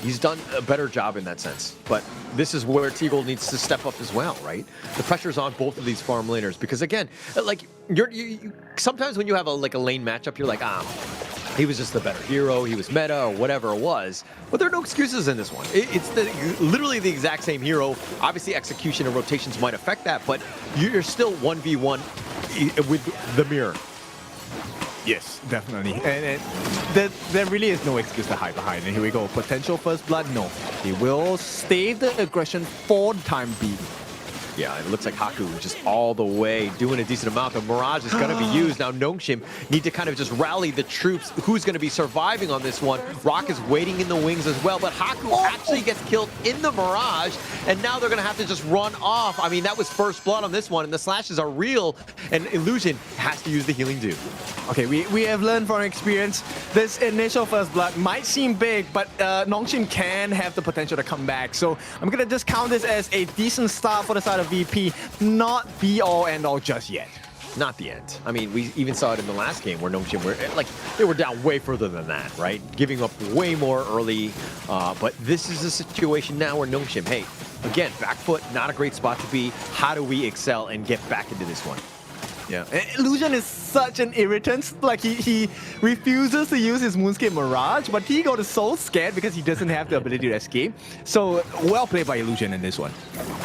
He's done a better job in that sense. But this is where T-Gold needs to step up as well, right? The pressure's on both of these farm laners because, again, like, you sometimes when you have a lane matchup, you're like, he was just the better hero, he was meta, or whatever it was. But there are no excuses in this one. It's literally the exact same hero. Obviously, execution and rotations might affect that, but you're still 1v1 with the mirror. Yes, definitely. And there really is no excuse to hide behind. And here we go. Potential first blood? No. He will stave the aggression for the time being. Yeah, it looks like Haku just all the way doing a decent amount. The Mirage is going to be used. Now Nongshim need to kind of just rally the troops. Who's going to be surviving on this one? Rock is waiting in the wings as well, but Haku actually gets killed in the Mirage, and now they're going to have to just run off. I mean, that was first blood on this one, and the slashes are real, and Illusion has to use the healing dew. Okay, we have learned from experience, this initial first blood might seem big, but Nongshim can have the potential to come back. So I'm going to just count this as a decent start for the side of VP, not be all and all just yet. Not the end. I mean, we even saw it in the last game where Nongshim were like, they were down way further than that, right? Giving up way more early. But this is a situation now where Nongshim, hey, again, back foot, not a great spot to be. How do we excel and get back into this one? Yeah, Illusion is such an irritant. Like, he refuses to use his Moonscape Mirage, but T-Gold is so scared because he doesn't have the ability to escape. So, well played by Illusion in this one.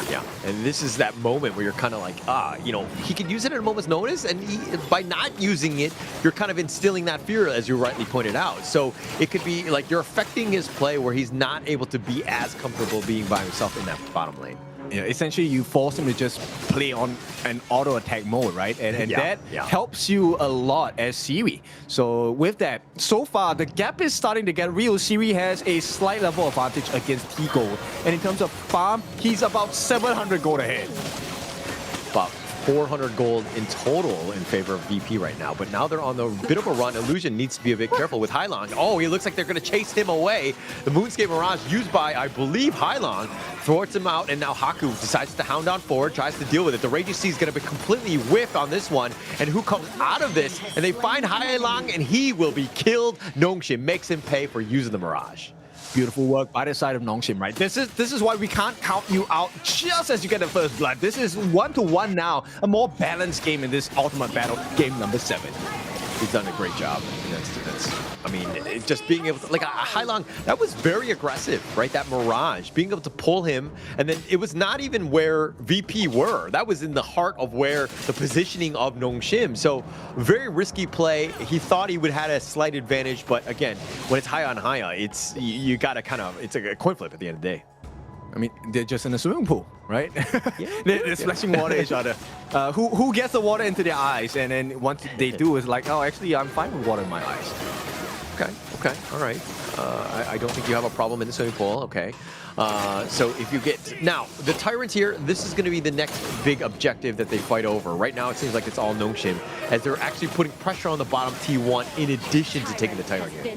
Yeah, and this is that moment where you're kind of like, you know, he could use it at a moment's notice, and by not using it, you're kind of instilling that fear, as you rightly pointed out. So it could be like you're affecting his play where he's not able to be as comfortable being by himself in that bottom lane. Yeah, essentially you force him to just play on an auto attack mode, right? And that helps you a lot as Siri. So with that, so far the gap is starting to get real. Siri has a slight level advantage against T-Gold. And in terms of farm, he's about 700 gold ahead. About 400 gold in total in favor of VP right now, but now they're on a bit of a run. Illusion needs to be a bit careful with Hailong. Oh, he looks like they're going to chase him away. The Moonscape Mirage used by, I believe, Hailong thwarts him out, and now Haku decides to hound on forward, tries to deal with it. The Raging Sea is going to be completely whiffed on this one, and who comes out of this? And they find Hailong, and he will be killed. Nongshim makes him pay for using the Mirage. Beautiful work by the side of Nongshim, right? This is why we can't count you out just as you get the first blood. This is 1-1 now. A more balanced game in this Ultimate Battle, game number 7. He's done a great job. I mean, just being able to, like, Hailong, that was very aggressive, right? That Mirage, being able to pull him, and then it was not even where VP were. That was in the heart of where the positioning of Nongshim. So very risky play. He thought he would have had a slight advantage, but again, when it's high on high, it's you gotta kind of, it's a coin flip at the end of the day. I mean, they're just in a swimming pool, right? They're splashing water at each other. Who gets the water into their eyes? And then once they do, it's like, oh, actually, I'm fine with water in my eyes. Okay, all right. I don't think you have a problem in the swimming pool. Okay. So if you get... Now, the Tyrants here, this is going to be the next big objective that they fight over. Right now, it seems like it's all Nongshim, as they're actually putting pressure on the bottom T1 in addition to taking the Tyrant here.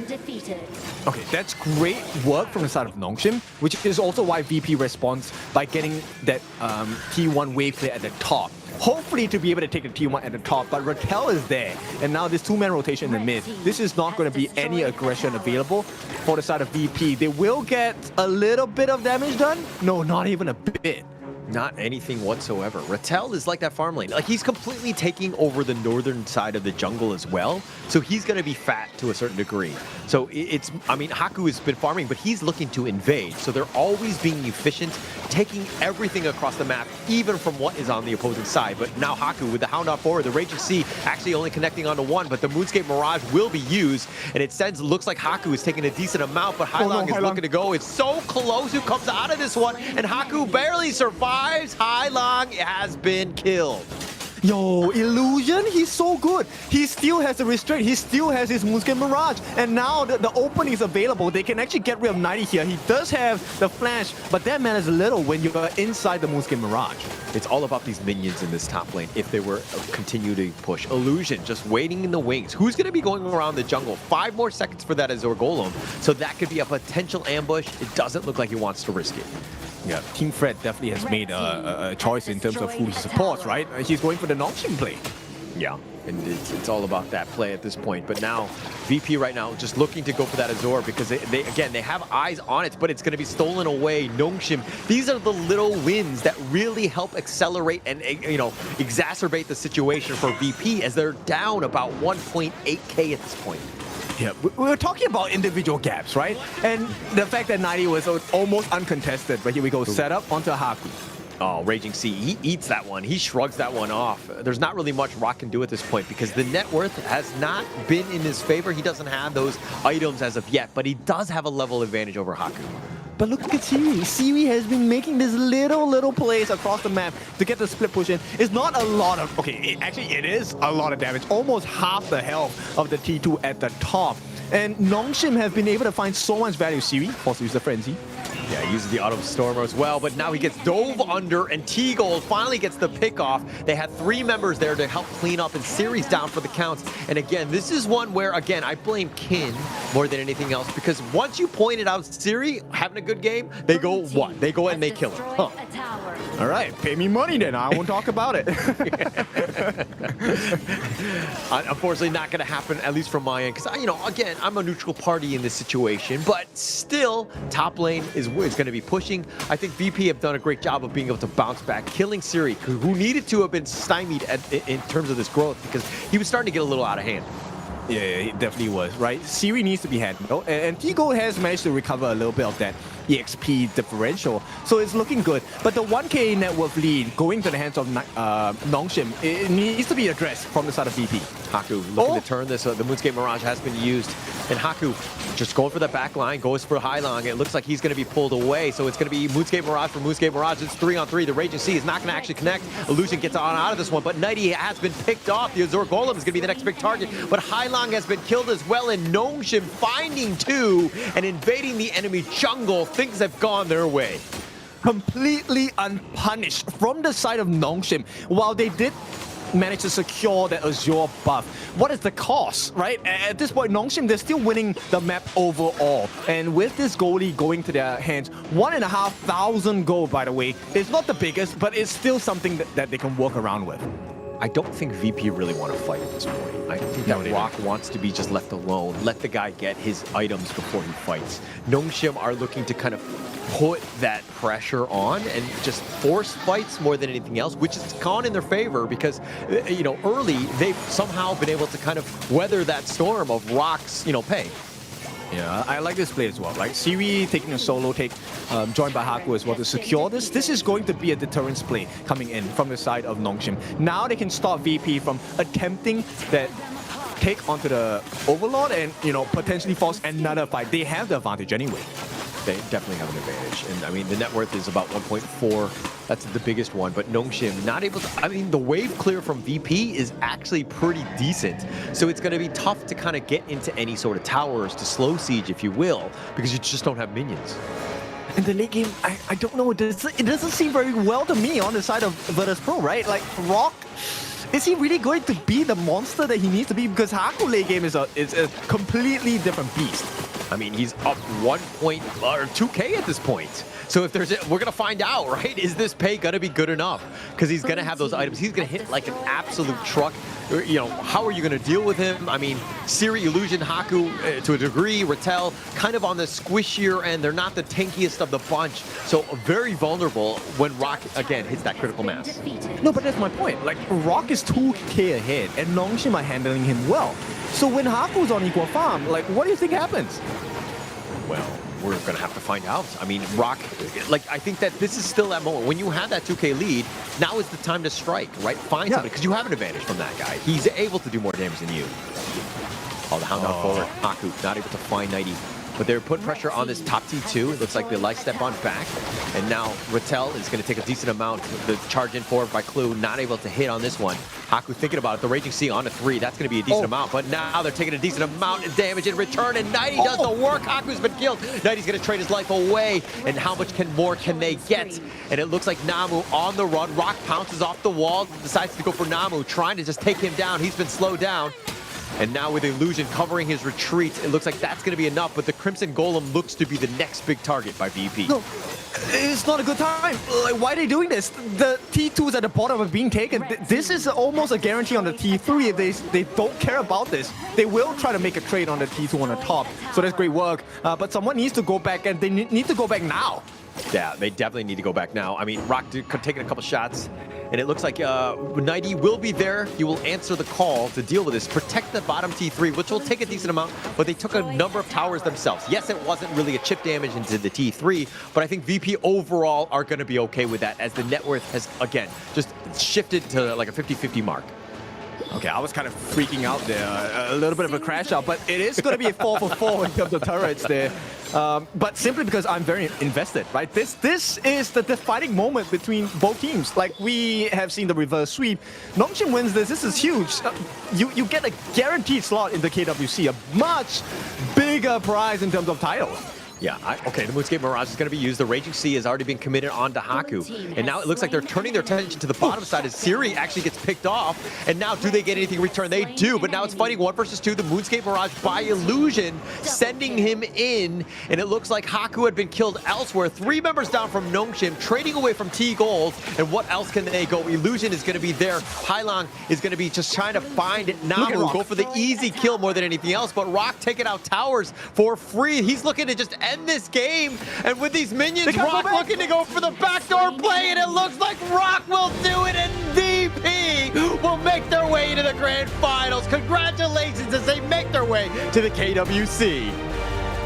Okay, that's great work from the side of Nongshim, which is also why VP responds by getting that T1 wave clear at the top. Hopefully to be able to take the T1 at the top, but Raquel is there. And now this two-man rotation in the mid. This is not going to be any aggression available for the side of VP. They will get a little bit of damage done. No, not even a bit. Not anything whatsoever. Rattel is like that farm lane. Like, he's completely taking over the northern side of the jungle as well. So he's going to be fat to a certain degree. So it's, I mean, Haku has been farming, but he's looking to invade. So they're always being efficient, taking everything across the map, even from what is on the opposing side. But now Haku with the Hound out forward, the Raging Sea actually only connecting onto one, but the Moonscape Mirage will be used. And it looks like Haku is taking a decent amount, but Hailong is looking to go. It's so close who comes out of this one, and Haku barely survives. Hailong has been killed. Yo, Illusion, he's so good. He still has the restraint. He still has his Moonscape Mirage. And now the opening is available. They can actually get rid of 90 here. He does have the flash, but that matters little when you are inside the Moonscape Mirage. It's all about these minions in this top lane if they were continue to push. Illusion just waiting in the wings. Who's going to be going around the jungle? 5 more seconds for that Azure Golem. So that could be a potential ambush. It doesn't look like he wants to risk it. Yeah, Team Fred definitely has made a choice in terms of who he supports, right? He's going for the Nongshim play. Yeah, and it's all about that play at this point. But now, VP right now just looking to go for that Azure because they have eyes on it, but it's going to be stolen away. Nongshim, these are the little wins that really help accelerate and, you know, exacerbate the situation for VP as they're down about 1.8k at this point. Yeah, we were talking about individual gaps, right? And the fact that 90 was almost uncontested, but here we go, set up onto Haku. Oh, Raging Sea, he eats that one. He shrugs that one off. There's not really much Rock can do at this point because the net worth has not been in his favor. He doesn't have those items as of yet, but he does have a level advantage over Haku. But look at Siri. Siri has been making these little plays across the map to get the split push in. It's not a lot of... Okay, actually it is a lot of damage. Almost half the health of the T2 at the top. And Nongshim have been able to find so much value. Siri also use the Frenzy. Yeah, he uses the Auto Stormer as well, but now he gets dove under, and T-Gold finally gets the pick off. They had 3 members there to help clean up, and Siri's down for the counts. And again, this is one where, again, I blame Kin more than anything else, because once you pointed out Siri having a good game, they go what? They go and they kill him. Huh. All right, pay me money then. I won't talk about it. Unfortunately, not going to happen, at least from my end, because, you know, again, I'm a neutral party in this situation, but still, top lane is going to be pushing. I think VP have done a great job of being able to bounce back, killing Siri, who needed to have been stymied in terms of this growth, because he was starting to get a little out of hand. Yeah, it definitely was, right? Siri needs to be handled, and T-Gold has managed to recover a little bit of that EXP differential, so it's looking good. But the 1k net worth lead going to the hands of Nongshim, it needs to be addressed from the side of VP. Haku looking to turn this. The Moonscape Mirage has been used, and Haku just going for the back line, goes for Hailong. It looks like he's going to be pulled away, so it's going to be Moonscape Mirage for Moonscape Mirage. It's 3-on-3. The Raging Sea is not going to actually connect. Illusion gets on out of this one, but Nighty has been picked off. The Azure Golem is going to be the next big target, but Hailong has been killed as well, and Nongshim finding 2 and invading the enemy jungle. Things have gone their way. Completely unpunished from the side of Nongshim. While they did manage to secure that Azure buff, what is the cost, right? At this point, Nongshim, they're still winning the map overall. And with this goalie going to their hands, 1,500 gold, by the way. It's not the biggest, but it's still something that they can work around with. I don't think VP really want to fight at this point. I think that Rock wants to be just left alone, let the guy get his items before he fights. Nongshim are looking to kind of put that pressure on and just force fights more than anything else, which has gone in their favor because, you know, early they've somehow been able to kind of weather that storm of Rock's, you know, pay. Yeah, I like this play as well. Like Siri taking a solo take, joined by Haku as well to secure this. This is going to be a deterrence play coming in from the side of Nongshim. Now they can stop VP from attempting that take onto the Overlord and, you know, potentially force another fight. They have the advantage anyway. They definitely have an advantage. And I mean, the net worth is about 1.4. That's the biggest one. But Nongshim not able to, I mean, the wave clear from VP is actually pretty decent. So it's going to be tough to kind of get into any sort of towers to slow siege, if you will, because you just don't have minions. In the late game, I don't know. It doesn't seem very well to me on the side of Virtus Pro, right? Like, Rock, is he really going to be the monster that he needs to be? Because Haku late game is a completely different beast. I mean, he's up 2K at this point. So if there's, we're gonna find out, right? Is this pay gonna be good enough? Because he's gonna have those items. He's gonna hit like an absolute truck. You know, how are you gonna deal with him? I mean, Siri, Illusion, Haku, to a degree, Rattel, kind of on the squishier end. They're not the tankiest of the bunch. So very vulnerable when Rock, again, hits that critical mass. No, but that's my point. Like, Rock is 2K ahead, and Nongshim are handling him well. So when Haku's on equal farm, like, what do you think happens? Well, we're gonna have to find out. I mean, Rock, like, I think that this is still that moment. When you have that 2K lead, now is the time to strike, right? Find somebody, because you have an advantage from that guy. He's able to do more damage than you. Oh, the Hound down forward. Haku not able to find 90. But they're putting pressure on this top T2. It looks like they light step on back. And now Rattel is going to take a decent amount. The charge in forward by Clue, not able to hit on this one. Haku thinking about it. The Raging Sea on a 3. That's going to be a decent amount. But now they're taking a decent amount of damage in return. And 90 does the work. Haku's been killed. 90's going to trade his life away. And how much more can they get? And it looks like Namu on the run. Rock pounces off the wall. Decides to go for Namu, trying to just take him down. He's been slowed down. And now with Illusion covering his retreat, it looks like that's going to be enough, but the Crimson Golem looks to be the next big target by VP. No, it's not a good time. Like, why are they doing this? The T2s at the bottom are being taken. This is almost a guarantee on the T3. If they don't care about this, they will try to make a trade on the T2 on the top. So that's great work. But someone needs to go back, and they need to go back now. Yeah, they definitely need to go back now. I mean, Rock taking a couple shots, and it looks like 90 will be there. He will answer the call to deal with this. Protect the bottom T3, which will take a decent amount, but they took a number of towers themselves. Yes, it wasn't really a chip damage into the T3, but I think VP overall are going to be okay with that, as the net worth has, again, just shifted to like a 50-50 mark. Okay, I was kind of freaking out there. A little bit of a crash out, but it is going to be a 4-for-4 in terms of turrets there. But simply because I'm very invested, right? This is the defining moment between both teams. Like, we have seen the reverse sweep. Nongshim wins this. This is huge. You get a guaranteed slot in the KWC, a much bigger prize in terms of title. Yeah, okay, the Moonscape Mirage is going to be used. The Raging Sea has already been committed onto Haku. And now it looks like they're turning their attention to the bottom side as Siri actually gets picked off. And now, do they get anything in return? They do, but now it's fighting 1 versus 2. The Moonscape Mirage by Illusion, sending him in. And it looks like Haku had been killed elsewhere. 3 members down from Nongshim, trading away from T-Gold. And what else can they go? Illusion is going to be there. Hailong is going to be just trying to find Namu, go for the easy kill more than anything else. But Rock taking out towers for free. He's looking to just end this game, and with these minions, Rock looking to go for the backdoor play, and it looks like Rock will do it, and VP will make their way to the grand finals. Congratulations as they make their way to the KWC.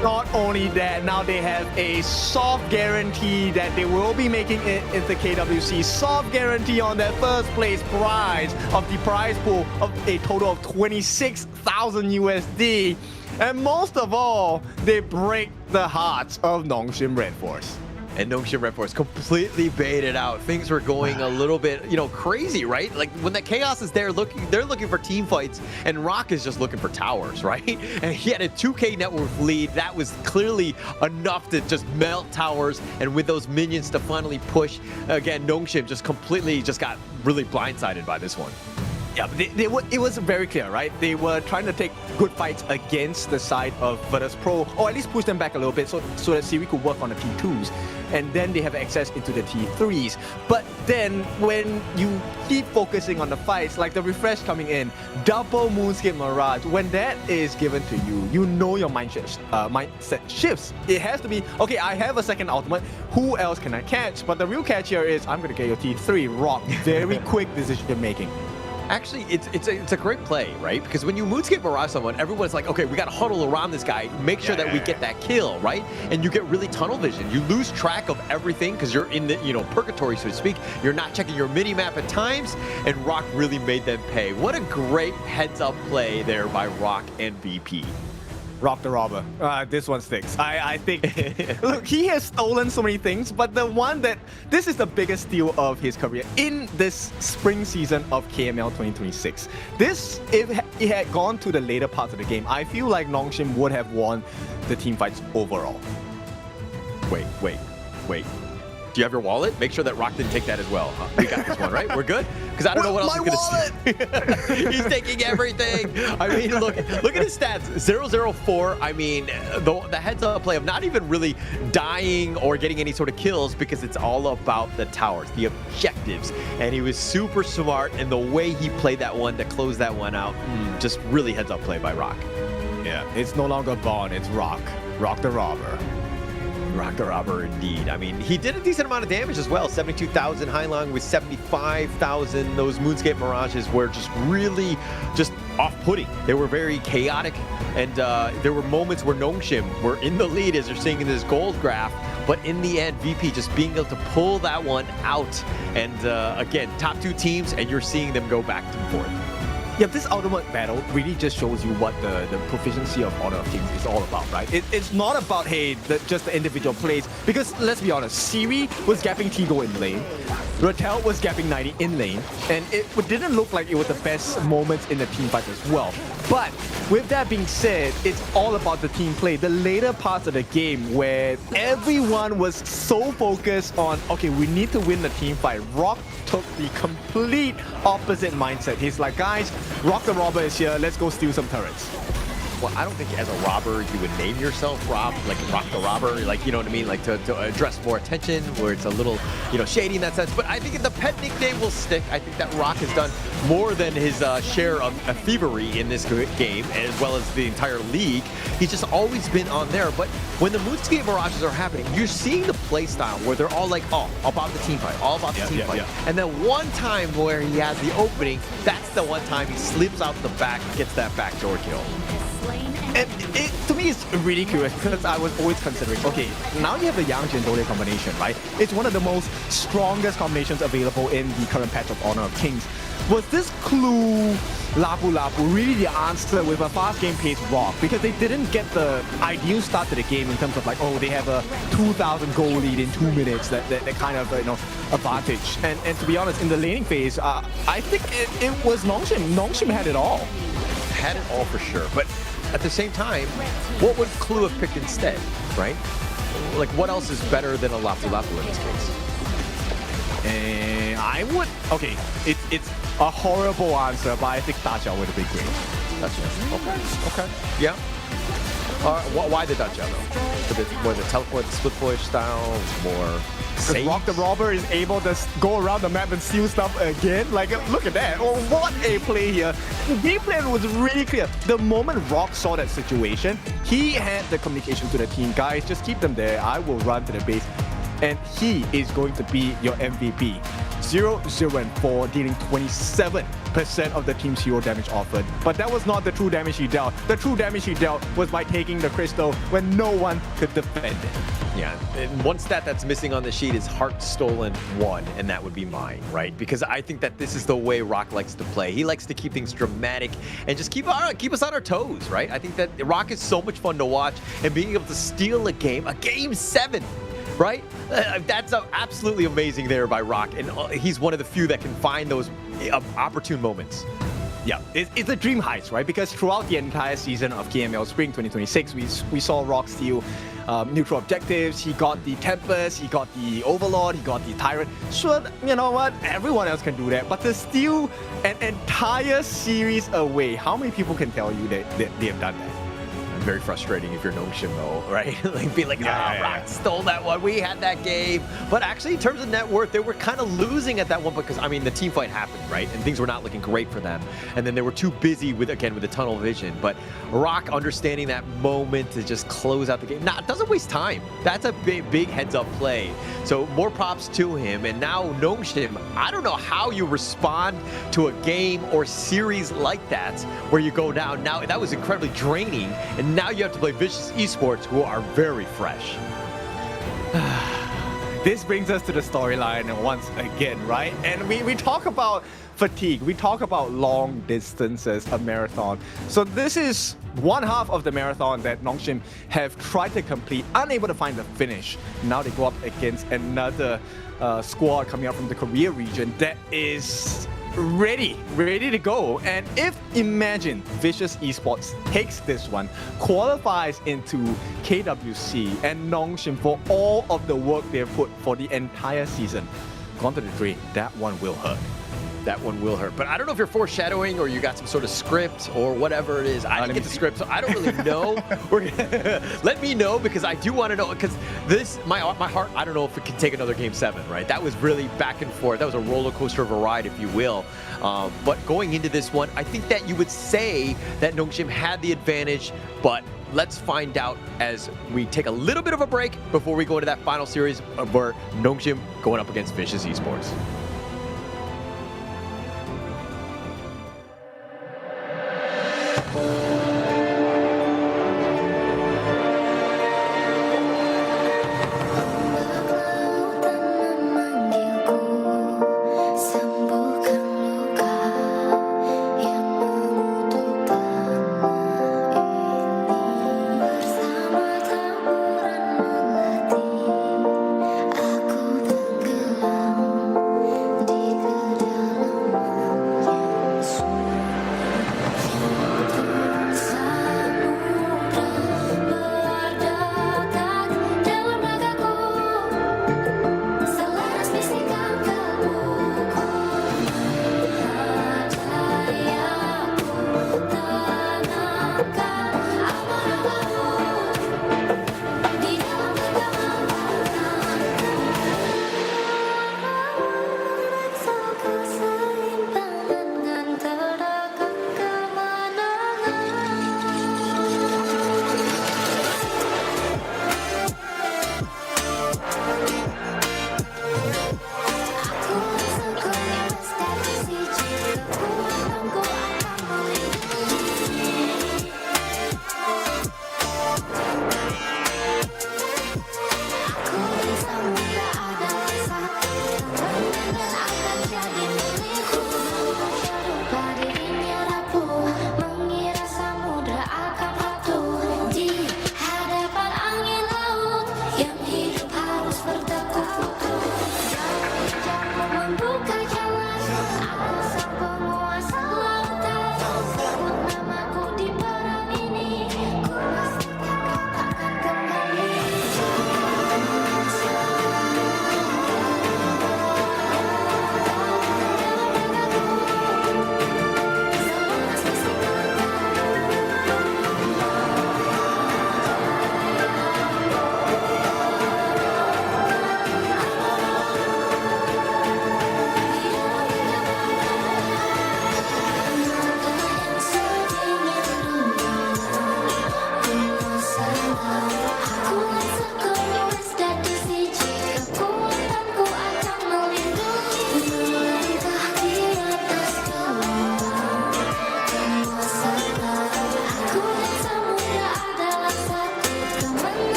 Not only that, now they have a soft guarantee that they will be making it into KWC. Soft guarantee on that first place prize of the prize pool of a total of 26,000 USD. And most of all, they break the hearts of Nongshim Redforce. And Nongshim Redforce completely baited out. Things were going a little bit, crazy, right? Like, when the chaos is there, they're looking for team fights, and Rock is just looking for towers, right? And he had a 2K net worth lead. That was clearly enough to just melt towers, and with those minions to finally push. Again, Nongshim just completely got really blindsided by this one. Yeah, it was very clear, right? They were trying to take good fights against the side of Virtus Pro, or at least push them back a little bit so that Siri could work on the T2s. And then they have access into the T3s. But then when you keep focusing on the fights, like the refresh coming in, double Moonscape Mirage, when that is given to you, you know your mindset shifts. It has to be, okay, I have a second ultimate, who else can I catch? But the real catch here is, I'm going to get your T3, Rock. Very quick decision making. Actually, it's a great play, right? Because when you Moonscape Mirage someone, everyone's like, okay, we got to huddle around this guy, make sure that we get that kill, right? And you get really tunnel vision. You lose track of everything because you're in the, purgatory, so to speak. You're not checking your mini-map at times, and Rock really made them pay. What a great heads-up play there by Rock and VP. Rock the Robber. This one sticks. I think, look, he has stolen so many things, but this is the biggest steal of his career in this spring season of KML 2026. This, if it had gone to the later parts of the game, I feel like Nongshim would have won the team fights overall. Wait. Do you have your wallet? Make sure that Rock didn't take that as well. We got this one, right? We're good? Because I don't know what else he's going to see. He's taking everything. I mean, look at his stats. 0-0-4. I mean, the heads-up play of not even really dying or getting any sort of kills because it's all about the towers, the objectives. And he was super smart in the way he played that one to close that one out. Just really heads-up play by Rock. Yeah, it's no longer Bond, it's Rock. Rock the Robber. Rock the Robber, indeed. I mean, he did a decent amount of damage as well. 72,000 Hailong with 75,000. Those Moonscape Mirages were just really just off-putting. They were very chaotic, and there were moments where Nongshim were in the lead, as you're seeing in this gold graph. But in the end, VP just being able to pull that one out. And again, top two teams, and you're seeing them go back and forth. Yeah, this ultimate battle really just shows you what the proficiency of Honor of Kings is all about, right? It's not about, hey, just the individual plays. Because let's be honest, Siri was gapping Tigo in lane, Ratel was gapping 90 in lane, and it didn't look like it was the best moments in the team fight as well. But with that being said, it's all about the team play. The later parts of the game where everyone was so focused on, okay, we need to win the team fight. Rock took the complete opposite mindset. He's like, guys, Rock the Robber is here, let's go steal some turrets. Well, I don't think as a robber you would name yourself Rock the Robber, like, you know what I mean, like to address more attention, where it's a little, you know, shady in that sense. But I think the pet nickname will stick. I think that Rock has done more than his share of thievery in this game, as well as the entire league. He's just always been on there. But when the Moonscape Mirages are happening, you're seeing the play style where they're all like, oh, about the team fight, all about the team fight. And then one time where he has the opening, that's the one time he slips out the back, gets that backdoor kill. And to me, it's really curious because I was always considering, okay, now you have the Yang and Dole combination, right? It's one of the most strongest combinations available in the current patch of Honor of Kings. Was this clue Lapu Lapu really the answer with a fast game pace Rock? Because they didn't get the ideal start to the game in terms of like, oh, they have a 2,000 goal lead in 2 minutes, that kind of, you know, advantage. And to be honest, in the laning phase, I think it was Nongshim. Nongshim had it all. Had it all for sure, but at the same time, what would Clue have picked instead, right? Like, what else is better than a Lapu Lapu in this case? I would, okay, it's a horrible answer, but I think Dacha would have been great. Okay, yeah. Why the Dacha though? More the teleport, the split push style, more because Rock the Robber is able to go around the map and steal stuff again. Like, look at that. Oh, what a play here. The game plan was really clear. The moment Rock saw that situation, he had the communication to the team. Guys, just keep them there. I will run to the base. And he is going to be your MVP. 0, 0, and 4, dealing 27% of the team's hero damage offered. But that was not the true damage he dealt. The true damage he dealt was by taking the crystal when no one could defend it. Yeah, and one stat that's missing on the sheet is Heart Stolen 1, and that would be mine, right? Because I think that this is the way Rock likes to play. He likes to keep things dramatic and just keep us on our toes, right? I think that Rock is so much fun to watch, and being able to steal a game 7, right? That's absolutely amazing there by Rock, and he's one of the few that can find those opportune moments. Yeah, it's a dream heist, right? Because throughout the entire season of KML Spring 2026, we saw Rock steal neutral objectives. He got the Tempest, he got the Overlord, he got the Tyrant. Sure, you know what? Everyone else can do that. But to steal an entire series away, how many people can tell you that they have done that? Very frustrating if you're Nongshim though, right? Like, be like, Rock stole that one, we had that game. But actually, in terms of net worth, they were kind of losing at that one because, I mean, the team fight happened, right? And things were not looking great for them. And then they were too busy with the tunnel vision. But Rock understanding that moment to just close out the game. Nah, it doesn't waste time. That's a big heads-up play. So more props to him. And now Nongshim, I don't know how you respond to a game or series like that where you go down. Now, that was incredibly draining. And now you have to play Vicious Esports, who are very fresh. This brings us to the storyline once again, right? And we talk about fatigue. We talk about long distances, a marathon. So this is one half of the marathon that Nongshim have tried to complete, unable to find the finish. Now they go up against another squad coming out from the Korea region that is ready to go. And if imagine Vicious Esports takes this one, qualifies into KWC, and Nongshim, for all of the work they've put for the entire season, gone to the drain, that one will hurt. That one will hurt. But I don't know if you're foreshadowing or you got some sort of script or whatever it is. I didn't get the script, so I don't really know. Let me know, because I do want to know, because this, my heart, I don't know if it can take another Game 7, right? That was really back and forth. That was a roller coaster of a ride, if you will. But going into this one, I think that you would say that Nongshim had the advantage, but let's find out as we take a little bit of a break before we go into that final series where Nongshim going up against Vicious Esports.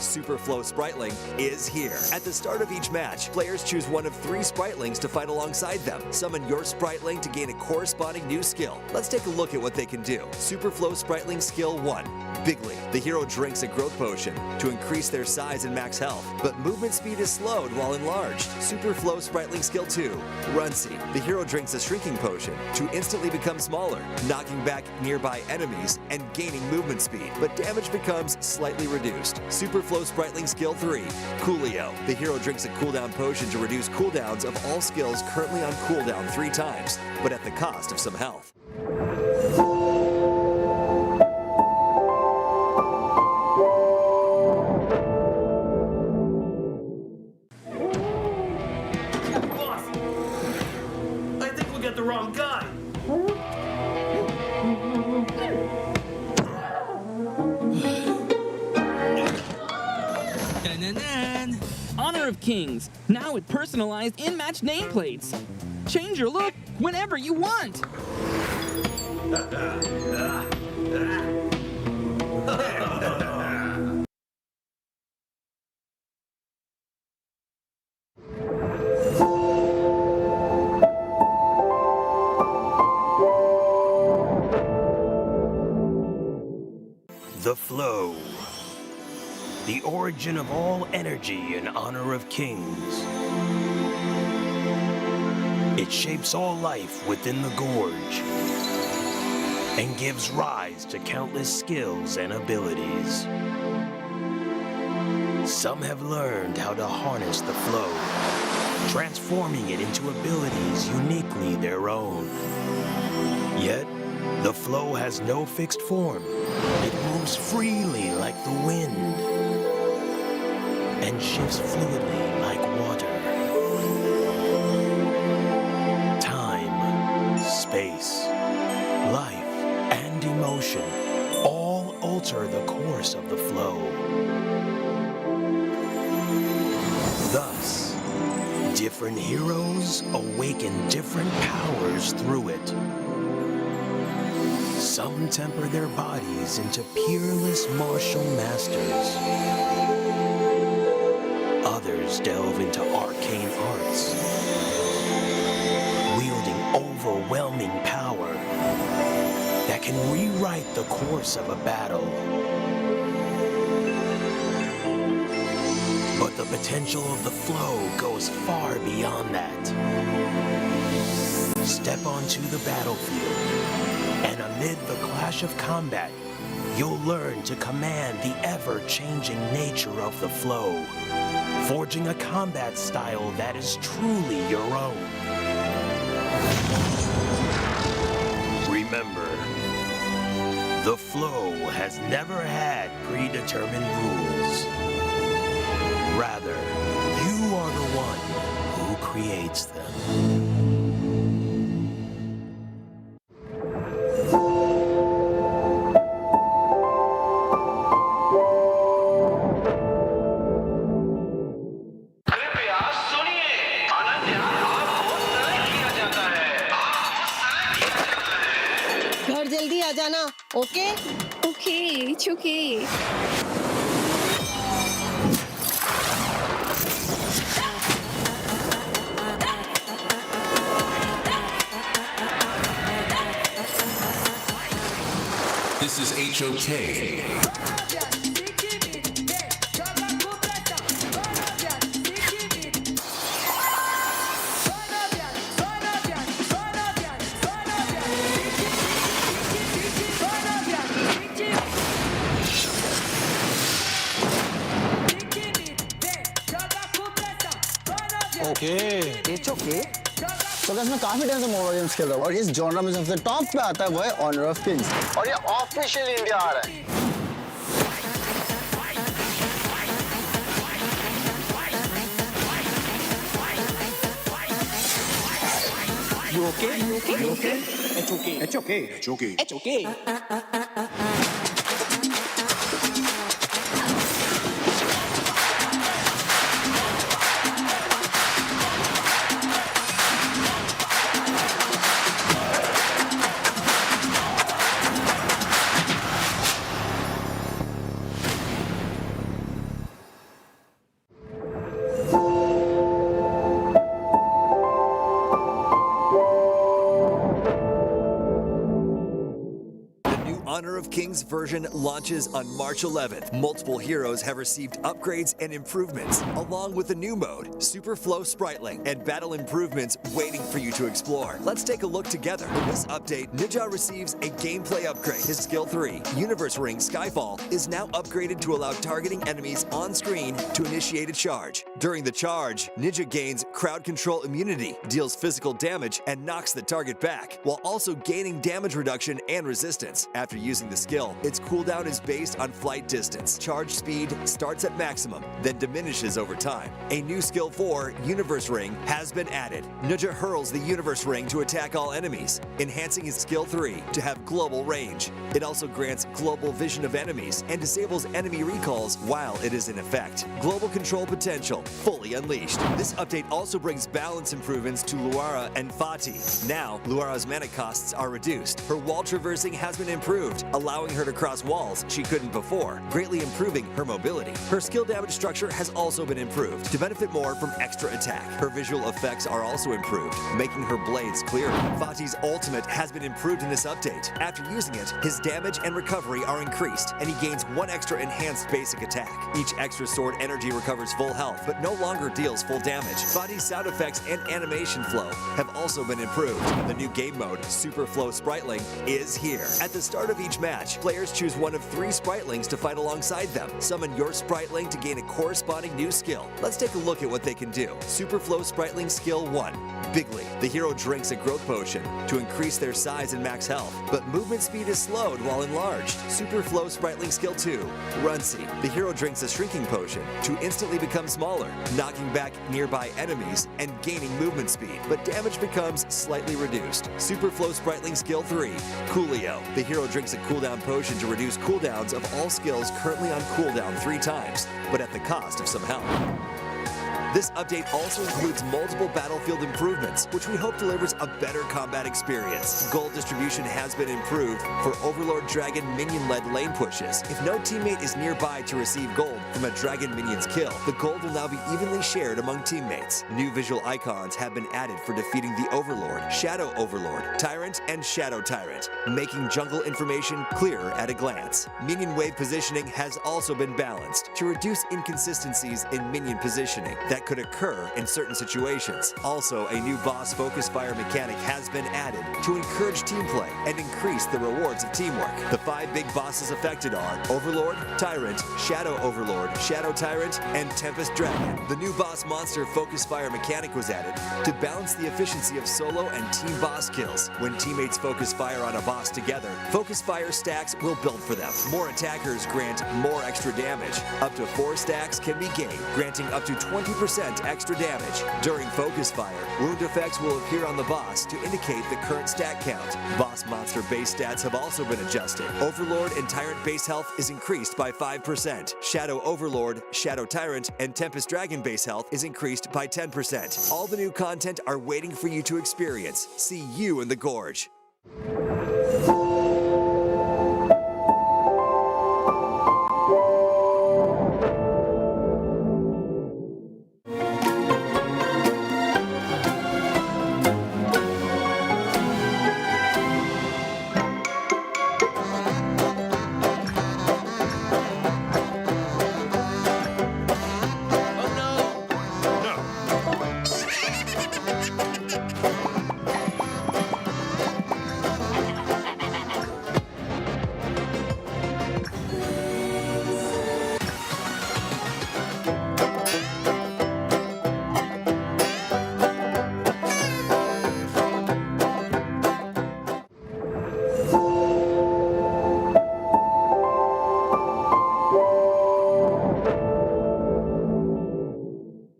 Superflow Spriteling is here. At the start of each match, players choose one of 3 Spritelings to fight alongside them. Summon your Spriteling to gain a corresponding new skill. Let's take a look at what they can do. Superflow Spriteling Skill 1. Bigly, the hero drinks a growth potion to increase their size and max health, but movement speed is slowed while enlarged. Super Flow Spriteling Skill 2. Runcy, the hero drinks a shrinking potion to instantly become smaller, knocking back nearby enemies and gaining movement speed, but damage becomes slightly reduced. Super Flow Spriteling Skill 3. Coolio, the hero drinks a cooldown potion to reduce cooldowns of all skills currently on cooldown 3 times, but at the cost of some health. Boss! I think we got the wrong guy. Dun-dun-dun. Honor of Kings, now with personalized in-match nameplates. Change your look whenever you want. The flow. The origin of all energy in honor of kings. It shapes all life within the gorge and gives rise to countless skills and abilities. Some have learned how to harness the flow, transforming it into abilities uniquely their own. Yet, the flow has no fixed form. It moves freely like the wind and shifts fluidly like water. Time, space, life, and emotion all alter the course of the flow. Thus, different heroes awaken different powers through it. Some temper their bodies into peerless martial masters. Others delve into arcane arts, wielding overwhelming power that can rewrite the course of a battle. But the potential of the flow goes far beyond that. Step onto the battlefield, and amid the clash of combat, you'll learn to command the ever-changing nature of the flow, forging a combat style that is truly your own. Remember, the flow has never had predetermined rules. Rather, you are the one who creates them. घर जल्दी आ जाना, okay? Okay, it's okay. This is HOK. It's okay. तो मैं काफी time से mobile games खेल रहा हूँ और इस जॉनरा में सबसे टॉप पे आता है वो है ऑनर ऑफ किंग्स और ये ऑफिशियल इंडिया आ रहा है। You okay? You okay? You okay? It's okay. It's okay. It's okay. It's okay. Honor of Kings Spring's version launches on March 11th. Multiple heroes have received upgrades and improvements, along with a new mode, Super Flow Spriteling, and battle improvements waiting for you to explore. Let's take a look together. In this update, Ninja receives a gameplay upgrade. His skill 3, Universe Ring Skyfall, is now upgraded to allow targeting enemies on screen to initiate a charge. During the charge, Ninja gains crowd control immunity, deals physical damage, and knocks the target back, while also gaining damage reduction and resistance. After using the skill, its cooldown is based on flight distance. Charge speed starts at maximum, then diminishes over time. A new skill 4, Universe Ring, has been added. Ninja hurls the Universe Ring to attack all enemies, enhancing his skill 3 to have global range. It also grants global vision of enemies and disables enemy recalls while it is in effect. Global control potential fully unleashed. This update also brings balance improvements to Luara and Fatih. Now, Luara's mana costs are reduced. Her wall traversing has been improved, allowing her to cross walls she couldn't before, greatly improving her mobility. Her skill damage structure has also been improved to benefit more from extra attack. Her visual effects are also improved, making her blades clearer. Fatih's ultimate has been improved in this update. After using it, his damage and recovery are increased, and he gains 1 extra enhanced basic attack. Each extra sword energy recovers full health, but no longer deals full damage. Fatih's sound effects and animation flow have also been improved. The new game mode, Super Flow Spriteling, is here. At the start of each match, players choose one of 3 Spritelings to fight alongside them. Summon your Spriteling to gain a corresponding new skill. Let's take a look at what they can do. Super Flow Spriteling Skill 1. Bigly. The hero drinks a growth potion to increase their size and max health, but movement speed is slowed while enlarged. Super Flow Spriteling Skill 2. Runcy. The hero drinks a shrinking potion to instantly become smaller, knocking back nearby enemies and gaining movement speed, but damage becomes slightly reduced. Super Flow Spriteling Skill 3. Coolio. The hero drinks a cooldown potion to reduce cooldowns of all skills currently on cooldown 3 times, but at the cost of some health. This update also includes multiple battlefield improvements, which we hope delivers a better combat experience. Gold distribution has been improved for Overlord Dragon minion-led lane pushes. If no teammate is nearby to receive gold from a dragon minion's kill, the gold will now be evenly shared among teammates. New visual icons have been added for defeating the Overlord, Shadow Overlord, Tyrant, and Shadow Tyrant, making jungle information clearer at a glance. Minion wave positioning has also been balanced to reduce inconsistencies in minion positioning that could occur in certain situations. Also, a new boss focus fire mechanic has been added to encourage team play and increase the rewards of teamwork. The 5 big bosses affected are Overlord, Tyrant, Shadow Overlord, Shadow Tyrant, and Tempest Dragon. The new boss monster focus fire mechanic was added to balance the efficiency of solo and team boss kills. When teammates focus fire on a boss together, focus fire stacks will build for them. More attackers grant more extra damage. Up to 4 stacks can be gained, granting up to 20% extra damage. During focus fire, wound effects will appear on the boss to indicate the current stat count. Boss monster base stats have also been adjusted. Overlord and Tyrant base health is increased by 5%. Shadow Overlord, Shadow Tyrant, and Tempest Dragon base health is increased by 10%. All the new content are waiting for you to experience. See you in the Gorge.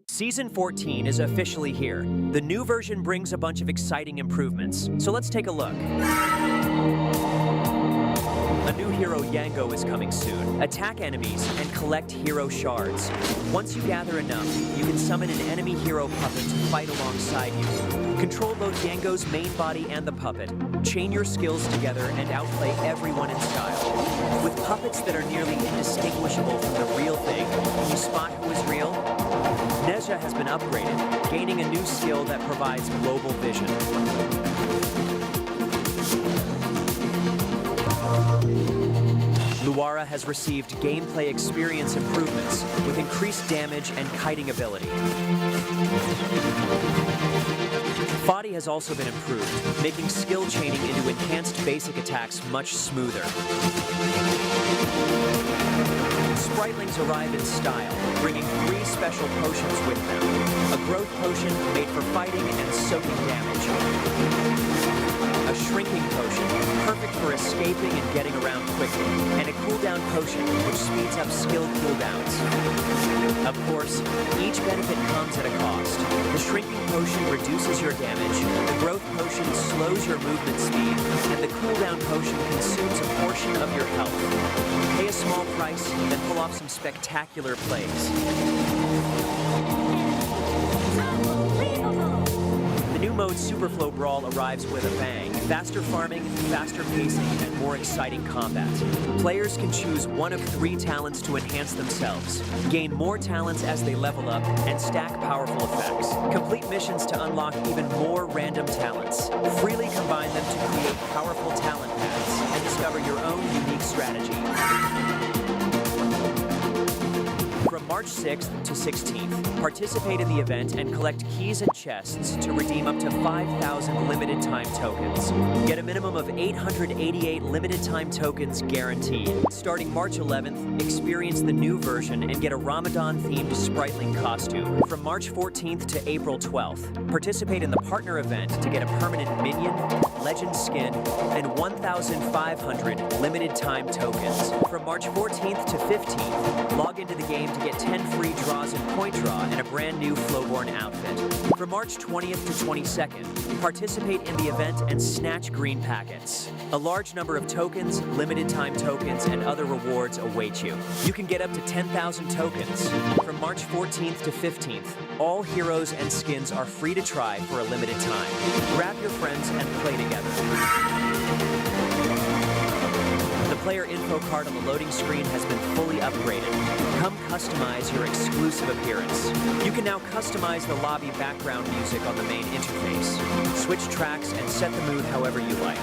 Season 14 is officially here. The new version brings a bunch of exciting improvements, so let's take a look. A new hero, Yango, is coming soon. Attack enemies and collect hero shards. Once you gather enough, you can summon an enemy hero puppet to fight alongside you. Control both Yango's main body and the puppet. Chain your skills together and outplay everyone in style. With puppets that are nearly indistinguishable from the real thing, can you spot who is real? Nezha has been upgraded, gaining a new skill that provides global vision. Luara has received gameplay experience improvements with increased damage and kiting ability. Fadi has also been improved, making skill chaining into enhanced basic attacks much smoother. Spritlings arrive in style, bringing 3 special potions with them. A growth potion made for fighting and soaking damage. A shrinking potion, perfect for escaping and getting around quickly. And a cooldown potion, which speeds up skill cooldowns. Of course, each benefit comes at a cost. The shrinking potion reduces your damage, the growth potion slows your movement speed, and the cooldown potion consumes a portion of your health. Pay a small price, then pull off some spectacular plays. The new mode Superflow Brawl arrives with a bang. Faster farming, faster pacing, and more exciting combat. Players can choose one of 3 talents to enhance themselves, gain more talents as they level up, and stack powerful effects. Complete missions to unlock even more random talents. Freely combine them to create powerful talent paths and discover your own unique strategy. From March 6th to 16th, participate in the event and collect keys and chests to redeem up to 5,000 limited time tokens. Get a minimum of 888 limited time tokens guaranteed. Starting March 11th, experience the new version and get a Ramadan-themed Spritling costume. From March 14th to April 12th, participate in the partner event to get a permanent minion, legend skin, and 1,500 limited time tokens. From March 14th to 15th, log into the game to get 10 free draws in Point Draw and a brand new Flowborn outfit. From March 20th to 22nd, participate in the event and snatch green packets. A large number of tokens, limited time tokens, and other rewards await you. You can get up to 10,000 tokens. From March 14th to 15th, all heroes and skins are free to try for a limited time. Grab your friends and play together. The player info card on the loading screen has been fully upgraded. Come customize your exclusive appearance. You can now customize the lobby background music on the main interface. Switch tracks and set the mood however you like.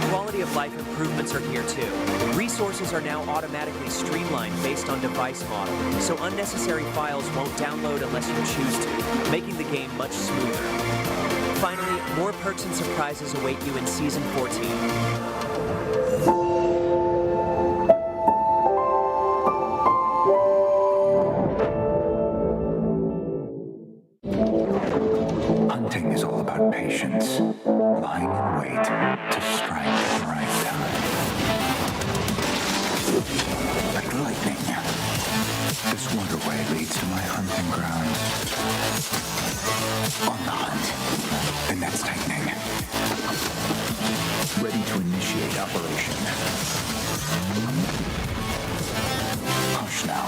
Quality of life improvements are here too. Resources are now automatically streamlined based on device model, so unnecessary files won't download unless you choose to, making the game much smoother. Finally, more perks and surprises await you in Season 14. Hunting is all about patience, lying in wait to strike at the right time. Like lightning, this waterway leads to my hunting grounds. On the hunt, the net's tightening. Ready to initiate operation. Hush now,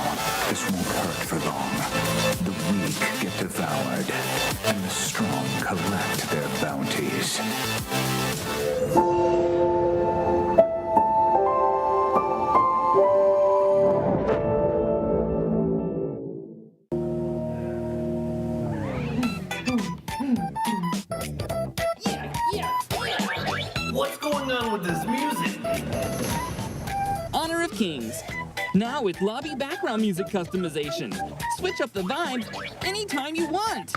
this won't hurt for long. The weak get devoured, and the strong collect their bounties. What's going on with this music? Honor of Kings. Now with lobby background music customization. Switch up the vibes anytime you want.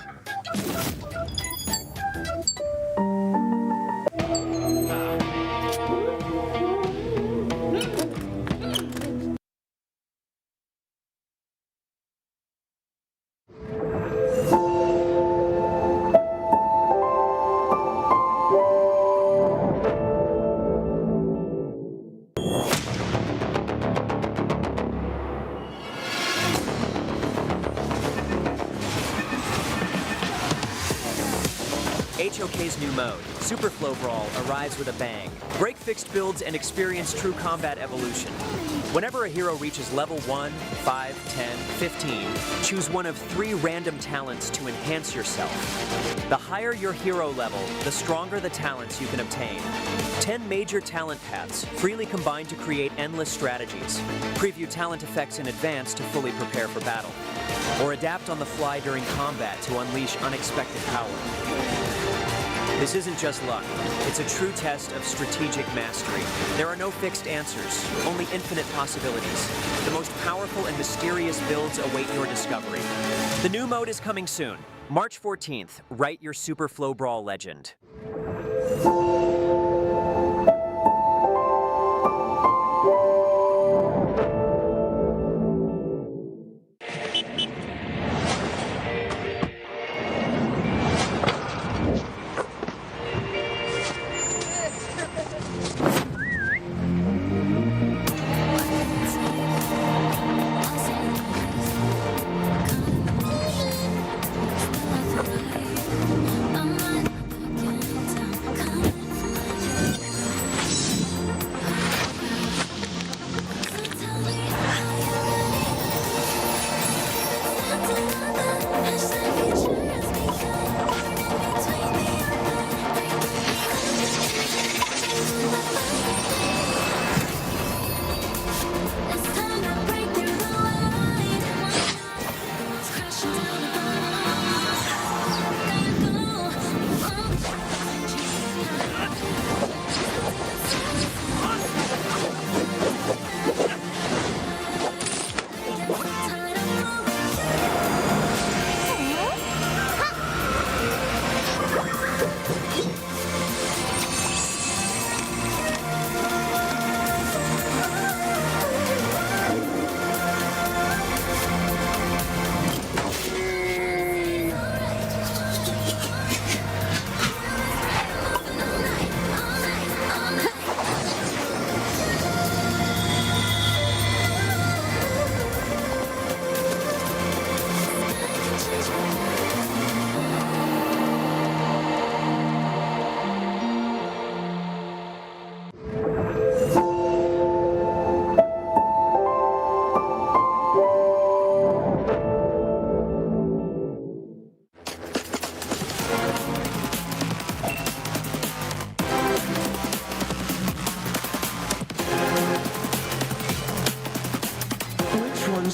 HOK's new mode, Superflow Brawl, arrives with a bang. Break fixed builds and experience true combat evolution. Whenever a hero reaches level 1, 5, 10, 15, choose one of 3 random talents to enhance yourself. The higher your hero level, the stronger the talents you can obtain. 10 major talent paths, freely combined to create endless strategies. Preview talent effects in advance to fully prepare for battle. Or adapt on the fly during combat to unleash unexpected power. This isn't just luck. It's a true test of strategic mastery. There are no fixed answers, only infinite possibilities. The most powerful and mysterious builds await your discovery. The new mode is coming soon. March 14th, write your Super Flow Brawl legend.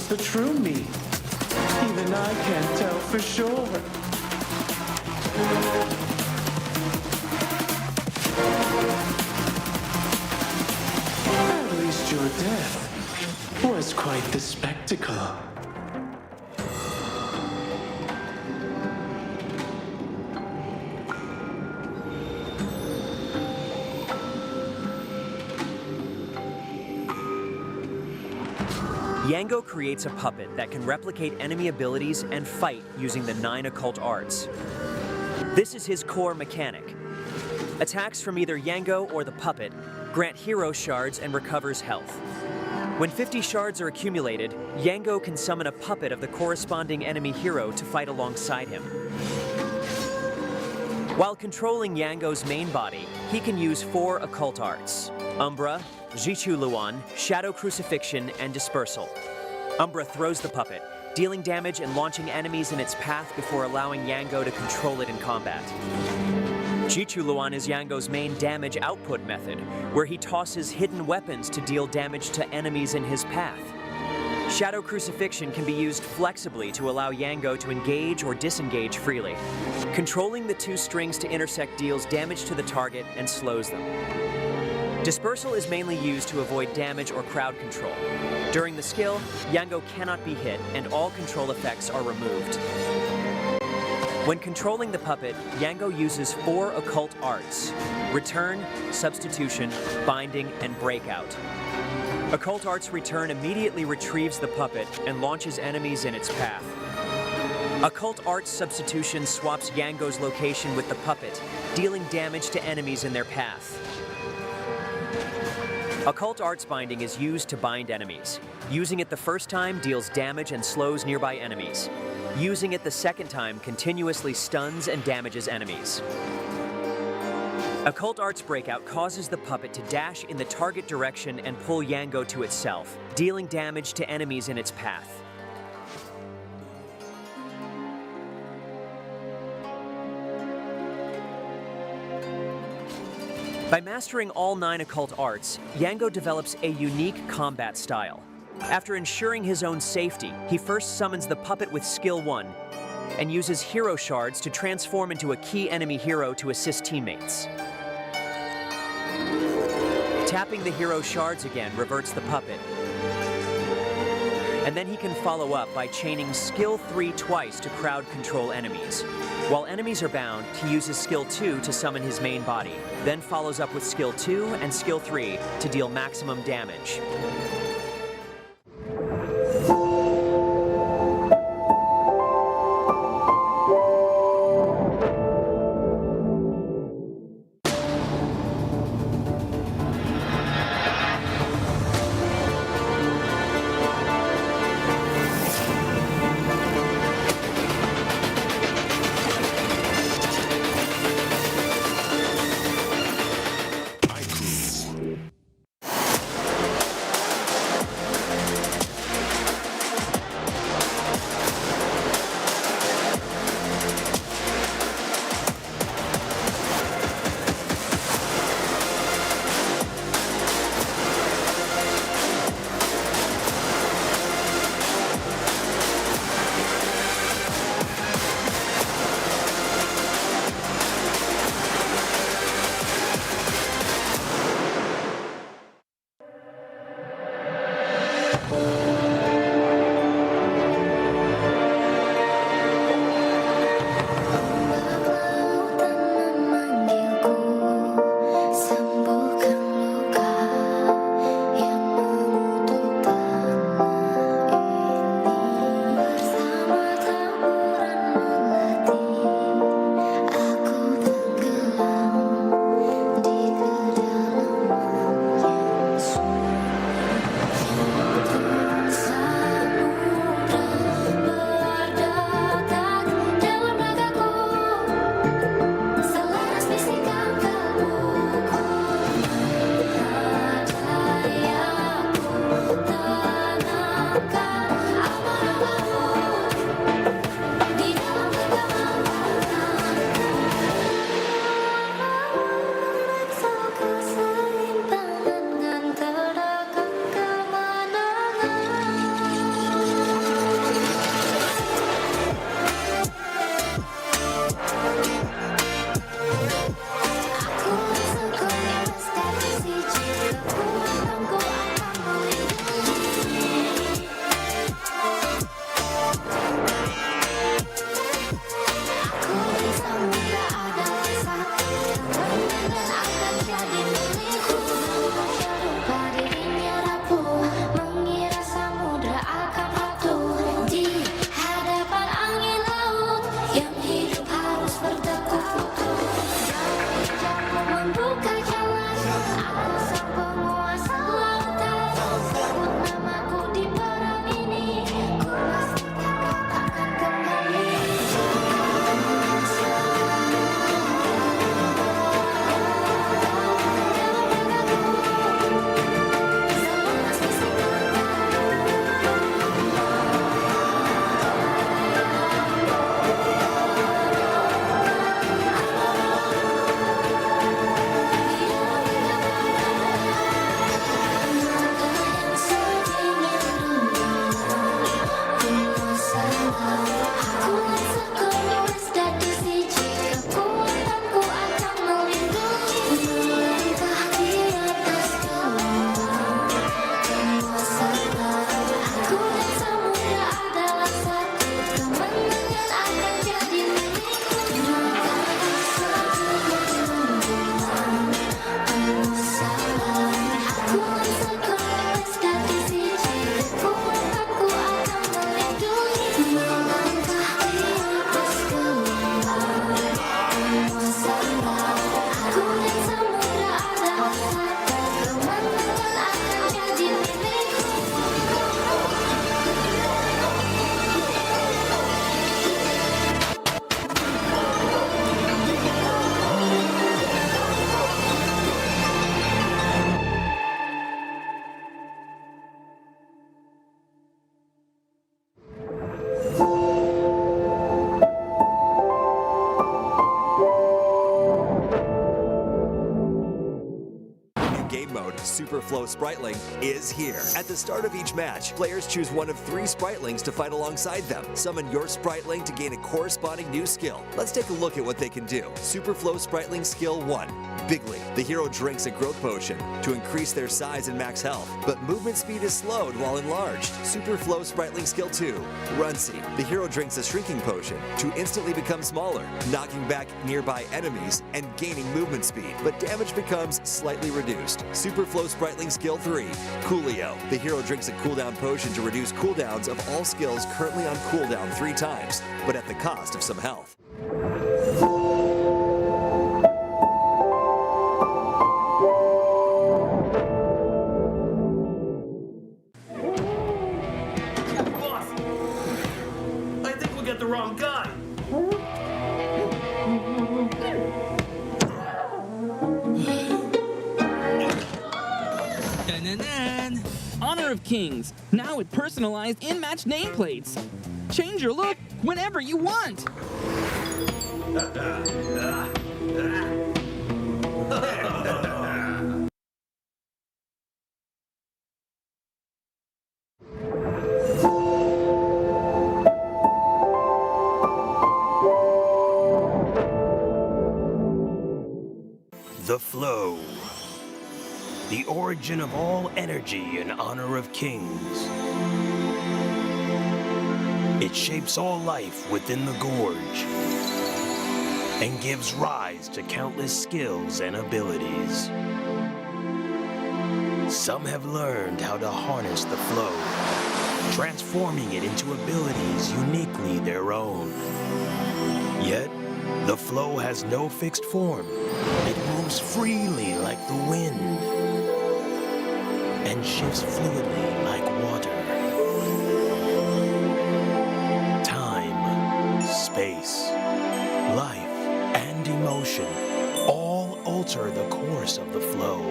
The true me. Even I can't tell for sure. At least your death was quite the spectacle. Yango creates a puppet that can replicate enemy abilities and fight using the 9 occult arts. This is his core mechanic. Attacks from either Yango or the puppet grant hero shards and recovers health. When 50 shards are accumulated, Yango can summon a puppet of the corresponding enemy hero to fight alongside him. While controlling Yango's main body, he can use 4 occult arts: Umbra, Jichu Luan, Shadow Crucifixion, and Dispersal. Umbra throws the puppet, dealing damage and launching enemies in its path before allowing Yango to control it in combat. Jichu Luan is Yango's main damage output method, where he tosses hidden weapons to deal damage to enemies in his path. Shadow Crucifixion can be used flexibly to allow Yango to engage or disengage freely. Controlling the 2 strings to intersect deals damage to the target and slows them. Dispersal is mainly used to avoid damage or crowd control. During the skill, Yango cannot be hit and all control effects are removed. When controlling the puppet, Yango uses 4 occult arts: Return, Substitution, Binding, and Breakout. Occult Arts Return immediately retrieves the puppet and launches enemies in its path. Occult Arts Substitution swaps Yango's location with the puppet, dealing damage to enemies in their path. Occult Arts Binding is used to bind enemies. Using it the first time deals damage and slows nearby enemies. Using it the second time continuously stuns and damages enemies. Occult Arts Breakout causes the puppet to dash in the target direction and pull Yango to itself, dealing damage to enemies in its path. By mastering all 9 occult arts, Yango develops a unique combat style. After ensuring his own safety, he first summons the puppet with Skill 1, and uses hero shards to transform into a key enemy hero to assist teammates. Tapping the hero shards again reverts the puppet. And then he can follow up by chaining skill 3 twice to crowd control enemies. While enemies are bound, he uses skill 2 to summon his main body, then follows up with skill 2 and skill 3 to deal maximum damage. Super Flow Spriteling is here. At the start of each match, players choose one of 3 Spritelings to fight alongside them. Summon your Spriteling to gain a corresponding new skill. Let's take a look at what they can do. Super Flow Spriteling Skill 1. Bigly. The hero drinks a growth potion to increase their size and max health, but movement speed is slowed while enlarged. Super Flow Spriteling Skill 2. Runsy. The hero drinks a shrinking potion to instantly become smaller, knocking back nearby enemies and gaining movement speed, but damage becomes slightly reduced. Super Flow Spriteling Skill 3. Coolio. The hero drinks a cooldown potion to reduce cooldowns of all skills currently on cooldown 3 times, but at the cost of some health. Boss! I think we'll get the wrong guy. Honor of Kings, now with personalized in-match nameplates. Change your look whenever you want. The flow. The origin of all energy in honor of kings. It shapes all life within the gorge and gives rise to countless skills and abilities. Some have learned how to harness the flow, transforming it into abilities uniquely their own. Yet, the flow has no fixed form. It moves freely like the wind and shifts fluidly like water. Time, space, life, and emotion all alter the course of the flow.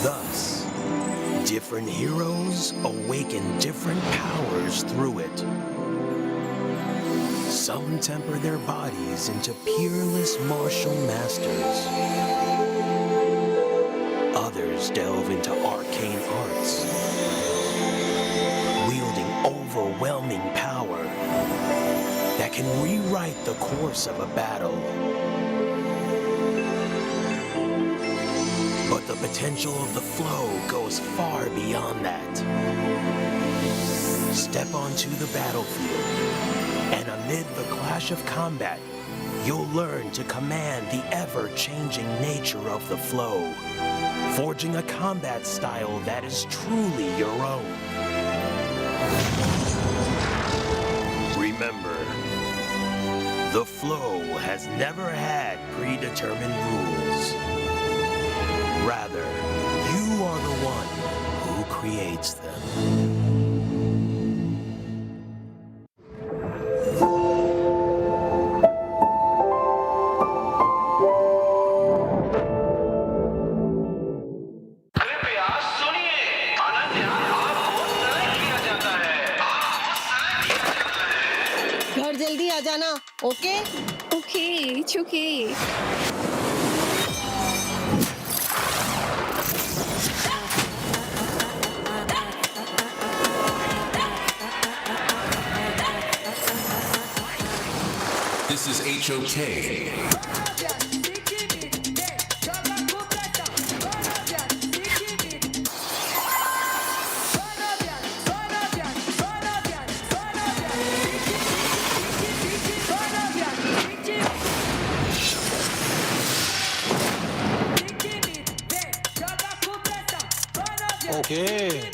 Thus, different heroes awaken different powers through it. Some temper their bodies into peerless martial masters. Others delve into arcane arts, wielding overwhelming power that can rewrite the course of a battle. But the potential of the flow goes far beyond that. Step onto the battlefield, and amid the clash of combat, you'll learn to command the ever-changing nature of the flow, forging a combat style that is truly your own. Remember, the flow has never had predetermined rules. Rather, you are the one who creates them. घर जल्दी आ जाना, okay? Okay, it's okay. This is HOK.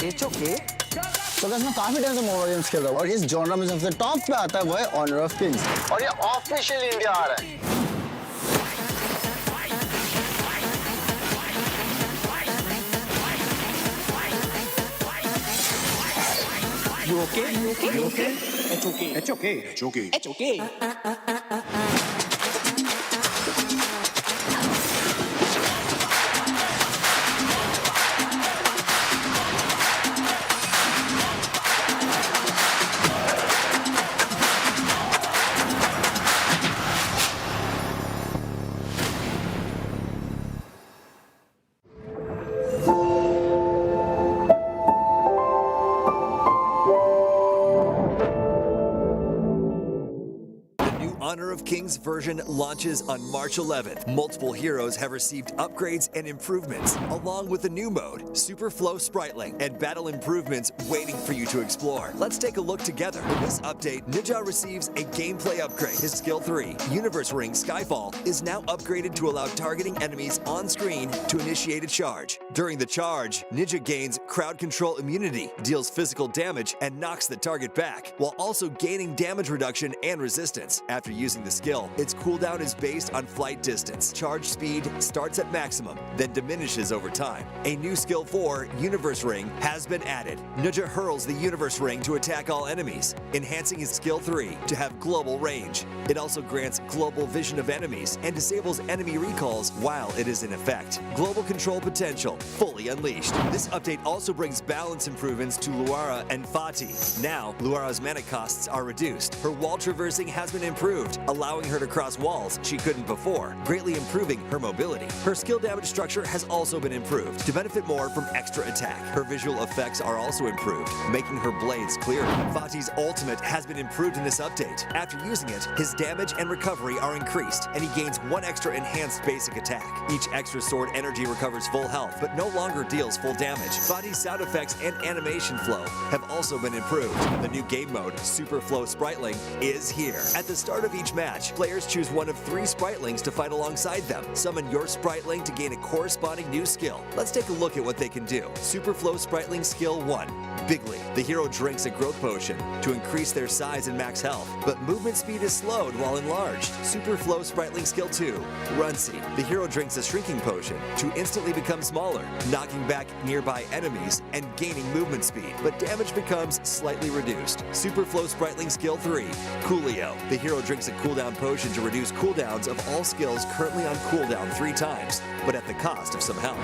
It's okay. तो guys, मैं काफी time से mobile games खेल रहा हूँ और इस जॉनरा में सबसे टॉप पे आता है वो है ऑनर ऑफ किंग्स और ये ऑफिशियल इंडिया आ रहा है. You okay? You okay? You okay? It's okay. It's okay. It's okay. It's okay. Honor of Kings version launches on March 11th. Multiple heroes have received upgrades and improvements, along with a new mode, Super Flow Spriteling, and battle improvements waiting for you to explore. Let's take a look together. In this update, Ninja receives a gameplay upgrade. His skill 3, Universe Ring Skyfall, is now upgraded to allow targeting enemies on screen to initiate a charge. During the charge, Ninja gains crowd control immunity, deals physical damage, and knocks the target back, while also gaining damage reduction and resistance. After using the skill, its cooldown is based on flight distance. Charge speed starts at maximum, then diminishes over time. A new skill 4, Universe Ring, has been added. Ninja hurls the Universe Ring to attack all enemies, enhancing his skill 3 to have global range. It also grants global vision of enemies and disables enemy recalls while it is in effect. Global control potential fully unleashed. This update also brings balance improvements to Luara and Fati. Now, Luara's mana costs are reduced. Her wall traversing has been improved, allowing her to cross walls she couldn't before, greatly improving her mobility. Her skill damage structure has also been improved to benefit more from extra attack. Her visual effects are also improved, making her blades clearer. Fati's ultimate has been improved in this update. After using it, his damage and recovery are increased, and he gains 1 extra enhanced basic attack. Each extra sword energy recovers full health, but no longer deals full damage. Fati's sound effects and animation flow have also been improved. The new game mode, Super Flow Spriteling, is here. At the start of each match, players choose one of 3 Spritelings to fight alongside them. Summon your Spriteling to gain a corresponding new skill. Let's take a look at what they can do. Super Flow Spriteling Skill 1, Bigly. The hero drinks a growth potion to increase their size and max health, but movement speed is slowed while enlarged. Super Flow Spriteling Skill 2, Runcy. The hero drinks a shrinking potion to instantly become smaller, knocking back nearby enemies and gaining movement speed, but damage becomes slightly reduced. Super Flow Spriteling Skill 3, Coolio. The hero drinks a cooldown potion to reduce cooldowns of all skills currently on cooldown 3 times, but at the cost of some health.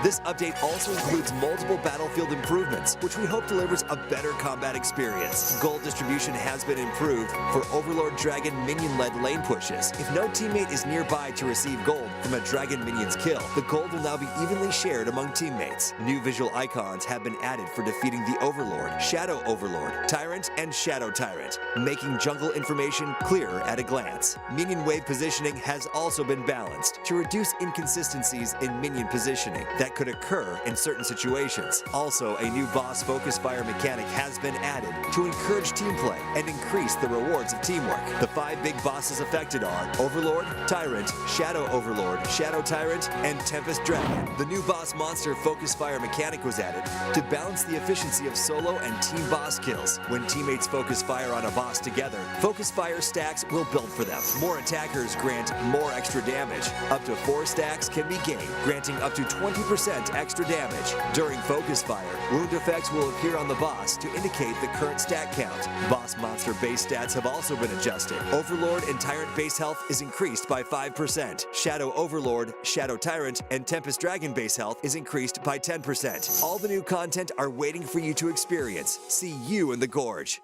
This update also includes multiple battlefield improvements, which we hope delivers a better combat experience. Gold distribution has been improved for Overlord Dragon minion-led lane pushes. If no teammate is nearby to receive gold from a dragon minion's kill, the gold will now be evenly shared among teammates. New visual icons have been added for defeating the Overlord, Shadow Overlord, Tyrant, and Shadow Tyrant, making jungle information clearer at a glance. Minion wave positioning has also been balanced to reduce inconsistencies in minion positioning that could occur in certain situations. Also, a new boss focus fire mechanic has been added to encourage team play and increase the rewards of teamwork. The 5 big bosses affected are Overlord, Tyrant, Shadow Overlord, Shadow Tyrant, and Tempest Dragon. The new boss monster focus fire mechanic was added to balance the efficiency of solo and team boss kills. When teammates focus fire on a boss together, focus fire stacks will build for them. More attackers grant more extra damage. Up to 4 stacks can be gained, granting up to 20% extra damage. During focus fire, wound effects will appear on the boss to indicate the current stat count. Boss monster base stats have also been adjusted. Overlord and Tyrant base health is increased by 5%. Shadow Overlord, Shadow Tyrant, and Tempest Dragon base health is increased by 10%. All the new content are waiting for you to experience. See you in the Gorge.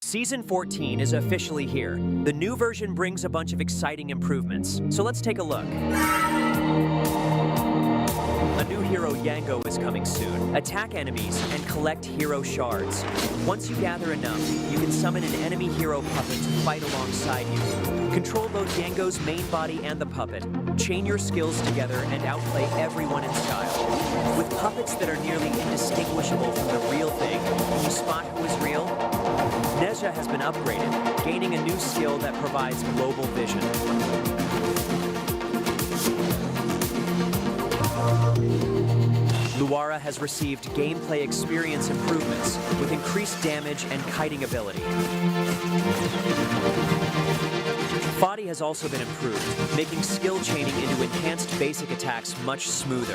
Season 14 is officially here. The new version brings a bunch of exciting improvements, so let's take a look. A new hero, Yango, is coming soon. Attack enemies and collect hero shards. Once you gather enough, you can summon an enemy hero puppet to fight alongside you. Control both Yango's main body and the puppet. Chain your skills together and outplay everyone in style. With puppets that are nearly indistinguishable from the real thing, can you spot who is real? Nezha has been upgraded, gaining a new skill that provides global vision. Luara has received gameplay experience improvements with increased damage and kiting ability. Fadi has also been improved, making skill chaining into enhanced basic attacks much smoother.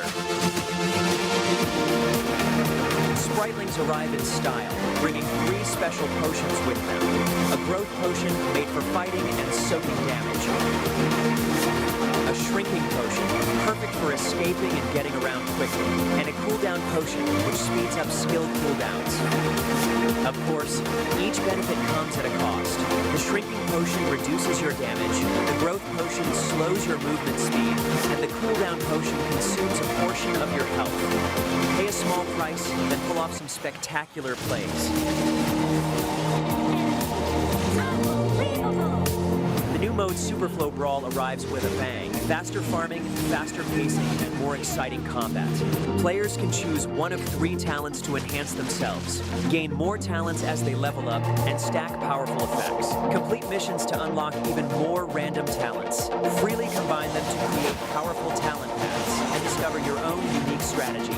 Spritlings arrive in style, bringing 3 special potions with them. A growth potion made for fighting and soaking damage. A shrinking potion, perfect for escaping and getting around quickly. And a cooldown potion, which speeds up skill cooldowns. Of course, each benefit comes at a cost. The shrinking potion reduces your damage, the growth potion slows your movement speed, and the cooldown potion consumes a portion of your health. Pay a small price, then pull off some spectacular plays. The new mode Superflow Brawl arrives with a bang. Faster farming, faster pacing, and more exciting combat. Players can choose one of 3 talents to enhance themselves, gain more talents as they level up, and stack powerful effects. Complete missions to unlock even more random talents. Freely combine them to create powerful talent paths and discover your own unique strategy.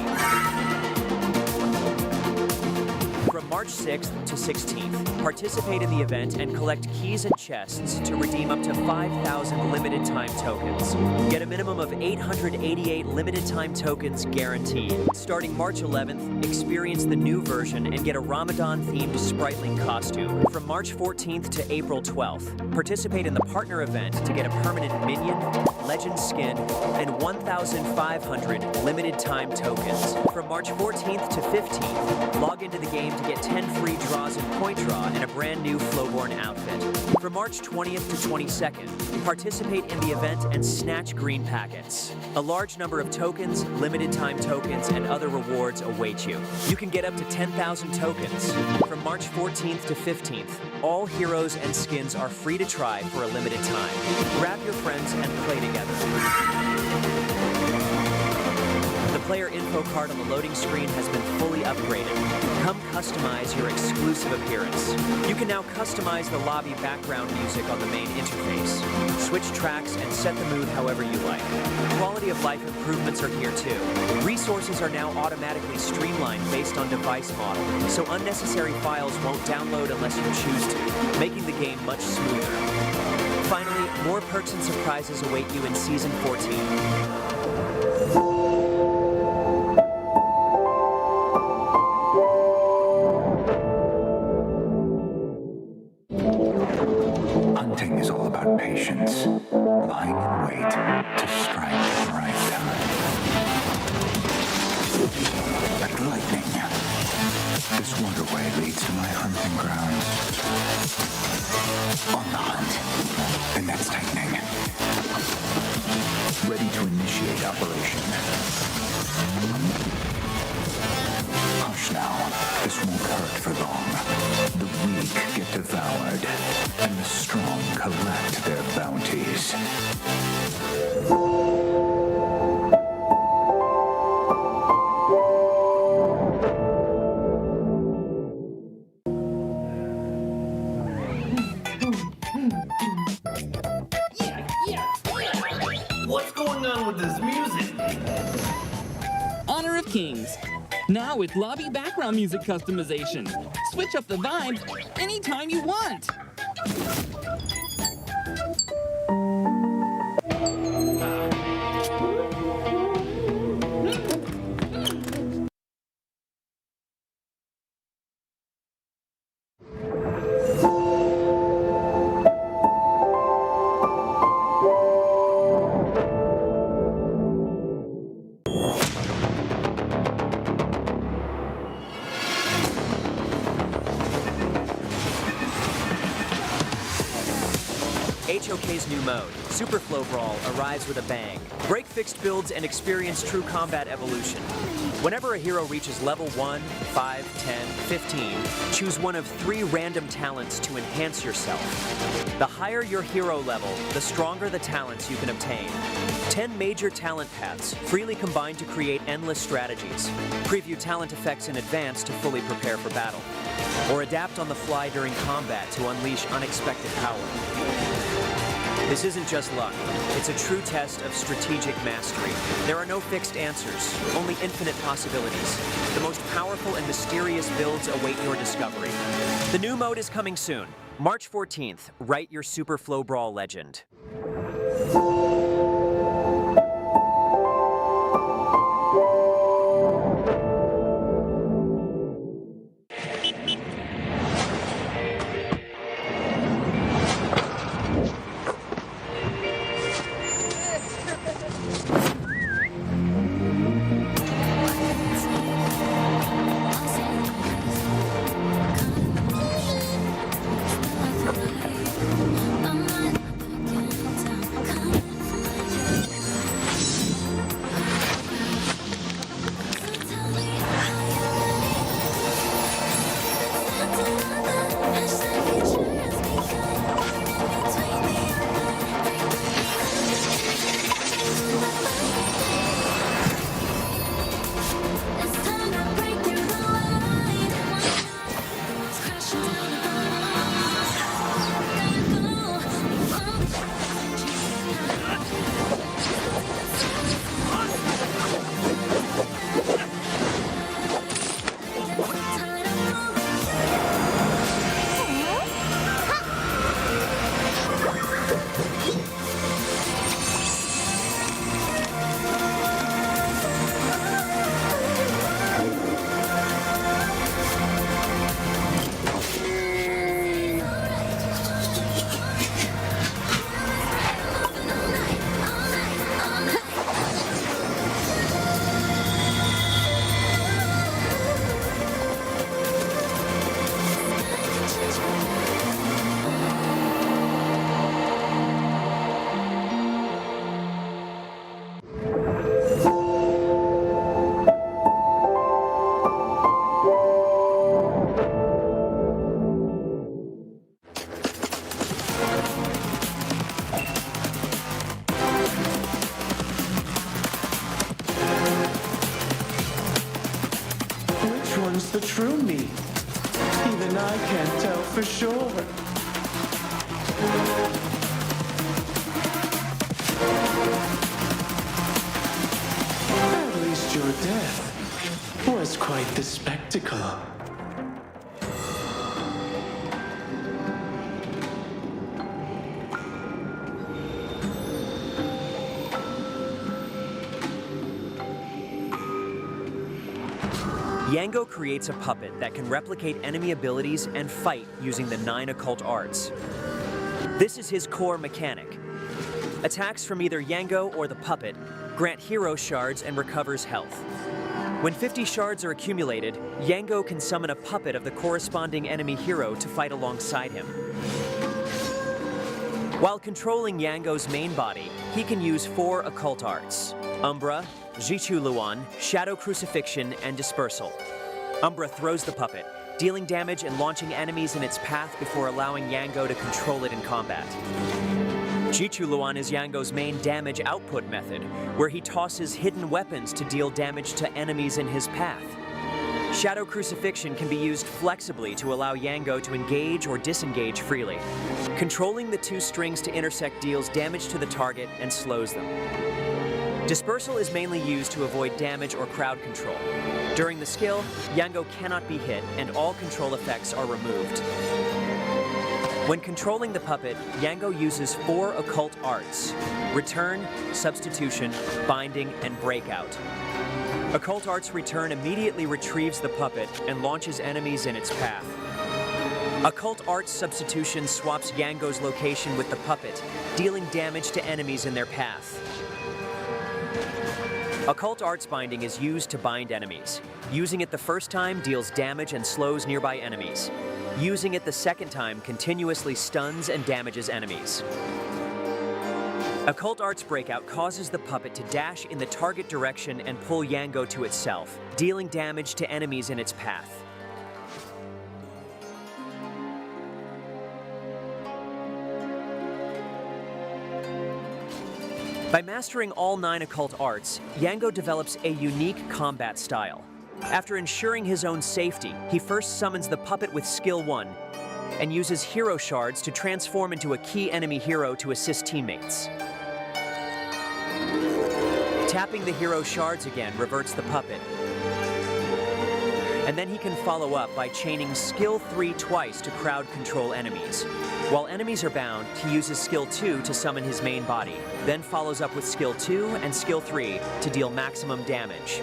From March 6th to 16th, participate in the event and collect keys and chests to redeem up to 5,000 limited time tokens. Get a minimum of 888 limited time tokens guaranteed. Starting March 11th, experience the new version and get a Ramadan-themed Spritling costume. From March 14th to April 12th, participate in the partner event to get a permanent minion, legend skin, and 1,500 limited time tokens. From March 14th to 15th, log into the game to get 10 free draws in Point Draw and a brand new Flowborn outfit. From March 20th to 22nd, participate in the event and snatch green packets. A large number of tokens, limited time tokens, and other rewards await you. You can get up to 10,000 tokens. From March 14th to 15th, all heroes and skins are free to try for a limited time. Grab your friends and play together. The player info card on the loading screen has been fully upgraded. Come customize your exclusive appearance. You can now customize the lobby background music on the main interface. Switch tracks and set the mood however you like. Quality of life improvements are here too. Resources are now automatically streamlined based on device model, so unnecessary files won't download unless you choose to, making the game much smoother. Finally, more perks and surprises await you in Season 14. Hunting is all about patience, lying in wait to strike at the right time. Like lightning, this waterway leads to my hunting ground. On the hunt, the net's tightening. Ready to initiate operation. Hush now, this won't hurt for long. The weak get devoured, and the strong collect their bounties. What's going on with this music? Honor of Kings. Now with lobby background music customization. Switch up the vibes anytime you want. HOK's new mode, Superflow Brawl, arrives with a bang. Break fixed builds and experience true combat evolution. Whenever a hero reaches level 1, 5, 10, 15, choose one of 3 random talents to enhance yourself. The higher your hero level, the stronger the talents you can obtain. 10 major talent paths, freely combined to create endless strategies. Preview talent effects in advance to fully prepare for battle. Or adapt on the fly during combat to unleash unexpected power. This isn't just luck. It's a true test of strategic mastery. There are no fixed answers, only infinite possibilities. The most powerful and mysterious builds await your discovery. The new mode is coming soon. March 14th, write your Super Flow Brawl legend. The true me. Even I can't tell for sure. At least your death was quite the spectacle. Yango creates a puppet that can replicate enemy abilities and fight using the 9 occult arts. This is his core mechanic. Attacks from either Yango or the puppet grant hero shards and recovers health. When 50 shards are accumulated, Yango can summon a puppet of the corresponding enemy hero to fight alongside him. While controlling Yango's main body, he can use 4 occult arts: Umbra, Jichu Luan, Shadow Crucifixion, and Dispersal. Umbra throws the puppet, dealing damage and launching enemies in its path before allowing Yango to control it in combat. Jichu Luan is Yango's main damage output method, where he tosses hidden weapons to deal damage to enemies in his path. Shadow Crucifixion can be used flexibly to allow Yango to engage or disengage freely. Controlling the 2 strings to intersect deals damage to the target and slows them. Dispersal is mainly used to avoid damage or crowd control. During the skill, Yango cannot be hit and all control effects are removed. When controlling the puppet, Yango uses 4 occult arts: Return, Substitution, Binding, and Breakout. Occult Arts Return immediately retrieves the puppet and launches enemies in its path. Occult Arts Substitution swaps Yango's location with the puppet, dealing damage to enemies in their path. Occult Arts Binding is used to bind enemies. Using it the first time deals damage and slows nearby enemies. Using it the second time continuously stuns and damages enemies. Occult Arts Breakout causes the puppet to dash in the target direction and pull Yango to itself, dealing damage to enemies in its path. By mastering all 9 occult arts, Yango develops a unique combat style. After ensuring his own safety, he first summons the puppet with Skill 1, and uses hero shards to transform into a key enemy hero to assist teammates. Tapping the hero shards again reverts the puppet. And then he can follow up by chaining skill 3 twice to crowd control enemies. While enemies are bound, he uses skill 2 to summon his main body, then follows up with skill 2 and skill 3 to deal maximum damage.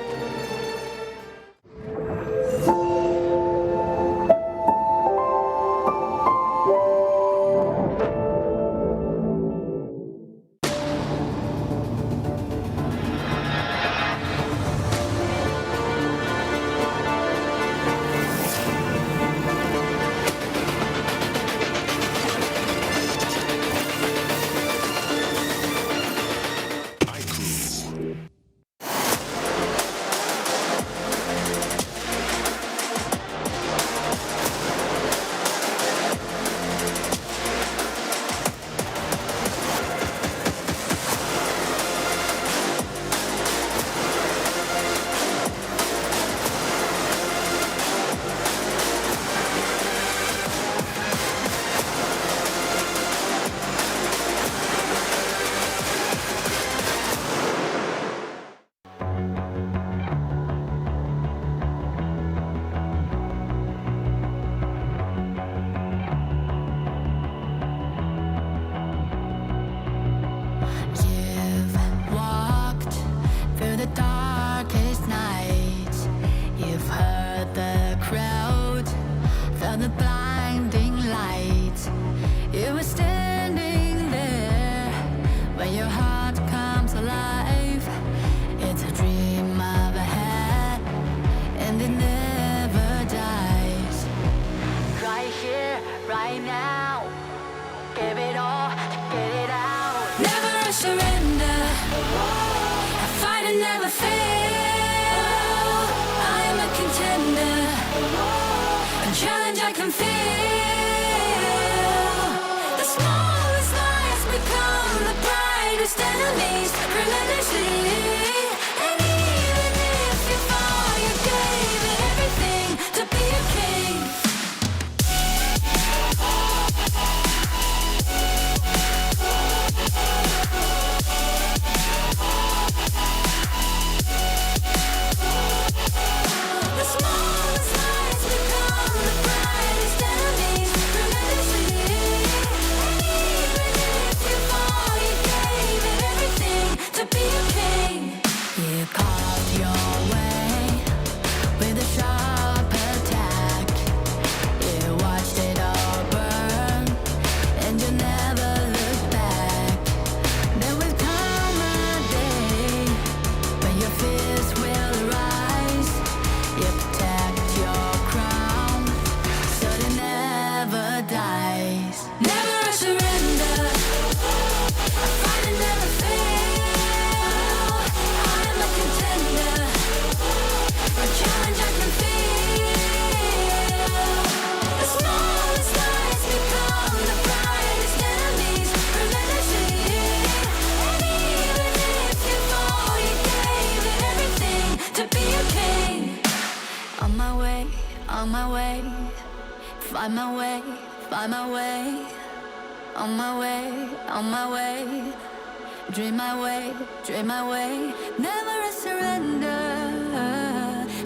Dream my way, never a surrender.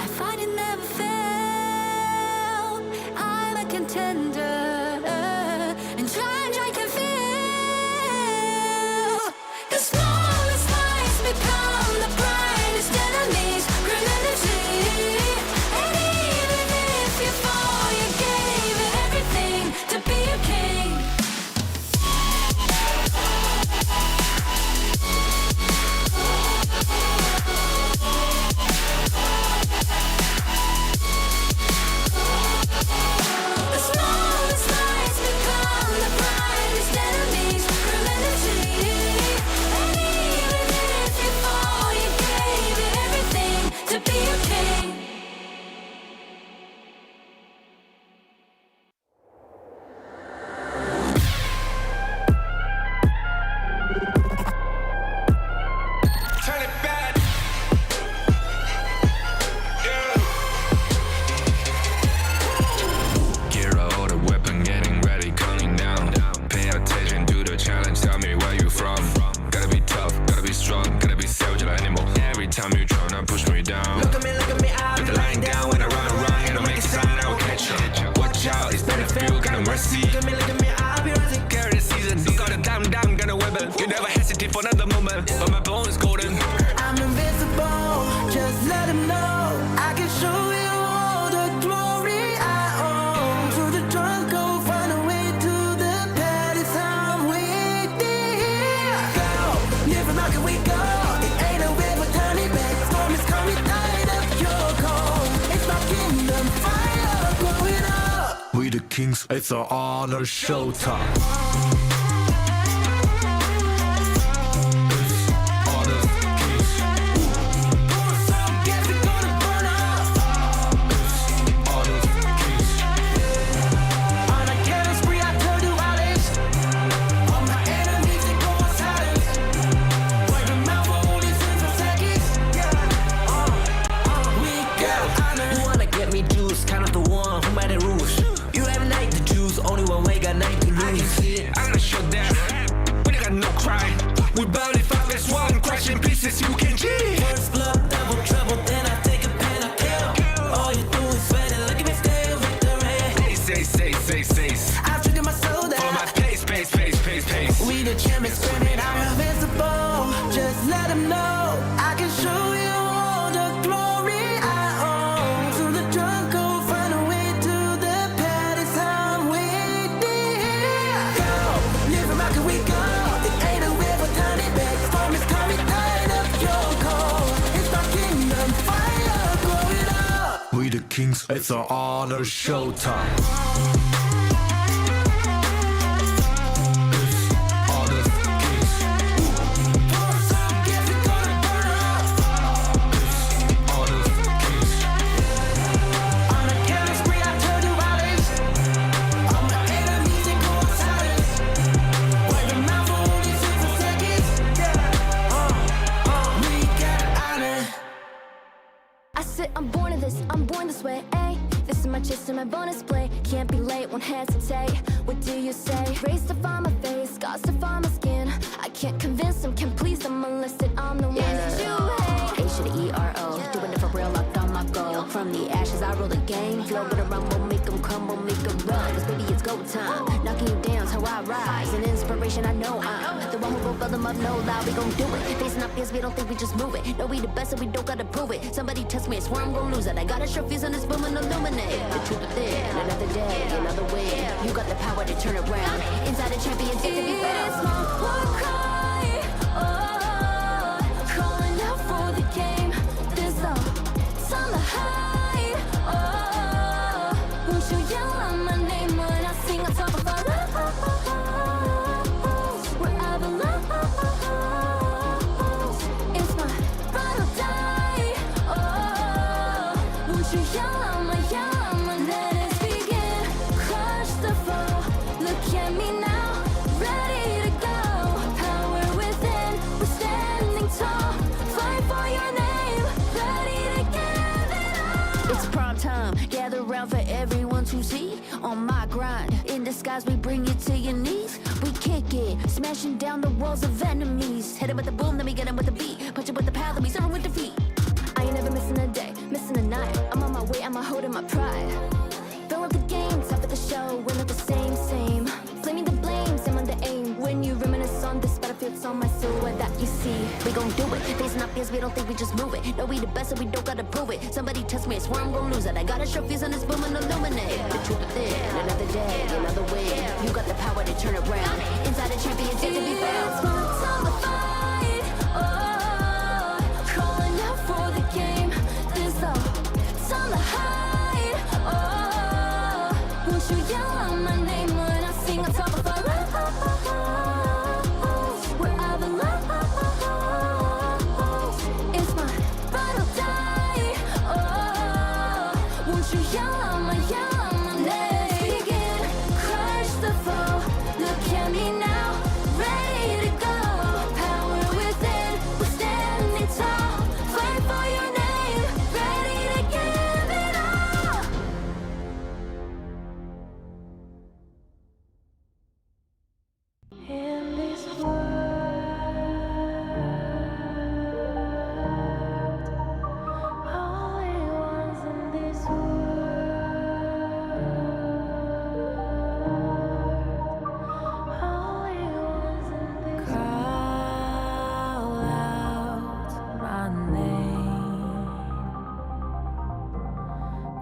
I fight and never fail. I'm a contender. In challenge I can feel. The smallest lies become the brightest enemies. Relentlessly. And even if you fall, you gave it everything to be a king. time you tryna push me down. Look at me, I'll be lying down. When I run around, and I make a sign, I will catch you. Watch out, it's better feel, got no mercy. Look at me, I'll be rising. Carry the season, you gotta down, gonna wibble. You never hesitate for another moment, but my bone is golden. I'm invincible, just let them know. I can show you all the glory I own. Through the drunk, go find a way to the palace. I'm waiting here. Go, different market we go. It ain't a river, tiny bed. Storm is coming, tired of your cold. It's my kingdom, fire growing up. We the kings, it's our honor showtime. We barely fight, there's one crashing pieces you can cheat. First blood, double trouble, then I take a pen, I kill. All you do is sweat and look at me stay victory. Say. I've triggered my soul down. Follow my pace. We the champions screaming, I'm invincible. Just let them know. I can show you all the glory I own. Through the drunk, go find a way to the palace. I'm waiting here. Go, live rock and we go. It ain't a river, tiny bed. Storm is coming, tired of your cold. It's my kingdom, fire growing up. We the kings, it's our honor showtime. I'm born this way, ayy. This is my chest and my bonus play. Can't be late, won't hesitate. What do you say? Race to find my face, scars to find my skin. I can't convince them, can't please them unless that I'm the one that you hate. A to the E-R-O, doing it for real, locked on my goal. From the ashes, I roll the game. Flow with a rumble, make them crumble, make them run. Cause baby, it's go time. Knocking you down's how I rise. An inspiration, I know I'm the one who will fill them up, no lie. We gon' do it. Facing our fears, we don't think we just move it. No, we the best, and we don't gotta prove it. Somebody test me, I swear I'm gon' lose it. I got a short fuse on this boom and illuminate. The truth within, another day, another win. You got the power to turn around. Inside a champion, yet to be found. It's my war cry, oh, calling out for the game. There's no time to hide, oh, won't you yell out my name when I sing on top of our lungs? Wherever love, it's my ride or die, oh, won't you yell out my let us begin. Crush the foe, look at me now, ready to go. Power within, we're standing tall. Fight for your name, ready to give it all. It's prime time, gather round for everyone to see. On my grind, in disguise we bring you to your knees. We kick it, smashing down the walls of enemies. Hit 'em with the boom, then we get 'em with the beat. Punch it with the power, then we serve 'em with defeat. I ain't never missing a day, missing a night. I'm on my way, I'm holding my pride. Fill up the game, top of the show, we're not the same. Flaming the blame, same on the aim. When you reminisce on this battlefield, it's on my silhouette that you see. We gon' do it, facing our fears, we don't think we just move it. No, we the best, and we don't gotta prove it. Somebody test me, I swear I'm gon' lose it. I got a short fuse on this boom and illuminate. The truth within, another day, another win. You got the power to turn around. Inside a champion, yet to be found. It's my time to fight, oh, calling out for the game. There's no time to hide, oh, won't you yell out my name when I sing on top of our lungs? Wherever love, it's my ride or die, oh, won't you yell out my let us begin. Crush the foe, look at me now, ready to go.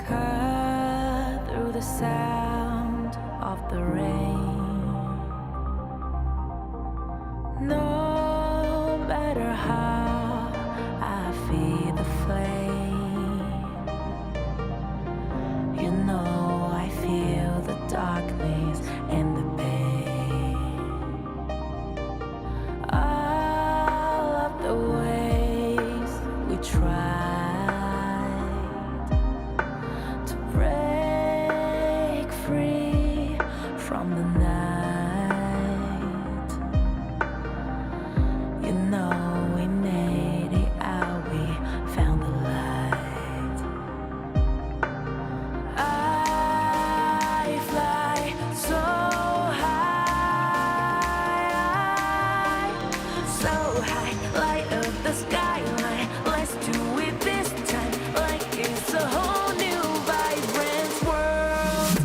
cut through the sound of the rain. No matter how I feed the flame, you know I feel the darkness and the pain. All of the ways we tried to break free from the night, you know we made it out, we found the light. I fly so high, light up the skyline. Let's do it this time, like it's a whole new vibrant world.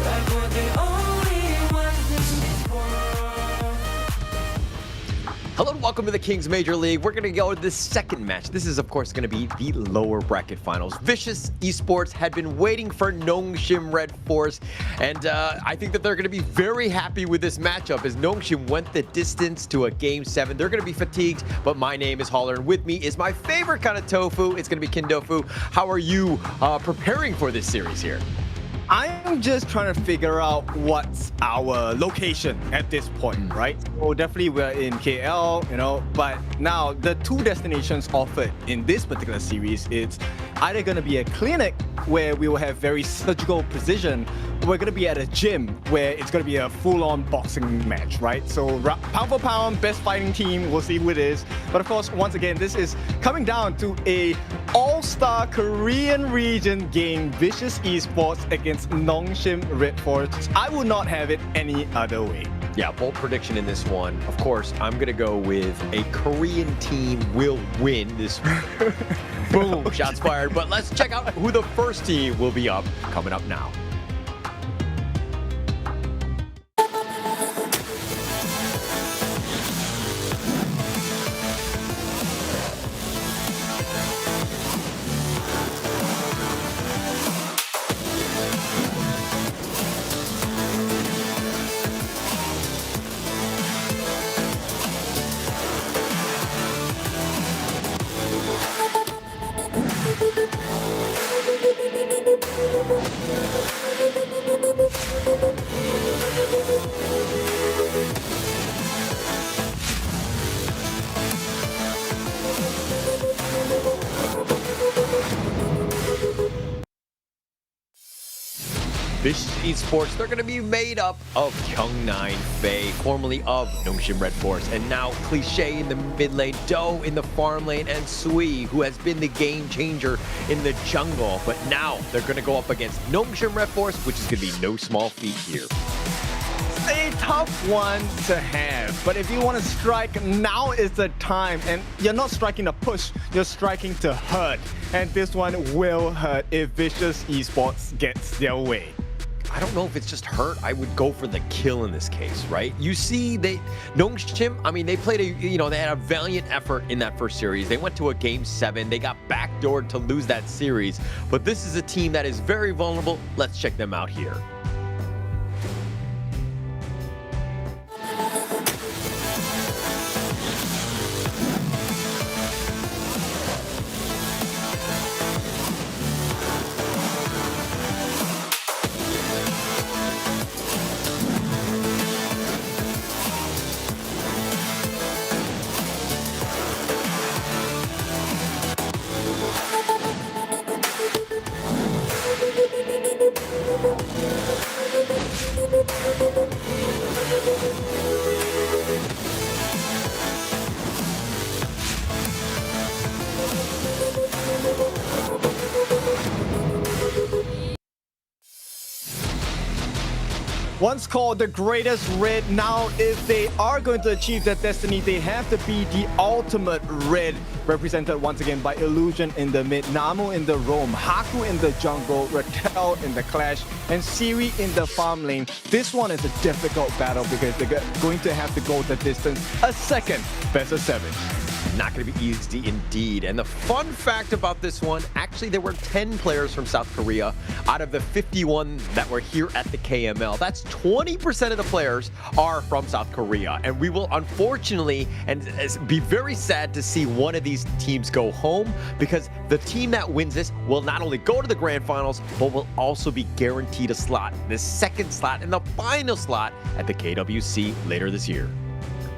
Like we're the only ones in this world. Hello and welcome to the Kings Major League. We're going to go to the second match. This is, of course, going to be the lower bracket finals. Vicious Esports had been waiting for Nongshim Redforce, and I think that they're going to be very happy with this matchup as Nongshim went the distance to a Game 7. They're going to be fatigued, but my name is Holler, and with me is my favorite kind of tofu. It's going to be Kindofu. How are you preparing for this series here? I'm just trying to figure out what's our location at this point, right? So definitely we're in KL, but now the two destinations offered in this particular series, it's either going to be a clinic where we will have very surgical precision, or we're going to be at a gym where it's going to be a full-on boxing match, right? So pound for pound, best fighting team, we'll see who it is. But of course, once again, this is coming down to a all-star Korean region game, Vicious Esports against Nongshim Redforce. I would not have it any other way. Yeah, bold prediction in this one. Of course, I'm going to go with a Korean team will win this. Boom, shots fired. But let's check out who the first team will be up coming up now. Vicious Esports, they're going to be made up of Kyung9 Faye, formerly of Nongshim Redforce, and now Cliché in the mid lane, Do in the farm lane, and Sui, who has been the game changer in the jungle. But now they're going to go up against Nongshim Redforce, which is going to be no small feat here. A tough one to have, but if you want to strike, now is the time. And you're not striking to push, you're striking to hurt. And this one will hurt if Vicious Esports gets their way. I don't know if it's just hurt. I would go for the kill in this case, right? You see, Nongshim, I mean, they played they had a valiant effort in that first series. They went to a Game 7. They got backdoored to lose that series. But this is a team that is very vulnerable. Let's check them out here. Once called the greatest red, now if they are going to achieve their destiny, they have to be the ultimate red, represented once again by Illusion in the mid, Namu in the roam, Haku in the jungle, Raquel in the clash, and Siri in the farm lane. This one is a difficult battle because they're going to have to go the distance a second best of 7. not going to be easy indeed. And the fun fact about this one, actually there were 10 players from South Korea out of the 51 that were here at the KML. That's 20% of the players are from South Korea. And we will unfortunately be very sad to see one of these teams go home, because the team that wins this will not only go to the grand finals, but will also be guaranteed a slot, the second slot and the final slot at the KWC later this year.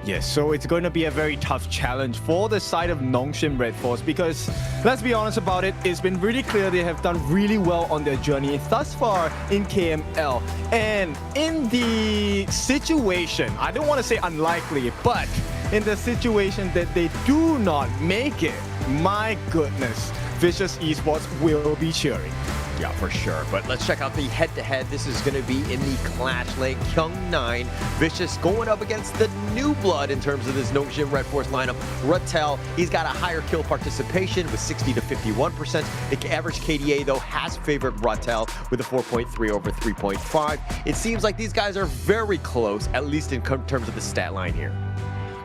Yes, so it's going to be a very tough challenge for the side of Nongshim Redforce, because let's be honest about it, it's been really clear they have done really well on their journey thus far in KML. And in the situation, I don't want to say unlikely, but in the situation that they do not make it, my goodness, Vicious Esports will be cheering. Yeah, for sure. But let's check out the head-to-head. This is going to be in the Clash lane. Kyung9, Vicious going up against the new blood in terms of this Nongshim Redforce lineup. Rattel, he's got a higher kill participation with 60 to 51%. The average KDA, though, has favored Rattel with a 4.3 over 3.5. It seems like these guys are very close, at least in terms of the stat line here.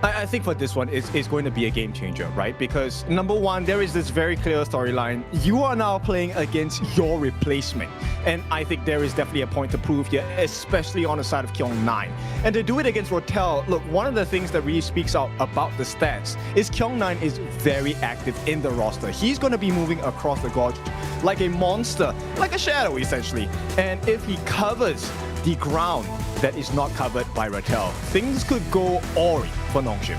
I think for this one, it's going to be a game changer, right? Because number one, there is this very clear storyline. You are now playing against your replacement. And I think there is definitely a point to prove here, especially on the side of Kyung9. And to do it against Rattel, look, one of the things that really speaks out about the stats is Kyung9 is very active in the roster. He's going to be moving across the gorge like a monster, like a shadow, essentially. And if he covers the ground that is not covered by Rattel, things could go awry for Nongshim.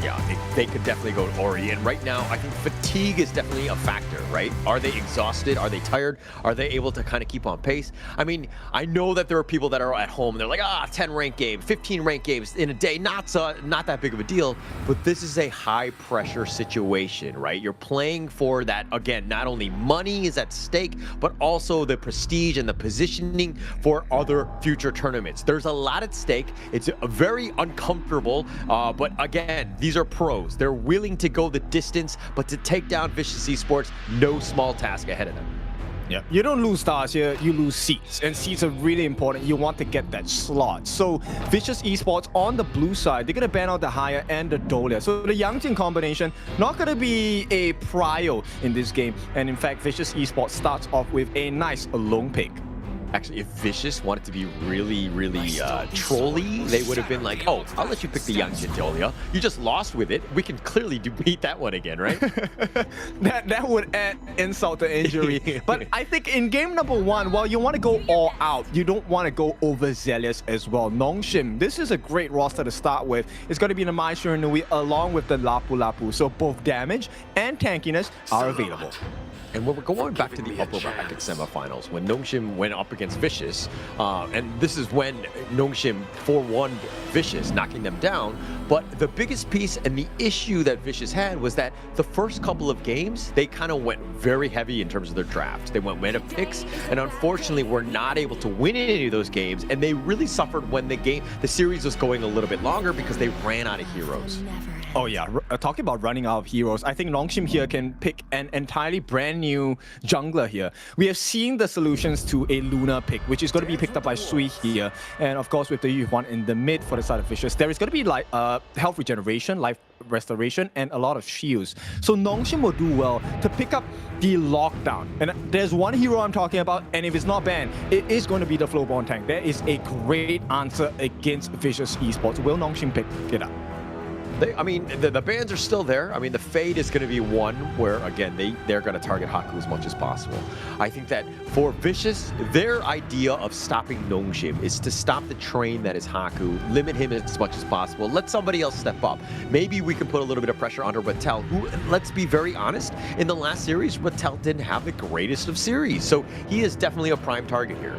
Yeah, they could definitely go to Ori. And right now, I think fatigue is definitely a factor, right? Are they exhausted? Are they tired? Are they able to kind of keep on pace? I mean, I know that there are people that are at home. They're like, 10 ranked games, 15 ranked games in a day. Not that big of a deal. But this is a high-pressure situation, right? You're playing for that, again, not only money is at stake, but also the prestige and the positioning for other future tournaments. There's a lot at stake. It's very uncomfortable, but again, these are pros. They're willing to go the distance, but to take down Vicious Esports, no small task ahead of them. Yeah, you don't lose stars here, you lose seats. And seats are really important. You want to get that slot. So Vicious Esports on the blue side, they're going to ban out the Haya and the Dolia. So the Yangjin combination, not going to be a prio in this game. And in fact, Vicious Esports starts off with a nice alone pick. Actually, if Vicious wanted to be really, really trolly, they would have been like, oh, I'll let you pick the Yangjin Dolia. You just lost with it. We can clearly beat that one again, right? that would add insult to injury. But I think in game number one, while you want to go all out, you don't want to go overzealous as well. Nongshim, this is a great roster to start with. It's going to be the Mai Shiranui along with the Lapu Lapu. So both damage and tankiness are available. And when we're going back to the upper bracket semifinals, when Nongshim went up against Vicious, and this is when Nongshim 4-1 Vicious, knocking them down. But the biggest piece and the issue that Vicious had was that the first couple of games, they kind of went very heavy in terms of their drafts. They went meta picks, and unfortunately were not able to win any of those games. And they really suffered when the series was going a little bit longer because they ran out of heroes. Oh yeah, talking about running out of heroes, I think Nongshim here can pick an entirely brand new jungler here. We have seen the solutions to a Luna pick, which is going to be picked up by Sui here. And of course, with the Yu1 in the mid for the side of Vicious, there is going to be like health regeneration, life restoration, and a lot of shields. So Nongshim will do well to pick up the lockdown. And there's one hero I'm talking about, and if it's not banned, it is going to be the Flowborn tank. That is a great answer against Vicious Esports. Will Nongshim pick it up? I mean, the bans are still there. I mean, the Fade is going to be one where, again, they're going to target Haku as much as possible. I think that for Vicious, their idea of stopping Nongshim is to stop the train that is Haku, limit him as much as possible, let somebody else step up. Maybe we can put a little bit of pressure onto Rattel, who, let's be very honest, in the last series, Rattel didn't have the greatest of series. So he is definitely a prime target here.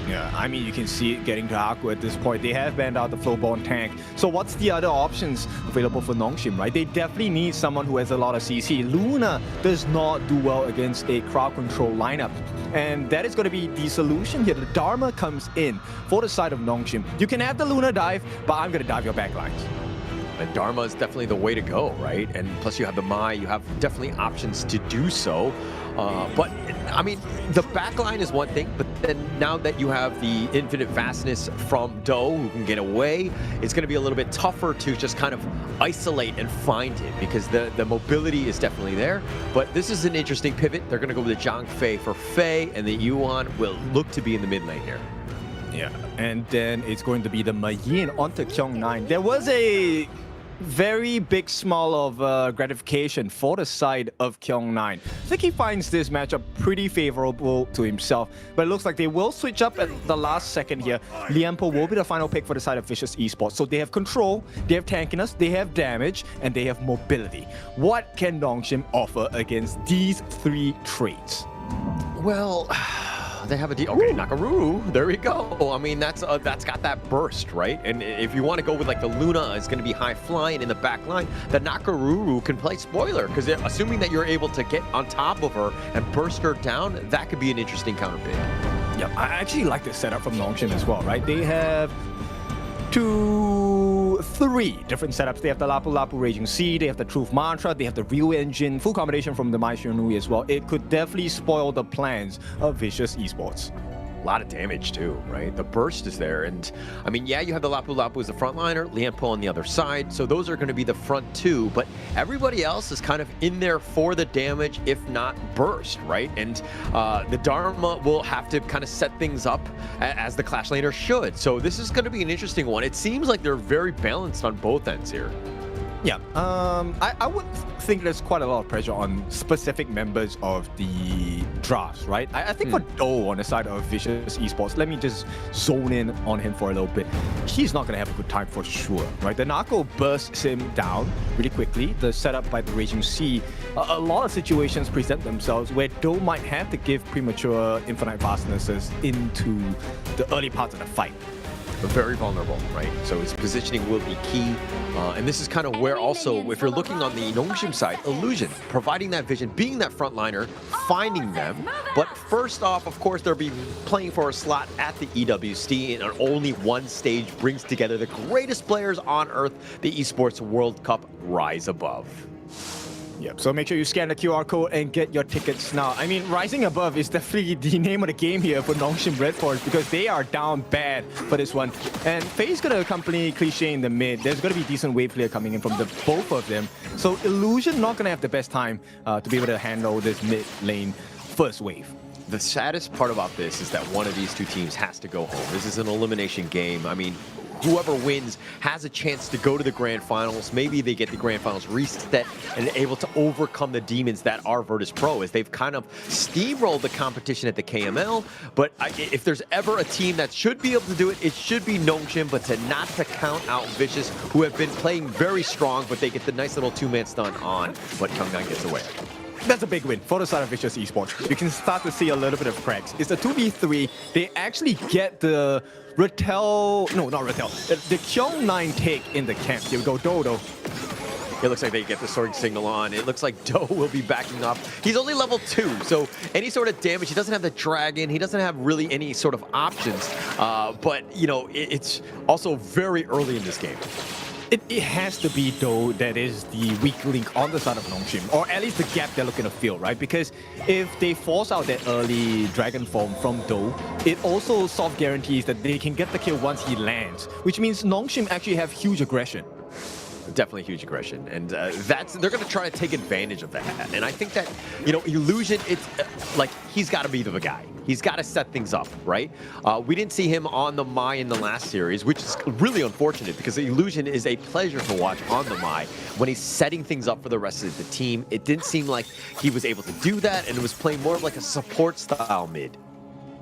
Yeah, I mean, you can see it getting to Haku at this point. They have banned out the Flowborn tank. So what's the other options available for Nongshim, right? They definitely need someone who has a lot of CC. Luna does not do well against a crowd control lineup. And that is going to be the solution here. The Dharma comes in for the side of Nongshim. You can have the Luna dive, but I'm going to dive your backlines. And Dharma is definitely the way to go, right? And plus you have the Mai, you have definitely options to do so. But, I mean, the backline is one thing, but then now that you have the infinite vastness from Do, who can get away, it's going to be a little bit tougher to just kind of isolate and find him, because the mobility is definitely there. But this is an interesting pivot. They're going to go with the Zhang Fei for Fei, and the Yuan will look to be in the mid lane here. Yeah, and then it's going to be the Mayin onto Kyung9. There was a very big smile of gratification for the side of Kyung9. I think he finds this matchup pretty favorable to himself, but it looks like they will switch up at the last second here. Lianpo will be the final pick for the side of Vicious Esports. So they have control, they have tankiness, they have damage, and they have mobility. What can Nongshim offer against these three traits? Well, they have a okay, Nakaruru, there we go. I mean, that's got that burst, right? And if you want to go with like the Luna is going to be high flying in the back line, the Nakaruru can play spoiler, because assuming that you're able to get on top of her and burst her down, that could be an interesting counter pick. Yeah, I actually like this setup from Nongshim as well, right? They have 3 different setups. They have the Lapu Lapu Raging Sea, they have the Truth Mantra, they have the Real Engine, full combination from the Mai Shunui as well. It could definitely spoil the plans of Vicious Esports. A lot of damage too, right? The burst is there, and I mean, yeah, you have the Lapu Lapu as the frontliner, Lianpo on the other side, so those are going to be the front two, but everybody else is kind of in there for the damage, if not burst, right? And the Dharma will have to kind of set things up as the Clash laner should, so this is going to be an interesting one. It seems like they're very balanced on both ends here. Yeah, I would think there's quite a lot of pressure on specific members of the drafts, right? I think for Do on the side of Vicious Esports, let me just zone in on him for a little bit. He's not going to have a good time for sure, right? The Narco bursts him down really quickly. The setup by the Raging Sea, a lot of situations present themselves where Do might have to give premature infinite fastnesses into the early parts of the fight. Very vulnerable, right? So his positioning will be key. And this is kind of where also, if you're looking on the Nongshim side, Illusion, providing that vision, being that frontliner, finding them. But first off, of course, they'll be playing for a slot at the EWC, and only one stage brings together the greatest players on Earth, the Esports World Cup Rise Above. Yep, so make sure you scan the QR code and get your tickets now. I mean, Rising Above is definitely the name of the game here for Nongshim Redforce, because they are down bad for this one. And Faye's going to accompany Cliché in the mid. There's going to be decent wave clear coming in from the both of them. So Illusion not going to have the best time to be able to handle this mid lane first wave. The saddest part about this is that one of these two teams has to go home. This is an elimination game. I mean, whoever wins has a chance to go to the grand finals. Maybe they get the grand finals reset and able to overcome the demons that are Virtus Pro, as they've kind of steamrolled the competition at the KML. But if there's ever a team that should be able to do it, it should be Nongshim, but not to count out Vicious, who have been playing very strong, but they get the nice little two-man stun on, but Kyung9 gets away. That's a big win for the side of Vicious Esports. You can start to see a little bit of cracks. It's a 2v3. They actually get the Rattel, no, not Rattel, the Kyung9 take in the camp. Here we go, Dodo. It looks like they get the sword signal on. It looks like Do will be backing up. He's only level 2, so any sort of damage, he doesn't have the dragon, he doesn't have really any sort of options. But, you know, it's also very early in this game. It has to be Do that is the weak link on the side of Nongshim, or at least the gap they're looking to fill, right? Because if they force out that early dragon form from Do, it also soft guarantees that they can get the kill once he lands, which means Nongshim actually have huge aggression. Definitely huge aggression, and they're going to try to take advantage of that. And I think that, you know, Illusion, it's like he's got to be the guy. He's got to set things up, right? We didn't see him on the Mai in the last series, which is really unfortunate, because Illusion is a pleasure to watch on the Mai when he's setting things up for the rest of the team. It didn't seem like he was able to do that, and it was playing more of like a support style mid.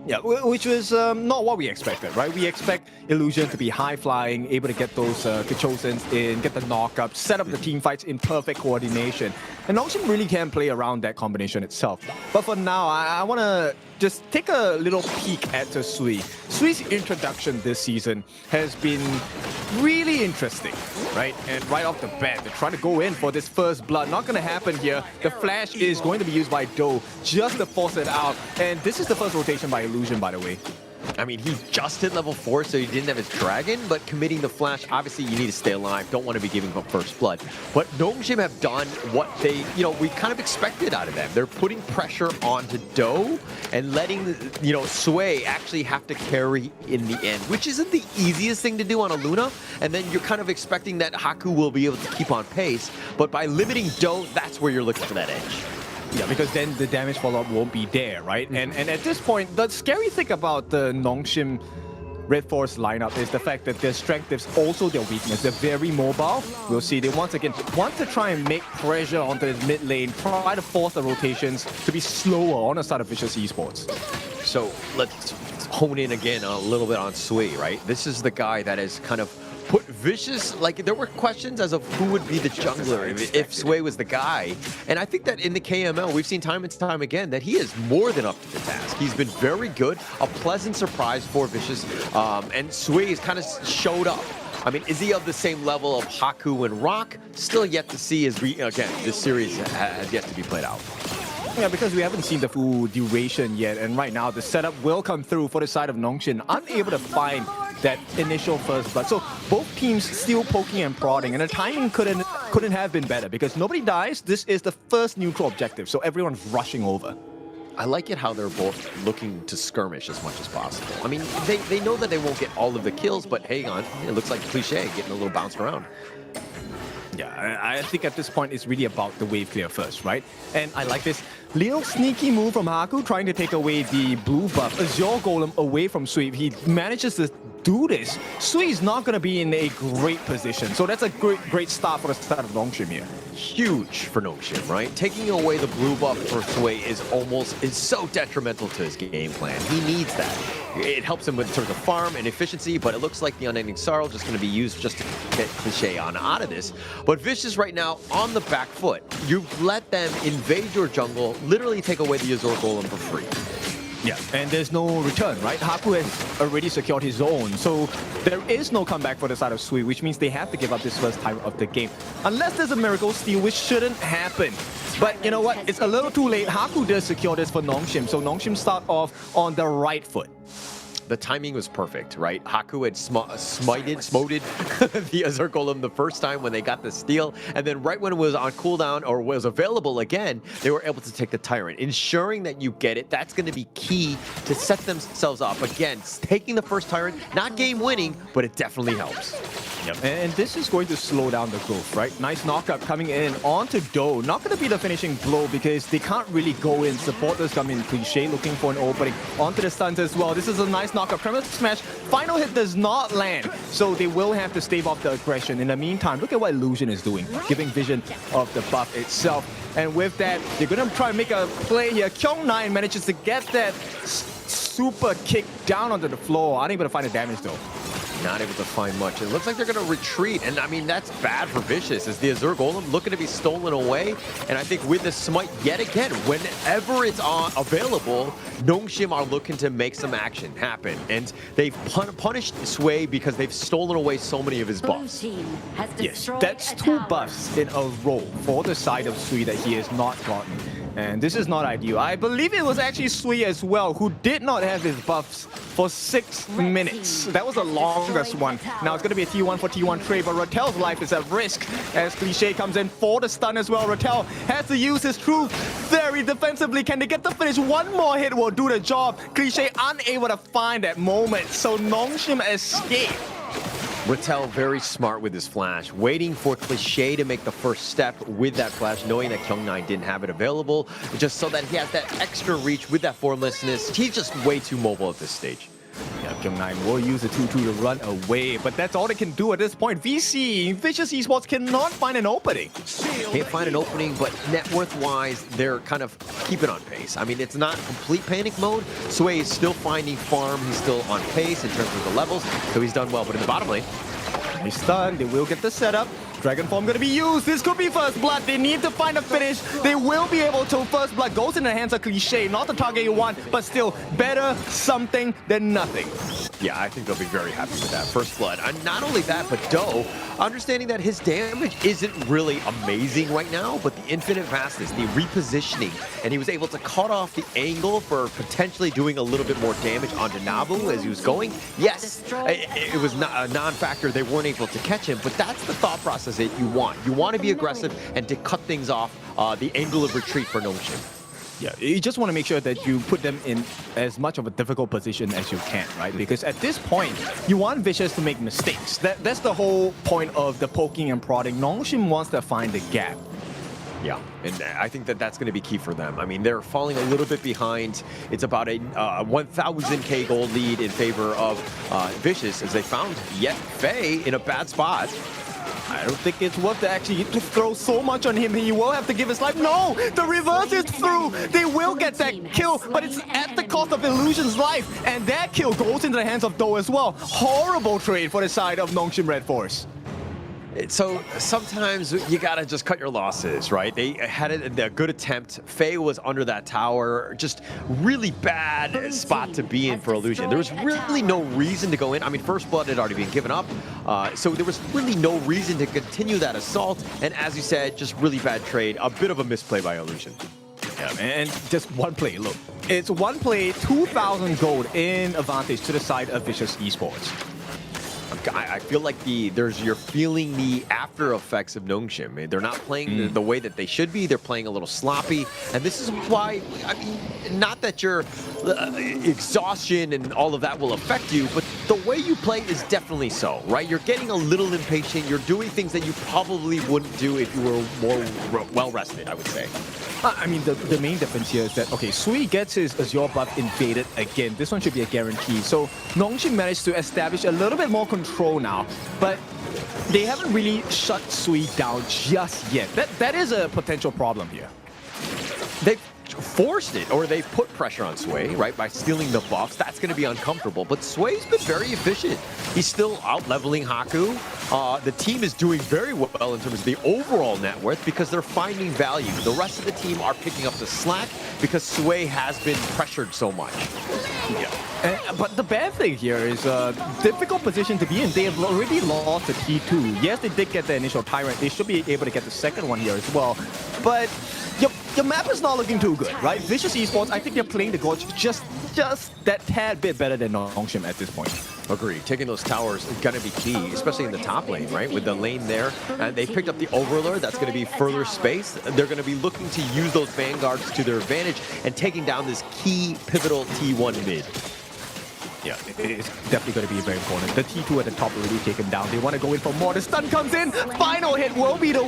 Yeah, which was not what we expected, right? We expect Illusion to be high-flying, able to get those Kachosens in, get the knock-up, set up the team fights in perfect coordination. And Nongshim really can play around that combination itself. But for now, I want to just take a little peek at Sui. Sui's introduction this season has been really interesting, right? And right off the bat, they're trying to go in for this first blood. Not going to happen here. The flash is going to be used by Do just to force it out. And this is the first rotation by Illusion, by the way. I mean, he just hit level 4, so he didn't have his dragon, but committing the flash, obviously you need to stay alive. Don't want to be giving up first blood. But Nongshim have done what they, we kind of expected out of them. They're putting pressure onto Do and letting, Sway actually have to carry in the end, which isn't the easiest thing to do on a Luna. And then you're kind of expecting that Haku will be able to keep on pace. But by limiting Do, that's where you're looking for that edge. Yeah, because then the damage follow-up won't be there, right? And at this point, the scary thing about the Nongshim Redforce lineup is the fact that their strength is also their weakness. They're very mobile. We'll see. They once again want to try and make pressure onto the mid lane, try to force the rotations to be slower on the side of Vicious Esports. So let's hone in again a little bit on Sui, right? This is the guy that has kind of put Vicious, like there were questions as of who would be the jungler if Sway was the guy. And I think that in the KML, we've seen time and time again that he is more than up to the task. He's been very good, a pleasant surprise for Vicious, and Sway has kind of showed up. I mean, is he of the same level of Haku and Rock? Still yet to see as again, this series has yet to be played out. Yeah, because we haven't seen the full duration yet, and right now the setup will come through for the side of Nongshim, unable to find that initial first blood. So both teams still poking and prodding, and the timing couldn't have been better because nobody dies. This is the first neutral objective, so everyone's rushing over. I like it how they're both looking to skirmish as much as possible. I mean, they know that they won't get all of the kills, but hang on, it looks like Cliché getting a little bounced around. Yeah, I think at this point it's really about the wave clear first, right? And I like this little sneaky move from Haku trying to take away the blue buff. Azure Golem away from Sui. He manages to do this. Sui is not going to be in a great position. So that's a great start for the start of Nongshim here. Huge for Nongshim, right? Taking away the blue buff for Sui is so detrimental to his game plan. He needs that. It helps him in terms of farm and efficiency, but it looks like the Unending Sorrow just going to be used just to get Cliché on out of this. But Vicious right now on the back foot. You've let them invade your jungle, literally take away the Azure Golem for free. Yeah, and there's no return, right? Haku has already secured his own, so there is no comeback for the side of Sui, which means they have to give up this first time of the game. Unless there's a miracle steal, which shouldn't happen. But you know what? It's a little too late. Haku does secure this for Nongshim, so Nongshim start off on the right foot. The timing was perfect, right? Haku had smoted the Azure Golem the first time when they got the steal, and then right when it was on cooldown or was available again, they were able to take the Tyrant. Ensuring that you get it, that's going to be key to set themselves up. Again, taking the first Tyrant, not game-winning, but it definitely helps. Yep. And this is going to slow down the growth, right? Nice knockup coming in onto Do. Not going to be the finishing blow because they can't really go in. Supporters come in. Cliché looking for an opening. Onto the stuns as well. This is a nice knockup. Premise smash. Final hit does not land. So they will have to stave off the aggression. In the meantime, look at what Illusion is doing. Giving vision of the buff itself. And with that, they're going to try and make a play here. Kyung9 manages to get that super kick down onto the floor. Unable to find the damage though. Not able to find much. It looks like they're going to retreat, and I mean, that's bad for Vicious, as the Azure Golem looking to be stolen away, and I think with the Smite, yet again, whenever it's available, Nongshim are looking to make some action happen, and they've punished Sway because they've stolen away so many of his buffs. Yes, that's 2 buffs in a row for the side of Sui that he has not gotten. And this is not ideal. I believe it was actually Sui as well who did not have his buffs for 6 minutes. That was the longest one. Now it's going to be a T1 for T1 trade, but Ratel's life is at risk as Cliché comes in for the stun as well. Ratel has to use his truth very defensively. Can they get the finish? One more hit will do the job. Cliché unable to find that moment, so Nongshim escape. Ratel very smart with his flash, waiting for Cliché to make the first step with that flash, knowing that Kyung9 didn't have it available, just so that he has that extra reach with that formlessness. He's just way too mobile at this stage. Yeah, Kyung9 will use the 2-2 to run away, but that's all they can do at this point. VC, Vicious Esports cannot find an opening. Can't find an opening, but net worth-wise, they're kind of keeping on pace. I mean, it's not complete panic mode. Sway is still finding farm. He's still on pace in terms of the levels, so he's done well. But in the bottom lane, he's stunned. They will get the setup. Dragon Form going to be used. This could be First Blood. They need to find a finish. They will be able to. First Blood goes in the hands of Cliché. Not the target you want, but still better something than nothing. Yeah, I think they'll be very happy with that. First Blood. And not only that, but Doe, understanding that his damage isn't really amazing right now, but the infinite vastness, the repositioning, and he was able to cut off the angle for potentially doing a little bit more damage onto Nabu as he was going. Yes, it was not a non-factor. They weren't able to catch him, but that's the thought process that you want. You want to be aggressive and to cut things off the angle of retreat for Nongshim. Yeah, you just want to make sure that you put them in as much of a difficult position as you can, right? Because at this point, you want Vicious to make mistakes. That's the whole point of the poking and prodding. Nongshim wants to find the gap. Yeah, and I think that that's going to be key for them. I mean, they're falling a little bit behind. It's about a 1,000k gold lead in favor of Vicious as they found yet Faye in a bad spot. I don't think it's worth it actually to throw so much on him. He will have to give his life. No! The reverse is through! They will get that kill, but it's at the cost of Illusion's life. And that kill goes into the hands of Doe as well. Horrible trade for the side of Nongshim Redforce. So sometimes you gotta just cut your losses, right? They had a good attempt. Faye was under that tower. Just really bad spot to be in for Illusion. There was really no reason to go in. I mean, First Blood had already been given up. So there was really no reason to continue that assault. And as you said, just really bad trade. A bit of a misplay by Illusion. Yeah, and just one play, look. It's one play, 2,000 gold in advantage to the side of Vicious Esports. I feel like you're feeling the after effects of Nongshim. I mean, they're not playing the way that they should be. They're playing a little sloppy, and this is why. I mean, not that your exhaustion and all of that will affect you, but the way you play is definitely so, right? You're getting a little impatient. You're doing things that you probably wouldn't do if you were more well rested, I would say. I mean, the main difference here is that, okay, Sui gets his Azure buff invaded again. This one should be a guarantee. So Nongshim managed to establish a little bit more control now, but they haven't really shut Sui down just yet. That is a potential problem here. They've forced it, or they've put pressure on Sway, right, by stealing the buffs. That's going to be uncomfortable, but Sway's been very efficient. He's still out-leveling Haku. The team is doing very well in terms of the overall net worth because they're finding value. The rest of the team are picking up the slack because Sway has been pressured so much. Yeah. But the bad thing here is a difficult position to be in. They have already lost the T2. Yes, they did get the initial Tyrant. They should be able to get the second one here as well. But your map is not looking too good, right? Vicious Esports, I think they're playing the Gorge just that tad bit better than Nongshim at this point. Agreed. Taking those towers is going to be key, especially in the top lane, right? With the lane there. And they picked up the Overlord. That's going to be further space. They're going to be looking to use those Vanguards to their advantage and taking down this key pivotal T1 mid. Yeah, it's definitely going to be very important. The T2 at the top already taken down. They want to go in for more. The stun comes in. Final hit will be the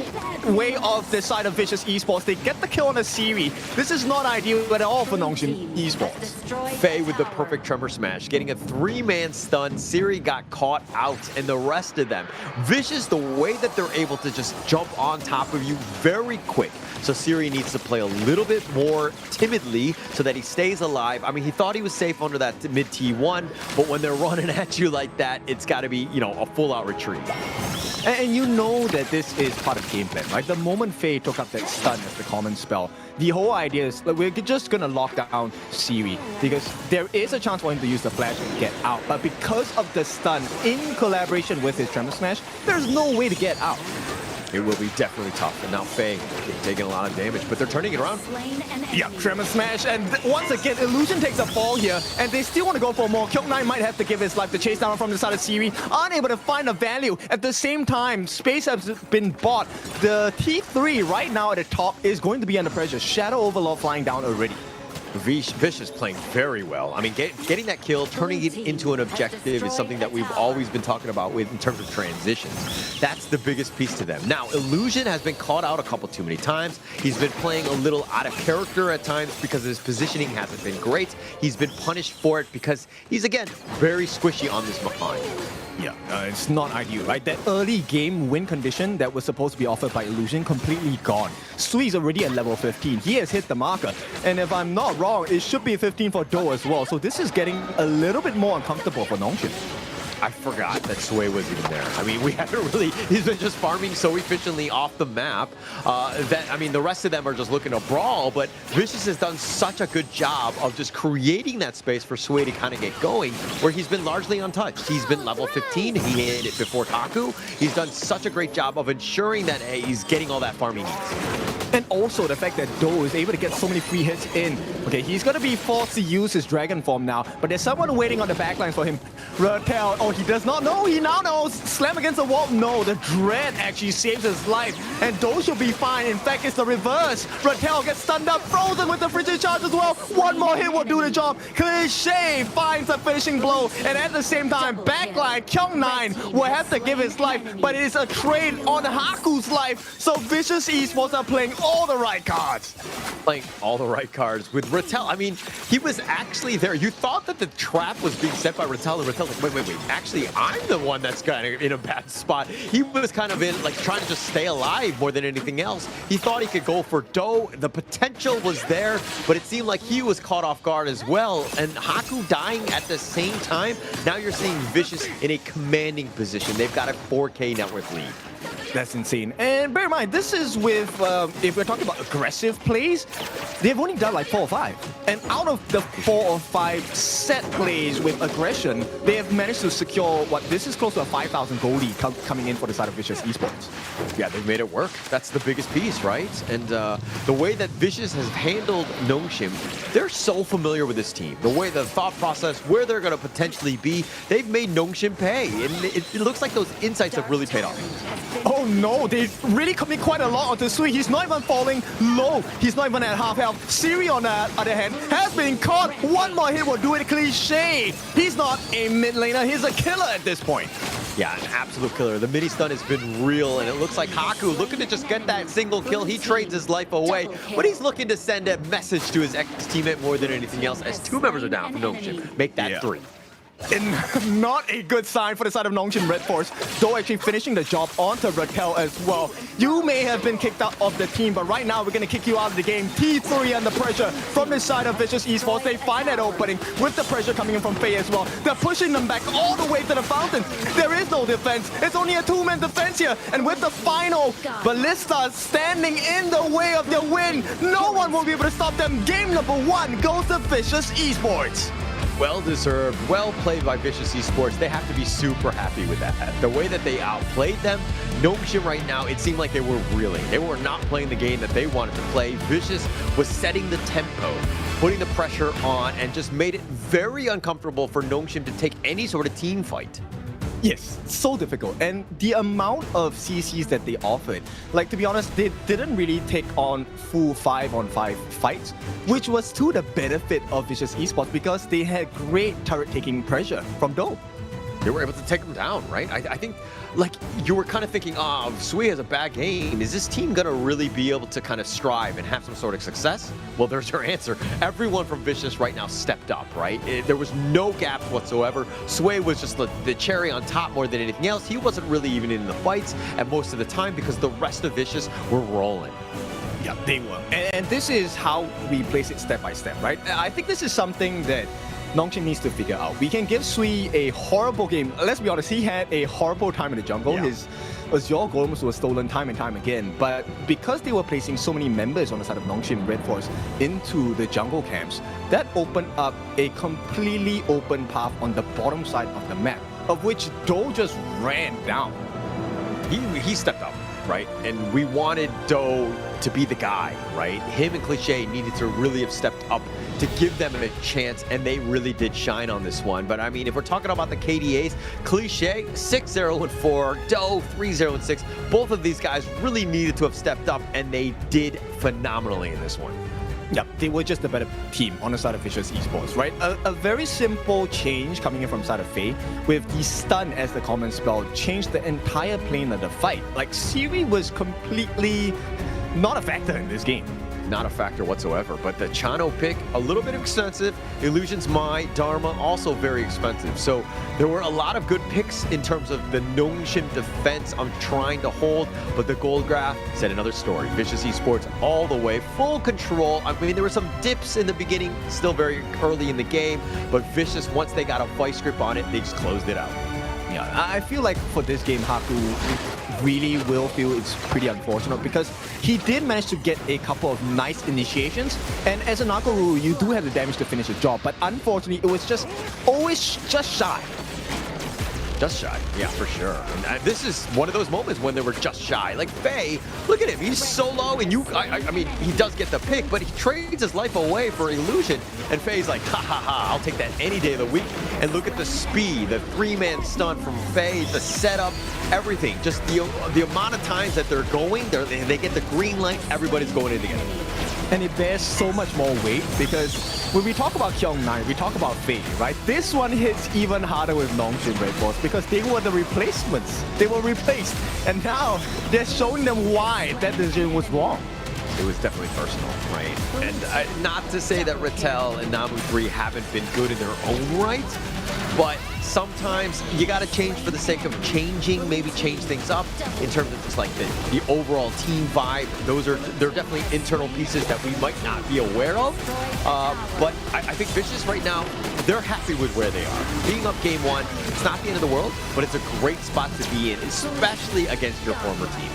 way of the side of Vicious Esports. They get the kill on a Siri. This is not ideal at all for Nongshim Esports. Faye with the perfect Tremor Smash, getting a 3-man stun. Siri got caught out, and the rest of them. Vicious, the way that they're able to just jump on top of you very quick. So Siri needs to play a little bit more timidly so that he stays alive. I mean, he thought he was safe under that mid T1, but when they're running at you like that, it's got to be, you know, a full-out retreat. And you know that this is part of game plan, right? The moment Faye took up that stun as the common spell, the whole idea is like, we're just going to lock down Siri because there is a chance for him to use the flash and get out. But because of the stun in collaboration with his Tremor Smash, there's no way to get out. It will be definitely tough. And now Faye taking a lot of damage, but they're turning it around. Yeah, Tremor Smash. And once again, Illusion takes a fall here, and they still want to go for more. Kyung9 might have to give his life to chase down from the side of Siri. Unable to find a value. At the same time, space has been bought. The T3 right now at the top is going to be under pressure. Shadow Overlord flying down already. Vicious playing very well. I mean, getting that kill, turning it into an objective is something that we've always been talking about with in terms of transitions. That's the biggest piece to them. Now, Illusion has been caught out a couple too many times. He's been playing a little out of character at times because his positioning hasn't been great. He's been punished for it because he's, again, very squishy on this mine. Yeah, it's not ideal, right? That early game win condition that was supposed to be offered by Illusion completely gone. Sui's already at level 15. He has hit the marker. And if I'm not wrong, it should be 15 for Doe as well. So this is getting a little bit more uncomfortable for Nongshim. I forgot that Sway was even there. I mean, we haven't really, he's been just farming so efficiently off the map that, I mean, the rest of them are just looking to brawl, but Vicious has done such a good job of just creating that space for Sway to kind of get going, where he's been largely untouched. He's been level 15, he hit it before Taku. He's done such a great job of ensuring that he's getting all that farming needs. And also the fact that Do is able to get so many free hits in. Okay, he's going to be forced to use his Dragon Form now, but there's someone waiting on the backlines for him. Ratel, oh, he does not know. He now knows. Slam against the wall. No, the Dread actually saves his life, and Do should be fine. In fact, it's the reverse. Ratel gets stunned up, frozen with the frigid charge as well. One more hit will do the job. Cliche finds a finishing blow, and at the same time, backline, Kyung9 will have to give his life, but it is a trade on Haku's life. So Vicious Esports are playing all the right cards. Playing all the right cards with Ratel. I mean, he was actually there. You thought that the trap was being set by Ratel, and Ratel's like, wait. Actually, I'm the one that's kind of in a bad spot. He was kind of in, like, trying to just stay alive more than anything else. He thought he could go for Do. The potential was there, but it seemed like he was caught off guard as well. And Haku dying at the same time. Now you're seeing Vicious in a commanding position. They've got a 4K net worth lead. That's insane. And bear in mind, this is with, if we're talking about aggressive plays, they've only done like 4 or 5. And out of the 4 or 5 set plays with aggression, they have managed to secure, what, this is close to a 5,000 goldie coming in for the side of Vicious Esports. Yeah, they've made it work. That's the biggest piece, right? And the way that Vicious has handled Nongshim, they're so familiar with this team. The way, the thought process, where they're going to potentially be, they've made Nongshim pay. And it looks like those insights have really paid off. Oh no, they really commit quite a lot onto Sui. He's not even falling low. He's not even at half health. Siri, on the other hand, has been caught. One more hit will do it. Cliche. He's not a mid laner. He's a killer at this point. Yeah, an absolute killer. The mini stun has been real, and it looks like Haku looking to just get that single kill. He trades his life away, but he's looking to send a message to his ex-teammate more than anything else, as 2 members are down from Nongshim. Make that 3. And not a good sign for the side of Nongshim Redforce, though actually finishing the job onto Raquel as well. You may have been kicked out of the team, but right now we're going to kick you out of the game. T3 under pressure from the side of Vicious Esports. They find that opening with the pressure coming in from Faye as well. They're pushing them back all the way to the fountain. There is no defense. It's only a 2-man defense here. And with the final Ballista standing in the way of the win, no one will be able to stop them. Game number 1 goes to Vicious Esports. Well deserved, well played by Vicious Esports. They have to be super happy with that. The way that they outplayed them, Nongshim right now, it seemed like they were reeling. They were not playing the game that they wanted to play. Vicious was setting the tempo, putting the pressure on, and just made it very uncomfortable for Nongshim to take any sort of team fight. Yes, so difficult. And the amount of CCs that they offered, like, to be honest, they didn't really take on full 5-on-5 fights, which was to the benefit of Vicious Esports because they had great turret taking pressure from Do. They were able to take them down, right? I think, like, you were kind of thinking, oh, Sui has a bad game. Is this team going to really be able to kind of strive and have some sort of success? Well, there's your answer. Everyone from Vicious right now stepped up, right? There was no gaps whatsoever. Sui was just the cherry on top more than anything else. He wasn't really even in the fights at most of the time because the rest of Vicious were rolling. Yeah, they were. And this is how we place it step by step, right? I think this is something that Nongshim needs to figure out. We can give Sui a horrible game. Let's be honest, he had a horrible time in the jungle. Yeah. His Azure Golems was stolen time and time again. But because they were placing so many members on the side of Nongshim Redforce into the jungle camps, that opened up a completely open path on the bottom side of the map, of which Do just ran down. He stepped up, right? And we wanted Do to be the guy, right? Him and Cliche needed to really have stepped up to give them a chance, and they really did shine on this one. But I mean, if we're talking about the KDAs, Cliche 6-0-4, Do 3-0-6. Both of these guys really needed to have stepped up, and they did phenomenally in this one. Yep, they were just a better team on the side of Vicious Esports, right? A very simple change coming in from the side of Faye, with the stun as the common spell, changed the entire plane of the fight. Like, Siri was completely not a factor in this game. Not a factor whatsoever, but the Chano pick, a little bit expensive. Illusion's Mai, Dharma, also very expensive. So there were a lot of good picks in terms of the Nongshim defense I'm trying to hold, but the gold graph said another story. Vicious Esports all the way, full control. I mean, there were some dips in the beginning, still very early in the game, but Vicious, once they got a vice grip on it, they just closed it out. Yeah, I feel like for this game, Haku really will feel it's pretty unfortunate because he did manage to get a couple of nice initiations, and as a Nakaru, you do have the damage to finish the job, but unfortunately, it was just always just shy. Just shy, yeah, for sure. And this is one of those moments when they were just shy. Like Faye, look at him, he's so low, and I mean, he does get the pick, but he trades his life away for illusion. And Faye's like, ha ha ha, I'll take that any day of the week. And look at the speed, the 3-man stun from Faye, the setup, everything. Just the amount of times that they're going, they get the green light, everybody's going in together. And it bears so much more weight because when we talk about Kyung-9, we talk about Faye, right? This one hits even harder with Nongshim Redforce because they were the replacements. They were replaced. And now they're showing them why that decision was wrong. It was definitely personal, right? And not to say that Rattel and Namu 3 haven't been good in their own right, but sometimes you got to change for the sake of changing, maybe change things up in terms of just like the overall team vibe. They're definitely internal pieces that we might not be aware of. But I think Vicious right now, they're happy with where they are. Being up game 1, it's not the end of the world, but it's a great spot to be in, especially against your former team.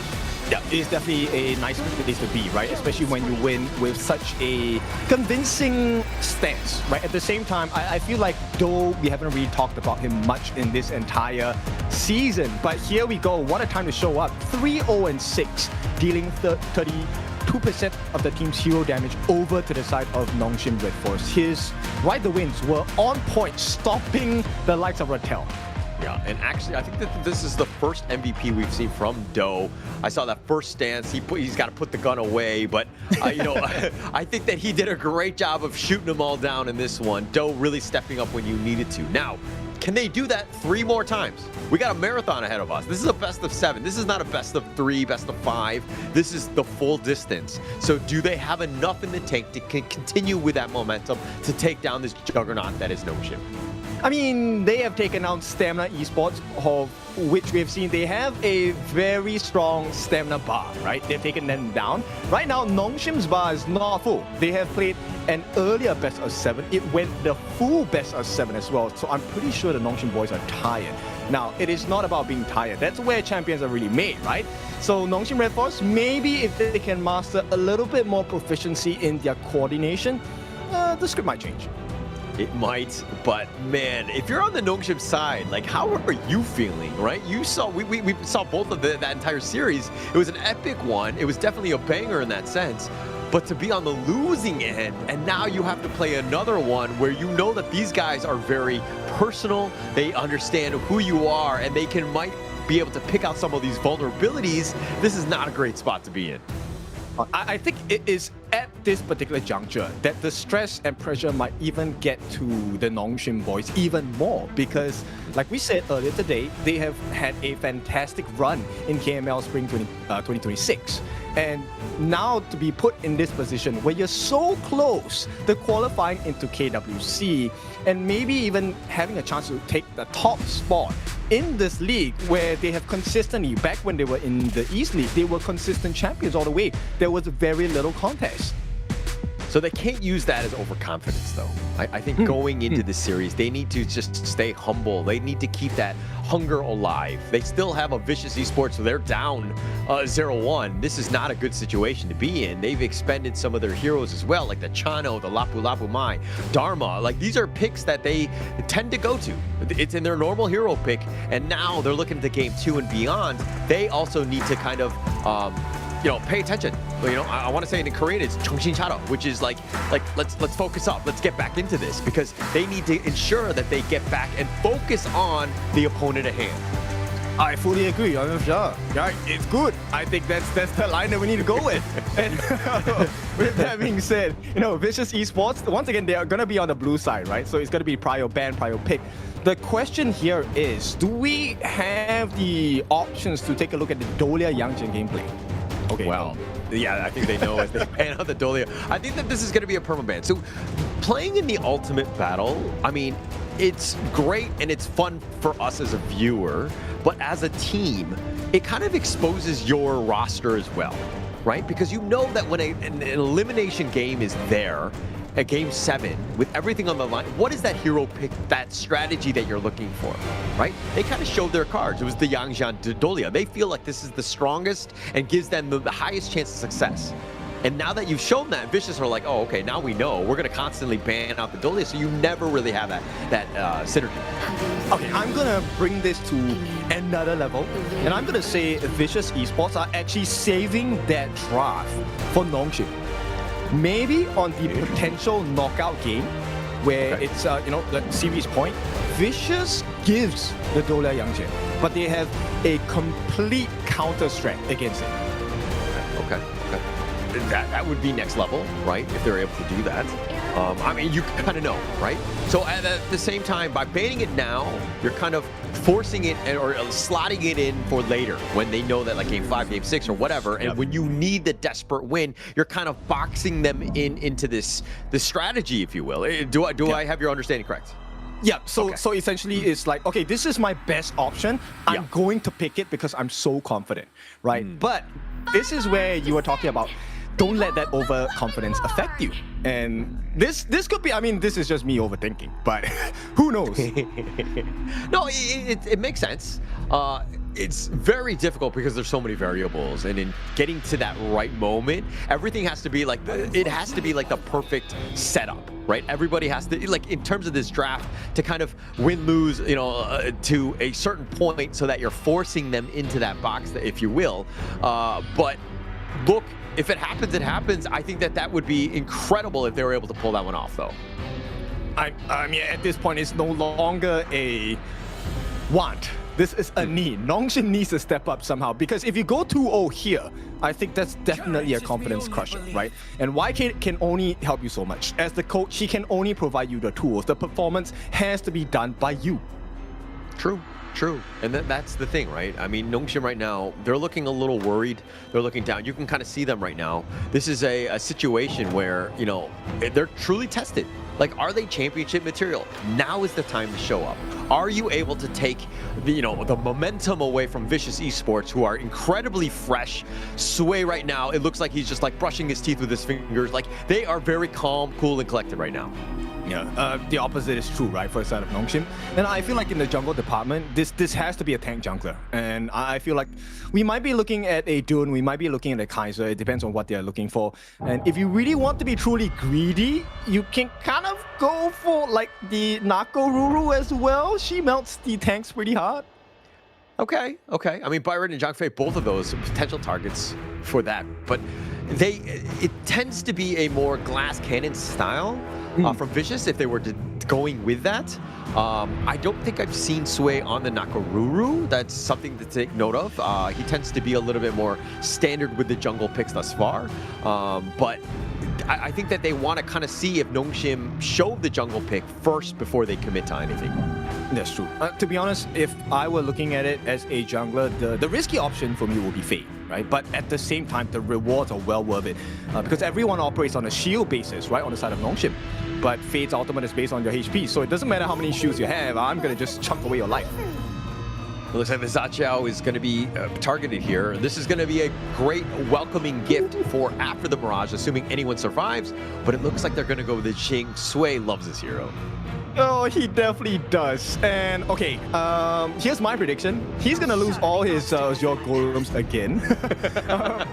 Yeah, it's definitely a nice place to be, right? Especially when you win with such a convincing stance, right? At the same time, I feel like though we haven't really talked about him much in this entire season, but here we go. What a time to show up. 3-0-6, dealing 32% of the team's hero damage over to the side of Nongshim Redforce. His Ride the Winds were on point, stopping the likes of Rattel. Yeah, and actually, I think that this is the first MVP we've seen from Doe. I saw that first stance. He's got to put the gun away, but you know, I think that he did a great job of shooting them all down in this one. Doe really stepping up when you needed to. Now, can they do that 3 more times? We got a marathon ahead of us. This is a best of 7. This is not a best of 3, best of 5. This is the full distance. So do they have enough in the tank to continue with that momentum to take down this juggernaut that is Nongshim? I mean, they have taken out Stamina Esports, of which we have seen they have a very strong stamina bar, right? They've taken them down. Right now, Nongshim's bar is not full. They have played an earlier best of 7. It went the full best of 7 as well. So I'm pretty sure the Nongshim boys are tired. Now, it is not about being tired. That's where champions are really made, right? So Nongshim Redforce, maybe if they can master a little bit more proficiency in their coordination, the script might change. It might, but man, if you're on the Nongshim side, like how are you feeling, right? You saw, we saw both of that entire series. It was an epic one. It was definitely a banger in that sense. But to be on the losing end, and now you have to play another one where you know that these guys are very personal, they understand who you are, and they might be able to pick out some of these vulnerabilities. This is not a great spot to be in. I think it is at this particular juncture that the stress and pressure might even get to the Nongshim boys even more because, like we said earlier today, they have had a fantastic run in KML Spring 2026. And now to be put in this position where you're so close to qualifying into KWC and maybe even having a chance to take the top spot in this league where they have consistently, back when they were in the East League, they were consistent champions all the way. There was very little contest. So they can't use that as overconfidence, though. I think going into this series, they need to just stay humble. They need to keep that hunger alive. They still have a Vicious Esports, so they're down 0-1. This is not a good situation to be in. They've expended some of their heroes as well, like the Chano, the Lapu Lapu Mai, Dharma. Like, these are picks that they tend to go to. It's in their normal hero pick, and now they're looking to game 2 and beyond. They also need to kind of pay attention. I want to say in Korean it's 정신 차려, which is like let's focus up. Let's get back into this because they need to ensure that they get back and focus on the opponent at hand. I fully agree. I'm sure. Yeah, it's good. I think that's the line that we need to go with. And with that being said, Vicious Esports, once again, they are going to be on the blue side, right? So it's going to be prio ban, prio pick. The question here is, do we have the options to take a look at the Dolia Yangchen gameplay? Okay. Well, yeah, I think they know as they ban out the Dolia. I think that this is going to be a permaban. So playing in the ultimate battle, I mean, it's great and it's fun for us as a viewer, but as a team, it kind of exposes your roster as well, right? Because you know that when an elimination game is there, at Game 7, with everything on the line, what is that hero pick, that strategy that you're looking for, right? They kind of showed their cards. It was the Yangjian Dolia. They feel like this is the strongest and gives them the highest chance of success. And now that you've shown that, Vicious are like, oh, okay, now we know. We're going to constantly ban out the Dolia, so you never really have that synergy. Okay, I'm going to bring this to another level, and I'm going to say Vicious Esports are actually saving that draft for Nongshim. Maybe on the potential knockout game, where it's, the series point, Vicious gives the Dolia Yangjian, but they have a complete counter strat against it. Okay. That would be next level, right? If they're able to do that. I mean, you kind of know, right? So at the same time, by banning it now, you're kind of forcing it or slotting it in for later when they know that, like Game 5, Game 6, or whatever. And when you need the desperate win, you're kind of boxing them into this strategy, if you will. Do I have your understanding correct? Yeah, so essentially it's like, okay, this is my best option. I'm going to pick it because I'm so confident, right? But this is where you were talking about, don't let that overconfidence affect you. And this could be, I mean, this is just me overthinking, but who knows? No, it makes sense. It's very difficult because there's so many variables, and in getting to that right moment, everything has to be like, it has to be like the perfect setup, right? Everybody has to, like, in terms of this draft, to kind of win-lose, to a certain point so that you're forcing them into that box, if you will. But look, if it happens, it happens. I think that would be incredible if they were able to pull that one off, though. I mean, at this point, it's no longer a want. This is a need. Nongshim needs to step up somehow, because if you go 2-0 here, I think that's definitely a confidence crusher, right? And YK can only help you so much. As the coach, he can only provide you the tools. The performance has to be done by you. True. And that's the thing, right? I mean, Nongshim right now, they're looking a little worried. They're looking down. You can kind of see them right now. This is a situation where, they're truly tested. Like, are they championship material? Now is the time to show up. Are you able to take the momentum away from Vicious Esports, who are incredibly fresh? Sway right now, it looks like he's just like brushing his teeth with his fingers. Like, they are very calm, cool, and collected right now. Yeah, the opposite is true, right, for the side of Nongshim. And I feel like in the jungle department, this has to be a tank jungler. And I feel like we might be looking at a Dune, we might be looking at a Kaiser. It depends on what they're looking for. And if you really want to be truly greedy, you can kind of go for like the Nako Ruru as well. She melts the tanks pretty hard. Okay. I mean, Byron and Zhang Fei, both of those potential targets for that. But it tends to be a more glass cannon style from Vicious if they were going with that. I don't think I've seen Sway on the Nakoruru. That's something to take note of. He tends to be a little bit more standard with the jungle picks thus far. But I think that they want to kind of see if Nongshim show the jungle pick first before they commit to anything. That's true. To be honest, if I were looking at it as a jungler, the risky option for me would be Fade, right? But at the same time, the rewards are well worth it because everyone operates on a shield basis, right, on the side of Nongshim. But Fade's ultimate is based on your HP, so it doesn't matter how many shields you have, I'm going to just chunk away your life. It looks like the Zaqiao is going to be targeted here. This is going to be a great welcoming gift for after the Mirage, assuming anyone survives. But it looks like they're going to go with the Jing. Sway loves this hero. Oh, he definitely does. And okay, here's my prediction. He's going to lose all his Azure Golems again.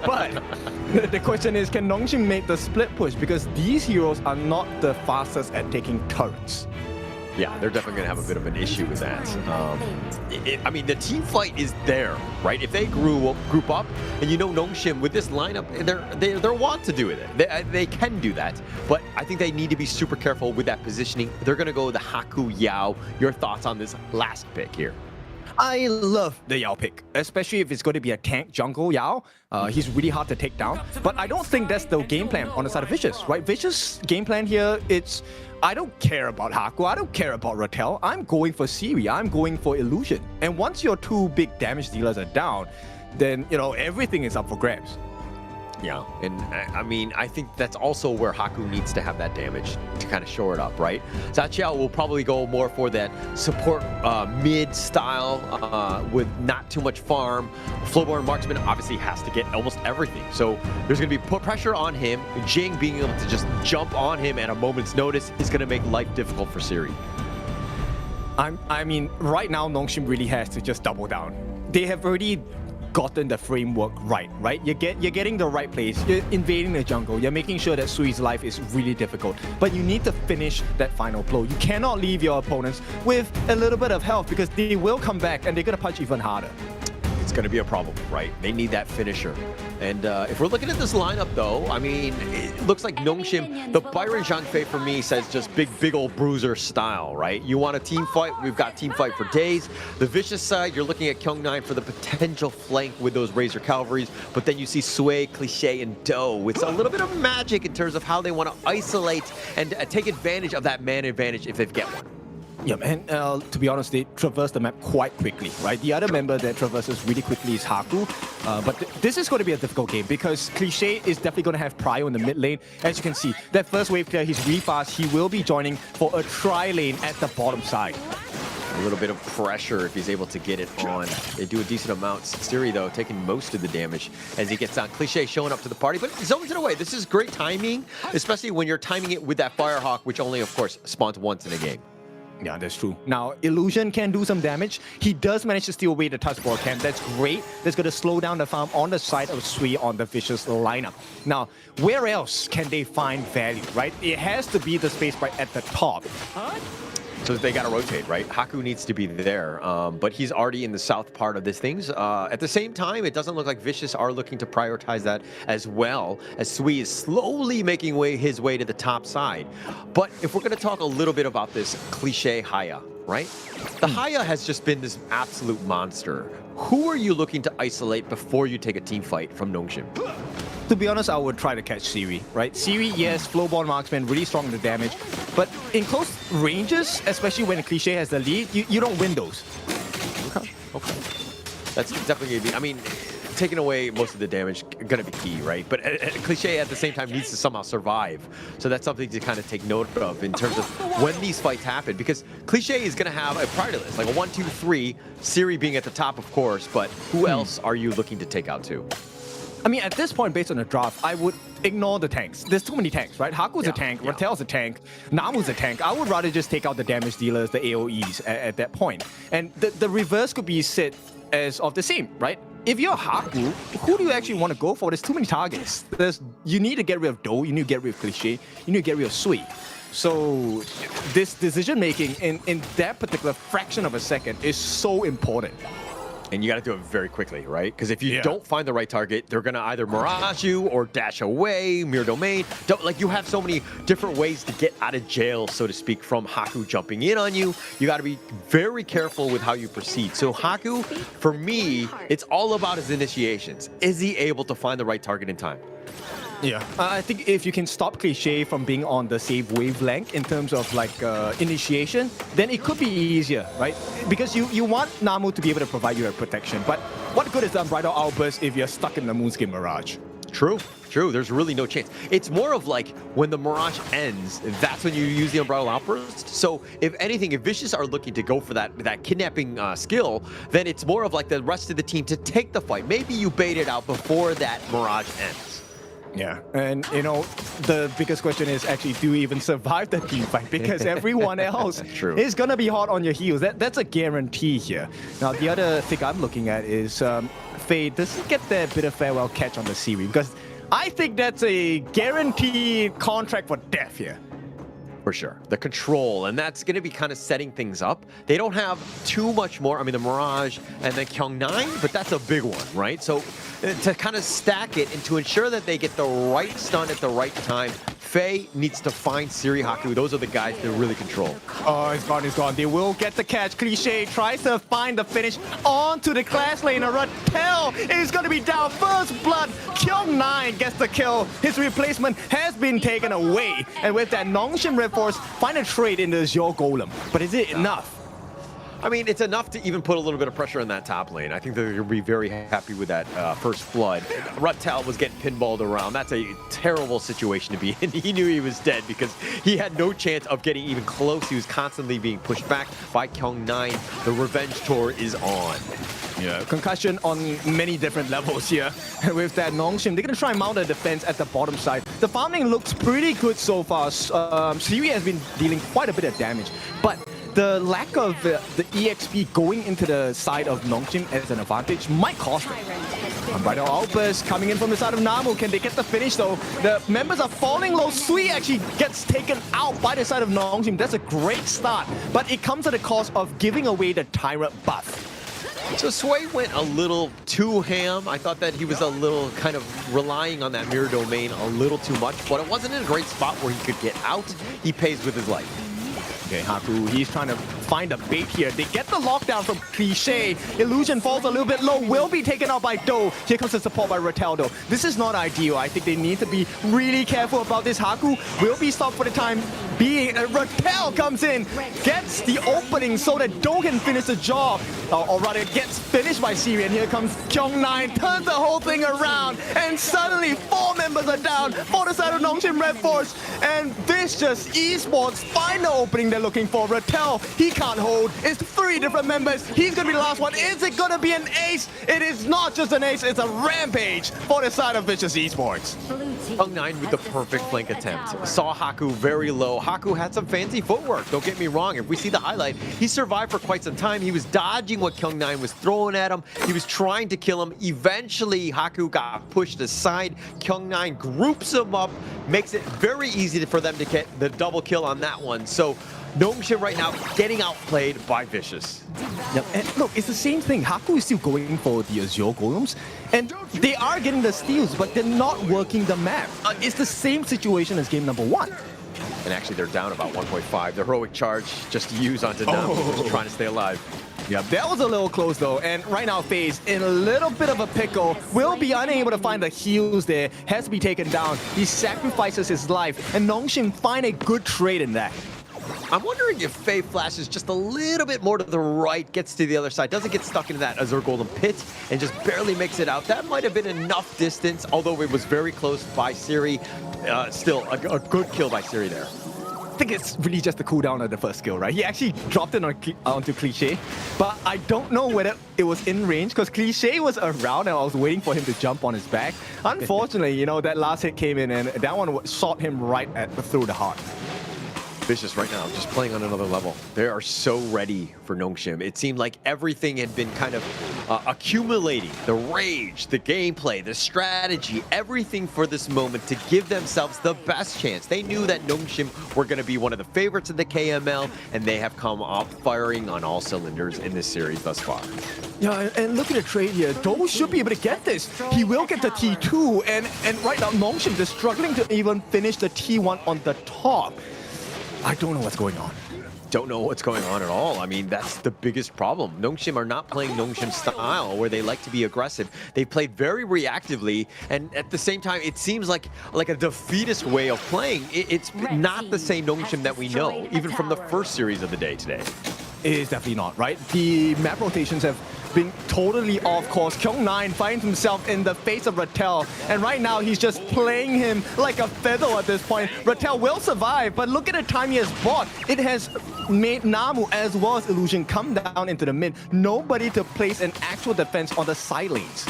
But the question is, can Nongshim make the split push? Because these heroes are not the fastest at taking turrets. Yeah, they're definitely going to have a bit of an issue with that. I mean, the team fight is there, right? If they group up, and Nongshim with this lineup, they're want to do it. They can do that, but I think they need to be super careful with that positioning. They're going to go with the Haku Yao. Your thoughts on this last pick here? I love the Yao pick, especially if it's going to be a tank jungle Yao. He's really hard to take down, but I don't think that's the game plan on the side of Vicious, right? Vicious game plan here, I don't care about Haku, I don't care about Ratel, I'm going for Siri, I'm going for Illusion. And once your two big damage dealers are down, then, everything is up for grabs. Yeah, and I mean, I think that's also where Haku needs to have that damage to kind of shore it up, right? Zachiao will probably go more for that support mid style with not too much farm. Flowborn Marksman obviously has to get almost everything. So there's going to be put pressure on him. Jing being able to just jump on him at a moment's notice is going to make life difficult for Siri. I mean, right now, Nongshim really has to just double down. They have already gotten the framework right? You're getting the right place. You're invading the jungle. You're making sure that Sui's life is really difficult. But you need to finish that final blow. You cannot leave your opponents with a little bit of health because they will come back and they're going to punch even harder. It's going to be a problem, right? They need that finisher. And if we're looking at this lineup, though, I mean, it looks like Nongshim, the Byron Zhangfei for me says just big old bruiser style, right? You want a team fight? We've got team fight for days. The vicious side, you're looking at Kyung9 for the potential flank with those Razor Cavalries, but then you see Sui, Cliché, and Do with a little bit of magic in terms of how they want to isolate and take advantage of that man advantage if they get one. Yeah, and to be honest, they traverse the map quite quickly, right? The other member that traverses really quickly is Haku, but this is going to be a difficult game because Cliché is definitely going to have Prio in the mid lane. As you can see, that first wave clear, he's really fast. He will be joining for a tri-lane at the bottom side. A little bit of pressure if he's able to get it on. They do a decent amount. Siri, though, taking most of the damage as he gets on. Cliché showing up to the party, but zones it away. This is great timing, especially when you're timing it with that Firehawk, which only, of course, spawns once in a game. Yeah, that's true. Now, Illusion can do some damage. He does manage to steal away the touch ball camp. That's great. That's going to slow down the farm on the side of Sui on the Vicious lineup. Now, where else can they find value, right? It has to be the space right at the top. So they got to rotate, right? Haku needs to be there, but he's already in the south part of this things. At the same time, it doesn't look like Vicious are looking to prioritize that as well, as Sui is slowly making his way to the top side. But if we're going to talk a little bit about this Cliché Haya, right? The Haya has just been this absolute monster. Who are you looking to isolate before you take a team fight from Nongshim? To be honest, I would try to catch Siri, right? Siri, yes, Flowborn Marksman, really strong in the damage. But in close ranges, especially when Cliché has the lead, you don't win those. Okay. That's definitely going to be, I mean, taking away most of the damage going to be key, right? But Cliché at the same time needs to somehow survive. So that's something to kind of take note of in terms of when these fights happen. Because Cliché is going to have a priority list, like a 1, 2, 3, Siri being at the top, of course. But who else are you looking to take out too? I mean, at this point, based on the draft, I would ignore the tanks. There's too many tanks, right? Haku's a tank, Ratel's a tank, Namu's a tank. I would rather just take out the damage dealers, the AoEs at that point. And the reverse could be said as of the same, right? If you're Haku, who do you actually want to go for? There's too many targets. You need to get rid of Do, you need to get rid of Cliché, you need to get rid of Sui. So this decision-making in that particular fraction of a second is so important. And you got to do it very quickly, right? Because if you don't find the right target, they're going to either mirage you or dash away, mirror domain. Like, you have so many different ways to get out of jail, so to speak, from Haku jumping in on you. You got to be very careful with how you proceed. So Haku, for me, it's all about his initiations. Is he able to find the right target in time? Yeah, I think if you can stop Cliché from being on the same wavelength in terms of like initiation, then it could be easier, right? Because you want Namu to be able to provide you a protection, but what good is the Unbridled Outburst if you're stuck in the Moonskin Mirage? True. There's really no chance. It's more of like when the Mirage ends, that's when you use the Unbridled Outburst. So if anything, if Vicious are looking to go for that kidnapping skill, then it's more of like the rest of the team to take the fight. Maybe you bait it out before that Mirage ends. Yeah, and you know, the biggest question is actually, do you even survive the team fight? Because everyone else is going to be hot on your heels. That's a guarantee here. Now, the other thing I'm looking at is Faye doesn't get that bit of farewell catch on the Siri, because I think that's a guaranteed contract for death here. For sure. The control, and that's going to be kind of setting things up. They don't have too much more. I mean, the Mirage and then Kyung9, but that's a big one, right? So to kind of stack it and to ensure that they get the right stun at the right time, Faye needs to find Siri, Haku. Those are the guys that really control. Oh, it's gone. They will get the catch. Cliché tries to find the finish onto the class lane. Ratel is going to be down. First blood. Kyung9 gets the kill. His replacement has been taken away. And with that, Nongshim Redforce find a trade in the Azure Golem. But is it enough? I mean, it's enough to even put a little bit of pressure in that top lane. I think they're going to be very happy with that first flood. Reptile was getting pinballed around. That's a terrible situation to be in. He knew he was dead because he had no chance of getting even close. He was constantly being pushed back by Kyung9. The revenge tour is on. Yeah, concussion on many different levels here. With that Nongshim, they're going to try and mount a defense at the bottom side. The farming looks pretty good so far. Siri has been dealing quite a bit of damage, but the lack of the EXP going into the side of Nongshim as an advantage might cost them. Unbridled Outburst coming in from the side of Namu. Can they get the finish though? The members are falling low. Sui actually gets taken out by the side of Nongshim. That's a great start, but it comes at the cost of giving away the Tyrant buff. So Sway went a little too ham. I thought that he was a little kind of relying on that mirror domain a little too much, but it wasn't in a great spot where he could get out. He pays with his life. Okay, Haku, he's trying to find a bait here. They get the lockdown from Cliché. Illusion falls a little bit low, will be taken out by Do. Here comes the support by Roteldo. This is not ideal. I think they need to be really careful about this. Haku will be stopped for the time being. Rotel comes in, gets the opening so that Do can finish the job. Or rather, gets finished by Siri. And here comes Kyung9, turns the whole thing around. And suddenly, 4 members are down for the side of Nongshim Redforce. And this just Esports find the opening they're looking for. Rotel, he can't hold. It's 3 different members. He's going to be the last one. Is it going to be an ace? It is not just an ace. It's a rampage for the side of Vicious Esports. Kyung9 with the perfect flank attempt. Saw Haku very low. Haku had some fancy footwork. Don't get me wrong. If we see the highlight, he survived for quite some time. He was dodging what Kyung9 was throwing at him. He was trying to kill him. Eventually, Haku got pushed aside. Kyung9 groups him up, makes it very easy for them to get the double kill on that one. So Nongshim right now getting outplayed by Vicious. Yep. And look, it's the same thing. Haku is still going for the Azure Golems, and they are getting the steals, but they're not working the map. It's the same situation as game number 1. And actually, they're down about 1.5. The heroic charge just used onto Namu, just trying to stay alive. Yeah, that was a little close though, and right now FaZe in a little bit of a pickle, will be unable to find the heals there, has to be taken down. He sacrifices his life, and Nongshim find a good trade in that. I'm wondering if Faye flashes just a little bit more to the right, gets to the other side, doesn't get stuck into that Azure Golem pit, and just barely makes it out. That might have been enough distance, although it was very close by Siri. Still, a good kill by Siri there. I think it's really just the cooldown of the first skill, right? He actually dropped it onto Cliché, but I don't know whether it was in range because Cliché was around and I was waiting for him to jump on his back. Unfortunately, you know, that last hit came in and that one shot him right through the heart. Vicious right now, just playing on another level. They are so ready for Nongshim. It seemed like everything had been kind of accumulating. The rage, the gameplay, the strategy, everything for this moment to give themselves the best chance. They knew that Nongshim were going to be one of the favorites of the KML, and they have come up firing on all cylinders in this series thus far. Yeah, and look at the trade here. Do should be able to get this. He will get the T2, and right now Nongshim is struggling to even finish the T1 on the top. I don't know what's going on. Don't know what's going on at all. I mean, that's the biggest problem. Nongshim are not playing Nongshim style, where they like to be aggressive. They play very reactively, and at the same time, it seems like a defeatist way of playing. It's not the same Nongshim that we know, even from the first series of the day today. It is definitely not, right? The map rotations have been totally off course. Kyung9 finds himself in the face of Rotel, and right now he's just playing him like a feather at this point. Rotel will survive, but look at the time he has bought. It has made Namu as well as Illusion come down into the mid. Nobody to place an actual defense on the side lanes.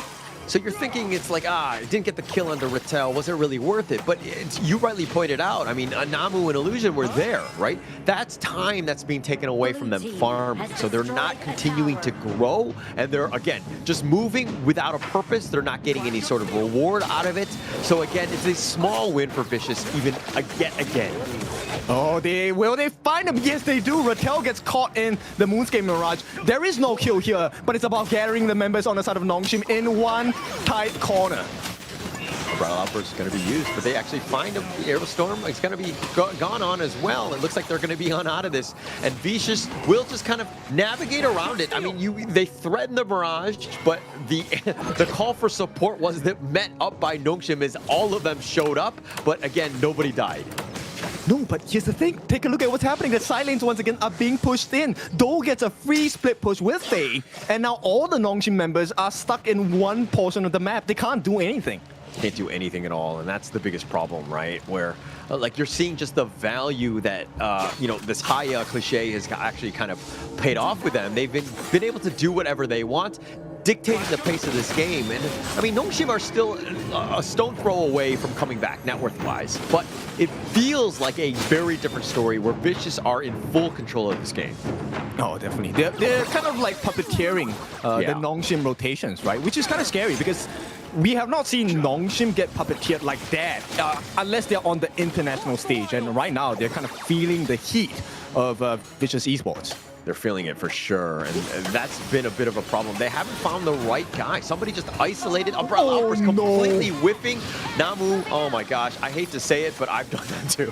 So you're thinking it's like, it didn't get the kill under Rotel. Was it really worth it? But you rightly pointed out, I mean, Namu and Illusion were there, right? That's time that's being taken away from them farming. So they're not continuing to grow. And they're, again, just moving without a purpose. They're not getting any sort of reward out of it. So again, it's a small win for Vicious, even yet again. Oh, will they find him? Yes, they do. Rotel gets caught in the Moonscape Mirage. There is no kill here, but it's about gathering the members on the side of Nongshim in one tight corner. Unbridled Outburst is going to be used, but they actually find him. The Aerostorm is going to be gone on as well. It looks like they're going to be on out of this, and Vicious will just kind of navigate around it. I mean, they threaten the Mirage, but the call for support was met up by Nongshim as all of them showed up, but again, nobody died. No, but here's the thing. Take a look at what's happening. The side lanes once again are being pushed in. Do gets a free split push with Faye, and now all the Nongshim members are stuck in one portion of the map. They can't do anything. Can't do anything at all, and that's the biggest problem, right? Where like you're seeing just the value that you know, this high cliche has actually kind of paid off with them. They've been able to do whatever they want, dictating the pace of this game. And I mean, Nongshim are still a stone throw away from coming back net worth wise, but it feels like a very different story where Vicious are in full control of this game. Oh, definitely. They're kind of like puppeteering the Nongshim rotations, right? Which is kind of scary because we have not seen Nongshim get puppeteered like that unless they're on the international stage. And right now, they're kind of feeling the heat of Vicious Esports. They're feeling it for sure, and that's been a bit of a problem. They haven't found the right guy. Somebody just isolated. Umbrella Uppers completely whiffing. Namu, oh my gosh, I hate to say it, but I've done that too.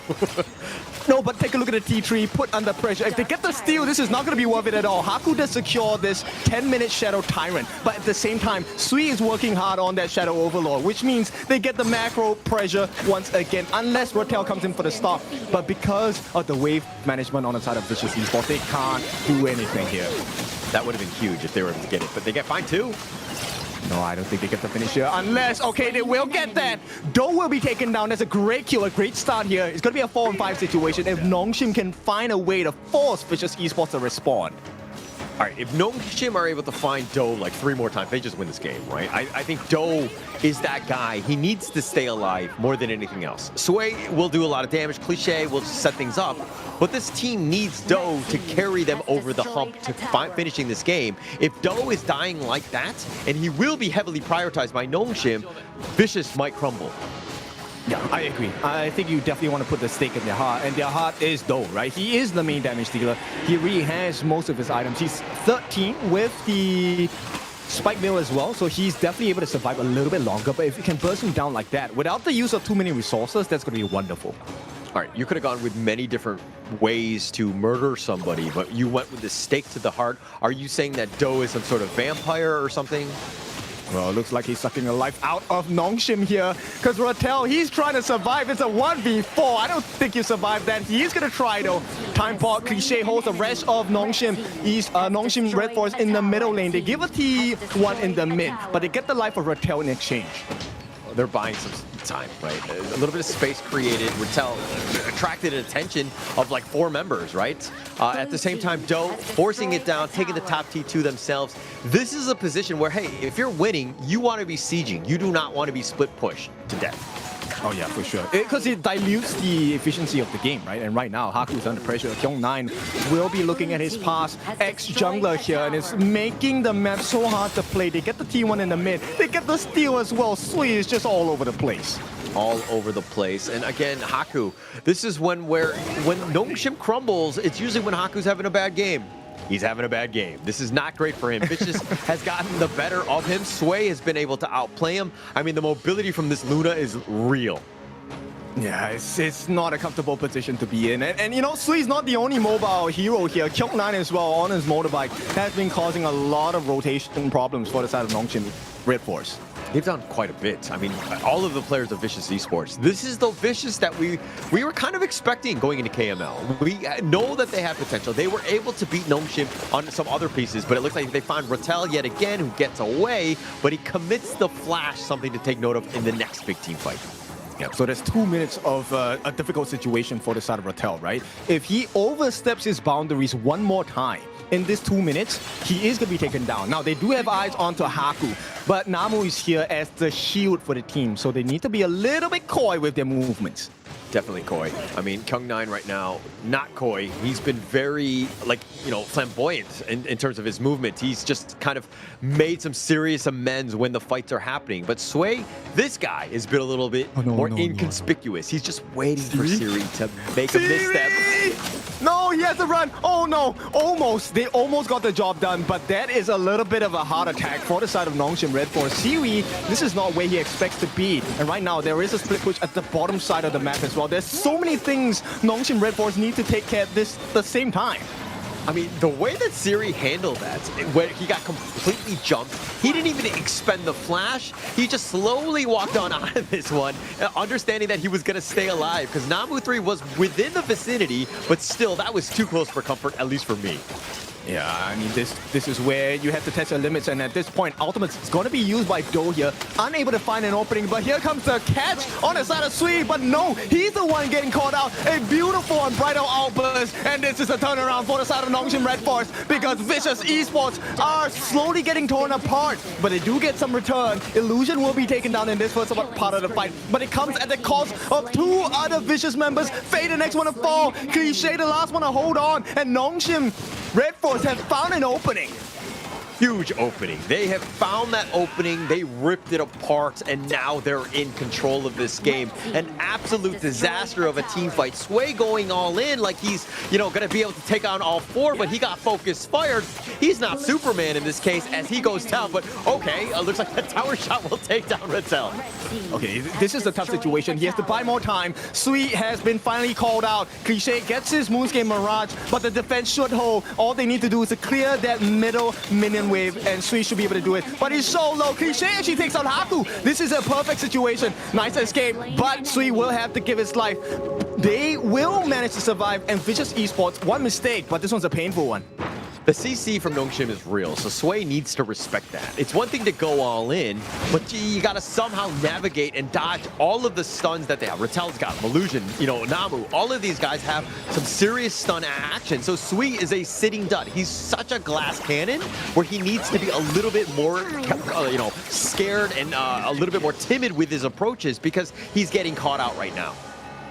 No, but take a look at the T3, put under pressure. If they get the steal, this is not going to be worth it at all. Haku does secure this 10-minute Shadow Tyrant, but at the same time, Sui is working hard on that Shadow Overlord, which means they get the macro pressure once again, unless Rotel comes in for the stop. But because of the wave management on the side of Vicious Esports, they can't do anything here. That would have been huge if they were able to get it, but they get fine too. No, I don't think they get the finish here. Unless, okay, they will get that. Do will be taken down. That's a great kill, a great start here. It's going to be a 4-on-5 situation if Nongshim can find a way to force Vicious Esports to respond. All right, if Nongshim are able to find Do like 3 more times, they just win this game, right? I think Do is that guy. He needs to stay alive more than anything else. Sway will do a lot of damage. Cliche will set things up. But this team needs Do to carry them over the hump to finishing this game. If Do is dying like that, and he will be heavily prioritized by Nongshim, Vicious might crumble. Yeah, I agree. I think you definitely want to put the stake in their heart, and their heart is Do, right? He is the main damage dealer. He really has most of his items. He's 13 with the Spike Mill as well, so he's definitely able to survive a little bit longer, but if you can burst him down like that, without the use of too many resources, that's going to be wonderful. All right, you could have gone with many different ways to murder somebody, but you went with the stake to the heart. Are you saying that Do is some sort of vampire or something? Well, it looks like he's sucking the life out of Nongshim here, because Rotel, he's trying to survive. It's a 1v4. I don't think you survive that. He is going to try, though. Time for Cliche holds the rest of Nongshim. Nongshim Redforce in the middle lane. They give a T1 in the mid, but they get the life of Rotel in exchange. They're buying some time, right? A little bit of space created. Rotel attracted attention of like 4 members, right? At the same time, Do forcing it down, taking the top T2 themselves. This is a position where, hey, if you're winning, you want to be sieging. You do not want to be split pushed to death. Oh yeah, for sure. Because it dilutes the efficiency of the game, right? And right now, Haku's under pressure. Kyung9 will be looking at his past ex-jungler here, and it's making the map so hard to play. They get the T1 in the mid. They get the steal as well. Sui is just all over the place. All over the place. And again, Haku, this is when Nongshim crumbles, it's usually when Haku's having a bad game. He's having a bad game. This is not great for him. Vicious has gotten the better of him. Sway has been able to outplay him. I mean, the mobility from this Luna is real. Yeah, it's not a comfortable position to be in. And you know, Sui's not the only mobile hero here. Kyung9 as well on his motorbike has been causing a lot of rotation problems for the side of Nongshim Redforce. They've done quite a bit. I mean, all of the players of Vicious Esports. This is the Vicious that we were kind of expecting going into KML. We know that they have potential. They were able to beat Nongshim on some other pieces, but it looks like they found Rotel yet again, who gets away, but he commits the flash, something to take note of in the next big team fight. Yeah, so there's 2 minutes of a difficult situation for the side of Rotel, right? If he oversteps his boundaries one more time, in this 2 minutes, he is going to be taken down. Now, they do have eyes onto Haku, but Namu is here as the shield for the team, so they need to be a little bit coy with their movements. Definitely coy. I mean, Kyung9 right now, not coy. He's been very, like, you know, flamboyant in terms of his movement. He's just kind of made some serious amends when the fights are happening. But Sway, this guy, has been a little bit more inconspicuous. He's just waiting for Siri to make a misstep. No, he has to run. Oh no, almost. They almost got the job done, but that is a little bit of a heart attack for the side of Nongshim Redforce. Siri, this is not where he expects to be. And right now, there is a split push at the bottom side of the map as well. There's so many things Nongshim Redforce need to take care of this at the same time. I mean, the way that Siri handled that, when he got completely jumped, he didn't even expend the flash. He just slowly walked on out of this one, understanding that he was going to stay alive, because Namu 3 was within the vicinity, but still, that was too close for comfort, at least for me. Yeah, I mean, this is where you have to test your limits, and at this point, Ultimate is going to be used by Do here, unable to find an opening, but here comes the catch on the side of Sui, but no, he's the one getting caught out. A beautiful and bright outburst, and this is a turnaround for the side of Nongshim Redforce, because Vicious Esports are slowly getting torn apart, but they do get some return. Illusion will be taken down in this first part of the fight, but it comes at the cost of 2 other Vicious members. Fade the next one to fall, Cliché the last one to hold on, and Nongshim Redforce have found an opening. Huge opening. They have found that opening, they ripped it apart, and now they're in control of this game. An absolute disaster of a team fight. Sway going all in like he's, gonna be able to take on all 4, but he got focus fired. He's not Superman in this case as he goes down, but okay, looks like the tower shot will take down Rattel. Okay, this is a tough situation. He has to buy more time. Sui has been finally called out. Cliché gets his Moonscape Mirage, but the defense should hold. All they need to do is to clear that middle minion wave, and Sui should be able to do it. But he's so low. Cliché actually takes out Haku. This is a perfect situation. Nice escape, but Sui will have to give his life. They will manage to survive, and Vicious Esports, one mistake, but this one's a painful one. The CC from Nongshim is real, so Sway needs to respect that. It's one thing to go all in, but you gotta somehow navigate and dodge all of the stuns that they have. Rattel's got them, Illusion, Namu, all of these guys have some serious stun action. So Sui is a sitting dud. He's such a glass cannon where he needs to be a little bit more, scared and a little bit more timid with his approaches because he's getting caught out right now.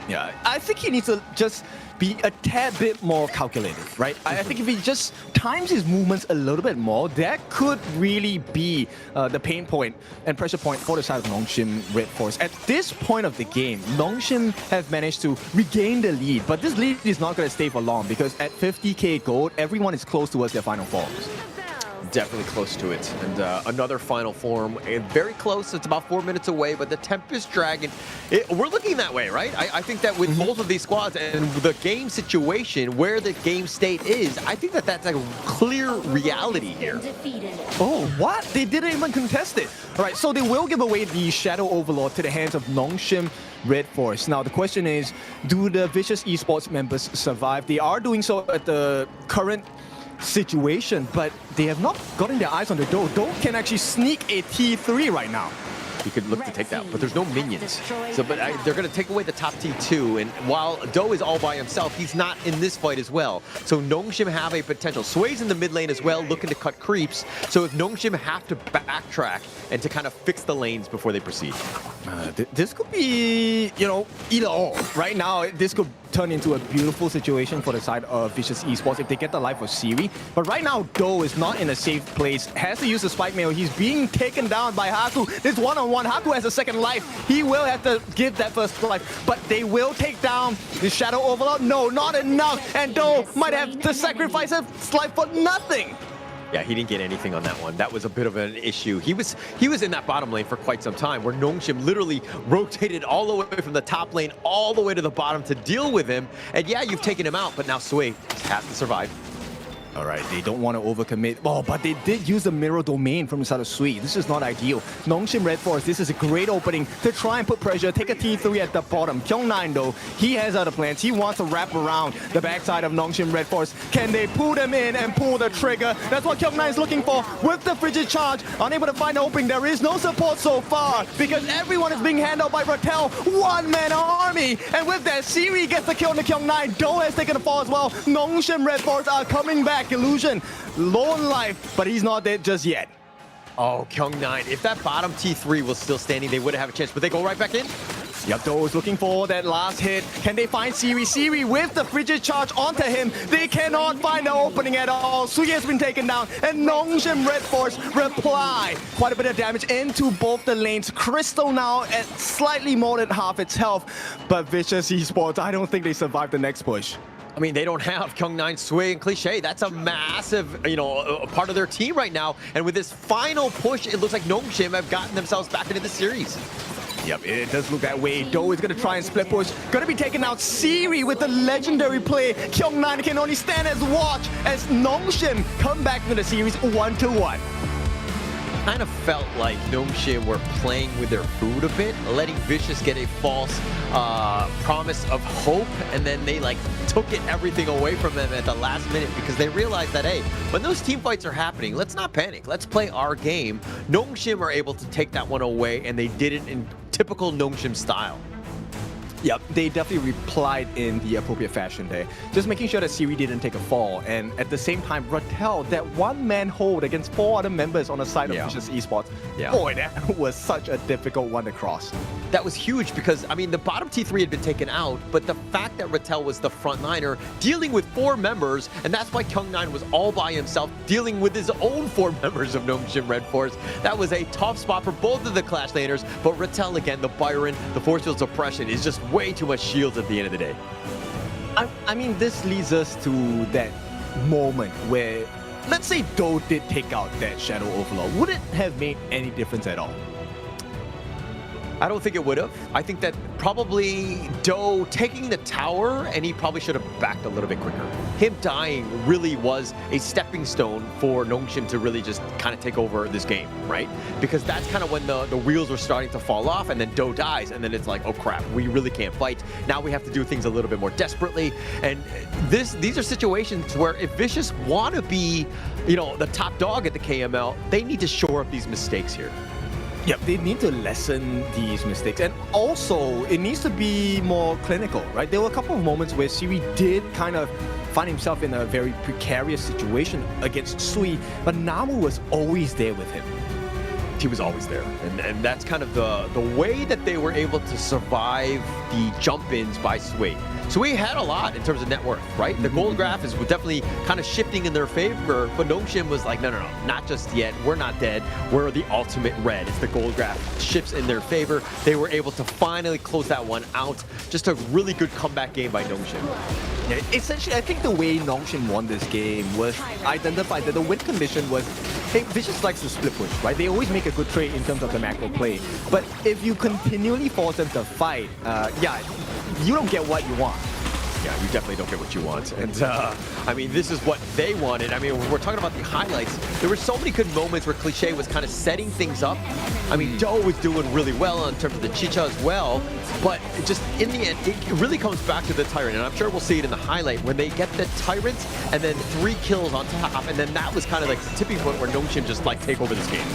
Yeah, I think he needs to just be a tad bit more calculated, right? I think if he just times his movements a little bit more, that could really be the pain point and pressure point for the side of Nongshim Redforce. At this point of the game, Nongshim have managed to regain the lead, but this lead is not going to stay for long because at 50k gold, everyone is close towards their final forms. Definitely close to it. And another final form, very close. It's about 4 minutes away, but the Tempest Dragon, we're looking that way, right? I think that with both of these squads and the game situation, where the game state is, I think that that's a clear reality here. Oh, what? They didn't even contest it. All right, so they will give away the Shadow Overlord to the hands of Nongshim Redforce. Now, the question is, do the Vicious Esports members survive? They are doing so at the current situation, but they have not gotten their eyes on the Do. Do can actually sneak a T3 right now. He could look to take that, but there's no minions. So, but they're going to take away the top T2, and while Do is all by himself, he's not in this fight as well. So Nongshim have a potential. Sway's in the mid lane as well, looking to cut creeps. So if Nongshim have to backtrack and to kind of fix the lanes before they proceed. This could be, either or. Right now, this could turn into a beautiful situation for the side of Vicious Esports if they get the life of Siri. But right now, Do is not in a safe place. Has to use the spike mail. He's being taken down by Haku. This one-on-one, Haku has a second life. He will have to give that first life. But they will take down the Shadow Overlord. No, not enough. And Do might have to sacrifice his life for nothing. Yeah, he didn't get anything on that one. That was a bit of an issue. He was in that bottom lane for quite some time, where Nongshim literally rotated all the way from the top lane all the way to the bottom to deal with him. And yeah, you've taken him out, but now Sway has to survive. All right, they don't want to overcommit. Oh, but they did use the mirror domain from the side of Sui. This is not ideal. Nongshim Redforce, this is a great opening to try and put pressure, take a T3 at the bottom. Kyung9, though, he has other plans. He wants to wrap around the backside of Nongshim Redforce. Can they pull them in and pull the trigger? That's what Kyung9 is looking for with the frigid charge. Unable to find the opening. There is no support so far because everyone is being handled by Rattel. One-man army. And with that, Siri gets the kill on the Kyung9. Do has taken the fall as well. Nongshim Redforce are coming back. Illusion, low on life, but he's not dead just yet. Oh, Kyung9, if that bottom T3 was still standing, they would have a chance, but they go right back in. Yep, Do is looking for that last hit. Can they find Siri? Siri with the frigid charge onto him. They cannot find the opening at all. Sui has been taken down, and Nongshim Redforce reply. Quite a bit of damage into both the lanes. Crystal now at slightly more than half its health, but Vicious Esports, I don't think they survive the next push. I mean, they don't have Kyung9, Sway, and Cliché. That's a massive, part of their team right now. And with this final push, it looks like Nongshim have gotten themselves back into the series. Yep, it does look that way. Do is going to try and split push. Going to be taking out Siri with the legendary play. Kyungnan can only stand as watch as Nongshim come back to the series 1-1. Kind of felt like Nongshim were playing with their food a bit, letting Vicious get a false promise of hope, and then they like took everything away from them at the last minute because they realized that, hey, when those team fights are happening, let's not panic. Let's play our game. Nongshim are able to take that one away, and they did it in typical Nongshim style. Yep, they definitely replied in the appropriate fashion there. Just making sure that Siri didn't take a fall. And at the same time, Rattel, that one-man hold against 4 other members on the side of Vicious Esports. Boy, that was such a difficult one to cross. That was huge because, I mean, the bottom T3 had been taken out, but the fact that Rattel was the frontliner dealing with 4 members, and that's why Kyungnan was all by himself dealing with his own 4 members of Nongshim Redforce. That was a tough spot for both of the Clash laners, but Rattel, again, the Byron, the force field suppression is just way too much shields at the end of the day. I mean, this leads us to that moment where, let's say Do did take out that Shadow Overlord. Would it have made any difference at all? I don't think it would have. I think that probably Do taking the tower, and he probably should have backed a little bit quicker. Him dying really was a stepping stone for Nongshim to really just kind of take over this game, right? Because that's kind of when the wheels were starting to fall off, and then Do dies, and then it's like, oh crap, we really can't fight. Now we have to do things a little bit more desperately. And these are situations where if Vicious want to be, you know, the top dog at the KML, they need to shore up these mistakes here. Yep, they need to lessen these mistakes. And also, it needs to be more clinical, right? There were a couple of moments where Siri did kind of find himself in a very precarious situation against Sui, but Namu was always there with him. He was always there. And that's kind of the way that they were able to survive the jump-ins by Sui. Sui had a lot in terms of net worth, right? The gold graph is definitely kind of shifting in their favor, but Nongshim was like, no, not just yet. We're not dead. We're the ultimate red. It's the gold graph shifts in their favor. They were able to finally close that one out. Just a really good comeback game by Nongshim. Yeah, essentially, I think the way Nongshim won this game was identified that the win condition was, hey, Vicious likes to split push, right? They always make a good trade in terms of the macro play. But if you continually force them to fight, you don't get what you want. Yeah, you definitely don't get what you want. And, I mean, this is what they wanted. I mean, when we're talking about the highlights, there were so many good moments where Cliché was kind of setting things up. I mean, Do was doing really well in terms of the Chicha as well. But just in the end, it really comes back to the Tyrant. And I'm sure we'll see it in the highlight when they get the Tyrant and then 3 kills on top. And then that was kind of like the tipping point where Nongshim just like take over this game.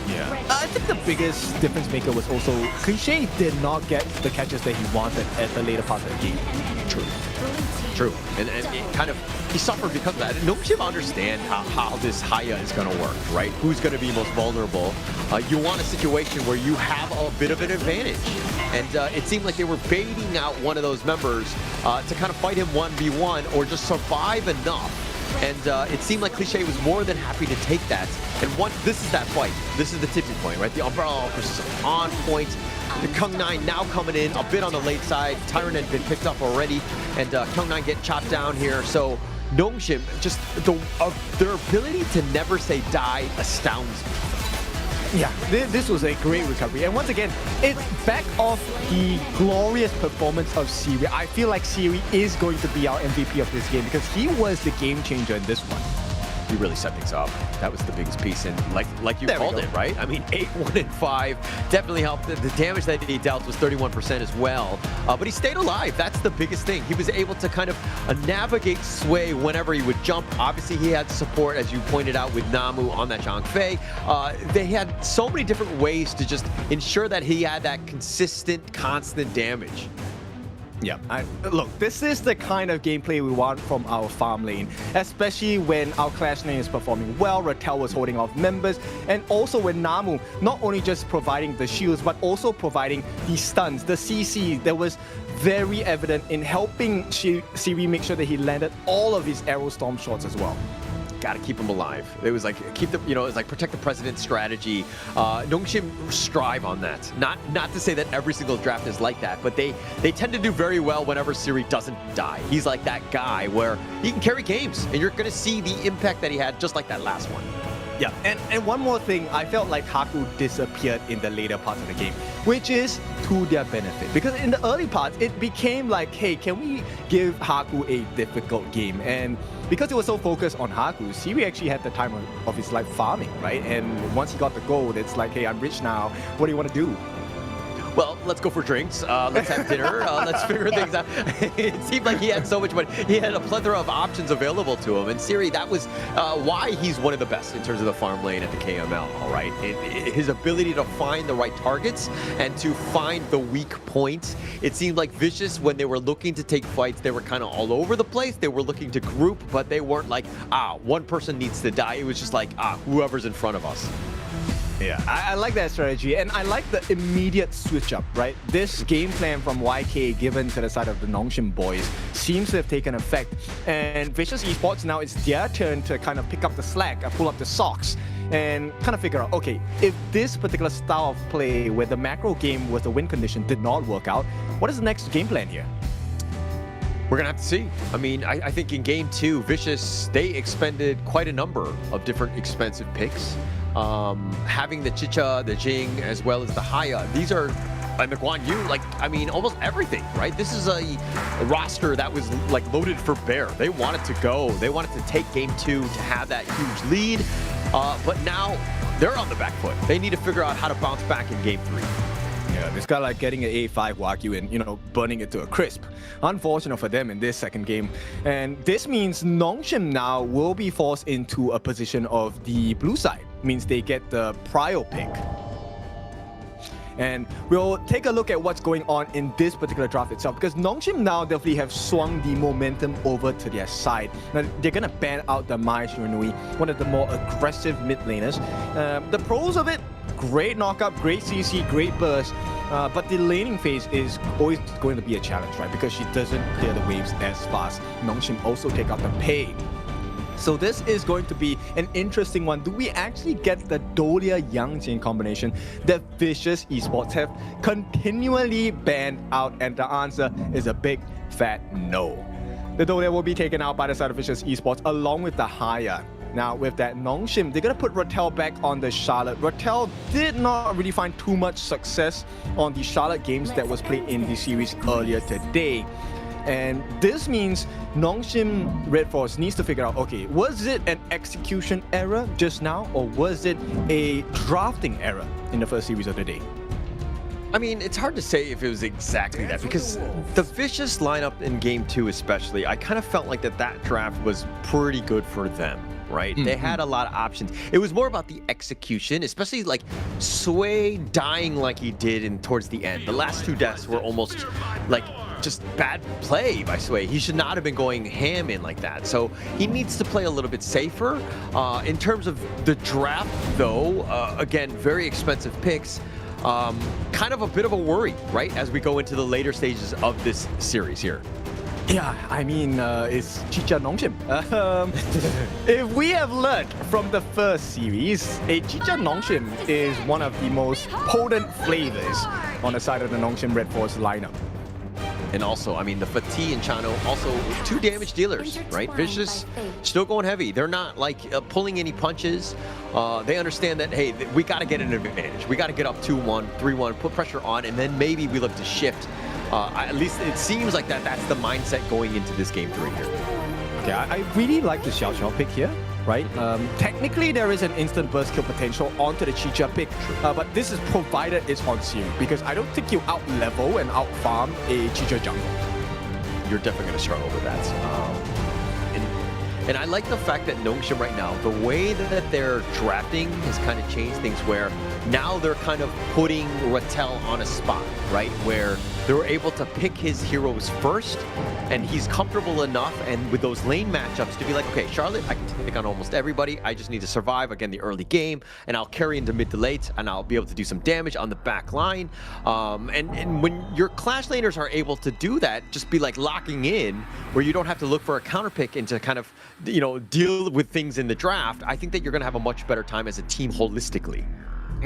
Yeah. I think the biggest difference maker was also Cliché did not get the catches that he wanted at the later part of the game. True. And it kind of, he suffered because of that. And Nongshim understand how this Haya is going to work, right? Who's going to be most vulnerable. You want a situation where you have a bit of an advantage. And it seemed like they were baiting out one of those members to kind of fight him 1v1 or just survive enough. And it seemed like Cliché was more than happy to take that. And once this is that fight, this is the tipping point, right? The Umbrella versus on point. The Kyungnan now coming in a bit on the late side. Tyrant had been picked up already, and Kyungnan get chopped down here. So Nongshim, just their ability to never say die astounds me. Yeah, this was a great recovery. And once again, it's back off the glorious performance of Siri. I feel like Siri is going to be our MVP of this game because he was the game changer in this one. He really set things up. That was the biggest piece, and like you called it, right? I mean, 8-1-5 definitely helped. The damage that he dealt was 31% as well, but he stayed alive. That's the biggest thing. He was able to kind of navigate Sway whenever he would jump. Obviously, he had support, as you pointed out, with Namu on that Zhang Fei. They had so many different ways to just ensure that he had that consistent, constant damage. Yeah, look, this is the kind of gameplay we want from our farm lane, especially when our Clash lane is performing well, Rattel was holding off members, and also when Namu not only just providing the shields, but also providing the stuns, the CC that was very evident in helping Siri make sure that he landed all of his arrow storm shots as well. Got to keep him alive. It was like keep the, you know, it's like protect the president's strategy. Nongshim strive on that. Not to say that every single draft is like that, but they tend to do very well whenever Siri doesn't die. He's like that guy where he can carry games, and you're going to see the impact that he had just like that last one. Yeah, and one more thing, I felt like Haku disappeared in the later parts of the game, which is to their benefit. Because in the early parts, it became like, hey, can we give Haku a difficult game? And because it was so focused on Haku, Siri actually had the time of his life farming, right? And once he got the gold, it's like, hey, I'm rich now, what do you want to do? Well, let's go for drinks. Let's have dinner. Let's figure things out. It seemed like he had so much money. He had a plethora of options available to him. And Siri, that was why he's one of the best in terms of the farm lane at the KML, all right? His ability to find the right targets and to find the weak points. It seemed like Vicious, when they were looking to take fights, they were kind of all over the place. They were looking to group, but they weren't like, one person needs to die. It was just like, whoever's in front of us. Yeah, I like that strategy, and I like the immediate switch up, right? This game plan from YK given to the side of the Nongshim boys seems to have taken effect, and Vicious Esports now it's their turn to kind of pick up the slack, pull up the socks, and kind of figure out, okay, if this particular style of play where the macro game with the win condition did not work out, what is the next game plan here? We're going to have to see. I mean, I think in Game 2, Vicious, they expended quite a number of different expensive picks. Having the Chicha, the Jing, as well as the Haya, these are, and the Guan Yu, like, I mean, almost everything, right? This is a roster that was like loaded for bear. They wanted to go. They wanted to take Game 2 to have that huge lead, but now they're on the back foot. They need to figure out how to bounce back in Game 3. Yeah, it's kind of like getting an A5 Wagyu and, burning it to a crisp. Unfortunate for them in this second game. And this means Nongshim now will be forced into a position of the blue side. Means they get the prio pick. And we'll take a look at what's going on in this particular draft itself, because Nongshim now definitely have swung the momentum over to their side. Now, they're going to ban out the Mai Shiranui, one of the more aggressive mid laners. The pros of it, great knockup, great CC, great burst, but the laning phase is always going to be a challenge, right? Because she doesn't clear the waves as fast. Nongshim also take out the pay. So this is going to be an interesting one. Do we actually get the Dolia Yang combination that Vicious Esports have continually banned out? And the answer is a big fat no. The Dolia will be taken out by the side of Vicious Esports along with the Haya. Now with that Nongshim, they're going to put Ratel back on the Charlotte. Ratel did not really find too much success on the Charlotte games that was played in the series earlier today. And this means Nongshim Redforce needs to figure out, okay, was it an execution error just now, or was it a drafting error in the first series of the day? I mean, it's hard to say if it was exactly that, because the Vicious lineup in Game 2 especially, I kind of felt like that draft was pretty good for them. Right? They had a lot of options. It was more about the execution, especially like Sway dying like he did towards the end. The last two deaths were almost like just bad play by Sway. He should not have been going ham in like that. So he needs to play a little bit safer. In terms of the draft, though, again, very expensive picks. Kind of a bit of a worry, right? As we go into the later stages of this series here. Yeah, I mean, it's Chicha Nongshim. If we have learned from the first series, a Chicha Nongshim is one of the most potent flavors on the side of the Nongshim Redforce lineup. And also, I mean, the Fatih and Chano, also 2 damage dealers, right? Vicious, still going heavy. They're not like pulling any punches. They understand that, hey, we got to get an advantage. We got to get up 2-1, 3-1, put pressure on, and then maybe we look to shift. At least it seems like that's the mindset going into this Game 3 here. Okay, I really like the Xiao Xiao pick here, right? Technically, there is an instant burst kill potential onto the Chicha pick, but this is provided it's on Siri, because I don't think you out-level and out-farm a Chicha jungle. You're definitely going to struggle with that. And I like the fact that Nongshim right now, the way that they're drafting has kind of changed things, where now they're kind of putting Ratel on a spot, right? Where they're able to pick his heroes first, and he's comfortable enough, and with those lane matchups, to be like, okay, Charlotte, I can take on almost everybody. I just need to survive, again, the early game, and I'll carry into mid to late, and I'll be able to do some damage on the back line. And when your Clash laners are able to do that, just be like locking in, where you don't have to look for a counter pick and to kind of, deal with things in the draft, I think that you're going to have a much better time as a team holistically.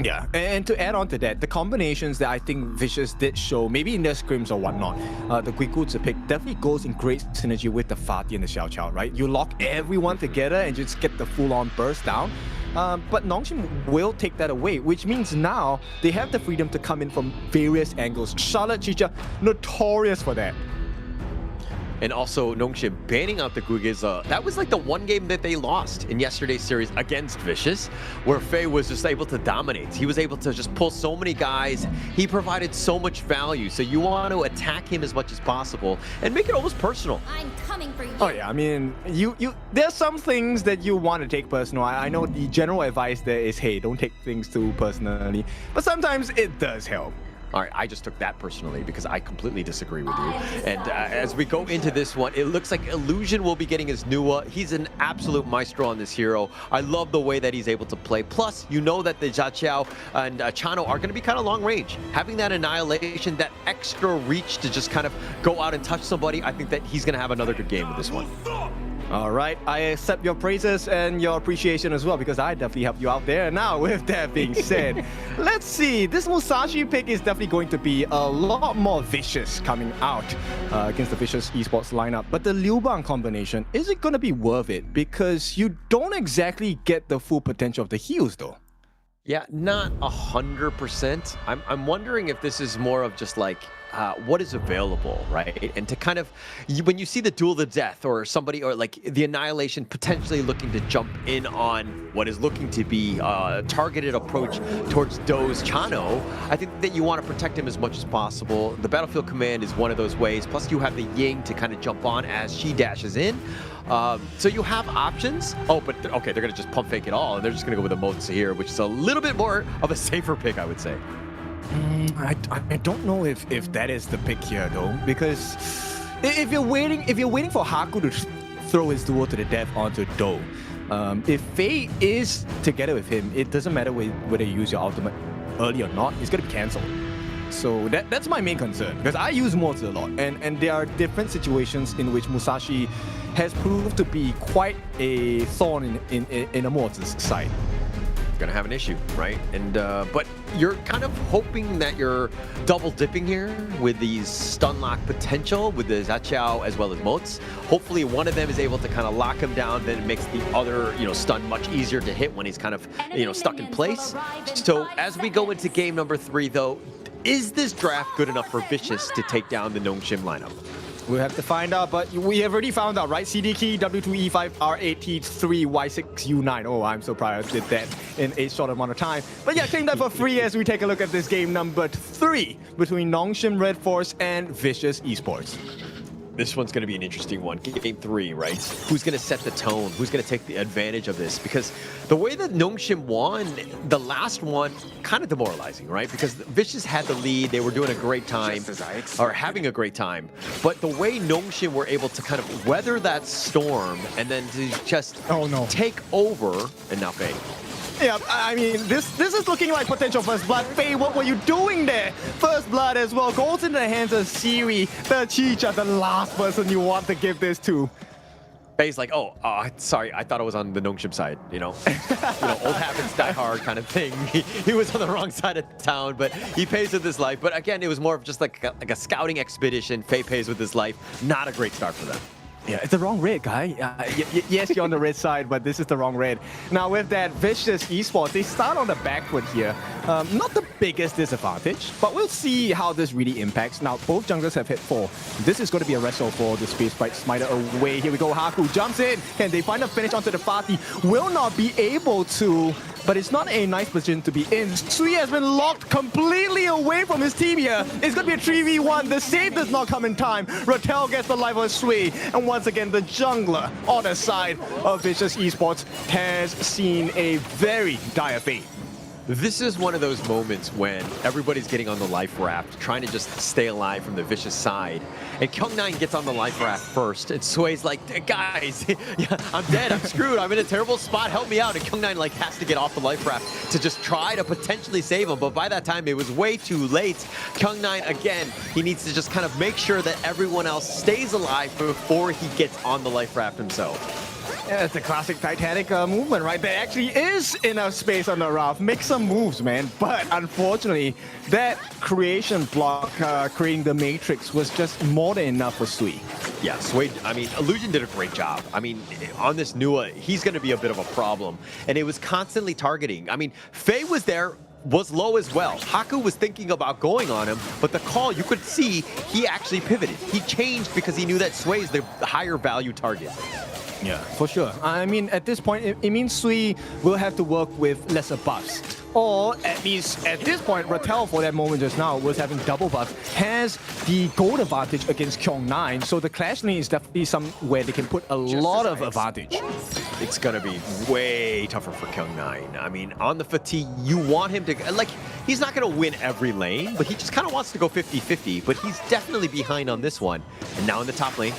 Yeah, and to add on to that, the combinations that I think Vicious did show, maybe in their scrims or whatnot, the Guigutsu pick definitely goes in great synergy with the Fatih and the Xiao Xiao, right? You lock everyone together and just get the full-on burst down. But Nongshim will take that away, which means now they have the freedom to come in from various angles. Charlotte Chicha, notorious for that. And also, Nongshim banning out the Gugiza. That was like the one game that they lost in yesterday's series against Vicious, where Faye was just able to dominate. He was able to just pull so many guys. He provided so much value. So you want to attack him as much as possible and make it almost personal. I'm coming for you. Oh yeah, I mean, there's some things that you want to take personal. I know the general advice there is, hey, don't take things too personally. But sometimes it does help. All right, I just took that personally because I completely disagree with you. And as we go into this one, it looks like Illusion will be getting his Nuwa. He's an absolute maestro on this hero. I love the way that he's able to play. Plus, you know that the Jiaqiao and Chano are going to be kind of long range. Having that annihilation, that extra reach to just kind of go out and touch somebody, I think that he's going to have another good game with this one. All right, I accept your praises and your appreciation as well because I definitely helped you out there. Now, with that being said, let's see. This Musashi pick is definitely going to be a lot more vicious coming out against the Vicious Esports lineup. But the Liu Bang combination, is it going to be worth it? Because you don't exactly get the full potential of the heals, though. Yeah, not 100%. I'm wondering if this is more of just like what is available, right? And to kind of, when you see the Duel to Death or somebody, or like the Annihilation potentially looking to jump in on what is looking to be a targeted approach towards Do's Chano, I think that you want to protect him as much as possible. The Battlefield Command is one of those ways. Plus you have the Ying to kind of jump on as she dashes in. So you have options. Oh, but okay, they're going to just pump fake it all, and they're just going to go with the Motes here, which is a little bit more of a safer pick, I would say. I don't know if that is the pick here though, because if you're waiting for Haku to throw his duel to the death onto Do, if Faye is together with him, it doesn't matter whether you use your ultimate early or not, it's gonna be cancelled. So that's my main concern, because I use Morts a lot, and there are different situations in which Musashi has proved to be quite a thorn in a Morts' side. Gonna have an issue, right? And but you're kind of hoping that you're double dipping here with these stun lock potential with the Jiaqiao as well as Motes. Hopefully one of them is able to kind of lock him down, then it makes the other, stun much easier to hit when he's kind of, stuck in place. So as we go into game number 3 though, is this draft good enough for Vicious to take down the Nongshim lineup? We'll have to find out, but we have already found out, right? CD key, W2E5, R8T3, Y6U9. Oh, I'm so proud I did that in a short amount of time. But yeah, claim that for free as we take a look at this game number 3 between Nongshim Redforce and Vicious Esports. This one's going to be an interesting one. Game 3, right? Who's going to set the tone? Who's going to take the advantage of this? Because the way that Nongshim won, the last one, kind of demoralizing, right? Because Vicious had the lead. They were doing a great time, or having a great time. But the way Nongshim were able to kind of weather that storm and then to just take over, and now Faye. Yeah, I mean, this is looking like potential First Blood. Faye, what were you doing there? First Blood as well goes into the hands of Siri, the Chicha, the last person you want to give this to. Faye's like, sorry, I thought I was on the Nongshim side, old habits die hard kind of thing. He was on the wrong side of town, but he pays with his life. But again, it was more of just like a scouting expedition. Faye pays with his life. Not a great start for them. Yeah, it's the wrong red, guy. Yes, you're on the red side, but this is the wrong red. Now, with that Vicious Esports, they start on the back foot here. Not the biggest disadvantage, but we'll see how this really impacts. Now, both junglers have hit 4. This is going to be a wrestle for the Space Sprite Smiter away. Here we go, Haku jumps in. Can they find a finish onto the party? Will not be able to, but it's not a nice position to be in. Sui has been locked completely away from his team here. It's going to be a 3v1. The save does not come in time. Ratel gets the life of Sui, and once again, the jungler on the side of Vicious Esports has seen a very dire fate. This is one of those moments when everybody's getting on the life raft, trying to just stay alive from the Vicious side. And Kyung9 gets on the life raft first, and Sui's like, guys, I'm dead, I'm screwed, I'm in a terrible spot, help me out. And Kyung9 has to get off the life raft to just try to potentially save him, but by that time it was way too late. Kyung9, again, he needs to just kind of make sure that everyone else stays alive before he gets on the life raft himself. Yeah, it's a classic Titanic movement, right? There actually is enough space on the raft. Make some moves, man. But unfortunately, that creation block, creating the matrix, was just more than enough for Sui. Yeah, Sway, I mean, Illusion did a great job. I mean, on this Nua, he's going to be a bit of a problem. And it was constantly targeting. I mean, Faye was there, was low as well. Haku was thinking about going on him, but the call, you could see he actually pivoted. He changed because he knew that Sway is the higher value target. Yeah, for sure. I mean, at this point, it means Sui will have to work with lesser buffs. Or at least at this point, Rattel for that moment just now was having double buff, has the gold advantage against Kyung9, so the clash lane is definitely somewhere they can put a lot of advantage. It's gonna be way tougher for Kyung9. I mean, on the fatigue, you want him to, like, he's not gonna win every lane, but he just kind of wants to go 50-50, but he's definitely behind on this one. And now in the top lane,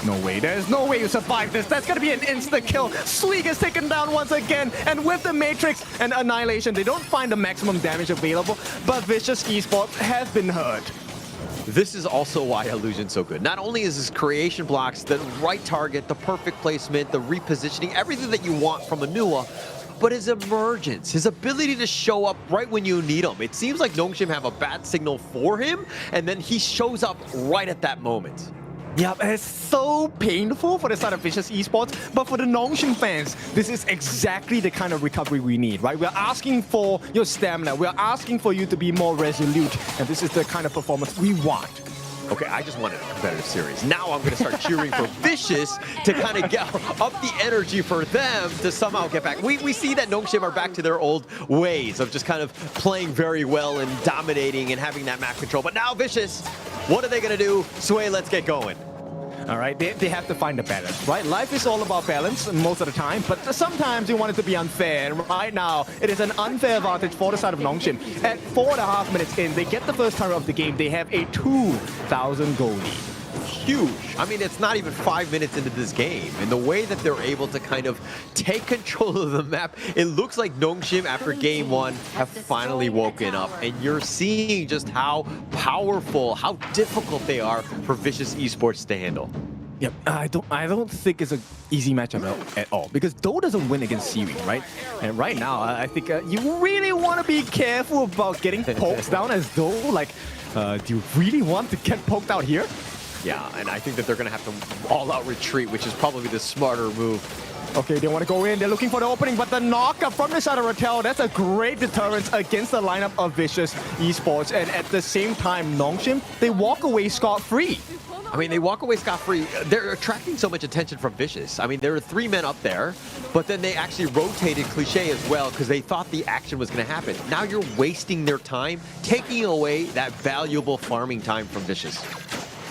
no way, there's no way you survive this. That's gonna be an instant kill. Sui gets taken down once again, and with the Matrix and Annihilation, they don't find the maximum damage available, but Vicious Esports has been hurt. this is also why Illusion's so good. Not only is his creation blocks the right target, the perfect placement, the repositioning, everything that you want from a Nua, but his emergence, his ability to show up right when you need him. It seems like Nongshim have a bad signal for him, and then he shows up right at that moment. Yeah, it's so painful for the side of Vicious Esports, but for the Nongshim fans, this is exactly the kind of recovery we need, right? We're asking for your stamina, we're asking for you to be more resolute, and this is the kind of performance we want. Okay, I just wanted a competitive series. Now I'm going to start cheering for Vicious to kind of get up the energy for them to somehow get back. We see that Nongshim are back to their old ways of just kind of playing very well and dominating and having that map control. But now Vicious, what are they going to do? Sway, let's get going. All right, they have to find a balance, right? Life is all about balance most of the time, but sometimes you want it to be unfair. And right now, it is an unfair advantage for the side of Nongshim. At 4.5 minutes in, they get the first turret of the game. They have a 2,000 goal lead. Huge. I mean, it's not even 5 minutes into this game. And the way that they're able to kind of take control of the map, it looks like Nongshim, after game one, have finally woken up. And you're seeing just how powerful, how difficult they are for Vicious Esports to handle. Yep, I don't think it's an easy matchup at all, because Do doesn't win against Siri, right? And right now, I think you really want to be careful about getting poked down as Do. Like, do you really want to get poked out here? Yeah, and I think that they're going to have to all-out retreat, which is probably the smarter move. Okay, they want to go in. They're looking for the opening, but the knockup from the side of Rattel, that's a great deterrence against the lineup of Vicious Esports. And at the same time, Nongshim, they walk away scot-free. I mean, they walk away scot-free. They're attracting so much attention from Vicious. I mean, there were 3 men up there, but then they actually rotated Cliché as well because they thought the action was going to happen. Now you're wasting their time, taking away that valuable farming time from Vicious.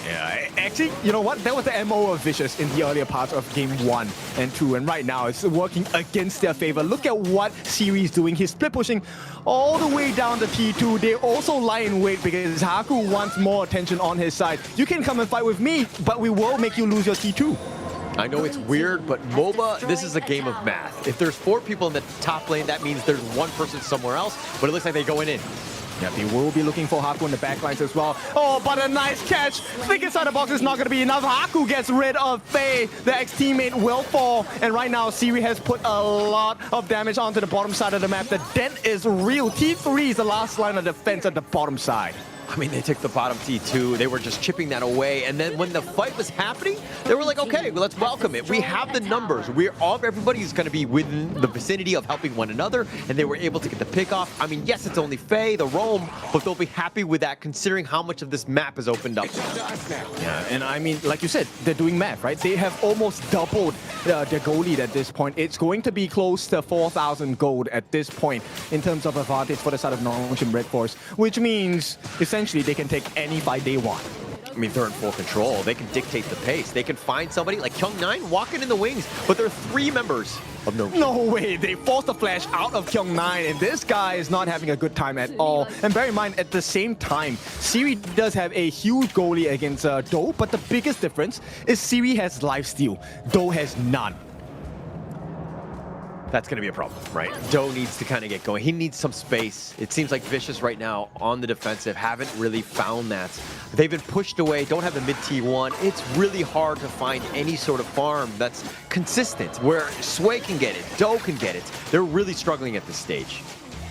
Yeah, actually, you know what? That was the MO of Vicious in the earlier parts of game 1 and 2, and right now it's working against their favor. Look at what Siri is doing. He's split pushing all the way down the T2. They also lie in wait because Haku wants more attention on his side. You can come and fight with me, but we will make you lose your T2. I know it's weird, but MOBA, this is a game of math. If there's 4 people in the top lane, that means there's 1 person somewhere else, but it looks like they're going in. Yeah, they will be looking for Haku in the backlines as well. Oh, but a nice catch. Think inside the box is not going to be enough. Haku gets rid of Faye. The ex-teammate will fall. And right now, Siri has put a lot of damage onto the bottom side of the map. The dent is real. T3 is the last line of defense at the bottom side. I mean, they took the bottom T2. They were just chipping that away. And then when the fight was happening, they were like, okay, well, let's welcome it. We have the numbers. Everybody's going to be within the vicinity of helping one another. And they were able to get the pick off. I mean, yes, it's only Faye, the roam, but they'll be happy with that considering how much of this map is opened up. Yeah, and I mean, like you said, they're doing math, right? They have almost doubled their goal lead at this point. It's going to be close to 4,000 gold at this point in terms of advantage for the side of Nongshim Redforce, which means essentially they can take any fight they want. I mean, they're in full control. They can dictate the pace. They can find somebody like Kyung9 walking in the wings, but there are 3 members of Nongshim. No way. They forced the flash out of Kyung9, and this guy is not having a good time at all. And bear in mind, at the same time, Siri does have a huge goalie against Do, but the biggest difference is Siri has lifesteal. Do has none. that's going to be a problem, right? Doe needs to kind of get going. He needs some space. It seems like Vicious right now on the defensive haven't really found that. They've been pushed away, don't have the mid T1. It's really hard to find any sort of farm that's consistent, where Sway can get it, Doe can get it. They're really struggling at this stage.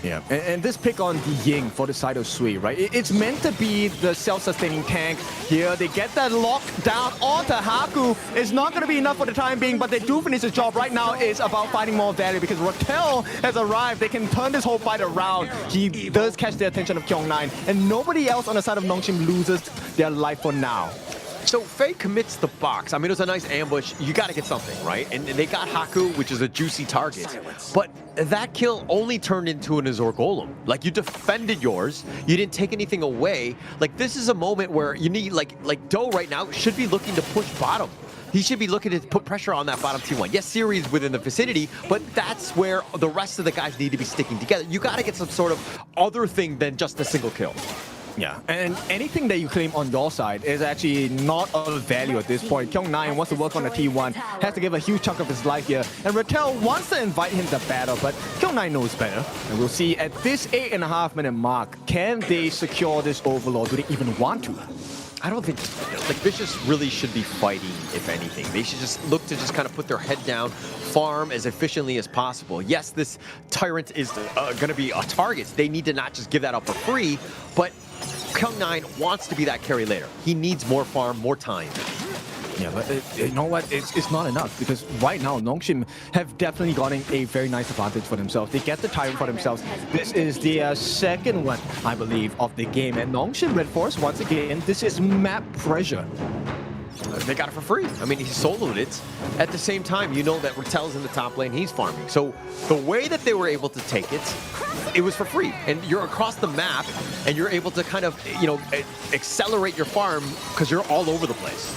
Yeah, and this pick on the Ying for the side of Sui, right? It's meant to be the self-sustaining tank here. They get that locked down onto Haku. It's not going to be enough for the time being, but they do finish the job. Right now it's about finding more value because Raquel has arrived. They can turn this whole fight around. He does catch the attention of Kyung9, and nobody else on the side of Nongshim loses their life for now. So Faye commits the box. I mean, it was a nice ambush. You got to get something, right? And they got Haku, which is a juicy target. But that kill only turned into an Azor Golem. Like, you defended yours. You didn't take anything away. Like, this is a moment where you need, like Doe right now should be looking to push bottom. He should be looking to put pressure on that bottom T1. Yes, Siri is within the vicinity, but that's where the rest of the guys need to be sticking together. You got to get some sort of other thing than just a single kill. Yeah, and anything that you claim on your side is actually not of value at this point. Kyung9 wants to work on the T1, has to give a huge chunk of his life here, and Raquel wants to invite him to battle, but Kyung9 knows better. And we'll see at this 8.5-minute mark, can they secure this Overlord? Do they even want to? I don't think, like, Vicious really should be fighting, if anything. They should just look to just kind of put their head down, farm as efficiently as possible. Yes, this Tyrant is going to be a target. They need to not just give that up for free, but Kyung9 wants to be that carry later. He needs more farm, more time. Yeah, but you know what? It's not enough because right now Nongshim have definitely gotten a very nice advantage for themselves. They get the Tyrant for themselves. This is the second one, I believe, of the game. And Nongshim Redforce, once again, this is map pressure. They got it for free. I mean, he soloed it. At the same time, you know that Rattel's in the top lane, he's farming. So the way that they were able to take it, it was for free. And you're across the map, and you're able to kind of, you know, accelerate your farm because you're all over the place.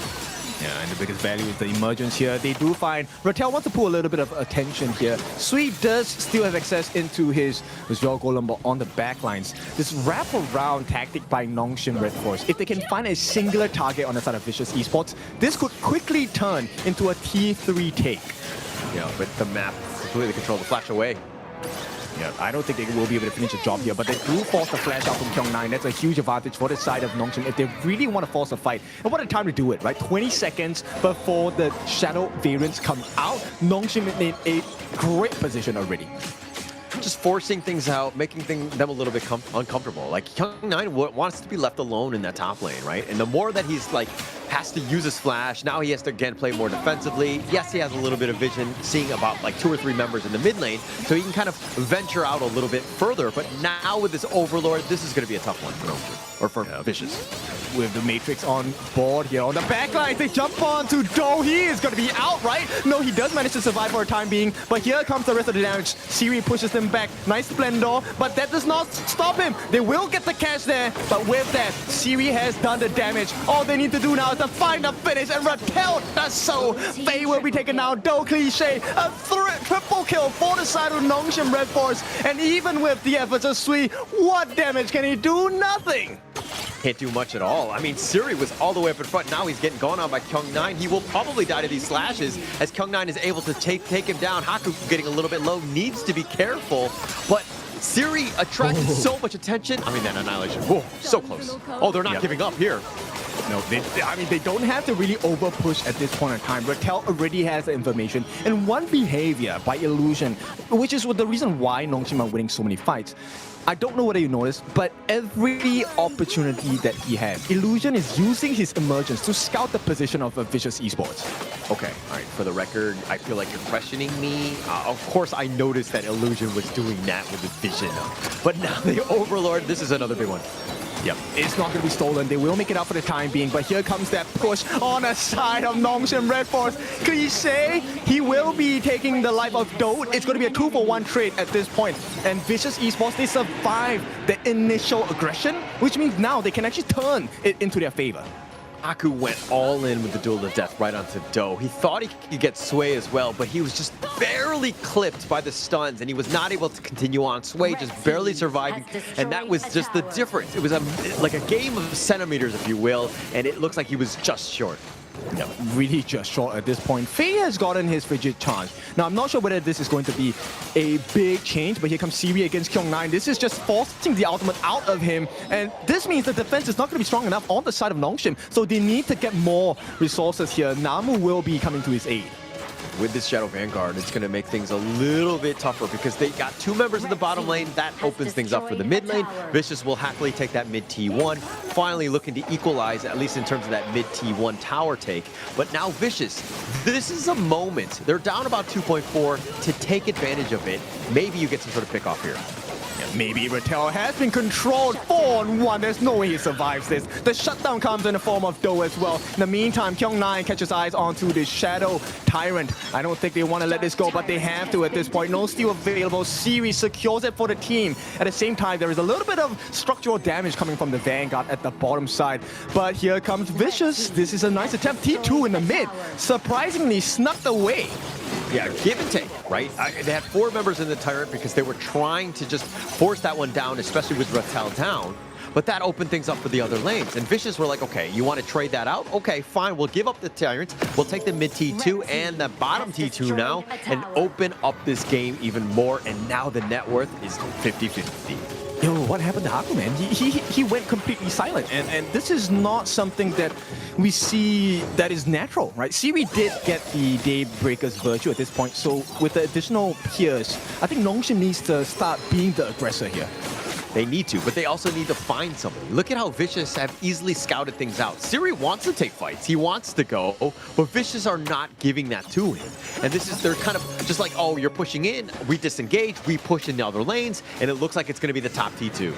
Yeah, and the biggest value is the emergence here. They do find Rattel wants to pull a little bit of attention here. Sui does still have access into his Azor Golem, but on the backlines. This wrap-around tactic by Nongshim Redforce, if they can find a singular target on the side of Vicious Esports, this could quickly turn into a T3 take. Yeah, but the map completely controlled the flash away. Yeah, I don't think they will be able to finish the job here, but they do force the flash out from Kyung9. That's a huge advantage for the side of Nongshim if they really want to force a fight. And what a time to do it, right? 20 seconds before the Shadow variants come out. Nongshim is in a great position already. Just forcing things out, making them a little bit uncomfortable. Like, Kyung9 wants to be left alone in that top lane, right? And the more that he's like has to use his flash, now he has to again play more defensively. Yes, he has a little bit of vision, seeing about like 2 or 3 members in the mid lane, so he can kind of venture out a little bit further. But now with this Overlord, this is going to be a tough one for Nongshim, or for Vicious. With the Matrix on board here on the backline, they jump on to Doe. He is going to be out, right? No, he does manage to survive for a time being, but here comes the rest of the damage. Siri pushes them back. Nice Splendor, but that does not stop him. They will get the catch there, but with that, Siri has done the damage. All they need to do now is to find a finish, and Rattel does so. Faye will be taken down. Doe Cliche, a triple kill for the side of Nongshim Redforce, and even with the efforts of Sui, what damage can he do? Nothing. Can't do much at all. I mean, Siri was all the way up in front. Now he's getting gone on by Kyung9. He will probably die to these slashes as Kyung9 is able to take him down. Haku getting a little bit low, needs to be careful. But Siri attracted so much attention. I mean, that annihilation. Whoa, so close. Oh, they're not giving up here. No, they don't have to really over-push at this point in time. Rattel already has the information. And one behavior by Illusion, which is the reason why Nongshim are winning so many fights. I don't know whether you noticed, but every opportunity that he has, Illusion is using his emergence to scout the position of a Vicious Esports. Okay, all right, for the record, I feel like you're questioning me. Of course, I noticed that Illusion was doing that with the vision. But now the Overlord, this is another big one. Yep, it's not going to be stolen. They will make it out for the time being, but here comes that push on the side of Nongshim Redforce. Cliche, he will be taking the life of Doe. It's going to be a 2-for-1 trade at this point. And Vicious Esports, they survived the initial aggression, which means now they can actually turn it into their favor. Haku went all in with the Duel of Death right onto Doe. He thought he could get Sway as well, but he was just barely clipped by the stuns, and he was not able to continue on. Sway just barely surviving, and that was just the difference. It was like a game of centimeters, if you will, and it looks like he was just short. Yeah, really just short at this point. Faye has gotten his frigid charge. Now, I'm not sure whether this is going to be a big change, but here comes Siri against Kyung9. This is just forcing the ultimate out of him, and this means the defense is not going to be strong enough on the side of Nongshim, so they need to get more resources here. Namu will be coming to his aid. With this Shadow Vanguard, it's going to make things a little bit tougher because they got 2 members in the bottom lane. That opens things up for the mid lane. Vicious will happily take that mid T1, finally looking to equalize, at least in terms of that mid T1 tower take. But now Vicious, this is a moment. They're down about 2.4 to take advantage of it. Maybe you get some sort of pick off here. Maybe Rattel has been controlled 4-on-1. There's no way he survives this. The shutdown comes in the form of Do as well. In the meantime, Kyung9 catches eyes onto the Shadow Tyrant. I don't think they want to let this go, but they have to at this point. No steal available. Siri secures it for the team. At the same time, there is a little bit of structural damage coming from the Vanguard at the bottom side. But here comes Vicious. This is a nice attempt. T2 in the mid. Surprisingly snuck away. Yeah, give and take, right? They had 4 members in the Tyrant because they were trying to just force that one down, especially with Rattel down. But that opened things up for the other lanes. And Vicious were like, okay, you want to trade that out? Okay, fine, we'll give up the Tyrant. We'll take the mid T2 and the bottom T2 now and open up this game even more. And now the net worth is 50-50. Yo, what happened to Aquaman? He went completely silent, and this is not something that we see that is natural, right? Siri did get the Daybreaker's virtue at this point, so with the additional peers, I think Nongshim needs to start being the aggressor here. They need to, but they also need to find somebody. Look at how Vicious have easily scouted things out. Siri wants to take fights. He wants to go, but Vicious are not giving that to him. And this is, they're kind of just like, oh, you're pushing in, we disengage, we push in the other lanes, and it looks like it's going to be the top T2.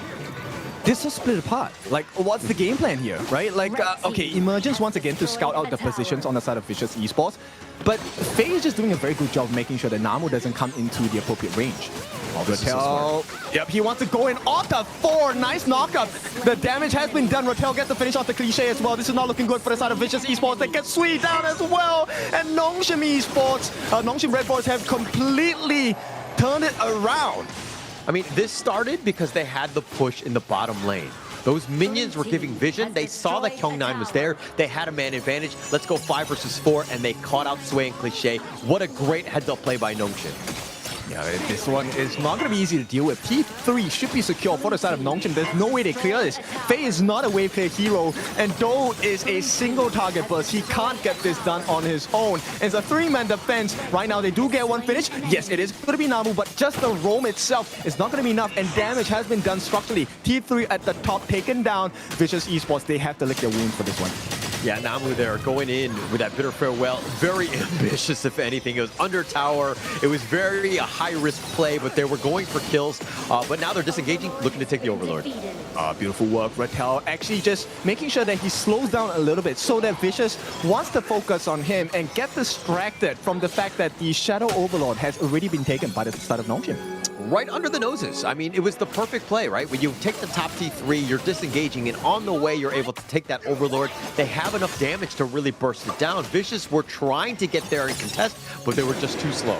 This is split apart. Like, what's the game plan here, right? Like, okay, Emergence once again to scout out the positions on the side of Vicious Esports, but Faye is just doing a very good job of making sure that Namu doesn't come into the appropriate range. Rattel, yep, he wants to go in on the 4. Nice knockup. The damage has been done. Rattel gets to finish off the cliche as well. This is not looking good for the side of Vicious Esports. They get sweet down as well. And Nongshim Esports, Nongshim Redforce have completely turned it around. I mean, this started because they had the push in the bottom lane. Those minions were giving vision. They saw that Kyung9 was there. They had a man advantage. Let's go 5 versus 4, and they caught out Sway and Cliché. What a great heads-up play by Nongshim. Yeah, this one is not going to be easy to deal with. T3 should be secure for the side of Nongshim. There's no way they clear this. Faye is not a wave clear hero, and Do is a single target burst. He can't get this done on his own. It's a 3-man defense. Right now, they do get one finish. Yes, it is going to be Namu, but just the roam itself is not going to be enough, and damage has been done structurally. T3 at the top, taken down. Vicious Esports, they have to lick their wounds for this one. Yeah, Namu there going in with that bitter farewell. Very ambitious, if anything. It was under tower. It was very a high-risk play, but they were going for kills. But now they're disengaging, looking to take the Overlord. Beautiful work, Rattel. Actually just making sure that he slows down a little bit so that Vicious wants to focus on him and get distracted from the fact that the Shadow Overlord has already been taken by the side of Nongshim. Right under the noses. I mean, it was the perfect play, right? When you take the top T3, you're disengaging, and on the way, you're able to take that Overlord. They have enough damage to really burst it down. Vicious were trying to get there and contest, but they were just too slow.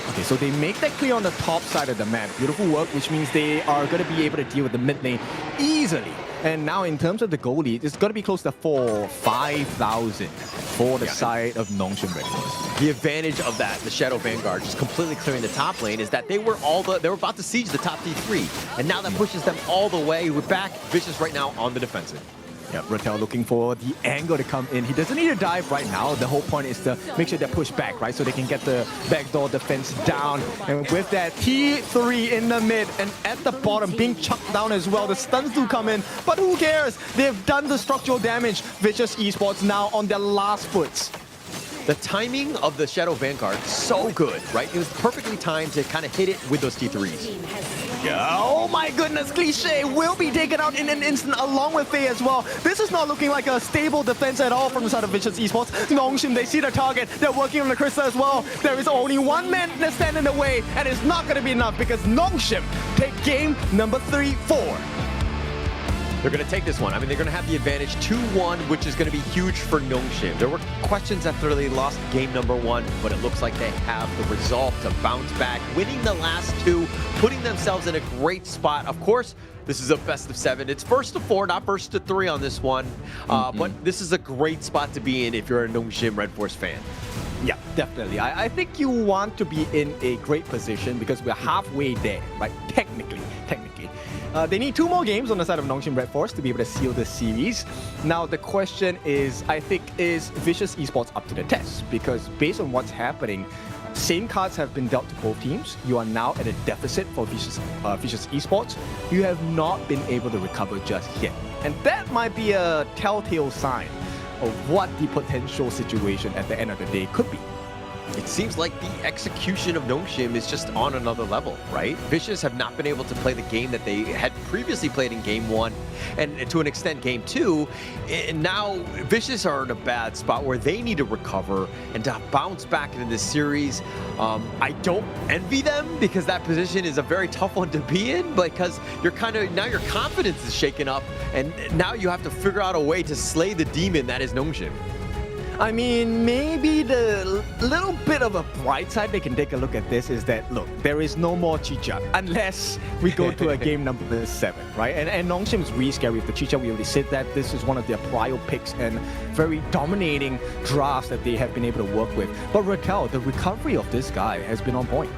Okay, so they make that clear on the top side of the map. Beautiful work, which means they are going to be able to deal with the mid lane easily. And now in terms of the goal lead, it's going to be close to 5,000 for the side of Nongshim Redforce. The advantage of that, the Shadow Vanguard, just completely clearing the top lane, is that they were about to siege the top D3, and now that pushes them all the way. We're back. Vicious right now on the defensive. Yeah, Rattel looking for the angle to come in. He doesn't need to dive right now. The whole point is to make sure they push back, right? So they can get the backdoor defense down. And with that, T3 in the mid and at the bottom being chucked down as well. The stuns do come in, but who cares? They've done the structural damage. Vicious Esports now on their last foots. The timing of the Shadow Vanguard, so good, right? It was perfectly timed to kind of hit it with those T3s. Yeah, oh my goodness, Cliché will be taken out in an instant along with Faye as well. This is not looking like a stable defense at all from the side of Vicious Esports. Nongshim, they see the target. They're working on the Krista as well. There is only one man that stands in the way, and it's not going to be enough because Nongshim take game number 3-4. They're going to take this one. I mean, they're going to have the advantage 2-1, which is going to be huge for Nongshim. There were questions after they lost game number 1, but it looks like they have the resolve to bounce back, winning the last 2, putting themselves in a great spot. Of course, this is a best of 7. It's first to 4, not first to 3 on this one. But this is a great spot to be in if you're a Nongshim Redforce fan. Yeah, definitely. I think you want to be in a great position because we're halfway there, right? Technically. They need 2 more games on the side of Nongshim Redforce to be able to seal the series. Now, the question is, I think, is Vicious Esports up to the test? Because based on what's happening, same cards have been dealt to both teams. You are now at a deficit for Vicious Esports. You have not been able to recover just yet. And that might be a telltale sign of what the potential situation at the end of the day could be. It seems like the execution of Nongshim is just on another level, right? Vicious have not been able to play the game that they had previously played in Game 1 and to an extent Game 2. And now Vicious are in a bad spot where they need to recover and to bounce back into this series. I don't envy them because that position is a very tough one to be in because now your confidence is shaken up and now you have to figure out a way to slay the demon that is Nongshim. I mean, maybe the little bit of a bright side they can take a look at this is that, look, there is no more Chicha unless we go to a game number 7, right? And Nongshim is really scary with the Chicha. We already said that this is one of their prior picks and very dominating drafts that they have been able to work with. But Raquel, the recovery of this guy has been on point.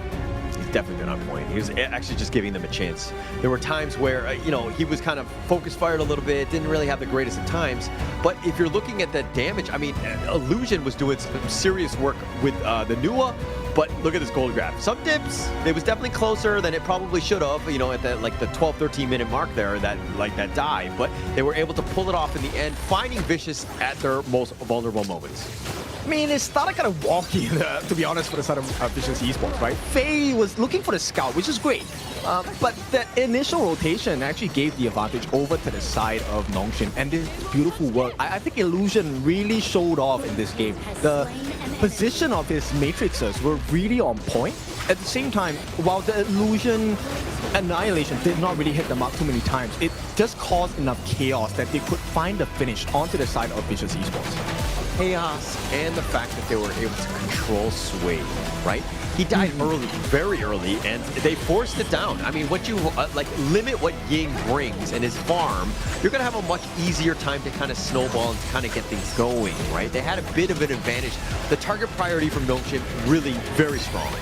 Definitely been on point. He was actually just giving them a chance. There were times where, he was kind of focus fired a little bit, didn't really have the greatest of times. But if you're looking at the damage, I mean, Illusion was doing some serious work with the Nua, but look at this gold grab. Some dips, it was definitely closer than it probably should have, at the 12, 13 minute mark there, that dive. But they were able to pull it off in the end, finding Vicious at their most vulnerable moments. I mean, it started kind of wonky, to be honest, for the side of Vicious Esports, right? Faye was looking for the scout, which is great. But the initial rotation actually gave the advantage over to the side of Nongshim. And this beautiful work, I think Illusion really showed off in this game. The position of his matrices were really on point. At the same time, while the Illusion Annihilation did not really hit the mark too many times, it just caused enough chaos that they could find the finish onto the side of Vicious Esports. Chaos and the fact that they were able to control Sway, right? He died early, very early, and they forced it down. I mean, what you limit what Ying brings in his farm, you're gonna have a much easier time to kind of snowball and kind of get things going, right? They had a bit of an advantage. The target priority from Nongshim really very strong.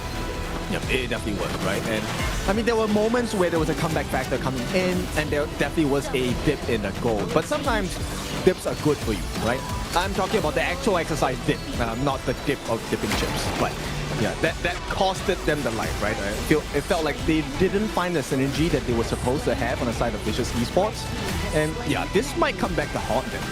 Yep, it definitely was, right? And I mean, there were moments where there was a comeback factor coming in, and there definitely was a dip in the goal. But sometimes dips are good for you, right? I'm talking about the actual exercise dip, not the dip of dipping chips. But yeah, that costed them the life, right? It felt like they didn't find the synergy that they were supposed to have on the side of Vicious Esports. And yeah, this might come back to haunt them.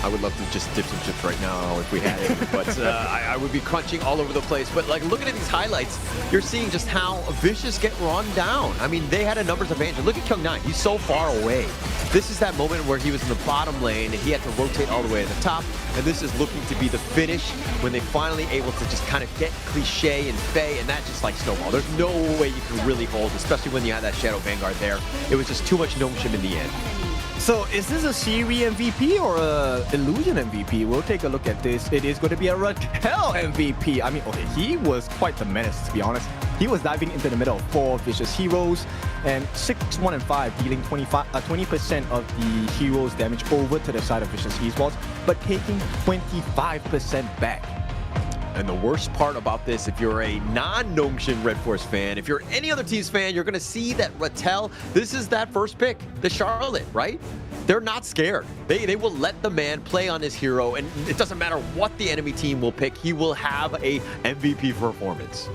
I would love to just dip some chips right now if we had it, but I would be crunching all over the place. But looking at these highlights, you're seeing just how Vicious get run down. I mean, they had a numbers advantage. Look at Kyung9, he's so far away. This is that moment where he was in the bottom lane and he had to rotate all the way to the top. And this is looking to be the finish when they finally able to just kind of get Cliché and Faye, and that just snowball. There's no way you can really hold, especially when you have that Shadow Vanguard there. It was just too much Nongshim in the end. So is this a Siri MVP or a Illusion MVP? We'll take a look at this. It is going to be a Raquel MVP. I mean, okay, he was quite the menace, to be honest. He was diving into the middle of 4 Vicious heroes and 6, 1, and 5, dealing 20% of the heroes' damage over to the side of Vicious Esports, but taking 25% back. And the worst part about this, if you're a non-Nongshim Redforce fan, if you're any other team's fan, you're going to see that Raquel, this is that first pick, the Charlotte, right? They're not scared. They will let the man play on his hero, and it doesn't matter what the enemy team will pick, he will have a MVP performance.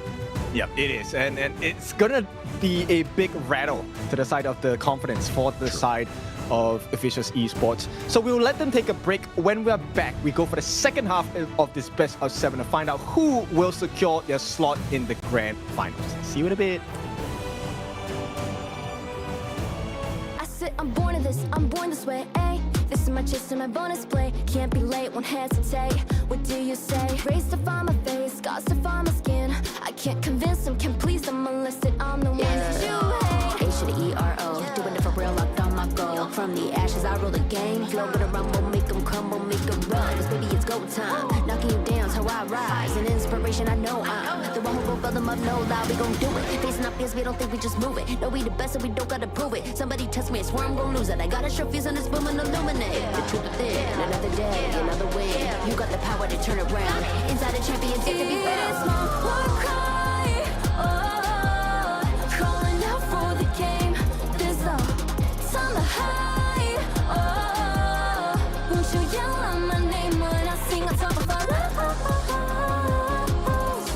Yep, it is. And it's going to be a big rattle to the side of the confidence for the side of Vicious Esports. So we'll let them take a break. When we're back, we go for the second half of this best of 7 to find out who will secure their slot in the grand finals. See you in a bit. I said I'm born of this, I'm born this way, ayy. This is my chest and my bonus play. Can't be late, won't hesitate. What do you say? Race to find my face, scars to find my skin. I can't convince them, can't please them unless that I'm the one that you hate. H to the E-R-O, doing it for real, locked on my goal. from the ashes. I roll the game, flow with a rumble, make them crumble, make them run. Cause baby, it's go time. Knocking you down's how I rise. An inspiration, I know I'm the one who will fill them up, no lie, we gon' do it. Facing up fears, we don't think we just move it. No, we the best, and we don't gotta prove it. Somebody test me, I swear I'm gon' lose it. I got a sure fuse on this boom and illuminate. The truth within, another day, another win. You got the power to turn around. Inside a champion, to be found. It's my war cry, oh, calling out for the game. There's no time to hide, oh, won't you yell out my name when I sing on top of our lungs?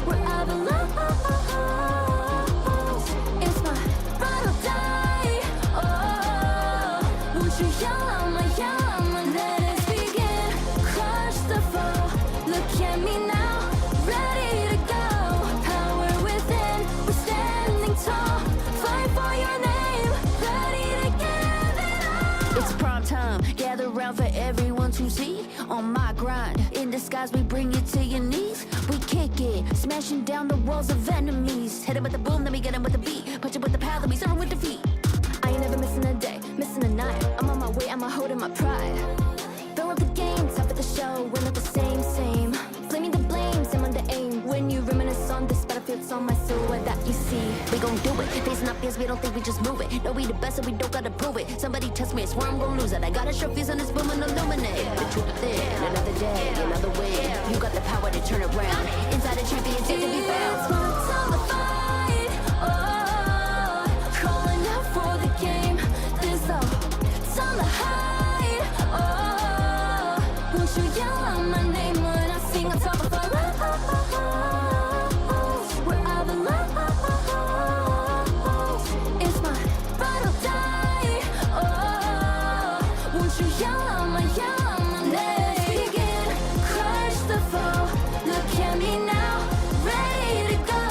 Wherever love, it's my ride or die, oh, won't you yell out my let us begin, crush the foe, look at me now, ready to go, power within, we're standing tall, fight for your name, ready to give it all. It's prime time, gather round for everyone to see, on my grind, in disguise we bring it to your knees, we kick it, smashing down the walls of enemies, hit it with the boom, then we get him with the beat, punch it with the power, then we serve him with defeat. I ain't never missing a day, missing a night. I'm on my way, I'm holding my pride. Throw up the game, top of the show, we're not the same. Flaming the blame, same on the aim. When you reminisce on this battlefield, it's on my silhouette that you see. We gon' do it, facing up fears, we don't think we just move it. No, we the best, and we don't gotta prove it. Somebody test me, I swear I'm gon' lose it. I got a sure fuse on this boom and illuminate. The truth within, another day, another win. You got the power to turn around. Inside a champion, to be found. It's my time to fight, oh, calling out for the game. There's no time to hide, oh, won't you yell out my name when I sing on top of our lungs? Wherever love, it's my ride or die, oh, won't you yell out my let us begin, crush the foe, look at me now, ready to go,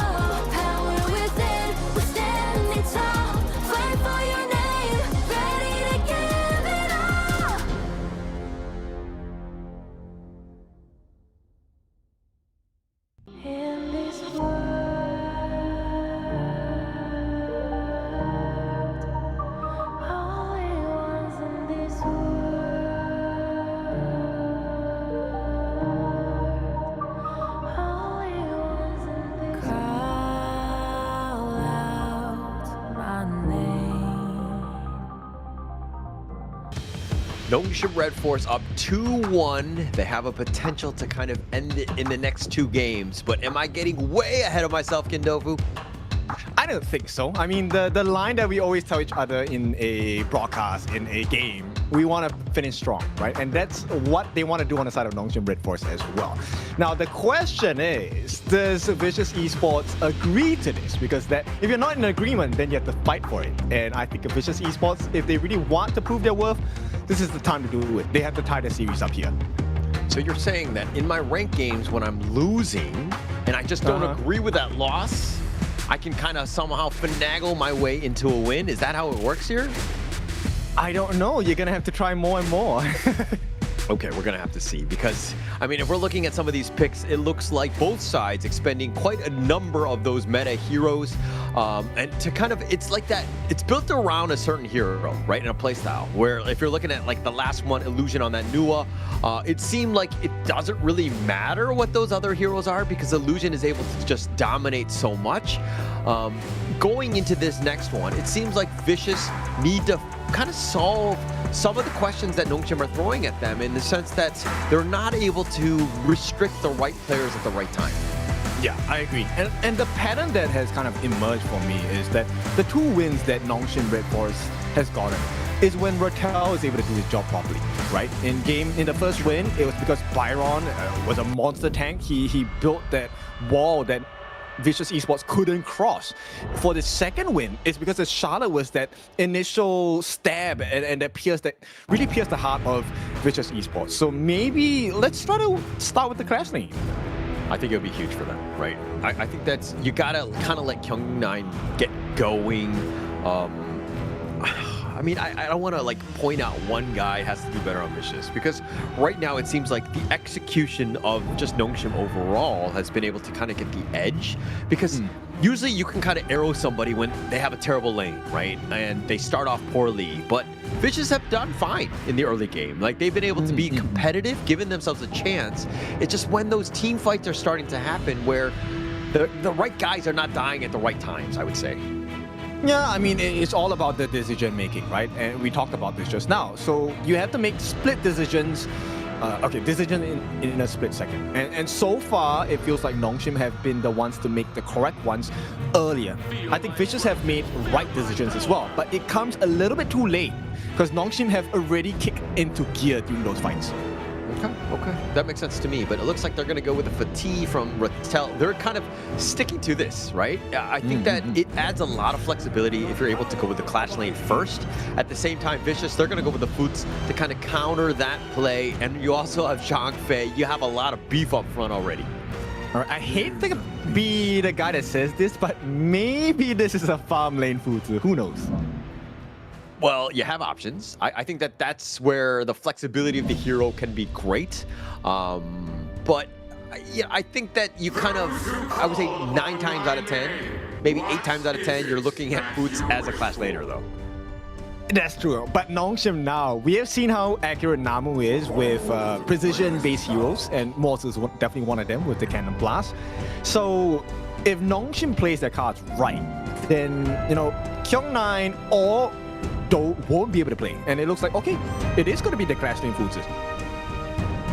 power within, we're standing tall, fight for your name, ready to give it all. In this world, only ones in this call out my name. Nongshim Redforce up 2-1. They have a potential to kind of end it in the next two games. But am I getting way ahead of myself, Kindofu? I don't think so. I mean, the line that we always tell each other in a broadcast, in a game, we want to finish strong, right? And that's what they want to do on the side of Nongshim Redforce as well. Now, the question is, does Vicious Esports agree to this? Because that if you're not in agreement, then you have to fight for it. And I think Vicious Esports, if they really want to prove their worth, this is the time to do it. They have to tie the series up here. So you're saying that in my ranked games, when I'm losing, and I just don't agree with that loss, I can kind of somehow finagle my way into a win? Is that how it works here? I don't know. You're going to have to try more and more. Okay, we're gonna have to see, because I mean, if we're looking at some of these picks, it looks like both sides expending quite a number of those meta heroes, and to kind of, it's like that, it's built around a certain hero, right, in a playstyle, where if you're looking at like the last one, Illusion on that Nua, it seemed like it doesn't really matter what those other heroes are, because Illusion is able to just dominate so much. Going into this next one, it seems like Vicious need to kind of solve some of the questions that Nongshim are throwing at them, in the sense that they're not able to restrict the right players at the right time. Yeah, I agree. And the pattern that has kind of emerged for me is that the two wins that Nongshim Redforce has gotten is when Ratel is able to do his job properly, right? In the first win, it was because Byron was a monster tank. He built that wall that Vicious Esports couldn't cross. For the second win, it's because the Charlotte was that initial stab and that really pierced the heart of Vicious Esports. So maybe let's try to start with the Crash Lane. I think it would be huge for them, right? I think that's, you gotta kind of let Kyung9 get going. I mean, I don't want to like point out one guy has to do better on Vicious, because right now it seems like the execution of just Nongshim overall has been able to kind of get the edge, because usually you can kind of arrow somebody when they have a terrible lane, right? And they start off poorly, but Vicious have done fine in the early game. Like, they've been able to be competitive, giving themselves a chance. It's just when those team fights are starting to happen where the right guys are not dying at the right times, I would say. Yeah, I mean, it's all about the decision making, right? And we talked about this just now. So you have to make split decisions. Decision in a split second. And so far, it feels like Nongshim have been the ones to make the correct ones earlier. I think Vicious have made right decisions as well, but it comes a little bit too late because Nongshim have already kicked into gear during those fights. Okay. That makes sense to me, but it looks like they're going to go with a fatigue from Rattel. They're kind of sticking to this, right? I think that it adds a lot of flexibility if you're able to go with the Clash lane first. At the same time, Vicious, they're going to go with the Foots to kind of counter that play, and you also have Zhang Fei. You have a lot of beef up front already. All right, I hate to be the guy that says this, but maybe this is a farm lane Futsu. Who knows? Well, you have options. I think that that's where the flexibility of the hero can be great. But yeah, I think that you kind of, I would say 9 times out of 10, maybe 8 times out of 10, you're looking at Boots as a Clash laner though. That's true, but Nongshim now, we have seen how accurate Namu is with precision-based heroes, and Morse is definitely one of them with the Cannon Blast. So if Nongshim plays their cards right, then, you know, Kyung9 or Do won't be able to play. And it looks like, okay, it is going to be the Clash lane Futsu.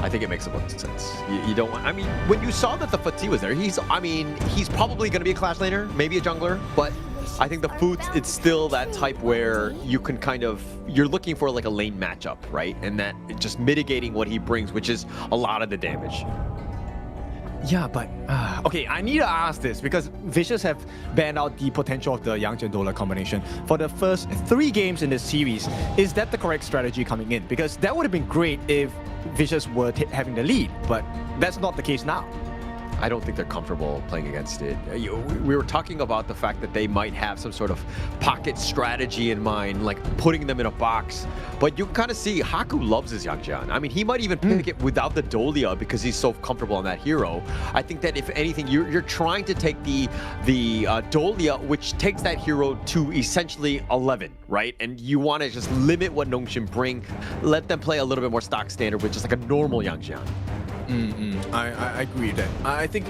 I think it makes a lot of sense. You don't want, I mean, when you saw that the Fati was there, he's probably going to be a Clash laner, maybe a jungler, but I think the Foots, it's still that type where you can kind of, you're looking for like a lane matchup, right? And that just mitigating what he brings, which is a lot of the damage. Yeah, but okay, I need to ask this because Vicious have banned out the potential of the Yang Dola combination for the first 3 games in this series. Is that the correct strategy coming in? Because that would have been great if Vicious were having the lead, but that's not the case now. I don't think they're comfortable playing against it. We were talking about the fact that they might have some sort of pocket strategy in mind, like putting them in a box. But you can kind of see Haku loves his Yangjian. I mean, he might even pick it without the Dolia because he's so comfortable on that hero. I think that if anything, you're trying to take the Dolia, which takes that hero to essentially 11, right? And you want to just limit what Nongshim bring, let them play a little bit more stock standard, which is like a normal Yangjian. I agree that. I think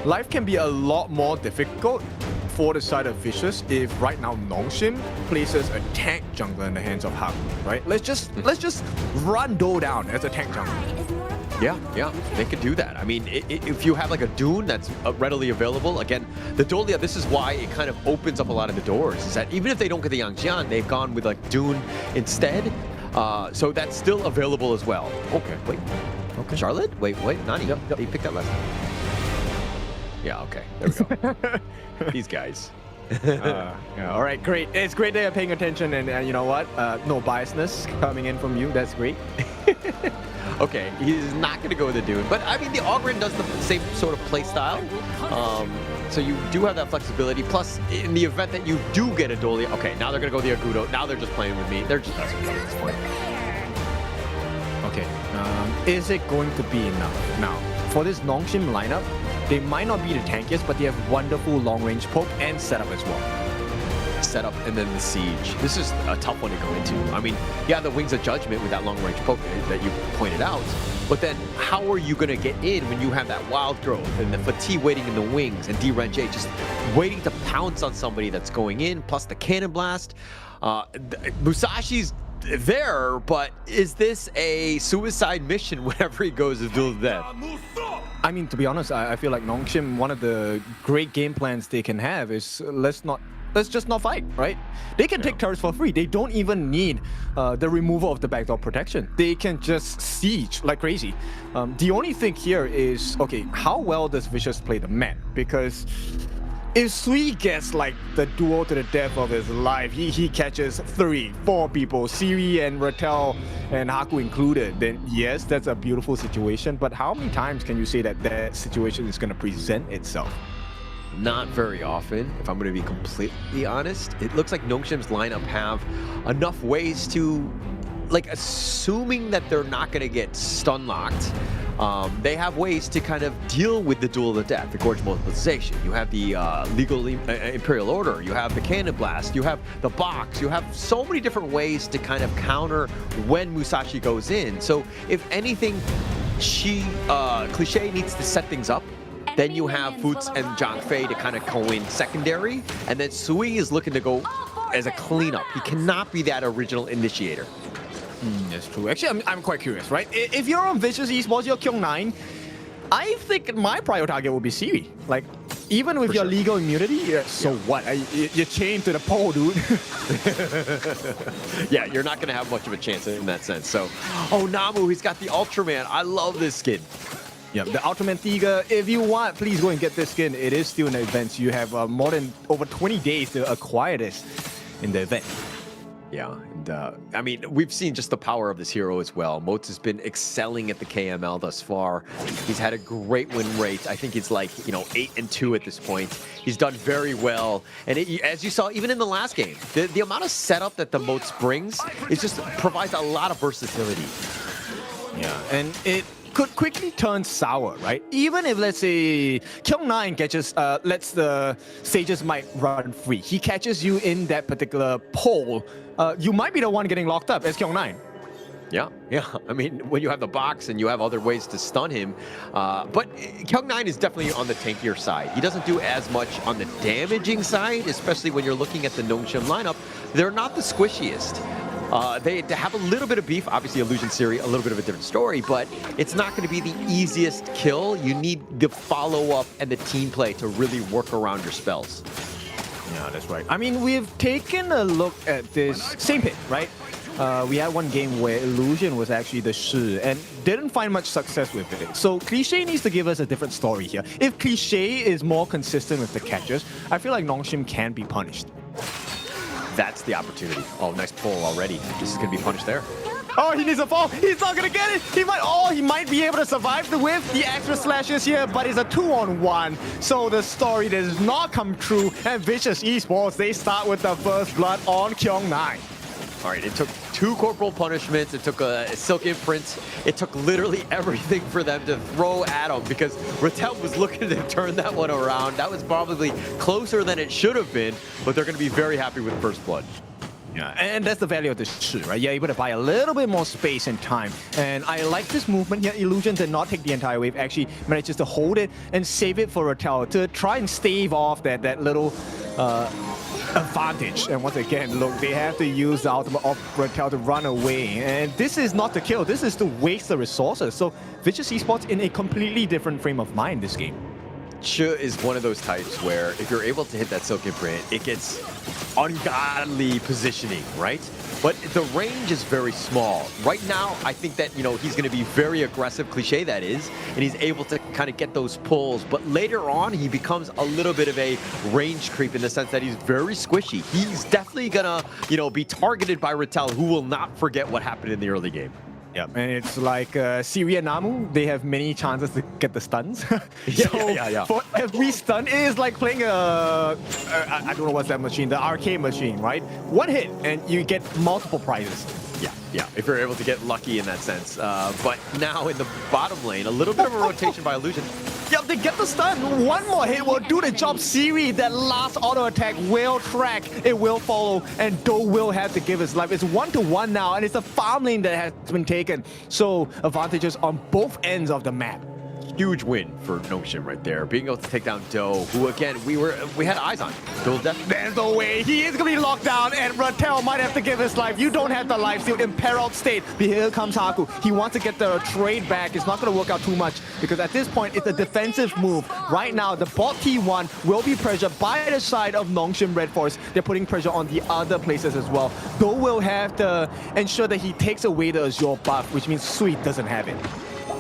life can be a lot more difficult for the side of Vicious if right now Nongshim places a tank jungler in the hands of Haku, right? Let's just run Do down as a tank jungler. Yeah, they could do that. I mean, if you have like a Dune that's readily available, again, the Dolia, this is why it kind of opens up a lot of the doors, is that even if they don't get the Yangjian, they've gone with like Dune instead. So that's still available as well. Okay, wait. Okay. Charlotte? Wait, Nani. Yep. They picked that last time. Yeah, okay. There we go. These guys. Yeah, all right, great. It's great that you're paying attention, and you know what? No biasness coming in from you. That's great. Okay, he's not going to go with the Dune. But, I mean, the Ogren does the same sort of play style. So you do have that flexibility. Plus, in the event that you do get a Dolia, okay, now they're going to go the Agudo. Now they're just playing with me. They're just messing with me at this point. Okay, is it going to be enough? Now, for this Nongshim lineup, they might not be the tankiest, but they have wonderful long-range poke and setup as well. Setup and then the siege. This is a tough one to go into. I mean, yeah, the Wings of Judgment with that long-range poke that you pointed out, but then how are you going to get in when you have that wild growth and the fatigue waiting in the wings and D-Ren-J just waiting to pounce on somebody that's going in, plus the Cannon Blast. Musashi's there, but is this a suicide mission whenever he goes to duel to death? I mean, to be honest, I feel like Nongshim, one of the great game plans they can have is let's just not fight, right? They can take turrets for free. They don't even need the removal of the backdoor protection. They can just siege like crazy. The only thing here is, okay, how well does Vicious play the map? Because if Sui gets like the duel to the death of his life, he catches 3, 4 people, Siri and Rattel and Haku included, then yes, that's a beautiful situation. But how many times can you say that that situation is going to present itself? Not very often, if I'm going to be completely honest. It looks like Nongshim's lineup have enough ways to like assuming that they're not going to get stun locked, they have ways to kind of deal with the Duel of Death, the Gorge Mobilization. You have the legal Imperial Order, you have the Cannon Blast, you have the box, you have so many different ways to kind of counter when Musashi goes in. So if anything, Cliché needs to set things up. Then you have Foots and Zhang Fei to kind of go in secondary, and then Sui is looking to go as a cleanup. He cannot be that original initiator. That's true. Actually, I'm quite curious, right? If you're on Vicious Esports, you're Kyung9, I think my prior target would be Siri. Like, even with your legal immunity, so what? You're chained to the pole, dude. Yeah, you're not going to have much of a chance in that sense. So, oh, Namu, he's got the Ultraman. I love this skin. Yeah, the Ultraman Tiger. If you want, please go and get this skin. It is still in the event. You have more than over 20 days to acquire this in the event. Yeah, and I mean, we've seen just the power of this hero as well. Motes has been excelling at the KML thus far. He's had a great win rate. I think it's like, 8-2 at this point. He's done very well. And as you saw, even in the last game, the amount of setup that the Motes brings, it just provides a lot of versatility. Yeah, and it could quickly turn sour, right? Even if, let's say, Kyung9 catches, lets the Sages might run free. He catches you in that particular pole. You might be the one getting locked up as Kyung9. Yeah. I mean, when you have the box and you have other ways to stun him. But Kyung9 is definitely on the tankier side. He doesn't do as much on the damaging side, especially when you're looking at the Nongshim lineup. They're not the squishiest. They have a little bit of beef. Obviously, Illusion Siri, a little bit of a different story, but it's not going to be the easiest kill. You need the follow-up and the team play to really work around your spells. Yeah, that's right. I mean, we've taken a look at this same pit, right? We had one game where Illusion was actually the Shi and didn't find much success with it. So Cliché needs to give us a different story here. If Cliché is more consistent with the catches, I feel like Nongshim can be punished. That's the opportunity. Oh, nice pull already. This is going to be punished there. Oh, he needs a fall. He's not going to get it. He might be able to survive the whiff. The extra slashes here, but it's a 2-on-1. So the story does not come true. And Vicious Esports, they start with the first blood on Kyung9. All right, it took 2 corporal punishments. It took a silk imprint. It took literally everything for them to throw at him because Rattel was looking to turn that one around. That was probably closer than it should have been, but they're going to be very happy with first blood. Yeah, and that's the value of this Shi, right? You're able to buy a little bit more space and time. And I like this movement here. Illusion did not take the entire wave, actually manages to hold it and save it for Rattel to try and stave off that little advantage. And once again, look, they have to use the ultimate of Rattel to run away. And this is not to kill, this is to waste the resources. So Vicious Esports in a completely different frame of mind this game. Shi is one of those types where if you're able to hit that silk imprint, it gets ungodly positioning, right? But the range is very small. Right now, I think that, he's going to be very aggressive, Cliché that is, and he's able to kind of get those pulls. But later on, he becomes a little bit of a range creep in the sense that he's very squishy. He's definitely going to, be targeted by Rattel, who will not forget what happened in the early game. Yep, and it's like Siri and Namu, they have many chances to get the stuns. Yeah. For every stun, it is like playing I don't know what's that machine, the arcade machine, right? One hit, and you get multiple prizes. Yeah, if you're able to get lucky in that sense. But now in the bottom lane, a little bit of a rotation by Illusion. Yep, they get the stun. One more hit will do the job. Siri, that last auto attack will track. It will follow, and Do will have to give his life. It's 1-1 now, and it's a farm lane that has been taken. So advantages on both ends of the map. Huge win for Nongshim right there. Being able to take down Do, who again, we had eyes on. Duel Death. There's no way. He is going to be locked down, and Rattel might have to give his life. You don't have the life steal in peril state. But here comes Haku. He wants to get the trade back. It's not going to work out too much because at this point, it's a defensive move. Right now, the bot T1 will be pressured by the side of Nongshim Redforce. They're putting pressure on the other places as well. Do will have to ensure that he takes away the Azure buff, which means Sweet doesn't have it.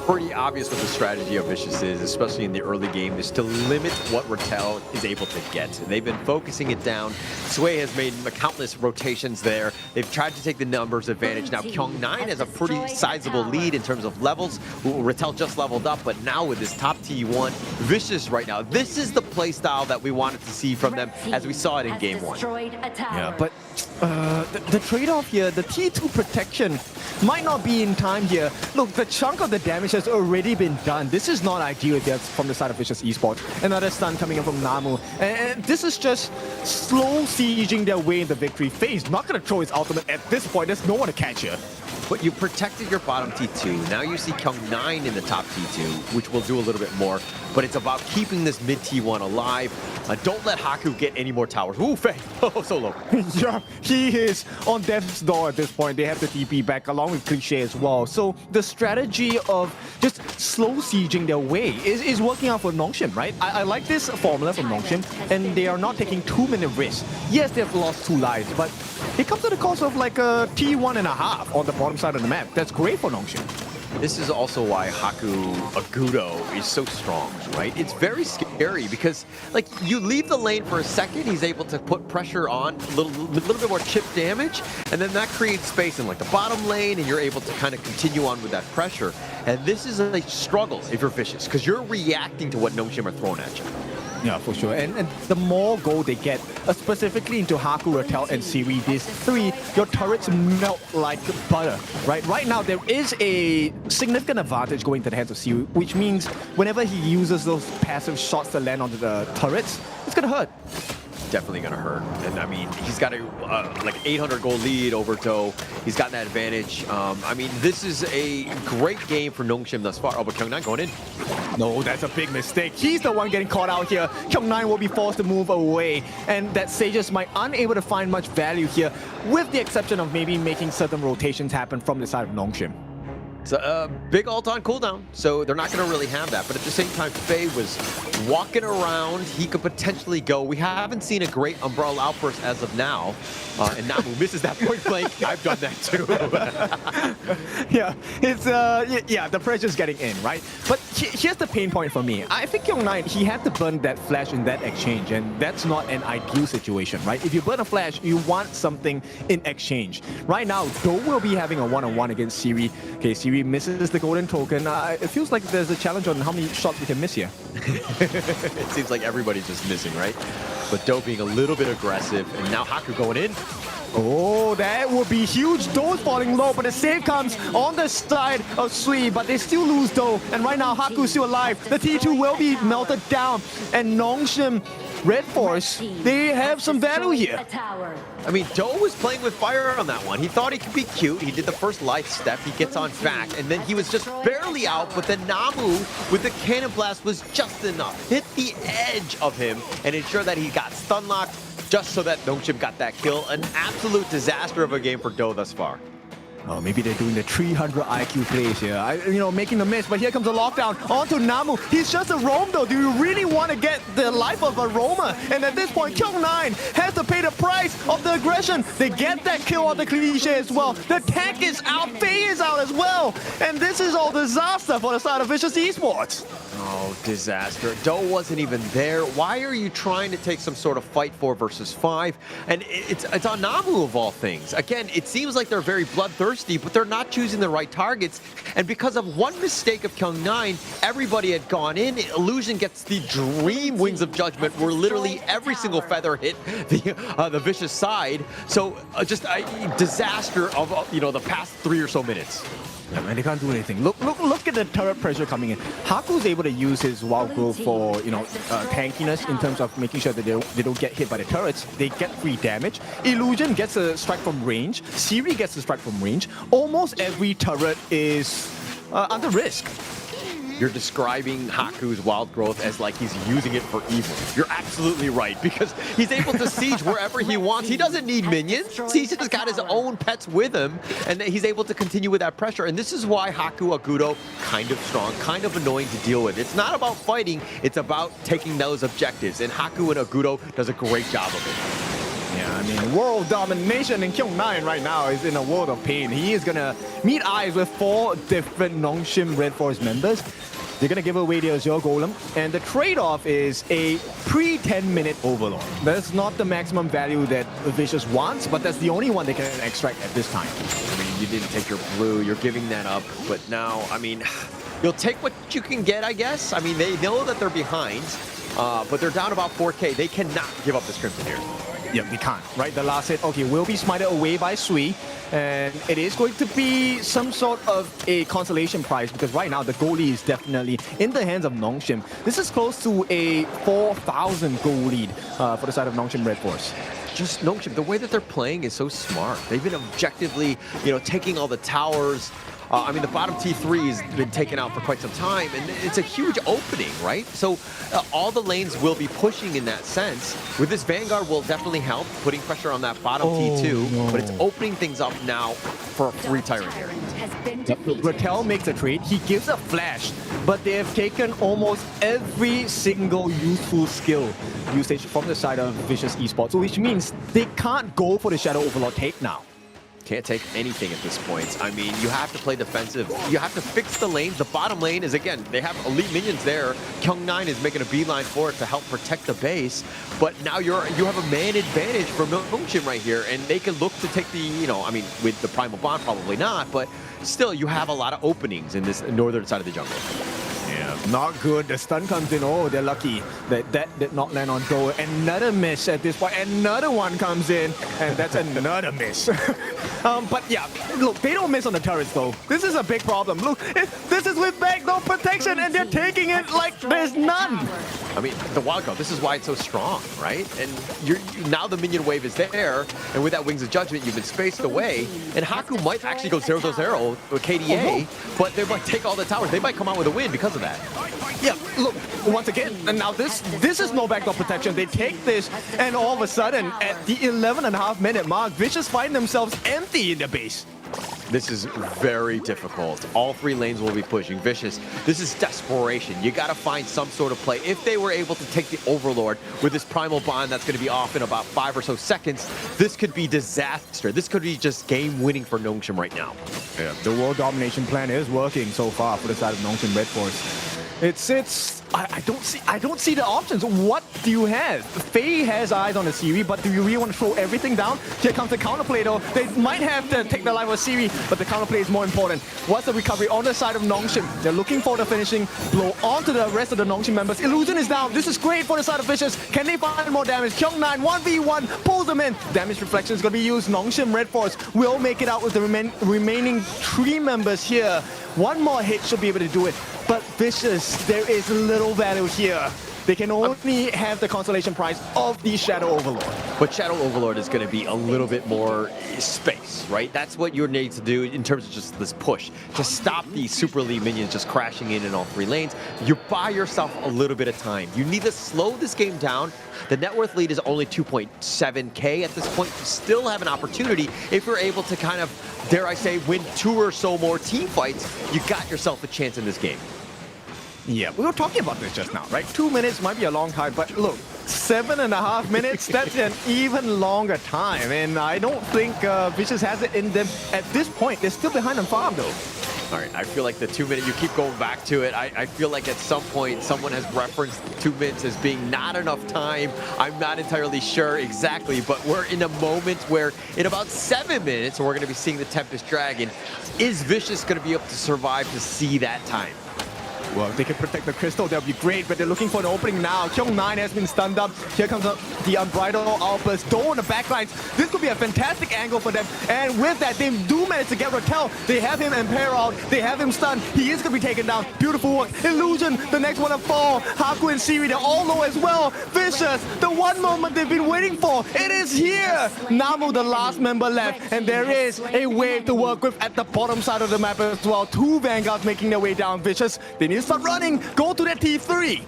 Pretty obvious what the strategy of Vicious is, especially in the early game, is to limit what Rattel is able to get. They've been focusing it down. Sway has made countless rotations there. They've tried to take the numbers advantage. Now Kyung9 has a pretty sizable lead in terms of levels. Rattel just leveled up, but now with this top T1, Vicious right now, this is the playstyle that we wanted to see from them as we saw it in game 1. Yeah, but the trade-off here, the T2 protection might not be in time here. Look, the chunk of the damage has already been done. This is not ideal here from the side of Vicious Esports. Another stun coming in from Namu. And this is just slow sieging their way in the victory phase. Not going to throw his ultimate at this point. There's no one to catch here. But you protected your bottom T2. Now you see Kyung9 in the top T2, which will do a little bit more. But it's about keeping this mid T1 alive. Don't let Haku get any more towers. Ooh, Faye. Oh, so low. Yeah, he is on death's door at this point. They have the TP back along with Cliché as well. So the strategy of just slow sieging their way is working out for Nongshim, right? I like this formula from Nongshim, and they are not taking too many risks. Yes, they've lost 2 lives, but it comes at the cost of like a T1.5 on the bottom side of the map. That's great for Nongshim. This is also why Haku Agudo is so strong, right? It's very scary because, like, you leave the lane for a second, he's able to put pressure on, a little bit more chip damage, and then that creates space in, like, the bottom lane, and you're able to kind of continue on with that pressure. And this is a struggle if you're Vicious, because you're reacting to what Nongshim are throwing at you. Yeah, for sure. And the more gold they get, specifically into Haku, Ratel, and Siri, these 3, your turrets melt like butter, right? Right now, there is a significant advantage going to the hands of Siri, which means whenever he uses those passive shots to land onto the turrets, it's gonna hurt. Definitely gonna hurt. And I mean, he's got a like 800 goal lead over Do. He's got that advantage. I mean, this is a great game for Nongshim thus far. Oh, but Kyung9 going in. No, that's a big mistake. He's the one getting caught out here. Kyung9 will be forced to move away, and that Sages might unable to find much value here, with the exception of maybe making certain rotations happen from the side of Nongshim. It's a big ult on cooldown, so they're not going to really have that. But at the same time, Faye was walking around. He could potentially go. We haven't seen a great Umbrella outburst as of now. And Namu misses that point blank. I've done that too. Yeah, it's yeah, the pressure's getting in, right? But here's the pain point for me. I think Kyung9, he had to burn that flash in that exchange, and that's not an ideal situation, right? If you burn a flash, you want something in exchange. Right now, Do will be having a one-on-one against Siri. Okay, Siri misses the golden token. It feels like there's a challenge on how many shots we can miss here. It seems like everybody's just missing, right? But Do being a little bit aggressive, and now Haku going in. Oh, that would be huge. Do's falling low, but the save comes on the side of Sui, but they still lose Do. And right now, Haku's still alive. The T2 will be melted down. And Nongshim, Redforce, they have some value here. I mean, Do was playing with fire on that one. He thought he could be cute. He did the first life step. He gets on back, and then he was just barely out, but then Namu with the cannon blast was just enough. Hit the edge of him and ensure that he got stun locked just so that Nongshim got that kill. An absolute disaster of a game for Do thus far. Oh, maybe they're doing the 300 IQ plays here. Making the miss, but here comes the lockdown onto Namu. He's just a roam though. Do you really want to get the life of a roamer? And at this point, Kyung9 has to pay the price of the aggression. They get that kill on the Cliché as well. The tank is out, Faye is out as well. And this is all disaster for the side of Vicious Esports. Oh, disaster. Do wasn't even there. Why are you trying to take some sort of fight 4 versus 5? And it's on Namu of all things. Again, it seems like they're very bloodthirsty, but they're not choosing the right targets. And because of one mistake of Kyung9, everybody had gone in. Illusion gets the dream Wings of Judgment, where literally every single feather hit the Vicious side. So just a disaster of the past 3 or so minutes. Yeah, man, they can't do anything. Look at the turret pressure coming in. Haku's able to use his wild growth for, tankiness in terms of making sure that they don't get hit by the turrets. They get free damage. Illusion gets a strike from range. Siri gets a strike from range. Almost every turret is under risk. You're describing Haku's wild growth as like he's using it for evil. You're absolutely right, because he's able to siege wherever he wants. He doesn't need minions. He's just got his own pets with him, and he's able to continue with that pressure. And this is why Haku Agudo, kind of strong, kind of annoying to deal with. It's not about fighting, it's about taking those objectives. And Haku and Agudo does a great job of it. Yeah, I mean, world domination in Kyung9 right now is in a world of pain. He is gonna meet eyes with 4 different Nongshim Redforce members. They're gonna give away their Azure Golem, and the trade-off is a pre-10-minute Overlord. That's not the maximum value that Vicious wants, but that's the only one they can extract at this time. I mean, you didn't take your blue, you're giving that up, but now, I mean, you'll take what you can get, I guess. I mean, they know that they're behind, but they're down about 4K. They cannot give up this Crimson here. Yeah, we can't, right? The last hit, okay, will be smited away by Sui, and it is going to be some sort of a consolation prize because right now the goal lead is definitely in the hands of Nongshim. This is close to a 4,000 goal lead for the side of Nongshim Redforce. Just Nongshim, the way that they're playing is so smart. They've been objectively, taking all the towers. I mean, the bottom T3 has been taken out for quite some time, and it's a huge opening, right? So all the lanes will be pushing in that sense. With this Vanguard will definitely help, putting pressure on that bottom T2, but it's opening things up now for a free Tyrant here. Raquel makes a trade, he gives a flash, but they have taken almost every single useful skill usage from the side of Vicious Esports, which means they can't go for the Shadow Overlord take now. Can't take anything at this point. I mean, you have to play defensive. You have to fix the lanes. The bottom lane is, again, they have elite minions there. Kyung9 is making a beeline for it to help protect the base. But now you have a man advantage from Nongshim right here, and they can look to take the, I mean, with the Primal Bond, probably not, but still, you have a lot of openings in this northern side of the jungle. Yeah, not good. The stun comes in. Oh, they're lucky that did not land on goal. Another miss at this point. Another one comes in, and that's another miss. But yeah, look, they don't miss on the turrets though. This is a big problem. Look, this is with backdoor protection, and they're taking it like there's none. I mean, the wildcard, this is why it's so strong, right? And now the minion wave is there, and with that Wings of Judgment, you've been spaced away, and Haku might actually go 0-0 with KDA, but they might take all the towers. They might come out with a win because of that. Yeah, look, once again, and now this is no backdoor protection. They take this, and all of a sudden, at the 11.5-minute mark, Vicious find themselves empty in the base. This is very difficult. All three lanes will be pushing. Vicious, this is desperation. You got to find some sort of play. If they were able to take the Overlord with this Primal Bond that's going to be off in about 5 or so seconds, this could be disaster. This could be just game-winning for Nongshim right now. Yeah, the world domination plan is working so far for the side of Nongshim Redforce. I don't see the options. What do you have? Faye has eyes on the Siri, but do you really want to throw everything down? Here comes the counterplay though. They might have to take the life of Siri, but the counterplay is more important. What's the recovery on the side of Nongshim? They're looking for the finishing blow onto the rest of the Nongshim members. Illusion is down. This is great for the side of Vicious. Can they find more damage? Kyung9 1v1 pulls them in. Damage reflection is going to be used. Nongshim Redforce will make it out with the remaining 3 members here. One more hit should be able to do it. But Vicious, there is little value here. They can only have the consolation prize of the Shadow Overlord. But Shadow Overlord is going to be a little bit more space, right? That's what you need to do in terms of just this push. To stop these super elite minions just crashing in all 3 lanes, you buy yourself a little bit of time. You need to slow this game down. The net worth lead is only 2.7K at this point. You still have an opportunity if you're able to kind of, dare I say, win 2 or so more team fights. You got yourself a chance in this game. Yeah, we were talking about this just now, right? 2 minutes might be a long time, but look, 7.5 minutes, that's an even longer time. And I don't think Vicious has it in them at this point. They're still behind on farm though. All right, I feel like the 2 minute, you keep going back to it. I feel like at some point someone has referenced 2 minutes as being not enough time. I'm not entirely sure exactly, but we're in a moment where in about 7 minutes, we're going to be seeing the Tempest Dragon. Is Vicious going to be able to survive to see that time? Well, if they can protect the crystal, that would be great, but they're looking for an opening now. Kyung9 has been stunned up. Here comes the Unbridled Outburst. Doe on the backlines. This could be a fantastic angle for them. And with that, they do manage to get Raquel. They have him imperiled. They have him stunned. He is going to be taken down. Beautiful work. Illusion, the next one to fall. Haku and Siri, they're all low as well. Vicious, the one moment they've been waiting for. It is here. Namu, the last member left. And there is a wave to work with at the bottom side of the map as well. 2 Vanguards making their way down. Vicious, they need to start running. Go to that T3.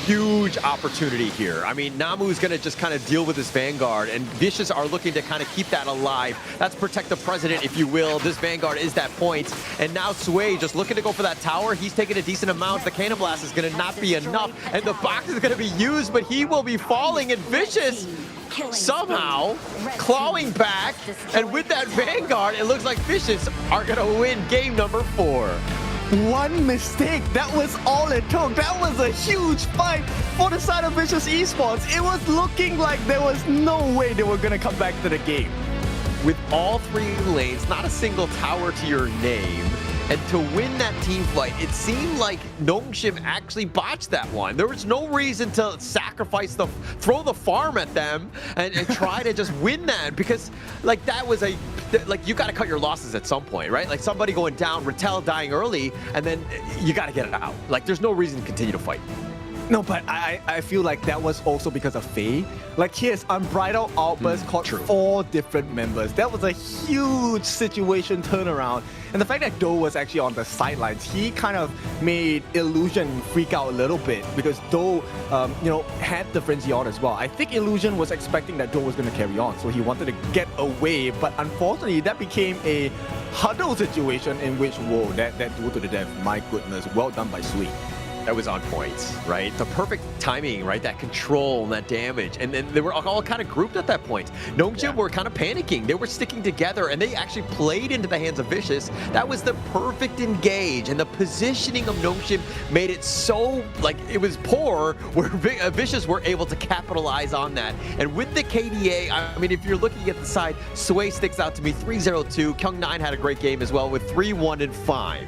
Huge opportunity here. I mean, Namu's going to just kind of deal with this Vanguard, and Vicious are looking to kind of keep that alive. That's protect the president, if you will. This Vanguard is that point. And now Sway just looking to go for that tower. He's taking a decent amount. The Cannon Blast is going to not be enough, and the box is going to be used, but he will be falling, and Vicious somehow clawing back. And with that Vanguard, it looks like Vicious are going to win game number 4. One mistake, that was all it took. That was a huge fight for the side of Vicious Esports. It was looking like there was no way they were going to come back to the game. With all 3 lanes, not a single tower to your name, And to win that team fight, it seemed like Nongshim actually botched that one. There was no reason to sacrifice throw the farm at them and try to just win that, because like that was you got to cut your losses at some point, right? Like somebody going down, Rattel dying early, and then you got to get it out. Like there's no reason to continue to fight. No, but I feel like that was also because of Faye. Like his unbridled outburst caught 4 different members. That was a huge situation turnaround. And the fact that Do was actually on the sidelines, he kind of made Illusion freak out a little bit, because Do, had the frenzy on as well. I think Illusion was expecting that Do was going to carry on, so he wanted to get away. But unfortunately, that became a huddle situation in which, whoa, that duel to the death, my goodness, well done by Sui. That was on point, right? The perfect timing, right? That control and that damage. And then they were all kind of grouped at that point. Nongshim were kind of panicking. They were sticking together, and they actually played into the hands of Vicious. That was the perfect engage, and the positioning of Nongshim made it so, like, it was poor, where Vicious were able to capitalize on that. And with the KDA, I mean, if you're looking at the side, Sway sticks out to me, 3-0-2. Kyung9 had a great game as well with 3-1-5.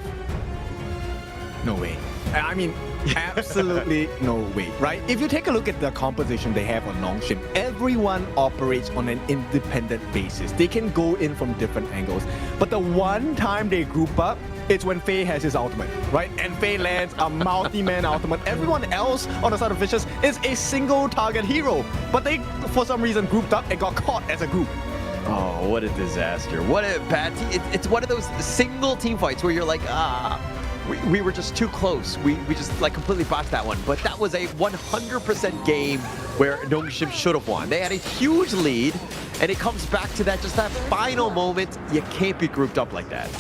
No way. I mean, absolutely no way, right? If you take a look at the composition they have on Nongshim, everyone operates on an independent basis. They can go in from different angles. But the one time they group up, it's when Faye has his ultimate, right? And Faye lands a multi-man ultimate. Everyone else on the side of Vicious is a single target hero. But they, for some reason, grouped up and got caught as a group. Oh, what a disaster. What a bad team. It's one of those single team fights where you're like, we were just too close. We just like completely botched that one. But that was a 100% game where Nongshim should have won. They had a huge lead, and it comes back to that final moment. You can't be grouped up like that.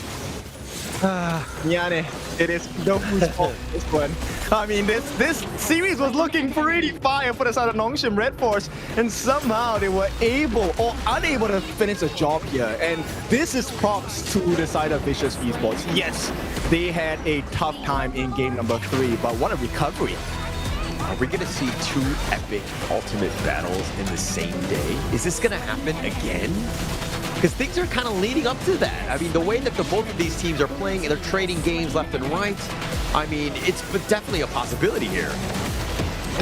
Nyane, it is Doku's fault, this one. I mean, this series was looking pretty fire for the side of Nongshim Redforce, and somehow they were able or unable to finish the job here. And this is props to the side of Vicious Esports. Yes, they had a tough time in game number 3, but what a recovery. Are we gonna see 2 epic ultimate battles in the same day? Is this gonna happen again? Because things are kind of leading up to that. I mean, the way that both of these teams are playing, and they're trading games left and right, I mean, it's definitely a possibility here.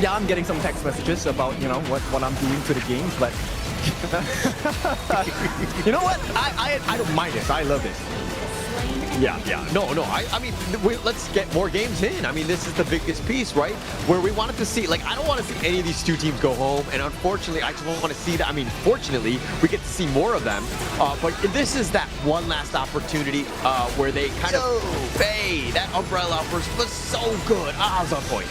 Yeah, I'm getting some text messages about, what I'm doing to the games, but you know what? I don't mind this. I love this. Yeah. No. I mean, let's get more games in. I mean, this is the biggest piece, right? Where we wanted to see, like, I don't want to see any of these 2 teams go home. And unfortunately, I just want to see that. I mean, fortunately, we get to see more of them. But this is that one last opportunity where they kind of Faye. That umbrella outburst was so good. I was on point.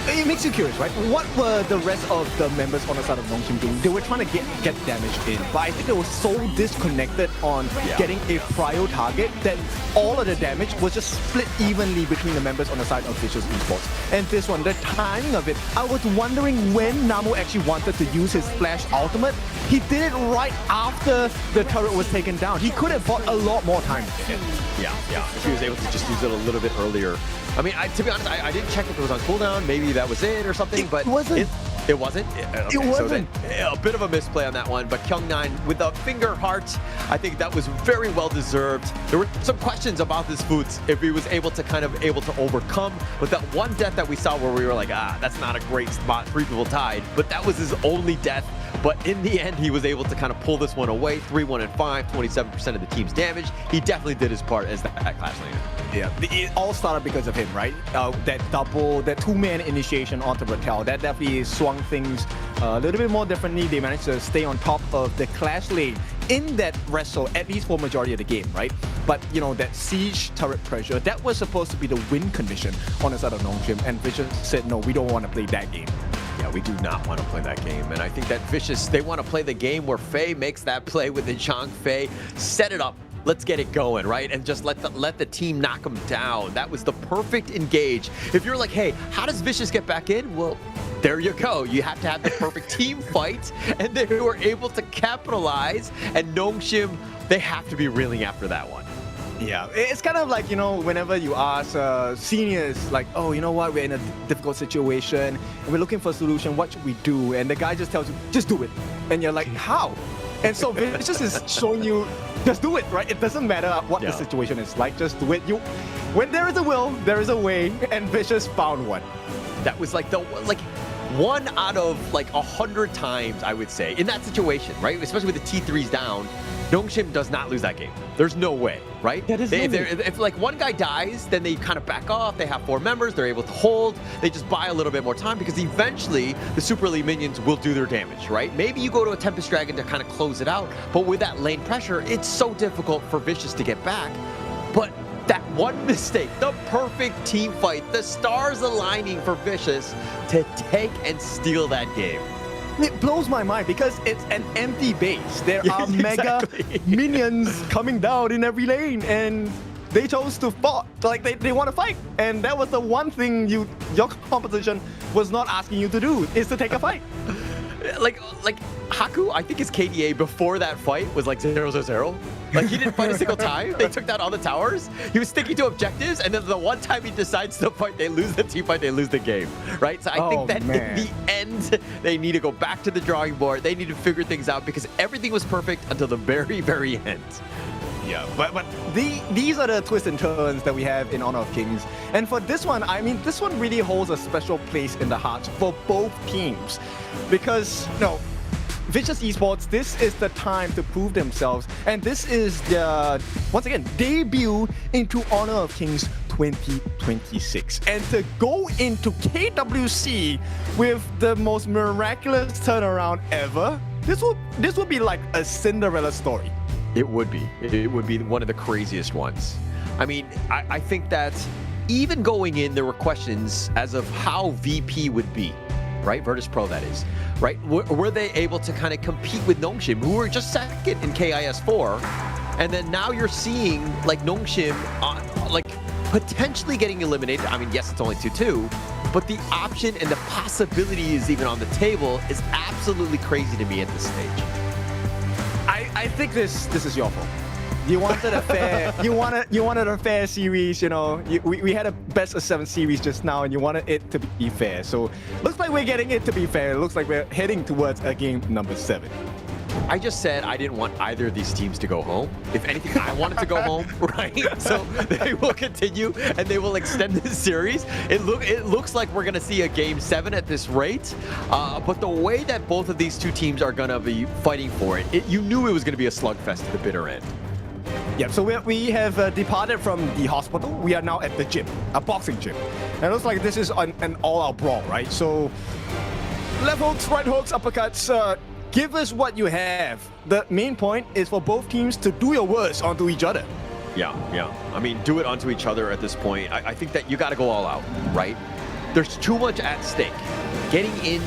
It makes you curious, right? What were the rest of the members on the side of Nongshim doing? They were trying to get damage in, but I think they were so disconnected on getting a prio target that all of the damage was just split evenly between the members on the side of Vicious Esports. And this one, the timing of it, I was wondering when Namo actually wanted to use his flash ultimate. He did it right after the turret was taken down. He could have bought a lot more time. Yeah. If he was able to just use it a little bit earlier. I mean, to be honest, I didn't check if it was on cooldown. Maybe that was it or something, but it wasn't. It wasn't? Okay, it wasn't. So then, a bit of a misplay on that one, but Kyung9 with a finger heart, I think that was very well deserved. There were some questions about this Foots, if he was able to overcome, but that one death that we saw where we were like, that's not a great spot, 3 people died, but that was his only death. But in the end, he was able to kind of pull this one away, 3-1-5, 27% of the team's damage. He definitely did his part as that class laner. Yeah, it all started because of him, right? That 2-man initiation onto Rattel, that definitely swung things a little bit more differently. They managed to stay on top of the clash lane in that wrestle, at least for majority of the game, right? But, that siege turret pressure, that was supposed to be the win condition on the side of Nongshim, and Vicious said, no, we don't want to play that game. Yeah, we do not want to play that game. And I think that Vicious, they want to play the game where Faye makes that play with the Chong Faye, set it up, let's get it going, right? And just let the team knock them down. That was the perfect engage. If you're like, hey, how does Vicious get back in? Well, there you go. You have to have the perfect team fight, and they were able to capitalize. And Nongshim, they have to be reeling after that one. Yeah, it's kind of like, whenever you ask seniors, like, oh, you know what, we're in a difficult situation, and we're looking for a solution, what should we do? And the guy just tells you, just do it. And you're like, how? And so Vicious is showing you just do it, right? It doesn't matter what the situation is like, just do it. When there is a will, there is a way, and Vicious found one. That was like 1 out of like 100 times, I would say, in that situation, right? Especially with the T3s down, Nongshim does not lose that game. There's no way, right? If like one guy dies, then they kind of back off. They have 4 members. They're able to hold. They just buy a little bit more time because eventually the Super Elite minions will do their damage, right? Maybe you go to a Tempest Dragon to kind of close it out, but with that lane pressure, it's so difficult for Vicious to get back. But that one mistake, the perfect team fight, the stars aligning for Vicious to take and steal that game. It blows my mind because it's an empty base. There are mega minions coming down in every lane, and they chose to fight. Like they want to fight, and that was the one thing your competition was not asking you to do, is to take a fight. Like Haku, I think his KDA before that fight was like 0-0. Like he didn't fight a single time. They took down all the towers. He was sticking to objectives, and then the one time he decides to fight, they lose the team fight, they lose the game, right? So I think that in the end, they need to go back to the drawing board. They need to figure things out because everything was perfect until the very, very end. Yeah, but these are the twists and turns that we have in Honor of Kings. And for this one, I mean, this one really holds a special place in the hearts for both teams. Because, Vicious Esports, this is the time to prove themselves. And this is their, once again, debut into Honor of Kings 2026. And to go into KWC with the most miraculous turnaround ever, this would be like a Cinderella story. It would be. It would be one of the craziest ones. I mean, I think that even going in, there were questions as of how VP would be, right? Virtus Pro, that is, right? Were they able to kind of compete with Nongshim, who were just second in KIS4? And then now you're seeing like Nongshim, like potentially getting eliminated. I mean, yes, it's only 2-2, but the option and the possibilities even on the table is absolutely crazy to me at this stage. I think this is your fault. You wanted a fair, you wanted a fair series. We had a best of 7 series just now, and you wanted it to be fair. So looks like we're getting it to be fair. It looks like we're heading towards a game number 7. I just said I didn't want either of these teams to go home. If anything, I wanted to go home, right? So they will continue and they will extend this series. It looks like we're going to see a game 7 at this rate. But the way that both of these two teams are going to be fighting for it, you knew it was going to be a slugfest at the bitter end. Yeah, so we have departed from the hospital. We are now at the gym, a boxing gym. And it looks like this is an all-out brawl, right? So left hooks, right hooks, uppercuts. Give us what you have. The main point is for both teams to do your worst onto each other. Yeah. I mean, do it onto each other at this point. I think that you got to go all out, right? There's too much at stake. Getting in,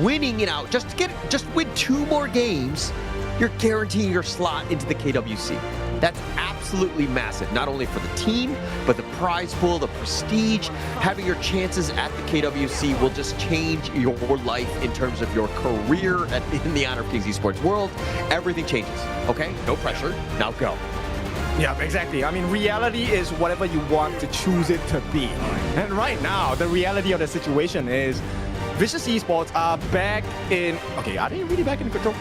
winning it out, just win 2 more games, you're guaranteeing your slot into the KWC. That's absolutely massive, not only for the team, but the prize pool, the prestige. Having your chances at the KWC will just change your life in terms of your career in the Honor of Kings Esports world. Everything changes, okay? No pressure, now go. Yeah, exactly. I mean, reality is whatever you want to choose it to be. And right now, the reality of the situation is Vicious Esports are back in... Okay, are they really back in control?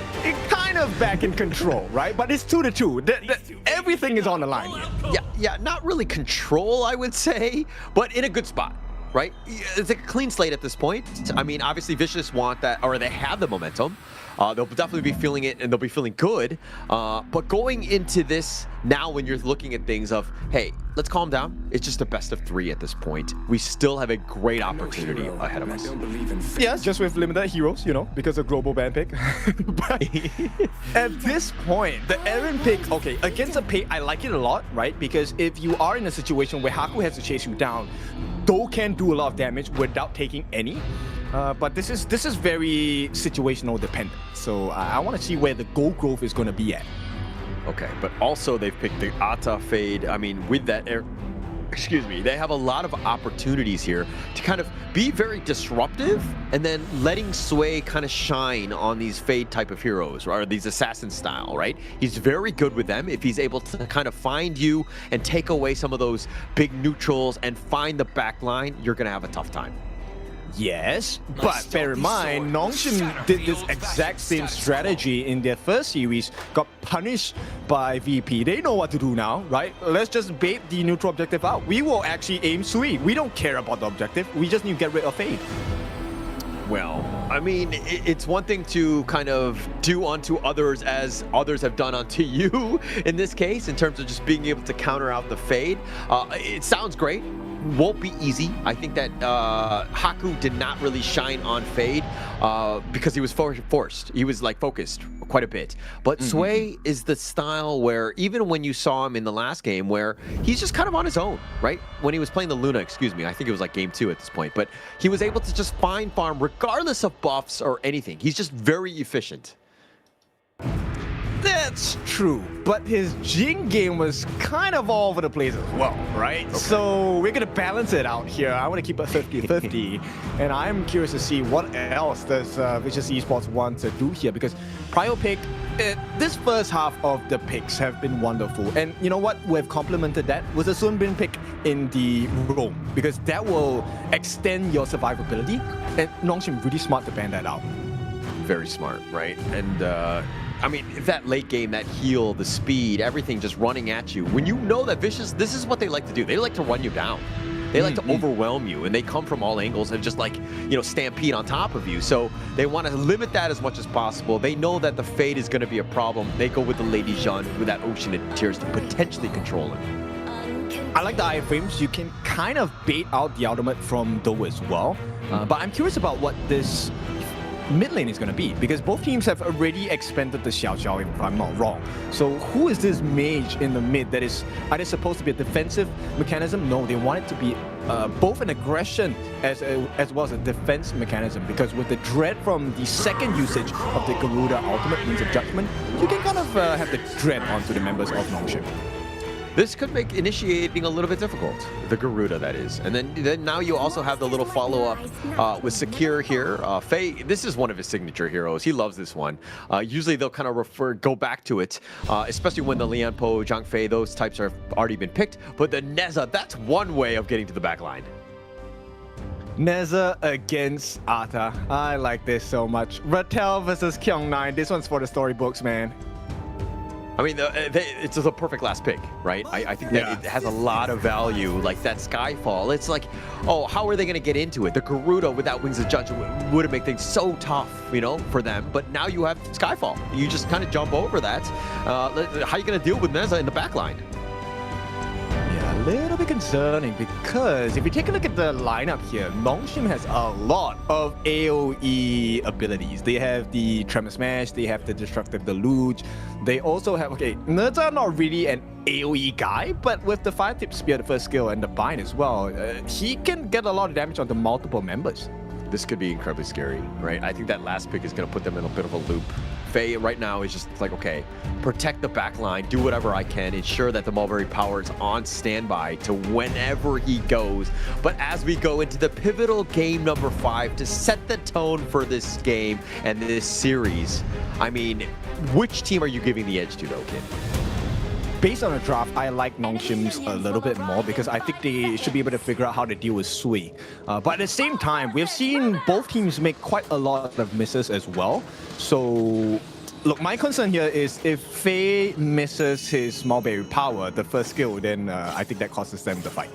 Kind of back in control, right? But it's 2-2. Everything is on the line here. Yeah, not really control, I would say, but in a good spot, right? It's a clean slate at this point. I mean, obviously, Vicious want that, or they have the momentum. They'll definitely be feeling it, and they'll be feeling good. But going into this now, when you're looking at things of, hey, let's calm down. It's just a best of 3 at this point. We still have a great opportunity ahead of us. Yeah, just with limited heroes, because of global ban pick. But at this point, the Aaron pick, okay, against a pick, I like it a lot, right? Because if you are in a situation where Haku has to chase you down, Do can do a lot of damage without taking any. But this is very situational dependent. So I want to see where the gold growth is going to be at. Okay, but also they've picked the Ata Fade. I mean, with that, they have a lot of opportunities here to kind of be very disruptive and then letting Sway kind of shine on these Fade type of heroes, or these assassin style, right? He's very good with them. If he's able to kind of find you and take away some of those big neutrals and find the back line, you're going to have a tough time. Yes, but bear in mind, Nongshim did this exact same strategy in their first series, got punished by VP. They know what to do now, right? Let's just bait the neutral objective out. We will actually aim Sui. We don't care about the objective. We just need to get rid of Fade. Well, I mean, it's one thing to kind of do unto others as others have done unto you in this case, in terms of just being able to counter out the Fade. It sounds great. Won't be easy. I think that Haku did not really shine on Fade because he was forced. He was like focused quite a bit. But Sway is the style where even when you saw him in the last game where he's just kind of on his own, right? When he was playing the Luna, excuse me, I think it was like game 2 at this point, but he was able to just find farm regardless of buffs or anything. He's just very efficient. That's true, but his Jing game was kind of all over the place as well, right? Okay. So we're gonna balance it out here. I want to keep it 50-50, and I'm curious to see what else does Vicious Esports want to do here, because Prio pick, this first half of the picks have been wonderful, and you know what? We've complemented that with a Sunbin pick in the roam, because that will extend your survivability, and Nongshim really smart to ban that out. Very smart, right? And I mean, that late game, that heal, the speed, everything just running at you. When you know that Vicious, this is what they like to do. They like to run you down. They like to overwhelm you, and they come from all angles and just like, you know, stampede on top of you. So they want to limit that as much as possible. They know that the Fade is going to be a problem. They go with the Lady Jeanne with that Ocean of Tears to potentially control him. I like the iframes. You can kind of bait out the ultimate from Do as well. But I'm curious about what this mid lane is going to be, because both teams have already expanded the Xiao Xiao, if I'm not wrong. So who is this mage in the mid that is either supposed to be a defensive mechanism? No, they want it to be both an aggression as well as a defense mechanism, because with the dread from the second usage of the Garuda ultimate means of judgment, you can kind of have the dread onto the members of Nongshim. This could make initiating a little bit difficult. The Garuda, that is. And then now you also have the little follow-up with Sakir here. Faye, this is one of his signature heroes. He loves this one. Usually they'll kind of go back to it, especially when the Lian Po, Zhang Fei, those types have already been picked. But the Neza, that's one way of getting to the back line. Neza against Ata. I like this so much. Ratel versus Kyung9. This one's for the storybooks, man. I mean, it's a perfect last pick, right? I think that it has a lot of value, like that Skyfall. It's like, oh, how are they going to get into it? The Garuda without Wings of Judgment would have made things so tough, you know, for them. But now you have Skyfall. You just kind of jump over that. How are you going to deal with Neza in the back line? Yeah, a little bit concerning, because if you take a look at the lineup here, Nongshim has a lot of AoE abilities. They have the Tremor Smash, they have the Destructive Deluge, they also have, okay, Neza not really an AoE guy, but with the Fire Tip Spear, the first skill, and the Bind as well, he can get a lot of damage onto multiple members. This could be incredibly scary, right? I think that last pick is going to put them in a bit of a loop. Faye right now is just like, okay, protect the back line, do whatever I can, ensure that the Mulberry Power is on standby to whenever he goes. But as we go into the pivotal game number 5 to set the tone for this game and this series, I mean, which team are you giving the edge to though, kid? Based on the draft, I like Nongshim's a little bit more, because I think they should be able to figure out how to deal with Sui. But at the same time, we've seen both teams make quite a lot of misses as well. So, look, my concern here is if Faye misses his Mulberry Power, the first skill, then I think that causes them the fight.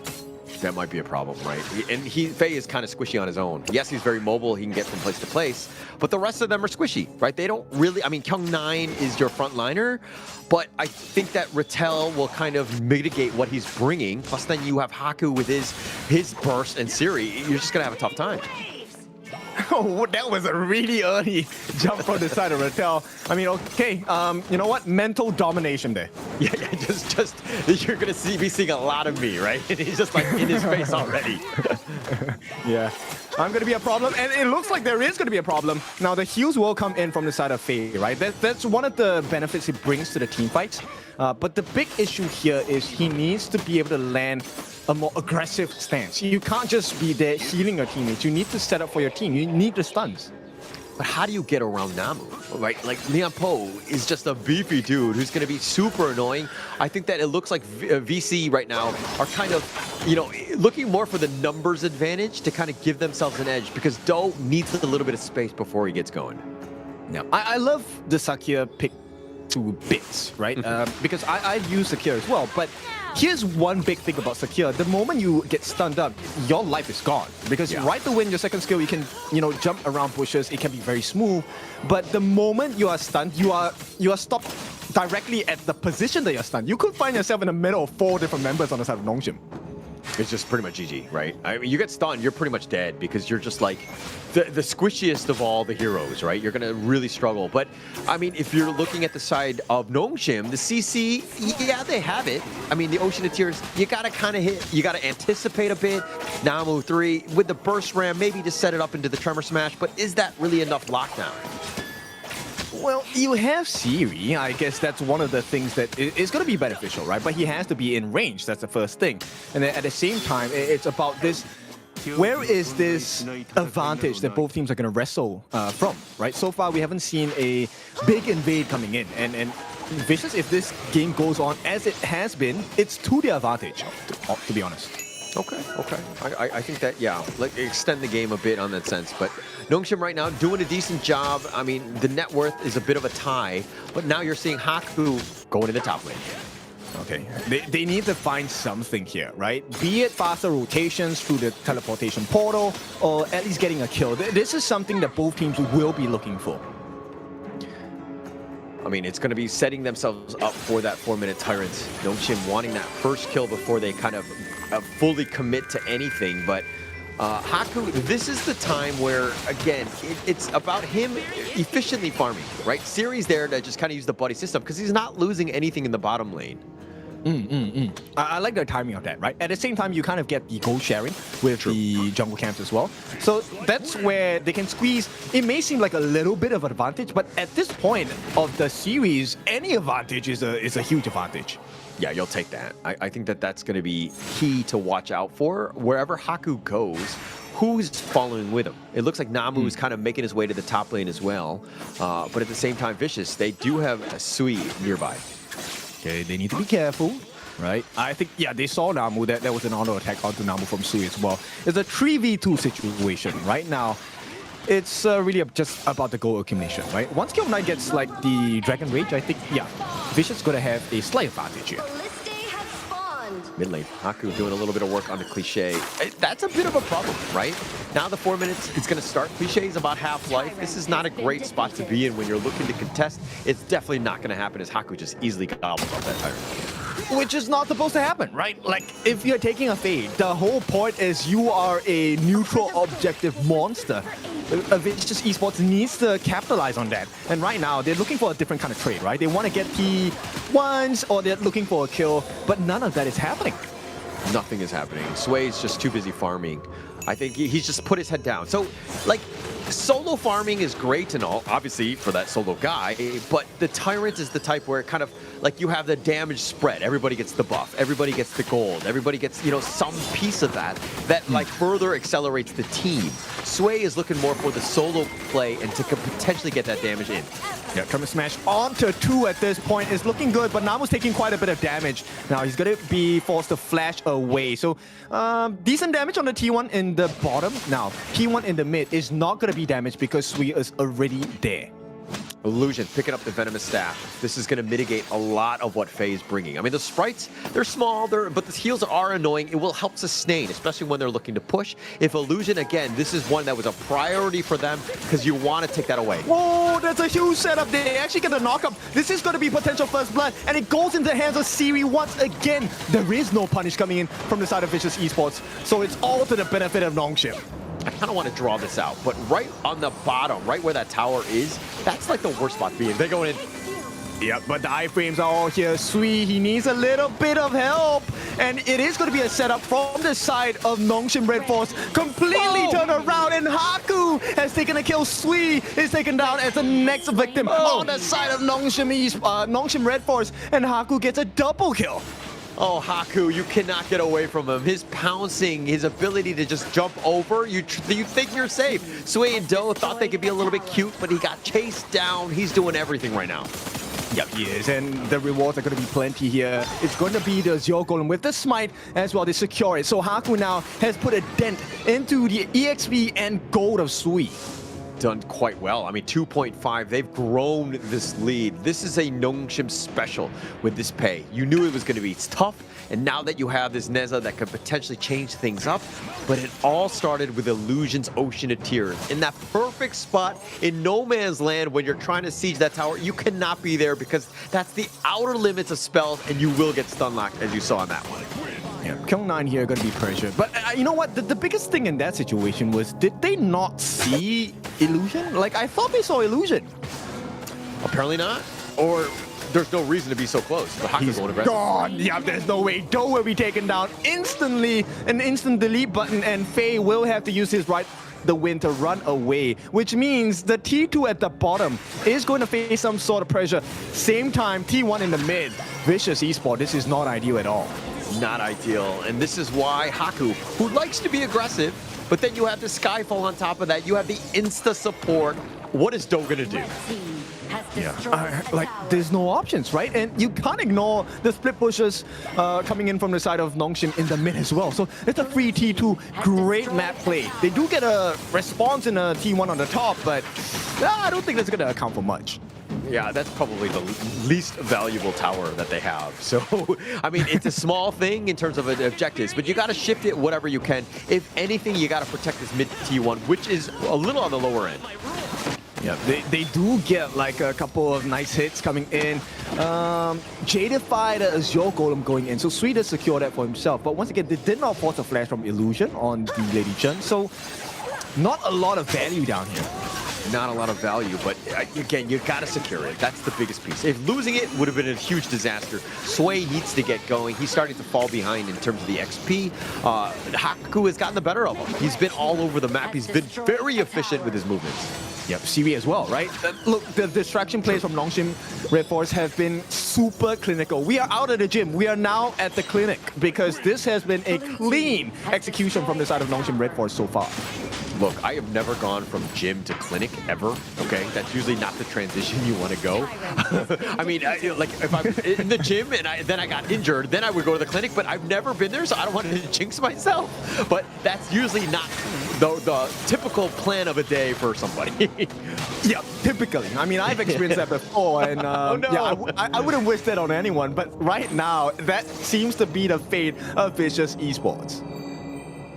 That might be a problem, right? And Faye is kind of squishy on his own. Yes, he's very mobile. He can get from place to place. But the rest of them are squishy, right? They don't really... I mean, Kyung9 is your frontliner. But I think that Ratel will kind of mitigate what he's bringing. Plus, then you have Haku with his burst and Siri. You're just going to have a tough time. Oh, that was a really early jump from the side of Ratel. I mean, okay, you know what? Mental domination there. Yeah, just you're gonna be seeing a lot of me, right? He's just like in his face already. Yeah, I'm gonna be a problem, and it looks like there is gonna be a problem. Now the heals will come in from the side of Faye, right? That's one of the benefits he brings to the team fights. But the big issue here is he needs to be able to land a more aggressive stance. You can't just be there healing your teammates. You need to set up for your team. You need the stuns. But how do you get around Namu, right? Like, Leon Po is just a beefy dude who's going to be super annoying. I think that it looks like VC right now are kind of, you know, looking more for the numbers advantage to kind of give themselves an edge because Do needs a little bit of space before he gets going. Yeah, I love the Sakia pick to bits, right? Because I use Sakia as well, but here's one big thing about Sakia. The moment you get stunned up, your life is gone. Because right to win your second skill, you can, you know, jump around bushes. It can be very smooth. But the moment you are stunned, you are stopped directly at the position that you're stunned. You could find yourself in the middle of 4 different members on the side of Nongshim. It's just pretty much GG, right? I mean, you get stunned, you're pretty much dead because you're just like the squishiest of all the heroes, right? You're going to really struggle. But, I mean, if you're looking at the side of Nongshim, the CC, yeah, they have it. I mean, the Ocean of Tears, you got to kind of hit, you got to anticipate a bit. Namu 3, with the Burst Ram, maybe to set it up into the Tremor Smash, but is that really enough lockdown? Well, you have Siri. I guess that's one of the things that is going to be beneficial, right? But he has to be in range. That's the first thing. And then at the same time, it's about this. Where is this advantage that both teams are going to wrestle from, right? So far, we haven't seen a big invade coming in. And Vicious, if this game goes on as it has been, it's to their advantage, to be honest. Okay. I think that, yeah, like extend the game a bit on that sense. But Nongshim right now doing a decent job. I mean, the net worth is a bit of a tie, but now you're seeing Haku going to the top lane. Okay, they need to find something here, right? Be it faster rotations through the teleportation portal, or at least getting a kill. This is something that both teams will be looking for. I mean, it's going to be setting themselves up for that 4-minute Tyrant. Nongshim wanting that first kill before they kind of fully commit to anything. But Haku, this is the time where, again, it's about him efficiently farming, right? Siri's there to just kind of use the buddy system because he's not losing anything in the bottom lane. I like the timing of that, right? At the same time, you kind of get the gold sharing with the jungle camps as well. So that's where they can squeeze. It may seem like a little bit of an advantage, but at this point of the series, any advantage is a huge advantage. Yeah, you'll take that. I think that that's going to be key to watch out for. Wherever Haku goes, who's following with him? It looks like Namu is kind of making his way to the top lane as well. But at the same time, Vicious, they do have a Sui nearby. Okay, they need to be careful, right? I think, yeah, they saw Namu. That was an auto attack onto Namu from Sui as well. It's a 3v2 situation right now. It's really just about the goal accumulation, right? Once Kill9 gets like the Dragon Rage, I think, yeah, Vicious is going to have a slight advantage here. Mid lane, Haku doing a little bit of work on the Cliché. That's a bit of a problem, right? Now the 4 minutes, it's going to start. Cliché is about half-life. This is not a great spot to be in when you're looking to contest. It's definitely not going to happen as Haku just easily gobbles up that Tyrant. Which is not supposed to happen, right? Like, if you're taking a fade, the whole point is you are a neutral objective monster. Vicious Esports needs to capitalize on that. And right now, they're looking for a different kind of trade, right? They want to get P1s or they're looking for a kill, but none of that is happening. Nothing is happening. Sway's just too busy farming. I think he's just put his head down. So, like, solo farming is great and all, obviously, for that solo guy, but the Tyrant is the type where it kind of, like, you have the damage spread. Everybody gets the buff. Everybody gets the gold. Everybody gets, you know, some piece of that, like, further accelerates the team. Sway is looking more for the solo play and to potentially get that damage in. Yeah, Tremor Smash onto 2 at this point is looking good, but Namu's taking quite a bit of damage. Now he's going to be forced to flash away. So decent damage on the T1 in the bottom. Now P1 in the mid is not going to be damaged because Sui is already there. Illusion picking up the Venomous Staff. This is going to mitigate a lot of what Faye is bringing. I mean, the sprites, they're small, but the heals are annoying. It will help sustain, especially when they're looking to push. If Illusion, again, this is one that was a priority for them because you want to take that away. Whoa, that's a huge setup. They actually get the knockup. This is going to be potential first blood, and it goes into the hands of Siri once again. There is no punish coming in from the side of Vicious Esports, so it's all to the benefit of Nongshim. I kind of want to draw this out, but right on the bottom, right where that tower is, that's like the worst spot to be in. They're going in. Yeah, but the iframes are all here. Sui, he needs a little bit of help. And it is going to be a setup from the side of Nongshim Redforce. Completely turned around, and Haku has taken a kill. Sui is taken down as the next victim on the side of Nongshim Redforce. And Haku gets a double kill. Oh, Haku, you cannot get away from him. His pouncing, his ability to just jump over, you think you're safe. Sui and Do thought they could be a little bit cute, but he got chased down. He's doing everything right now. Yep, he is, and the rewards are going to be plenty here. It's going to be the Zero Golem with the Smite as well. They secure it. So Haku now has put a dent into the EXP and gold of Sui. Done quite well. I mean, 2.5. They've grown this lead. This is a Nongshim special with this pay. You knew it was going to be tough, and now that you have this Neza that could potentially change things up, but it all started with Illusion's Ocean of Tears. In that perfect spot in no man's land when you're trying to siege that tower, you cannot be there because that's the outer limits of spells, and you will get stun locked, as you saw in that one. Yeah, Kyung9 here going to be pressured. But you know what? The biggest thing in that situation was, did they not see Illusion? Like, I thought they saw Illusion. Apparently not. Or there's no reason to be so close. But Haku's going aggressive. Gone! Yeah, there's no way. Do will be taken down instantly. An instant delete button, and Faye will have to use his the wind to run away, which means the T2 at the bottom is going to face some sort of pressure. Same time, T1 in the mid. Vicious Esports, this is not ideal at all. Not ideal, and this is why Haku, who likes to be aggressive, but then you have the Skyfall on top of that, you have the insta support. What is Do gonna do? Yeah, like there's no options, right? And you can't ignore the split pushes coming in from the side of Nongshim in the mid as well. So it's a free T2, great map play. They do get a response in a T1 on the top, but I don't think that's gonna account for much. Yeah, that's probably the least valuable tower that they have. So, I mean, it's a small thing in terms of objectives, but you got to shift it whatever you can. If anything, you got to protect this mid T1, which is a little on the lower end. Yeah, they do get like a couple of nice hits coming in. Jadified Azure Golem going in, so Sui does secure that for himself. But once again, they did not force a flash from Illusion on the Lady Chen, so not a lot of value down here. Not a lot of value, but again, you gotta secure it. That's the biggest piece. If losing it would have been a huge disaster. Sway needs to get going. He's starting to fall behind in terms of the XP. Haku has gotten the better of him. He's been all over the map. He's been very efficient with his movements. Yep, CV as well, right? Look, the distraction plays from Nongshim Redforce have been super clinical. We are out of the gym. We are now at the clinic because this has been a clean execution from the side of Nongshim Redforce so far. Look, I have never gone from gym to clinic ever, okay? That's usually not the transition you want to go. I mean, like if I'm in the gym and then I got injured, then I would go to the clinic, but I've never been there, so I don't want to jinx myself. But that's usually not the typical plan of a day for somebody. Yeah, typically. I mean, I've experienced that before, and oh, no. yeah, I wouldn't wish that on anyone, but right now, that seems to be the fate of Vicious Esports.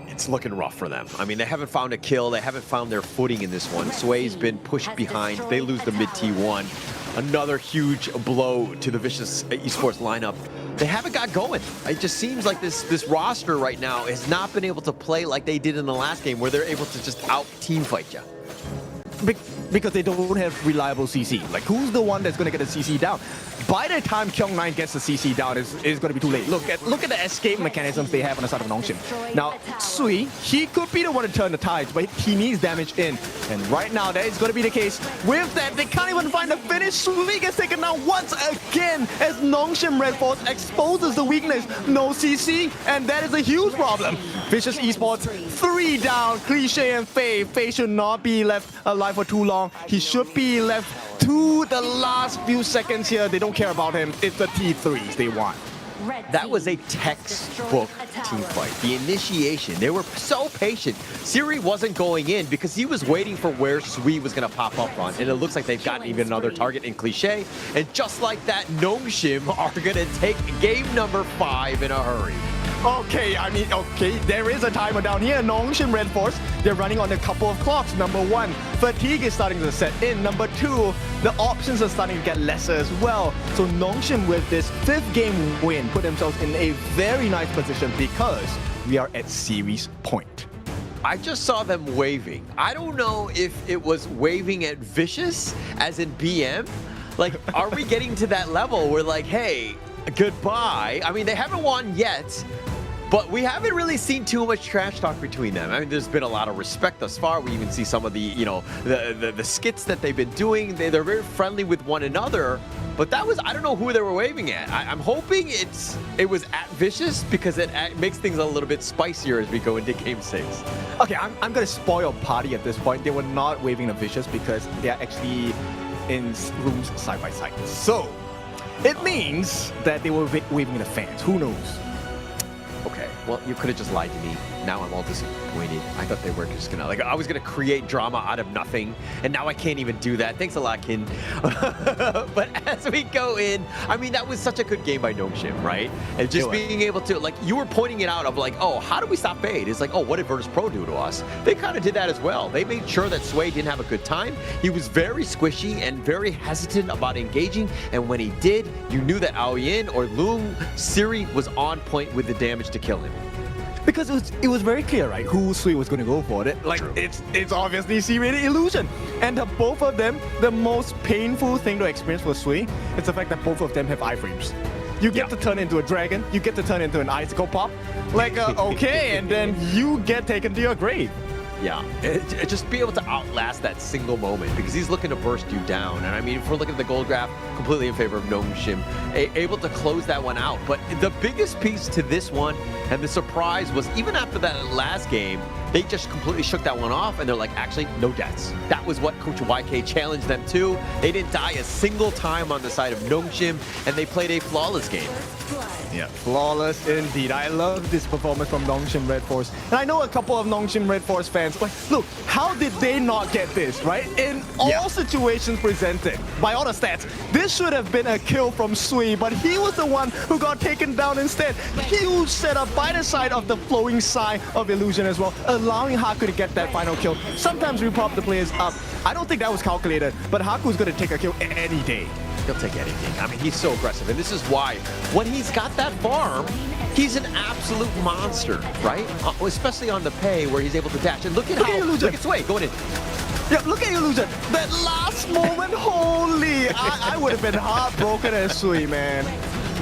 It's looking rough for them. I mean, they haven't found a kill. They haven't found their footing in this one. Sway's been pushed behind. They lose the mid T1. Another huge blow to the Vicious Esports lineup. They haven't got going. It just seems like this roster right now has not been able to play like they did in the last game, where they're able to just out-team fight you. Because they don't have reliable CC. Like, who's the one that's going to get the CC down? By the time Kyung9 gets the CC down, it's going to be too late. Look at the escape mechanisms they have on the side of Nongshim. Now, Sui, he could be the one to turn the tides, but he needs damage in. And right now, that is going to be the case. With that, they can't even find the finish. Sui gets taken down once again as Nongshim Redforce exposes the weakness. No CC, and that is a huge problem. Vicious Esports, 3 down. Cliche and Faye. Faye should not be left alive for too long. He should be left to the last few seconds here. They don't care about him. It's the T3s they want. That was a textbook team fight. The initiation, they were so patient. Siri wasn't going in because he was waiting for where Sui was going to pop up on. And it looks like they've gotten even another target in Cliche. And just like that, Nongshim are going to take game number 5 in a hurry. Okay, I mean, okay, there is a timer down here. Nongshim Redforce, they're running on a couple of clocks. Number 1, fatigue is starting to set in. Number 2, the options are starting to get lesser as well. So Nongshim, with this 5th game win, put themselves in a very nice position because we are at series point. I just saw them waving. I don't know if it was waving at Vicious, as in BM. Like, are we getting to that level where like, hey, goodbye? I mean, they haven't won yet, But we haven't really seen too much trash talk between them. I mean, there's been a lot of respect thus far. We even see some of the, you know, the skits that they've been doing. They're very friendly with one another. But that was, I don't know who they were waving at. I'm hoping it was at Vicious because it makes things a little bit spicier as we go into Game 6. Okay, I'm gonna spoil party at this point. They were not waving the Vicious because they are actually in rooms side by side. So it means that they were waving the fans. Who knows? Okay, well, you could have just lied to me. Now I'm all disappointed. I thought they were just gonna, like, I was gonna create drama out of nothing, and now I can't even do that. Thanks a lot, Kin. But as we go in, I mean, that was such a good game by Nongshim, right? And just being able to, like, you were pointing it out of like, oh, how do we stop Fade? It's like, oh, what did Virtus Pro do to us? They kind of did that as well. They made sure that Sway didn't have a good time. He was very squishy and very hesitant about engaging, and when he did, you knew that Aoyin or Loong Siri was on point with the damage to kill him. Because it was very clear, right, who Sui was going to go for it. Like, it's obviously C-rated Illusion. And both of them, the most painful thing to experience for Sui is the fact that both of them have iframes. You get to turn into a dragon, you get to turn into an icicle pop. Like, okay, and then you get taken to your grave. Yeah, just be able to outlast that single moment because he's looking to burst you down. And I mean, if we're looking at the gold graph, completely in favor of Nongshim, able to close that one out. But the biggest piece to this one and the surprise was even after that last game, they just completely shook that one off and they're like, actually, no deaths. That was what Coach YK challenged them to. They didn't die a single time on the side of Nongshim and they played a flawless game. Yeah, flawless indeed. I love this performance from Nongshim Redforce. And I know a couple of Nongshim Redforce fans, like, look, how did they not get this, right? In all situations presented, by all the stats, this should have been a kill from Sui, but he was the one who got taken down instead. Huge setup by the side of the flowing side of Illusion as well, allowing Haku to get that final kill. Sometimes we pop the players up. I don't think that was calculated, but Haku's going to take a kill any day. He'll take anything. I mean, he's so aggressive. And this is why, when he's got that farm, he's an absolute monster, right? Especially on the pay where he's able to dash. And look at how, look at Sway going in. Yeah, look at Illusion. That last moment, holy. I would have been heartbroken as Sui, man.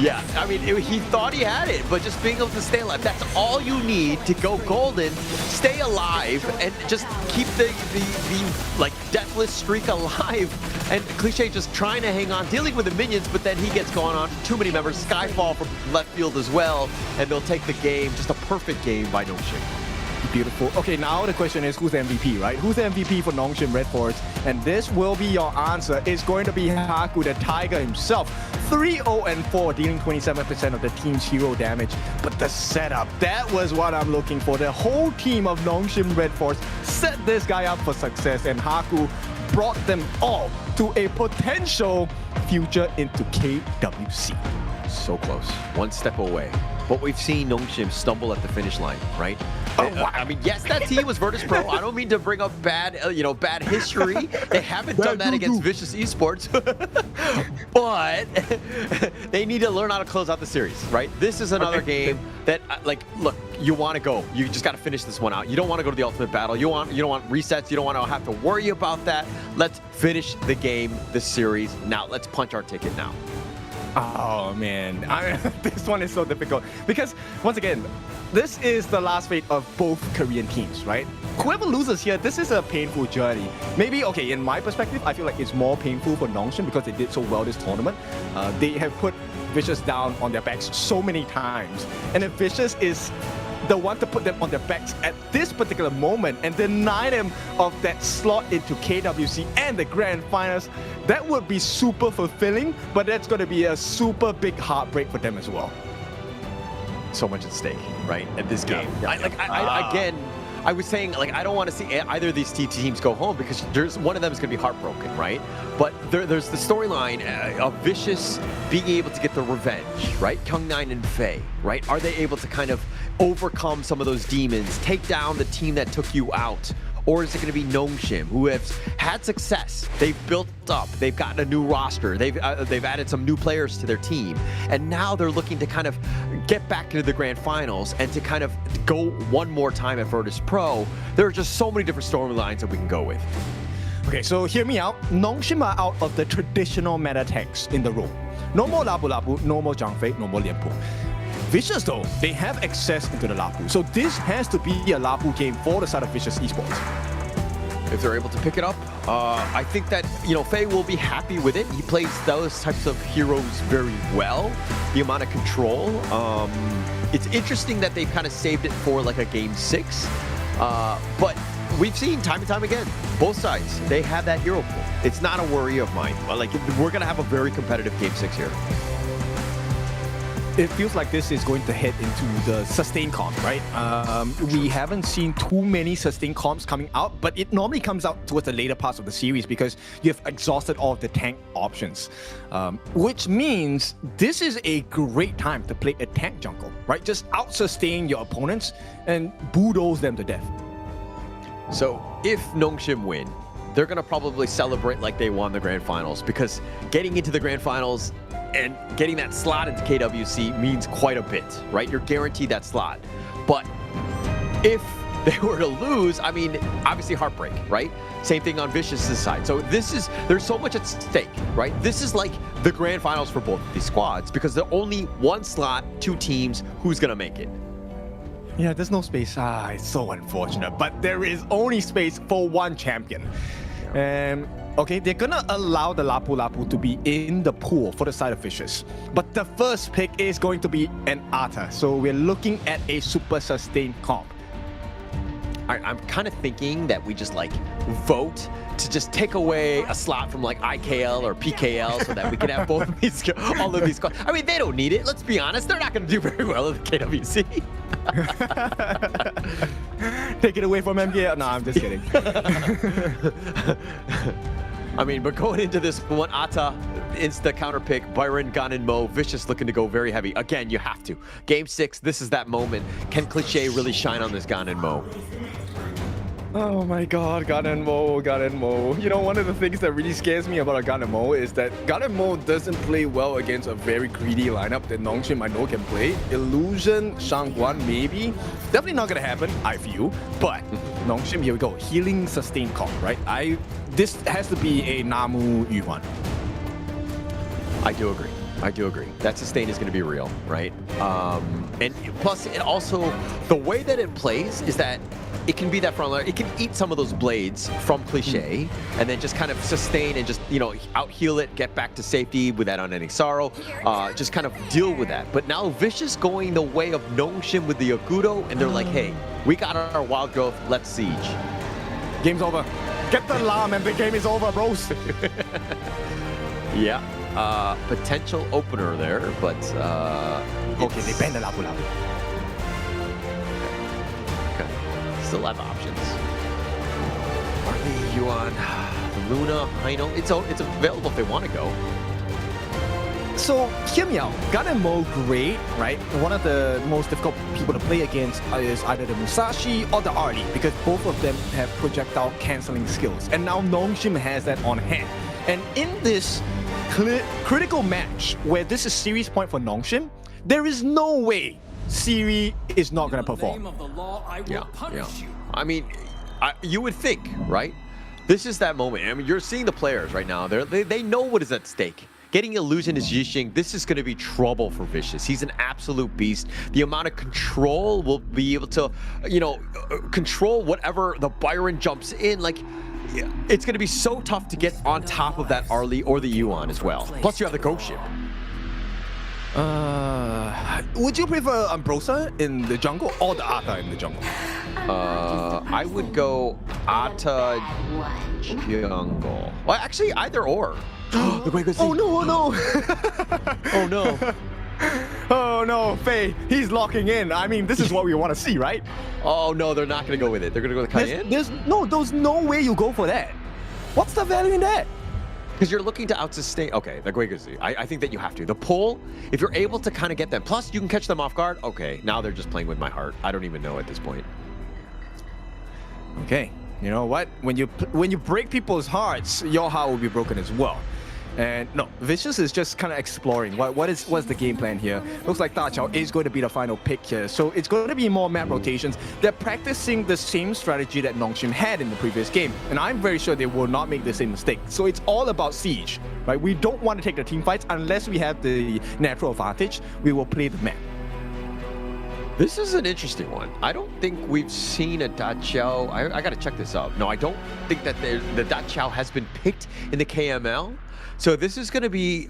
Yeah, I mean, he thought he had it, but just being able to stay alive, that's all you need to go golden, stay alive, and just keep the like, deathless streak alive. And Cliché just trying to hang on, dealing with the minions, but then he gets going on. Too many members, Skyfall from left field as well, and they'll take the game. Just a perfect game by Nongshim. Beautiful. Okay, now the question is, who's the MVP, right? Who's the MVP for Nongshim Redforce? And this will be your answer. It's going to be Haku, the Tiger himself. 3-0-4, dealing 27% of the team's hero damage. But the setup, that was what I'm looking for. The whole team of Nongshim Redforce set this guy up for success, and Haku brought them all to a potential future into KWC. So close. One step away. But we've seen Nongshim stumble at the finish line, right? Oh, wow. I mean, yes, that team was Virtus Pro. I don't mean to bring up bad, bad history. They haven't done that against Vicious Esports. But they need to learn how to close out the series, right? This is another game that, like, look, you want to go. You just got to finish this one out. You don't want to go to the ultimate battle. You don't want resets. You don't want to have to worry about that. Let's finish the game, the series. Now, let's punch our ticket now. Oh man, this one is so difficult because once again, this is the last fate of both Korean teams, right? Whoever loses here, this is a painful journey. Maybe, okay, in my perspective, I feel like it's more painful for Nongshim because they did so well this tournament. They have put Vicious down on their backs so many times, and if Vicious is the one to put them on their backs at this particular moment and deny them of that slot into KWC and the grand finals, that would be super fulfilling, but that's going to be a super big heartbreak for them as well. So much at stake, right, at this game. Again, I was saying, like, I don't want to see either of these teams go home because one of them is going to be heartbroken, right? But there's the storyline of Vicious being able to get the revenge, right? Kyung9 and Faye, right? Are they able to kind of overcome some of those demons, take down the team that took you out? Or is it going to be Nongshim, who have had success? They've built up. They've gotten a new roster. They've added some new players to their team. And now they're looking to kind of get back into the grand finals and to kind of go one more time at Virtus Pro. There are just so many different storylines that we can go with. Okay, so hear me out. Nongshim are out of the traditional meta tanks in the room. No more Lapu Lapu, no more Zhang Fei, no more Lian Pu. Vicious, though, they have access into the Lapu. So this has to be a Lapu game for the side of Vicious Esports. If they're able to pick it up, I think that, Faye will be happy with it. He plays those types of heroes very well. The amount of control. It's interesting that they've kind of saved it for like a game 6. But we've seen time and time again, both sides, they have that hero pool. It's not a worry of mine. Like, we're going to have a very competitive game 6 here. It feels like this is going to head into the sustain comp, right? We haven't seen too many sustain comps coming out, but it normally comes out towards the later parts of the series because you have exhausted all of the tank options, which means this is a great time to play a tank jungle, right? Just out-sustain your opponents and bulldoze them to death. So if Nongshim win, they're going to probably celebrate like they won the Grand Finals, because getting into the Grand Finals and getting that slot into KWC means quite a bit, right? You're guaranteed that slot. But if they were to lose, I mean, obviously heartbreak, right? Same thing on Vicious's side. So there's so much at stake, right? This is like the Grand Finals for both of these squads, because there's only one slot, 2 teams, who's gonna make it? Yeah, there's no space. It's so unfortunate, but there is only space for one champion. Okay, they're gonna allow the Lapu Lapu to be in the pool for the side of Vicious. But the first pick is going to be an Arta. So we're looking at a super sustained comp. I'm kind of thinking that we just like vote to just take away a slot from like IKL or PKL so that we can have both of these, all of these. I mean, they don't need it. Let's be honest. They're not going to do very well at the KWC. Take it away from MGL. No, I'm just kidding. I mean, but going into this one, Ata, insta counter pick, Byron, Gan, and Mo, Vicious looking to go very heavy. Again, you have to. Game 6, this is that moment. Can Cliché really shine on this Gan and Mo? Oh my god, Gan and Mo, Gan and Mo. You know, one of the things that really scares me about a Gan and Mo is that Gan and Mo doesn't play well against a very greedy lineup that Nongshim I know can play. Illusion, Shangguan, maybe. Definitely not gonna happen, I feel. But Nongshim, here we go. Healing, sustain comp, right? This has to be a Namu Yuan. I do agree. I do agree. That sustain is going to be real, right? And plus, it also, the way that it plays is that it can be that front line. It can eat some of those blades from Cliché and then just kind of sustain and just, out heal it, get back to safety with that unending sorrow. Just kind of deal with that. But now Vicious going the way of Nongshim with the Agudo, and they're like, hey, we got our wild growth, let's siege. Game's over. Get the alarm and the game is over, bros. Yeah. Potential opener there, but okay, they banned the Lapu Lapu. Okay. Still have options. Barley, Yuan, Luna, Heino. It's available if they want to go. So, hear me out. Gan and Mo, great, right? One of the most difficult people to play against is either the Musashi or the Arlie, because both of them have projectile cancelling skills. And now Nongshim has that on hand. And in this critical match, where this is series point for Nongshim, there is no way Siri is not going to perform. Yeah. I mean, you would think, right? This is that moment. I mean, you're seeing the players right now. They know what is at stake. Getting Illusion is Yixing. This is going to be trouble for Vicious. He's an absolute beast. The amount of control will be able to, control whatever the Byron jumps in. Like, it's going to be so tough to get on top of that Arlie or the Yuan as well. Plus, you have the Ghost Ship. Would you prefer Ambrosia in the jungle or the Ata in the jungle? I would go Ata jungle. Well, actually, either or. Oh no! Oh no! Oh no, Faye, he's locking in. I mean, this is what we want to see, right? Oh no, they're not going to go with it. They're going to go with Cayenne? There's no way you go for that. What's the value in that? Because you're looking to out-sustain. Okay, the Guiguzi. I think that you have to. The pull, if you're able to kind of get them, plus you can catch them off guard. Okay, now they're just playing with my heart. I don't even know at this point. Okay, you know what? When you break people's hearts, your heart will be broken as well. And no, Vicious is just kind of exploring what's the game plan here. Looks like Da Chao is going to be the final pick here, so it's going to be more map rotations. They're practicing the same strategy that Nongshim had in the previous game, and I'm very sure they will not make the same mistake. So it's all about siege, right? We don't want to take the team fights unless we have the natural advantage. We will play the map. This is an interesting one. I don't think we've seen a Da Qiao. I got to check this out. No, I don't think that the Da Qiao has been picked in the KML. So this is going to be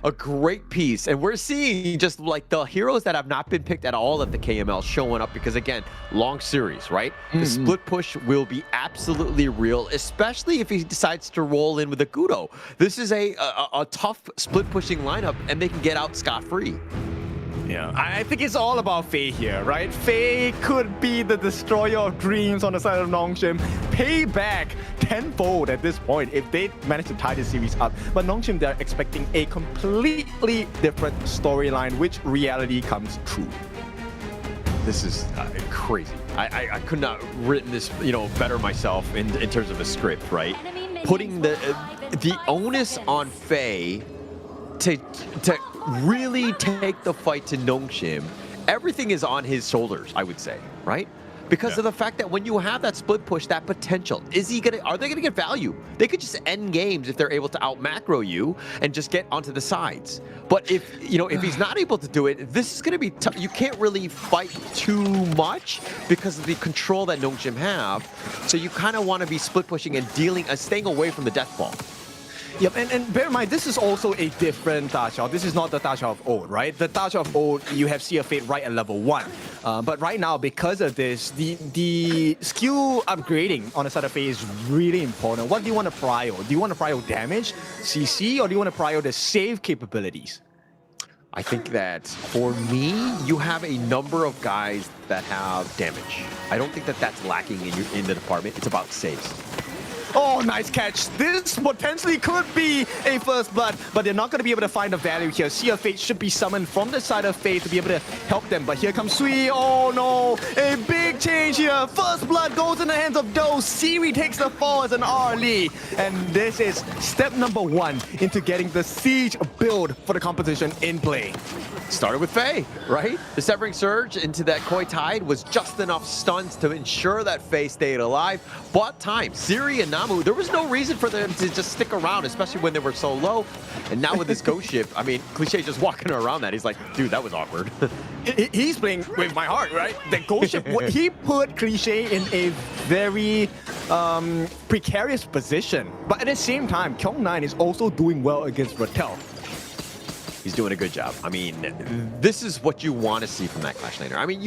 a great piece. And we're seeing just like the heroes that have not been picked at all at the KML showing up because, again, long series, right? The split push will be absolutely real, especially if he decides to roll in with a Gudo. This is a tough split pushing lineup, and they can get out scot-free. Yeah, I think it's all about Faye here, right? Faye could be the destroyer of dreams on the side of Nongshim. Pay back tenfold at this point if they manage to tie the series up. But Nongshim, they're expecting a completely different storyline, which reality comes true. This is crazy. I could not have written this, better myself in terms of a script, right? Putting the onus on Faye to really take the fight to Nongshim. Everything is on his shoulders, I would say, right? Because of the fact that when you have that split push, that potential, are they gonna get value? They could just end games if they're able to out macro you and just get onto the sides. But if he's not able to do it, this is gonna be tough. You can't really fight too much because of the control that Nongshim have. So you kind of want to be split pushing and staying away from the death ball. Yep, and bear in mind, this is also a different Da Qiao. This is not the Da Qiao of old, right? The Da Qiao of old, you have Sea of Fate right at level 1. But right now, because of this, the skill upgrading on the side of Fate is really important. What do you want to prio? Do you want to prio damage, CC, or do you want to prio the save capabilities? I think that for me, you have a number of guys that have damage. I don't think that that's lacking in the department. It's about saves. Oh, nice catch. This potentially could be a first blood, but they're not going to be able to find the value here. Sea of Fate should be summoned from the side of Fate to be able to help them, but here comes Sui. Oh no, a big change here. First blood goes in the hands of Do. Siri takes the fall as an early, and this is step number 1 into getting the siege build for the competition in play. Started with Faye, right? The Severing Surge into that Koi Tide was just enough stuns to ensure that Faye stayed alive. Bought time. Siri and Namu, there was no reason for them to just stick around, especially when they were so low. And now with this ghost ship, I mean, Cliché just walking around that, he's like, dude, that was awkward. He's playing with my heart, right? The ghost ship, he put Cliché in a very precarious position. But at the same time, Kyung9 is also doing well against Rattel. He's doing a good job. I mean, this is what you want to see from that Clash laner. I mean,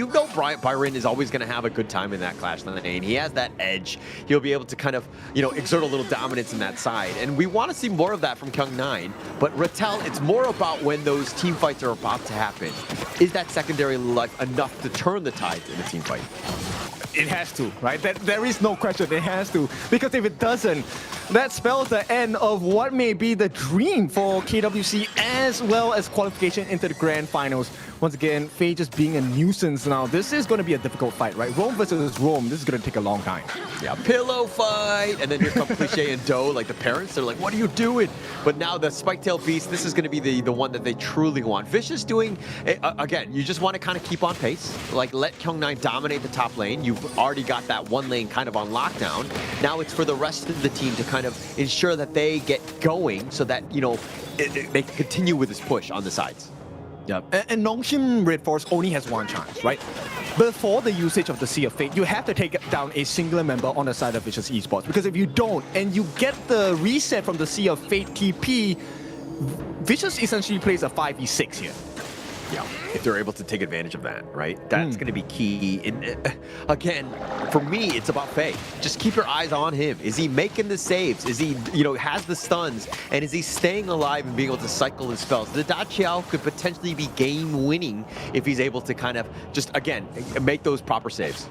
Byron is always going to have a good time in that Clash lane. He has that edge. He'll be able to kind of, exert a little dominance in that side. And we want to see more of that from Kyung9. But Rattel, it's more about when those team fights are about to happen. Is that secondary life enough to turn the tide in a team fight? It has to, right? There is no question, it has to. Because if it doesn't, that spells the end of what may be the dream for KWC as well as qualification into the grand finals. Once again, Faye just being a nuisance now. This is going to be a difficult fight, right? Rome versus Rome, this is going to take a long time. Yeah, pillow fight, and then here come Cliché and Do, like the parents, they're like, what are you doing? But now the Spike-Tail Beast, this is going to be the one that they truly want. Vicious doing, again, you just want to kind of keep on pace, like let Kyung9 dominate the top lane. You've already got that one lane kind of on lockdown. Now it's for the rest of the team to kind of ensure that they get going so that, they can continue with this push on the sides. Yep. And Nongshim Redforce only has one chance, right? Before the usage of the Sea of Fate, you have to take down a singular member on the side of Vicious Esports. Because if you don't, and you get the reset from the Sea of Fate TP, Vicious essentially plays a 5v6 here. Yeah, if they're able to take advantage of that, right? That's going to be key. And again, for me, it's about Faye. Just keep your eyes on him. Is he making the saves? Is he, has the stuns? And is he staying alive and being able to cycle his spells? The Da Qiao could potentially be game-winning if he's able to kind of just, again, make those proper saves.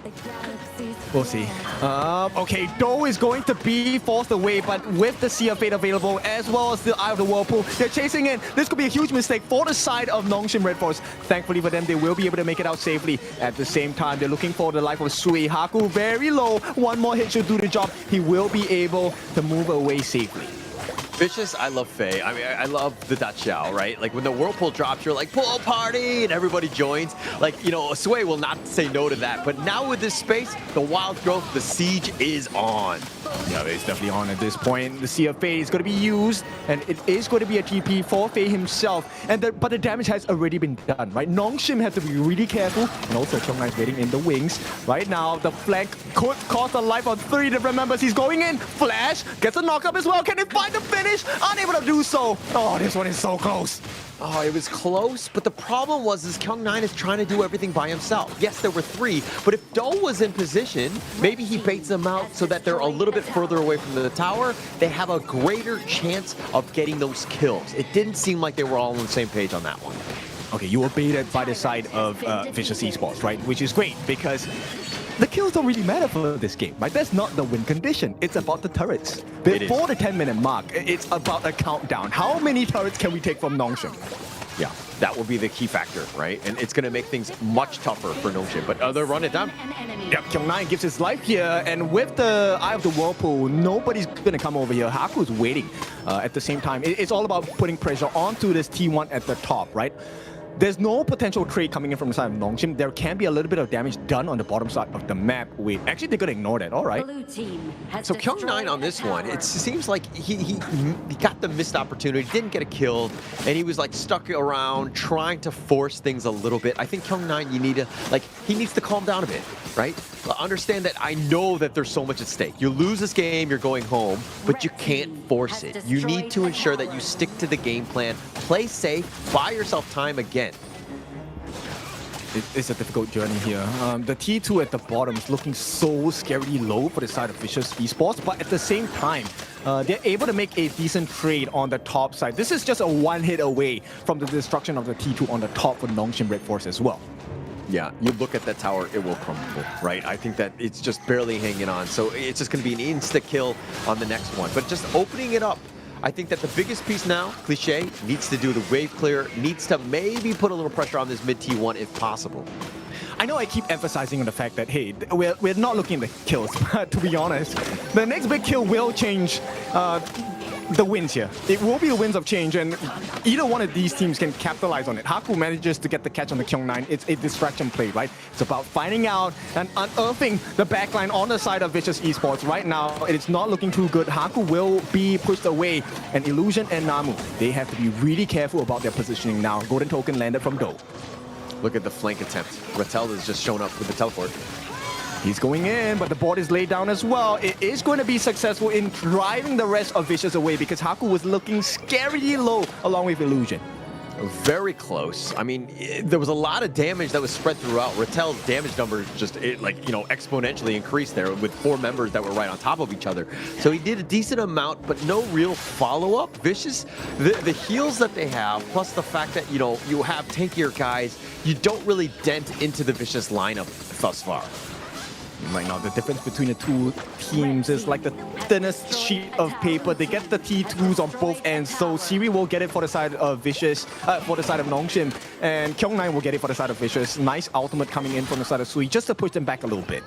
We'll see. Okay, Do is going to be forced away, but with the Sea of Fate available, as well as the Eye of the Whirlpool, they're chasing in. This could be a huge mistake for the side of Nongshim Redforce. Thankfully for them, they will be able to make it out safely. At the same time, they're looking for the life of Sui. Haku very low. One more hit should do the job. He will be able to move away safely. Vicious, I love Faye. I mean, I love the Dachao, right? Like when the Whirlpool drops, you're like, pool party, and everybody joins. Like, you know, Sway will not say no to that. But now with this space, the wild growth, the siege is on. Yeah, it's definitely on at this point. The Sea of Faye is going to be used, and it is going to be a TP for Faye himself. But the damage has already been done, right? Nongshim has to be really careful, and also Kyung-Nai is waiting in the wings. Right now, the flank could cost the life of 3 different members. He's going in. Flash gets a knock-up as well. Can he find the finish? Unable to do so. Oh, this one is so close. Oh, it was close, but the problem was Kyung-Nai is trying to do everything by himself. Yes, there were 3, but if Do was in position, maybe he baits them out so that they're a little bit further away from the tower. They have a greater chance of getting those kills. It didn't seem like they were all on the same page on that one. Okay, you were baited by the side of Vicious Esports, right? Which is great because the kills don't really matter for this game, right? That's not the win condition. It's about the turrets. Before the 10-minute mark, it's about a countdown. How many turrets can we take from Nongshim? Yeah, that will be the key factor, right? And it's going to make things much tougher for Nongshim. But they'll run it down. Yep, Kyung-Nai gives his life here, and with the Eye of the Whirlpool, nobody's going to come over here. Haku's waiting at the same time. It's all about putting pressure onto this T1 at the top, right? There's no potential trade coming in from the side of Nongshim. There can be a little bit of damage done on the bottom side of the map. Wait, actually, they're going to ignore that. All right. So Kyung-Nai on this one, it seems like he got the missed opportunity, didn't get a kill, and he was like stuck around trying to force things a little bit. I think Kyung-Nai, he needs to calm down a bit, right? Understand that I know that there's so much at stake. You lose this game, you're going home, but you can't force it. You need to ensure that you stick to the game plan, play safe, buy yourself time again. It's a difficult journey here. The T2 at the bottom is looking so scarily low for the side of Vicious Esports, but at the same time, they're able to make a decent trade on the top side. This is just a one hit away from the destruction of the T2 on the top for Nongshim Redforce as well. Yeah, you look at that tower, it will crumble, right? I think that it's just barely hanging on. So it's just going to be an insta-kill on the next one. But just opening it up, I think that the biggest piece now, Cliché, needs to do the wave clear, needs to maybe put a little pressure on this mid T1 if possible. I know I keep emphasizing on the fact that, hey, we're not looking at the kills, but to be honest, the next big kill will change the wins here. It will be the wins of change, and either one of these teams can capitalize on it. Haku manages to get the catch on the Kyung-Nai. It's a distraction play, right? It's about finding out and unearthing the backline on the side of Vicious Esports. Right now, it's not looking too good. Haku will be pushed away, and Illusion and Namu, they have to be really careful about their positioning now. Golden Token landed from Do. Look at the flank attempt. Rattel has just shown up with the teleport. He's going in, but the board is laid down as well. It is going to be successful in driving the rest of Vicious away because Haku was looking scarily low along with Illusion. Very close. I mean, there was a lot of damage that was spread throughout. Rattel's damage numbers just, exponentially increased there with 4 members that were right on top of each other. So he did a decent amount, but no real follow-up. Vicious, the heals that they have, plus the fact that, you have tankier guys, you don't really dent into the Vicious lineup thus far. Right now, the difference between the two teams is like the thinnest sheet of paper. They get the T2s on both ends, so Siri will get it for the side of Vicious, for the side of Nongshim, and Kyung-Nai will get it for the side of Vicious. Nice ultimate coming in from the side of Sui, just to push them back a little bit.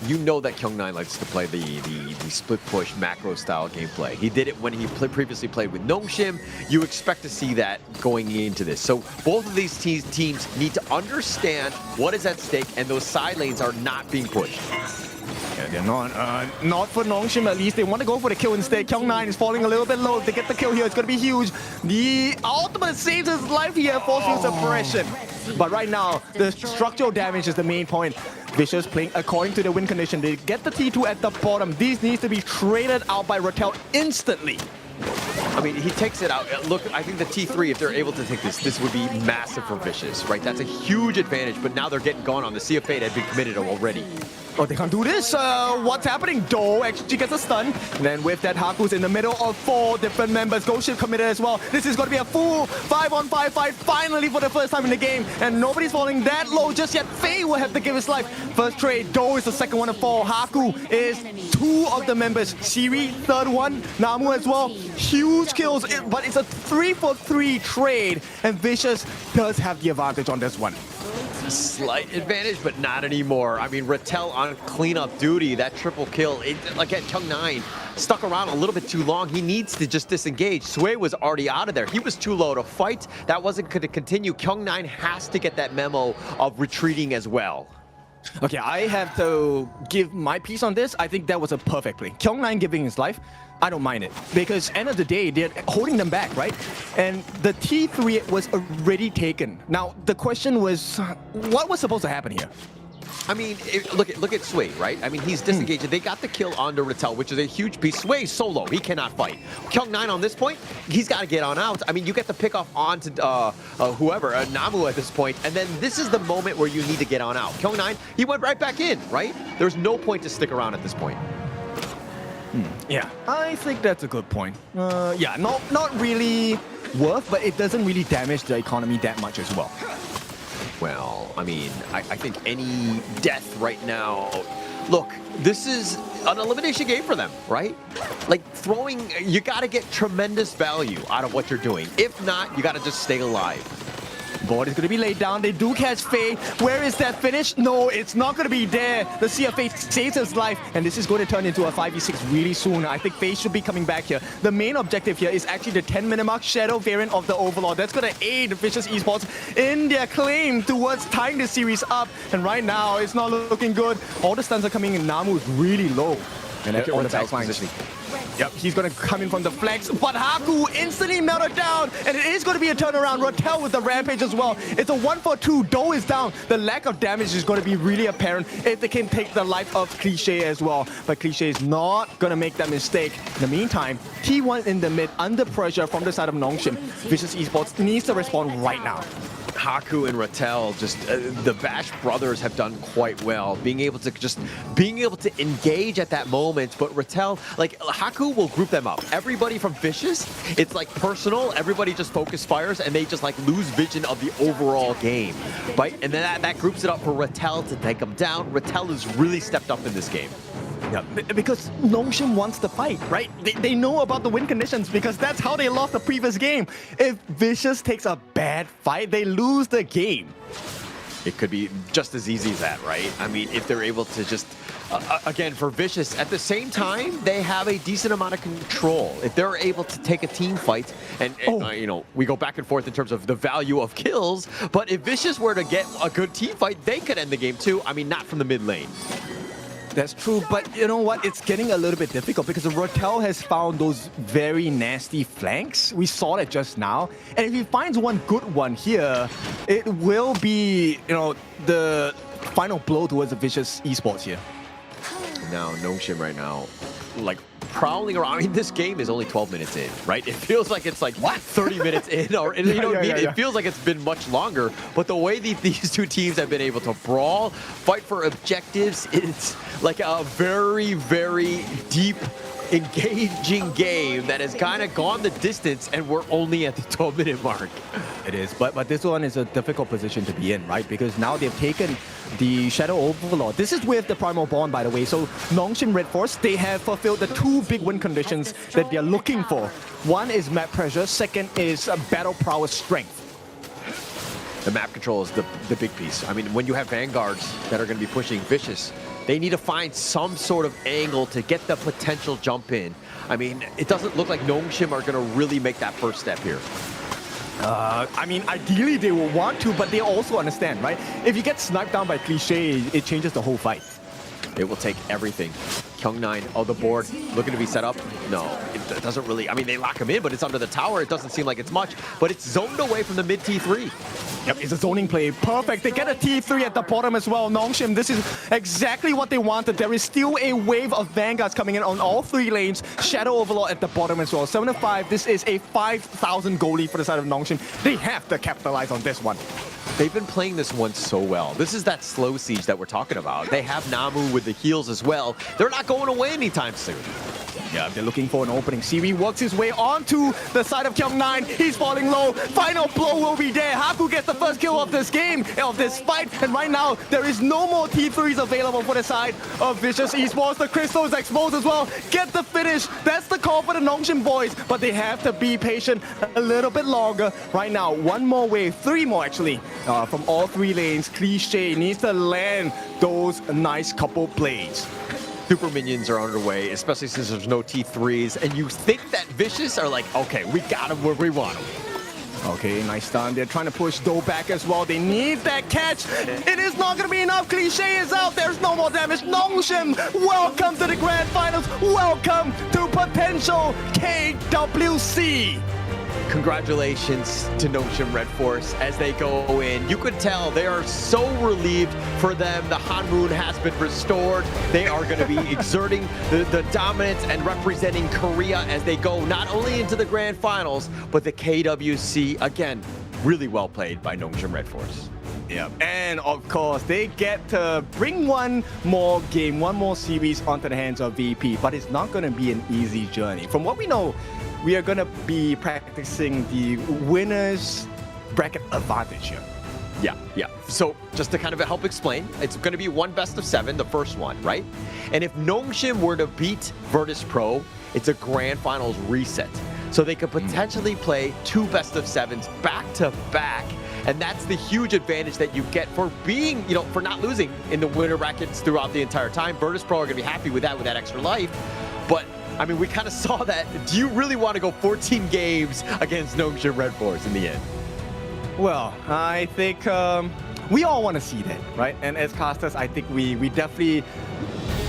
You know that Kyung-Nai likes to play the split push macro style gameplay. He did it when he previously played with Nongshim. You expect to see that going into this. So both of these teams need to understand what is at stake, and those side lanes are not being pushed. Yeah, they're not for Nongshim at least. They want to go for the kill instead. Kyung-Nai is falling a little bit low. If they get the kill here, it's going to be huge. The ultimate saves his life here, forces suppression. But right now, the structural damage is the main point. Vicious playing according to the win condition. They get the T2 at the bottom. These needs to be traded out by Rattel instantly. I mean, he takes it out. Look, I think the T3, if they're able to take this would be massive for Vicious, right? That's a huge advantage, but now they're getting gone on. The Sea of Fate had been committed already. Oh, they can't do this. What's happening? Do actually gets a stun. And then with that, Haku's in the middle of 4 different members. Ghost committed as well. This is going to be a full 5-on-5 fight finally for the first time in the game. And nobody's falling that low just yet. Faye will have to give his life. First trade. Do is the second one to fall. Haku is 2 of the members. Siri, third one. Namu as well. Huge kills, but it's a 3-for-3 trade. And Vicious does have the advantage on this one. slight advantage, but not anymore. I mean, Rattel on cleanup duty, that triple kill. Again, Kyung9 stuck around a little bit too long. He needs to just disengage. Sway was already out of there. He was too low to fight. That wasn't going to continue. Kyung9 has to get that memo of retreating as well. Okay, I have to give my piece on this. I think that was a perfect play. Kyung9 giving his life, I don't mind it. Because end of the day, they're holding them back, right? And the T3 was already taken. Now, the question was, what was supposed to happen here? I mean, look at Sway, right? I mean, he's disengaged. They got the kill onto Rattel, which is a huge piece. Sway solo, he cannot fight. Kyung9 on this point, he's got to get on out. I mean, you get the pick off onto whoever, Namu at this point, and then this is the moment where you need to get on out. Kyung9, he went right back in, right? There's no point to stick around at this point. Yeah, I think that's a good point. Yeah, not really worth, but it doesn't really damage the economy that much as well. Well, I mean, I think any death right now... Look, this is an elimination game for them, right? Like, throwing... You got to get tremendous value out of what you're doing. If not, you got to just stay alive. Board is going to be laid down. They do catch Faye. Where is that finish? No, it's not going to be there. The Sea of Faye saves his life, and this is going to turn into a 5v6 really soon. I think Faye should be coming back here. The main objective here is actually the 10-minute mark Shadow variant of the Overlord. That's going to aid Vicious Esports in their claim towards tying the series up. And right now, it's not looking good. All the stuns are coming in. Namu is really low. And on the back line. Yep, he's going to come in from the flex, but Haku instantly melted down, and it is going to be a turnaround. Rattel with the rampage as well. It's a 1-for-2. Do is down. The lack of damage is going to be really apparent if they can take the life of Cliché as well. But Cliché is not going to make that mistake. In the meantime, T1 in the mid, under pressure from the side of Nongshim. Vicious Esports needs to respond right now. Haku and Rattel, just the Bash brothers have done quite well, being able to engage at that moment. But Rattel, like Haku will group them up. Everybody from Vicious, it's like personal. Everybody just focus fires, and they just like lose vision of the overall game, right? And then that groups it up for Rattel to take them down. Rattel has really stepped up in this game. Yeah, because Nongshim wants to fight, right? They know about the win conditions because that's how they lost the previous game. If Vicious takes a bad fight, they lose the game. It could be just as easy as that, right? I mean, if they're able to just, again, for Vicious, at the same time, they have a decent amount of control. If they're able to take a team fight, and you know, we go back and forth in terms of the value of kills, but if Vicious were to get a good team fight, they could end the game too. I mean, not from the mid lane. That's true, but you know what? It's getting a little bit difficult because Rattel has found those very nasty flanks. We saw that just now. And if he finds one good one here, it will be, you know, the final blow towards the Vicious Esports here. Now, Nongshim right now, like, prowling around. I mean, this game is only 12 minutes in, right? It feels like it's like 30 minutes in, or you know what I mean? It feels like it's been much longer. But the way these two teams have been able to brawl, fight for objectives, it's like a very, very deep, engaging game that has kind of gone the distance, and we're only at the 12-minute mark. It is, but this one is a difficult position to be in, right? Because now they've taken the Shadow Overlord. This is with the Primal Bond, by the way. So Nongshim Redforce, they have fulfilled the two big win conditions that they're looking for. One is map pressure, second is battle prowess strength. The map control is the big piece. I mean, when you have Vanguards that are going to be pushing Vicious, they need to find some sort of angle to get the potential jump in. I mean, it doesn't look like Nongshim are going to really make that first step here. I mean, ideally they will want to, but they also understand, right? If you get sniped down by Cliché, it changes the whole fight. It will take everything. Kyung9 on the board, looking to be set up. No, it doesn't really. I mean, they lock him in, but it's under the tower. It doesn't seem like it's much, but it's zoned away from the mid T3. Yep, it's a zoning play. Perfect. They get a T3 at the bottom as well. Nongshim, this is exactly what they wanted. There is still a wave of Vanguards coming in on all three lanes. Shadow Overlord at the bottom as well. 7-5. This is a 5,000 goal lead for the side of Nongshim. They have to capitalize on this one. They've been playing this one so well. This is that slow siege that we're talking about. They have Namu with the heals as well. They're not going away anytime soon. Yeah, they're looking for an opening. Siwi works his way onto the side of Kyung9. He's falling low. Final blow will be there. Haku gets the first kill of this game, of this fight. And right now, there is no more T3s available for the side of Vicious Esports. The Crystal is exposed as well. Get the finish. That's the call for the Nongshim boys. But they have to be patient a little bit longer. Right now, one more wave, three more actually, from all three lanes. Cliche needs to land those nice couple plays. Super minions are underway, especially since there's no T3s, and you think that Vicious are like, okay, we got them where we want them. Okay, nice stun. They're trying to push Doe back as well. They need that catch. It is not going to be enough. Cliche is out. There's no more damage. Nongshim, welcome to the Grand Finals. Welcome to potential KWC. Congratulations to Nongshim Redforce as they go in. You could tell they are so relieved for them. The Hanmoon has been restored. They are going to be exerting the dominance and representing Korea as they go not only into the Grand Finals, but the KWC. Again, really well played by Nongshim Redforce. Yeah, and of course, they get to bring one more game, one more series onto the hands of VP, but it's not going to be an easy journey. From what we know, we are going to be practicing the winner's bracket advantage here. Yeah. So just to kind of help explain, it's going to be one best of 7, the first one, right? And if Nongshim were to beat Virtus Pro, it's a Grand Finals reset. So they could potentially play 2 best of 7s back to back. And that's the huge advantage that you get for being, for not losing in the winner brackets throughout the entire time. Virtus Pro are going to be happy with that extra life. But I mean, we kind of saw that. Do you really want to go 14 games against Nongshim Redforce in the end? Well, I think we all want to see that, right? And as casters, I think we definitely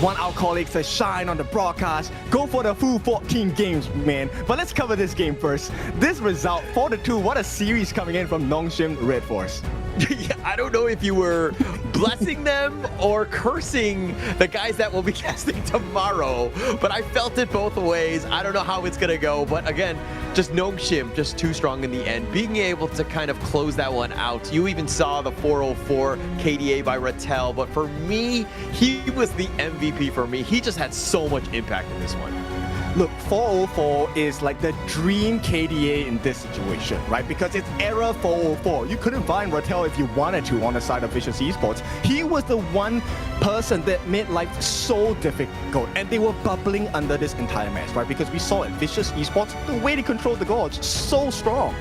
want our colleagues to shine on the broadcast. Go for the full 14 games, man. But let's cover this game first. This result, 4-2, what a series coming in from Nongshim Redforce. Yeah, I don't know if you were blessing them or cursing the guys that will be casting tomorrow, but I felt it both ways. I don't know how it's gonna go, but again, just Nongshim, just too strong in the end, being able to kind of close that one out. You even saw the 404 KDA by Rattel, but for me, he was the MVP for me. He just had so much impact in this one. Look, 404 is like the dream KDA in this situation, right? Because it's era 404. You couldn't find Rattel if you wanted to on the side of Vicious Esports. He was the one person that made life so difficult, and they were bubbling under this entire match, right? Because we saw at Vicious Esports, the way they controlled the gorge, so strong.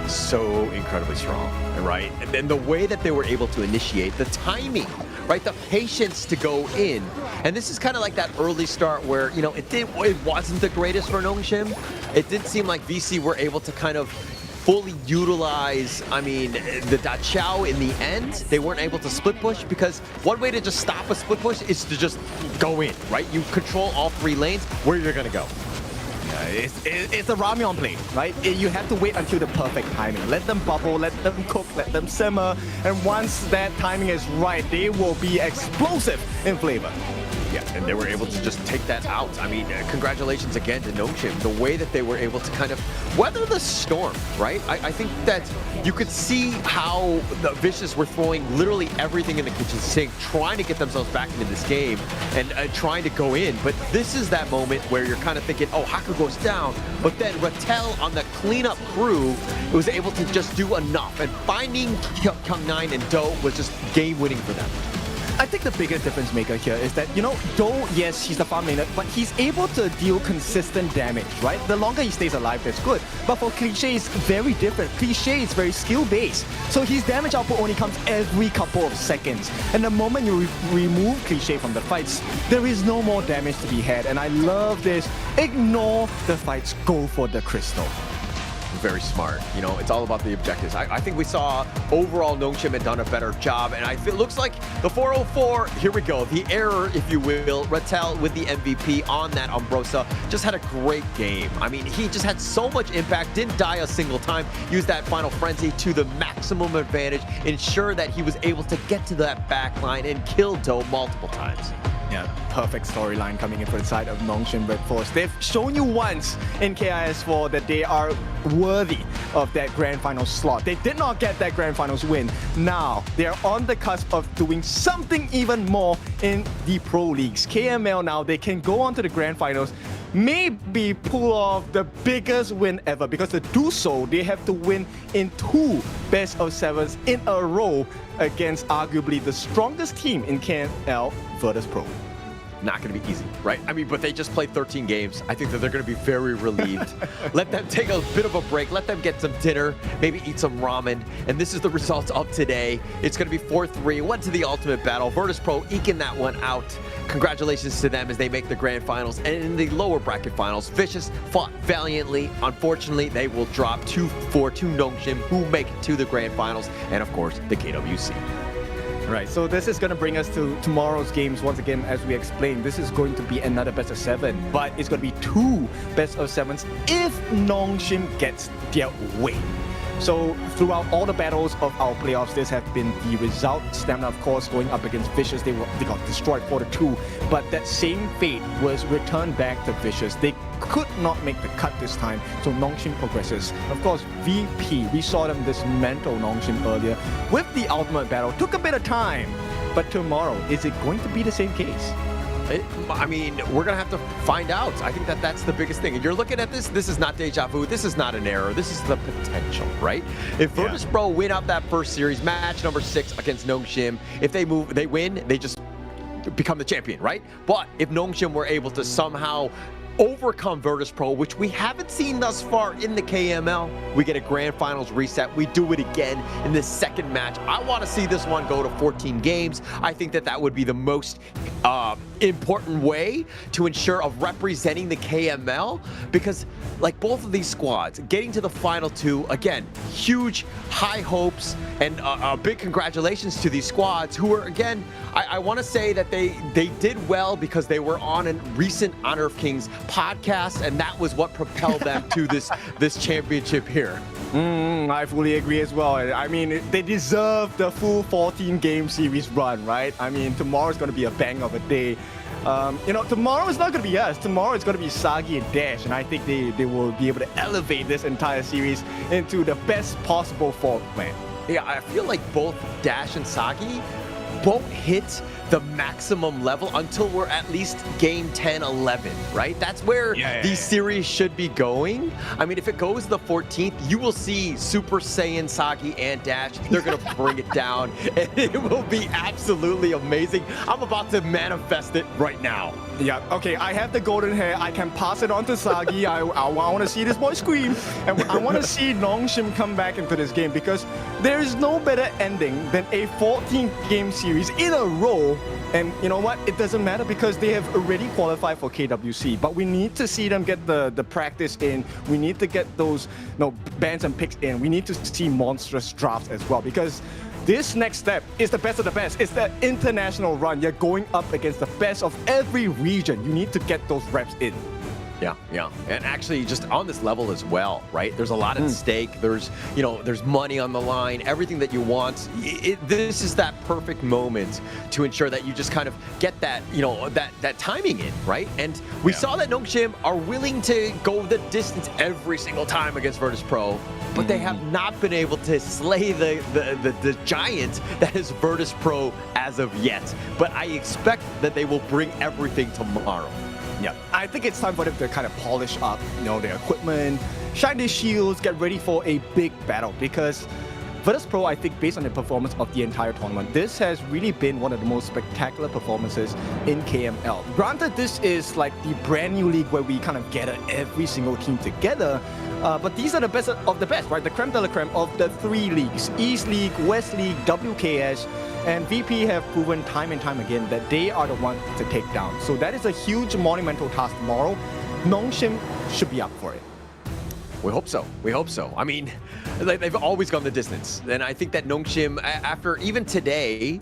So incredibly strong, right? And then the way that they were able to initiate, the timing, right? The patience to go in. And this is kind of like that early start where, it wasn't the greatest for Nongshim. It didn't seem like VC were able to kind of fully utilize, the Da Chao in the end. They weren't able to split push because one way to just stop a split push is to just go in, right? You control all 3 lanes where you're going to go. It's a ramyeon play, right? You have to wait until the perfect timing. Let them bubble, let them cook, let them simmer. And once that timing is right, they will be explosive in flavor. Yeah, and they were able to just take that out. Congratulations again to Nongshim. The way that they were able to kind of weather the storm, right? I think that you could see how the Vicious were throwing literally everything in the kitchen sink, trying to get themselves back into this game and trying to go in. But this is that moment where you're kind of thinking, oh, Haku goes down. But then Rattel on the cleanup crew was able to just do enough. And finding Kyung9 and Doe was just game-winning for them. I think the biggest difference maker here is that, Doe, yes, he's the farm laner, but he's able to deal consistent damage, right? The longer he stays alive, that's good. But for Cliche, it's very different. Cliche is very skill-based. So his damage output only comes every couple of seconds. And the moment you remove Cliche from the fights, there is no more damage to be had. And I love this. Ignore the fights, go for the crystal. Very smart. It's all about the objectives. I think we saw overall Nongshim had done a better job, and it looks like the 404, here we go, the error, if you will. Rattel with the MVP on that Umbrosa just had a great game. He just had so much impact, didn't die a single time, used that final frenzy to the maximum advantage, ensure that he was able to get to that back line and kill Doe multiple times. Yeah, perfect storyline coming in for the side of Nongshim Redforce. They've shown you once in KIS4 that they are worthy of that Grand Finals slot. They did not get that Grand Finals win. Now, they're on the cusp of doing something even more in the Pro Leagues. KML now, they can go on to the Grand Finals maybe pull off the biggest win ever, because to do so, they have to win in 2 best of 7s in a row against arguably the strongest team in KML, Virtus Pro. Not going to be easy, right? I mean, but they just played 13 games. I think that they're going to be very relieved. Let them take a bit of a break. Let them get some dinner, maybe eat some ramen. And this is the result of today. It's going to be 4-3. Went to the ultimate battle. Virtus Pro eking that one out. Congratulations to them as they make the grand finals. And in the lower bracket finals, Vicious fought valiantly. Unfortunately, they will drop 2-4 to Nongshim, who make it to the grand finals. And of course, the KWC. Right, so this is going to bring us to tomorrow's games. Once again, as we explained, this is going to be another best of 7, but it's going to be 2 best of 7s if Nongshim gets their way. So throughout all the battles of our playoffs, this have been the result. Stamina, of course, going up against Vicious, they got destroyed 4-2. But that same fate was returned back to Vicious. They could not make the cut this time, so Nongshim progresses. Of course, VP, we saw them dismantle Nongshim earlier with the ultimate battle. Took a bit of time, but tomorrow, is it going to be the same case? I mean, we're going to have to find out. I think that that's the biggest thing. And you're looking at this is not deja vu. This is not an error. This is the potential, right? If Virtus Pro win out that first series, match number 6 against Nongshim, if they win, they just become the champion, right? But if Nongshim were able to somehow overcome Virtus Pro, which we haven't seen thus far in the KML, we get a grand finals reset. We do it again in the second match. I want to see this one go to 14 games. I think that that would be the most important way to ensure of representing the KML, because like both of these squads getting to the final 2, again, huge high hopes, and a big congratulations to these squads who are, again, I want to say that they did well because they were on a recent Honor of Kings podcast, and that was what propelled them to this championship here. I fully agree as well. I mean, they deserve the full 14-game series run, right? I mean, tomorrow's going to be a bang of a day. Tomorrow is not going to be us. Tomorrow it's going to be Sagi and Dash, and I think they will be able to elevate this entire series into the best possible form, man. Yeah, I feel like both Dash and Sagi won't hit the maximum level until we're at least game 10, 11, right? That's where these series should be going. I mean, if it goes the 14th, you will see Super Saiyan, Sagi, and Dash. They're going to bring it down, and it will be absolutely amazing. I'm about to manifest it right now. Yeah, okay, I have the golden hair. I can pass it on to Sagi. I want to see this boy scream. And I want to see Nongshim come back into this game, because there is no better ending than a 14-game series in a row. And you know what? It doesn't matter because they have already qualified for KWC. But we need to see them get the practice in. We need to get those bans and picks in. We need to see monstrous drafts as well, because this next step is the best of the best. It's the international run. You're going up against the best of every region. You need to get those reps in. Yeah. And actually, just on this level as well, right? There's a lot at stake. There's money on the line, everything that you want. This is that perfect moment to ensure that you just kind of get that, that timing in, right? And we saw that Nongshim are willing to go the distance every single time against Virtus Pro, but they have not been able to slay the giant that is Virtus Pro as of yet. But I expect that they will bring everything tomorrow. Yeah, I think it's time for them to kind of polish up, their equipment, shine their shields, get ready for a big battle, because Virtus Pro, I think, based on the performance of the entire tournament, this has really been one of the most spectacular performances in KML. Granted, this is like the brand new league where we kind of gather every single team together, but these are the best of the best, right? The creme de la creme of the 3 leagues, East League, West League, WKS, and VP have proven time and time again that they are the ones to take down. So that is a huge monumental task tomorrow. Nongshim should be up for it. We hope so. I mean, they've always gone the distance. And I think that Nongshim, after even today,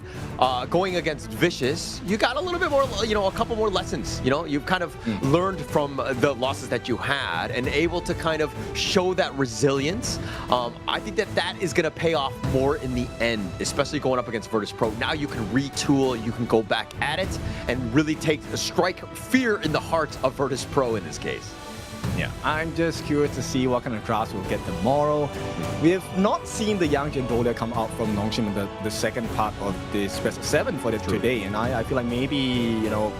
going against Vicious, you got a little bit more, a couple more lessons. You've kind of learned from the losses that you had and able to kind of show that resilience. I think that is going to pay off more in the end, especially going up against Virtus Pro. Now you can retool, you can go back at it and really strike fear in the hearts of Virtus Pro in this case. Yeah, I'm just curious to see what kind of drafts we'll get tomorrow. We have not seen the young Gendolia come out from Nongshim in the second part of this best of 7 for today, and I feel like maybe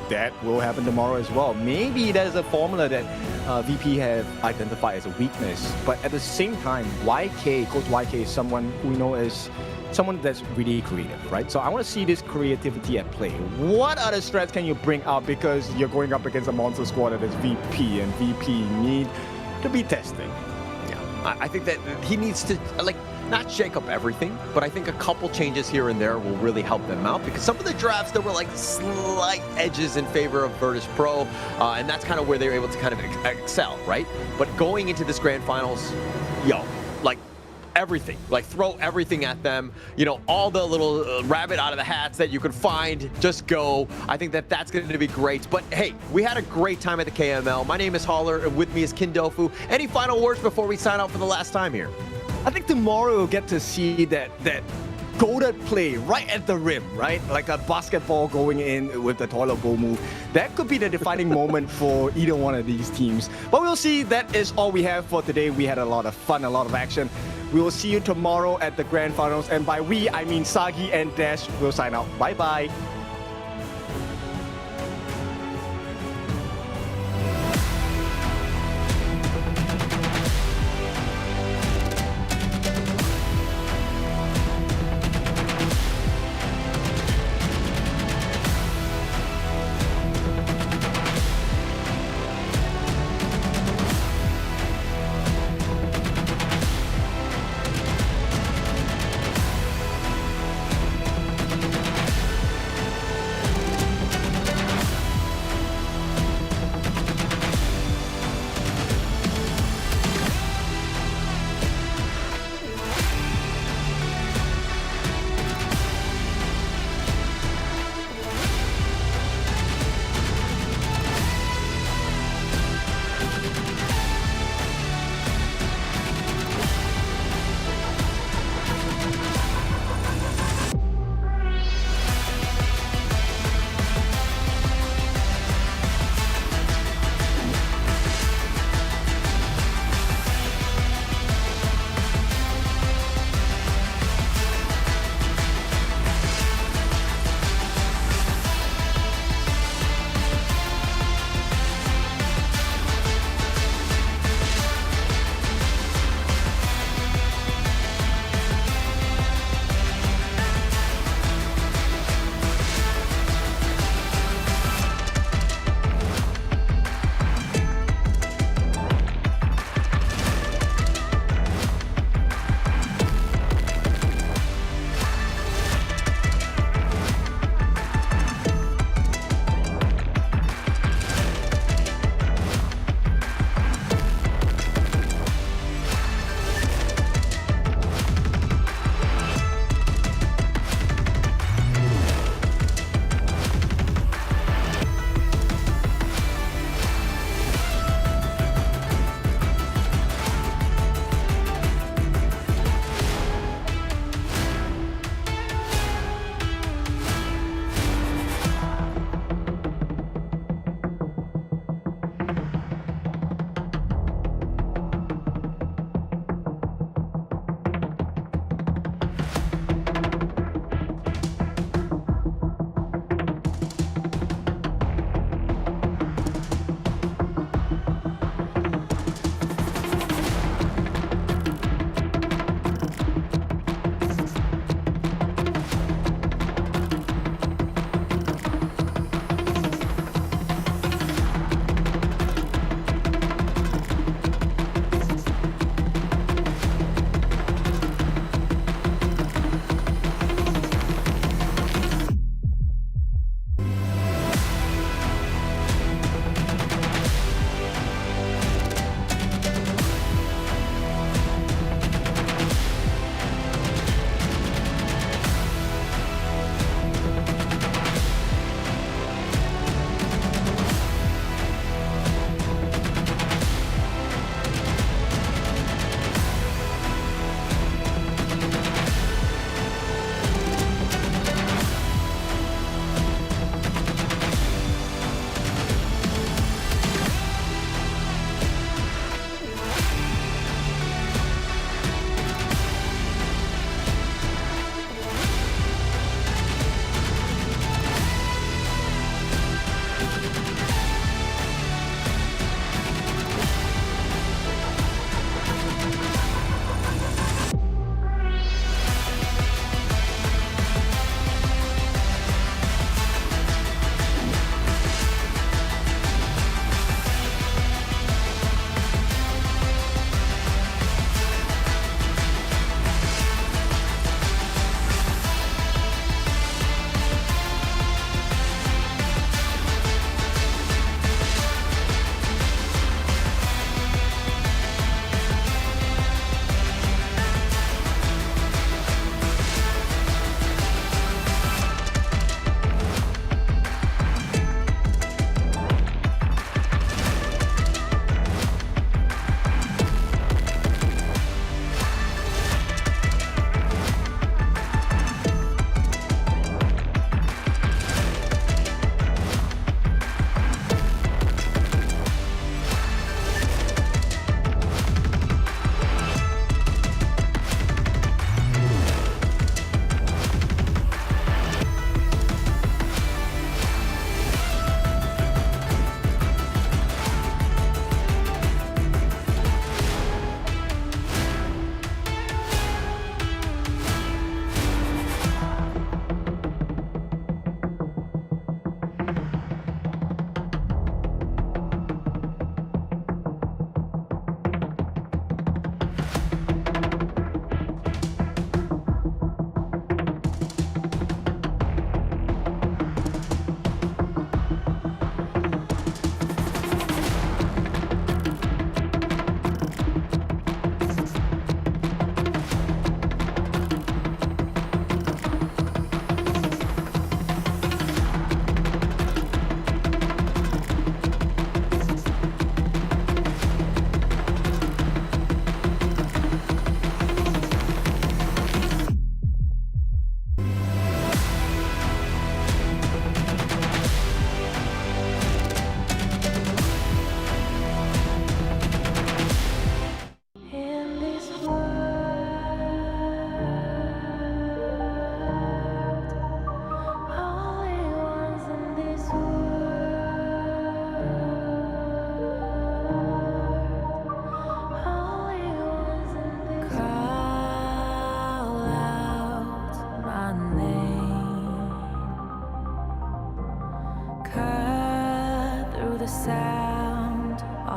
that will happen tomorrow as well. Maybe there's a formula that VP have identified as a weakness, but at the same time, Coach YK is someone who we know is someone that's really creative, right? So I want to see this creativity at play. What other strats can you bring out, because you're going up against a monster squad that is VP, and VP need to be testing. Yeah, I think that he needs to not shake up everything, but I think a couple changes here and there will really help them out, because some of the drafts there were slight edges in favor of Virtus Pro, and that's kind of where they were able to kind of excel, right? But going into this grand finals, everything, throw everything at them, all the little rabbit out of the hats that you could find, just go. I think that that's going to be great. But hey, we had a great time at the KML. My name is Holler, and with me is Kindofu. Any final words before we sign out for the last time here? I think tomorrow we'll get to see that goated play right at the rim, right? Like a basketball going in with the toilet bowl move. That could be the defining moment for either one of these teams. But we'll see. That is all we have for today. We had a lot of fun, a lot of action. We will see you tomorrow at the grand finals. And by we, I mean Sagi and Dash will sign out. Bye-bye.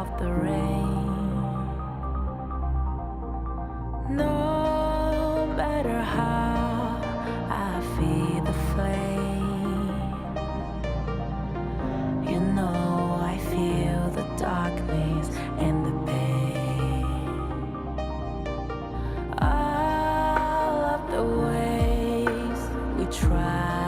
off the rain. No matter how I feed the flame, you know I feel the darkness and the pain. All of the ways we try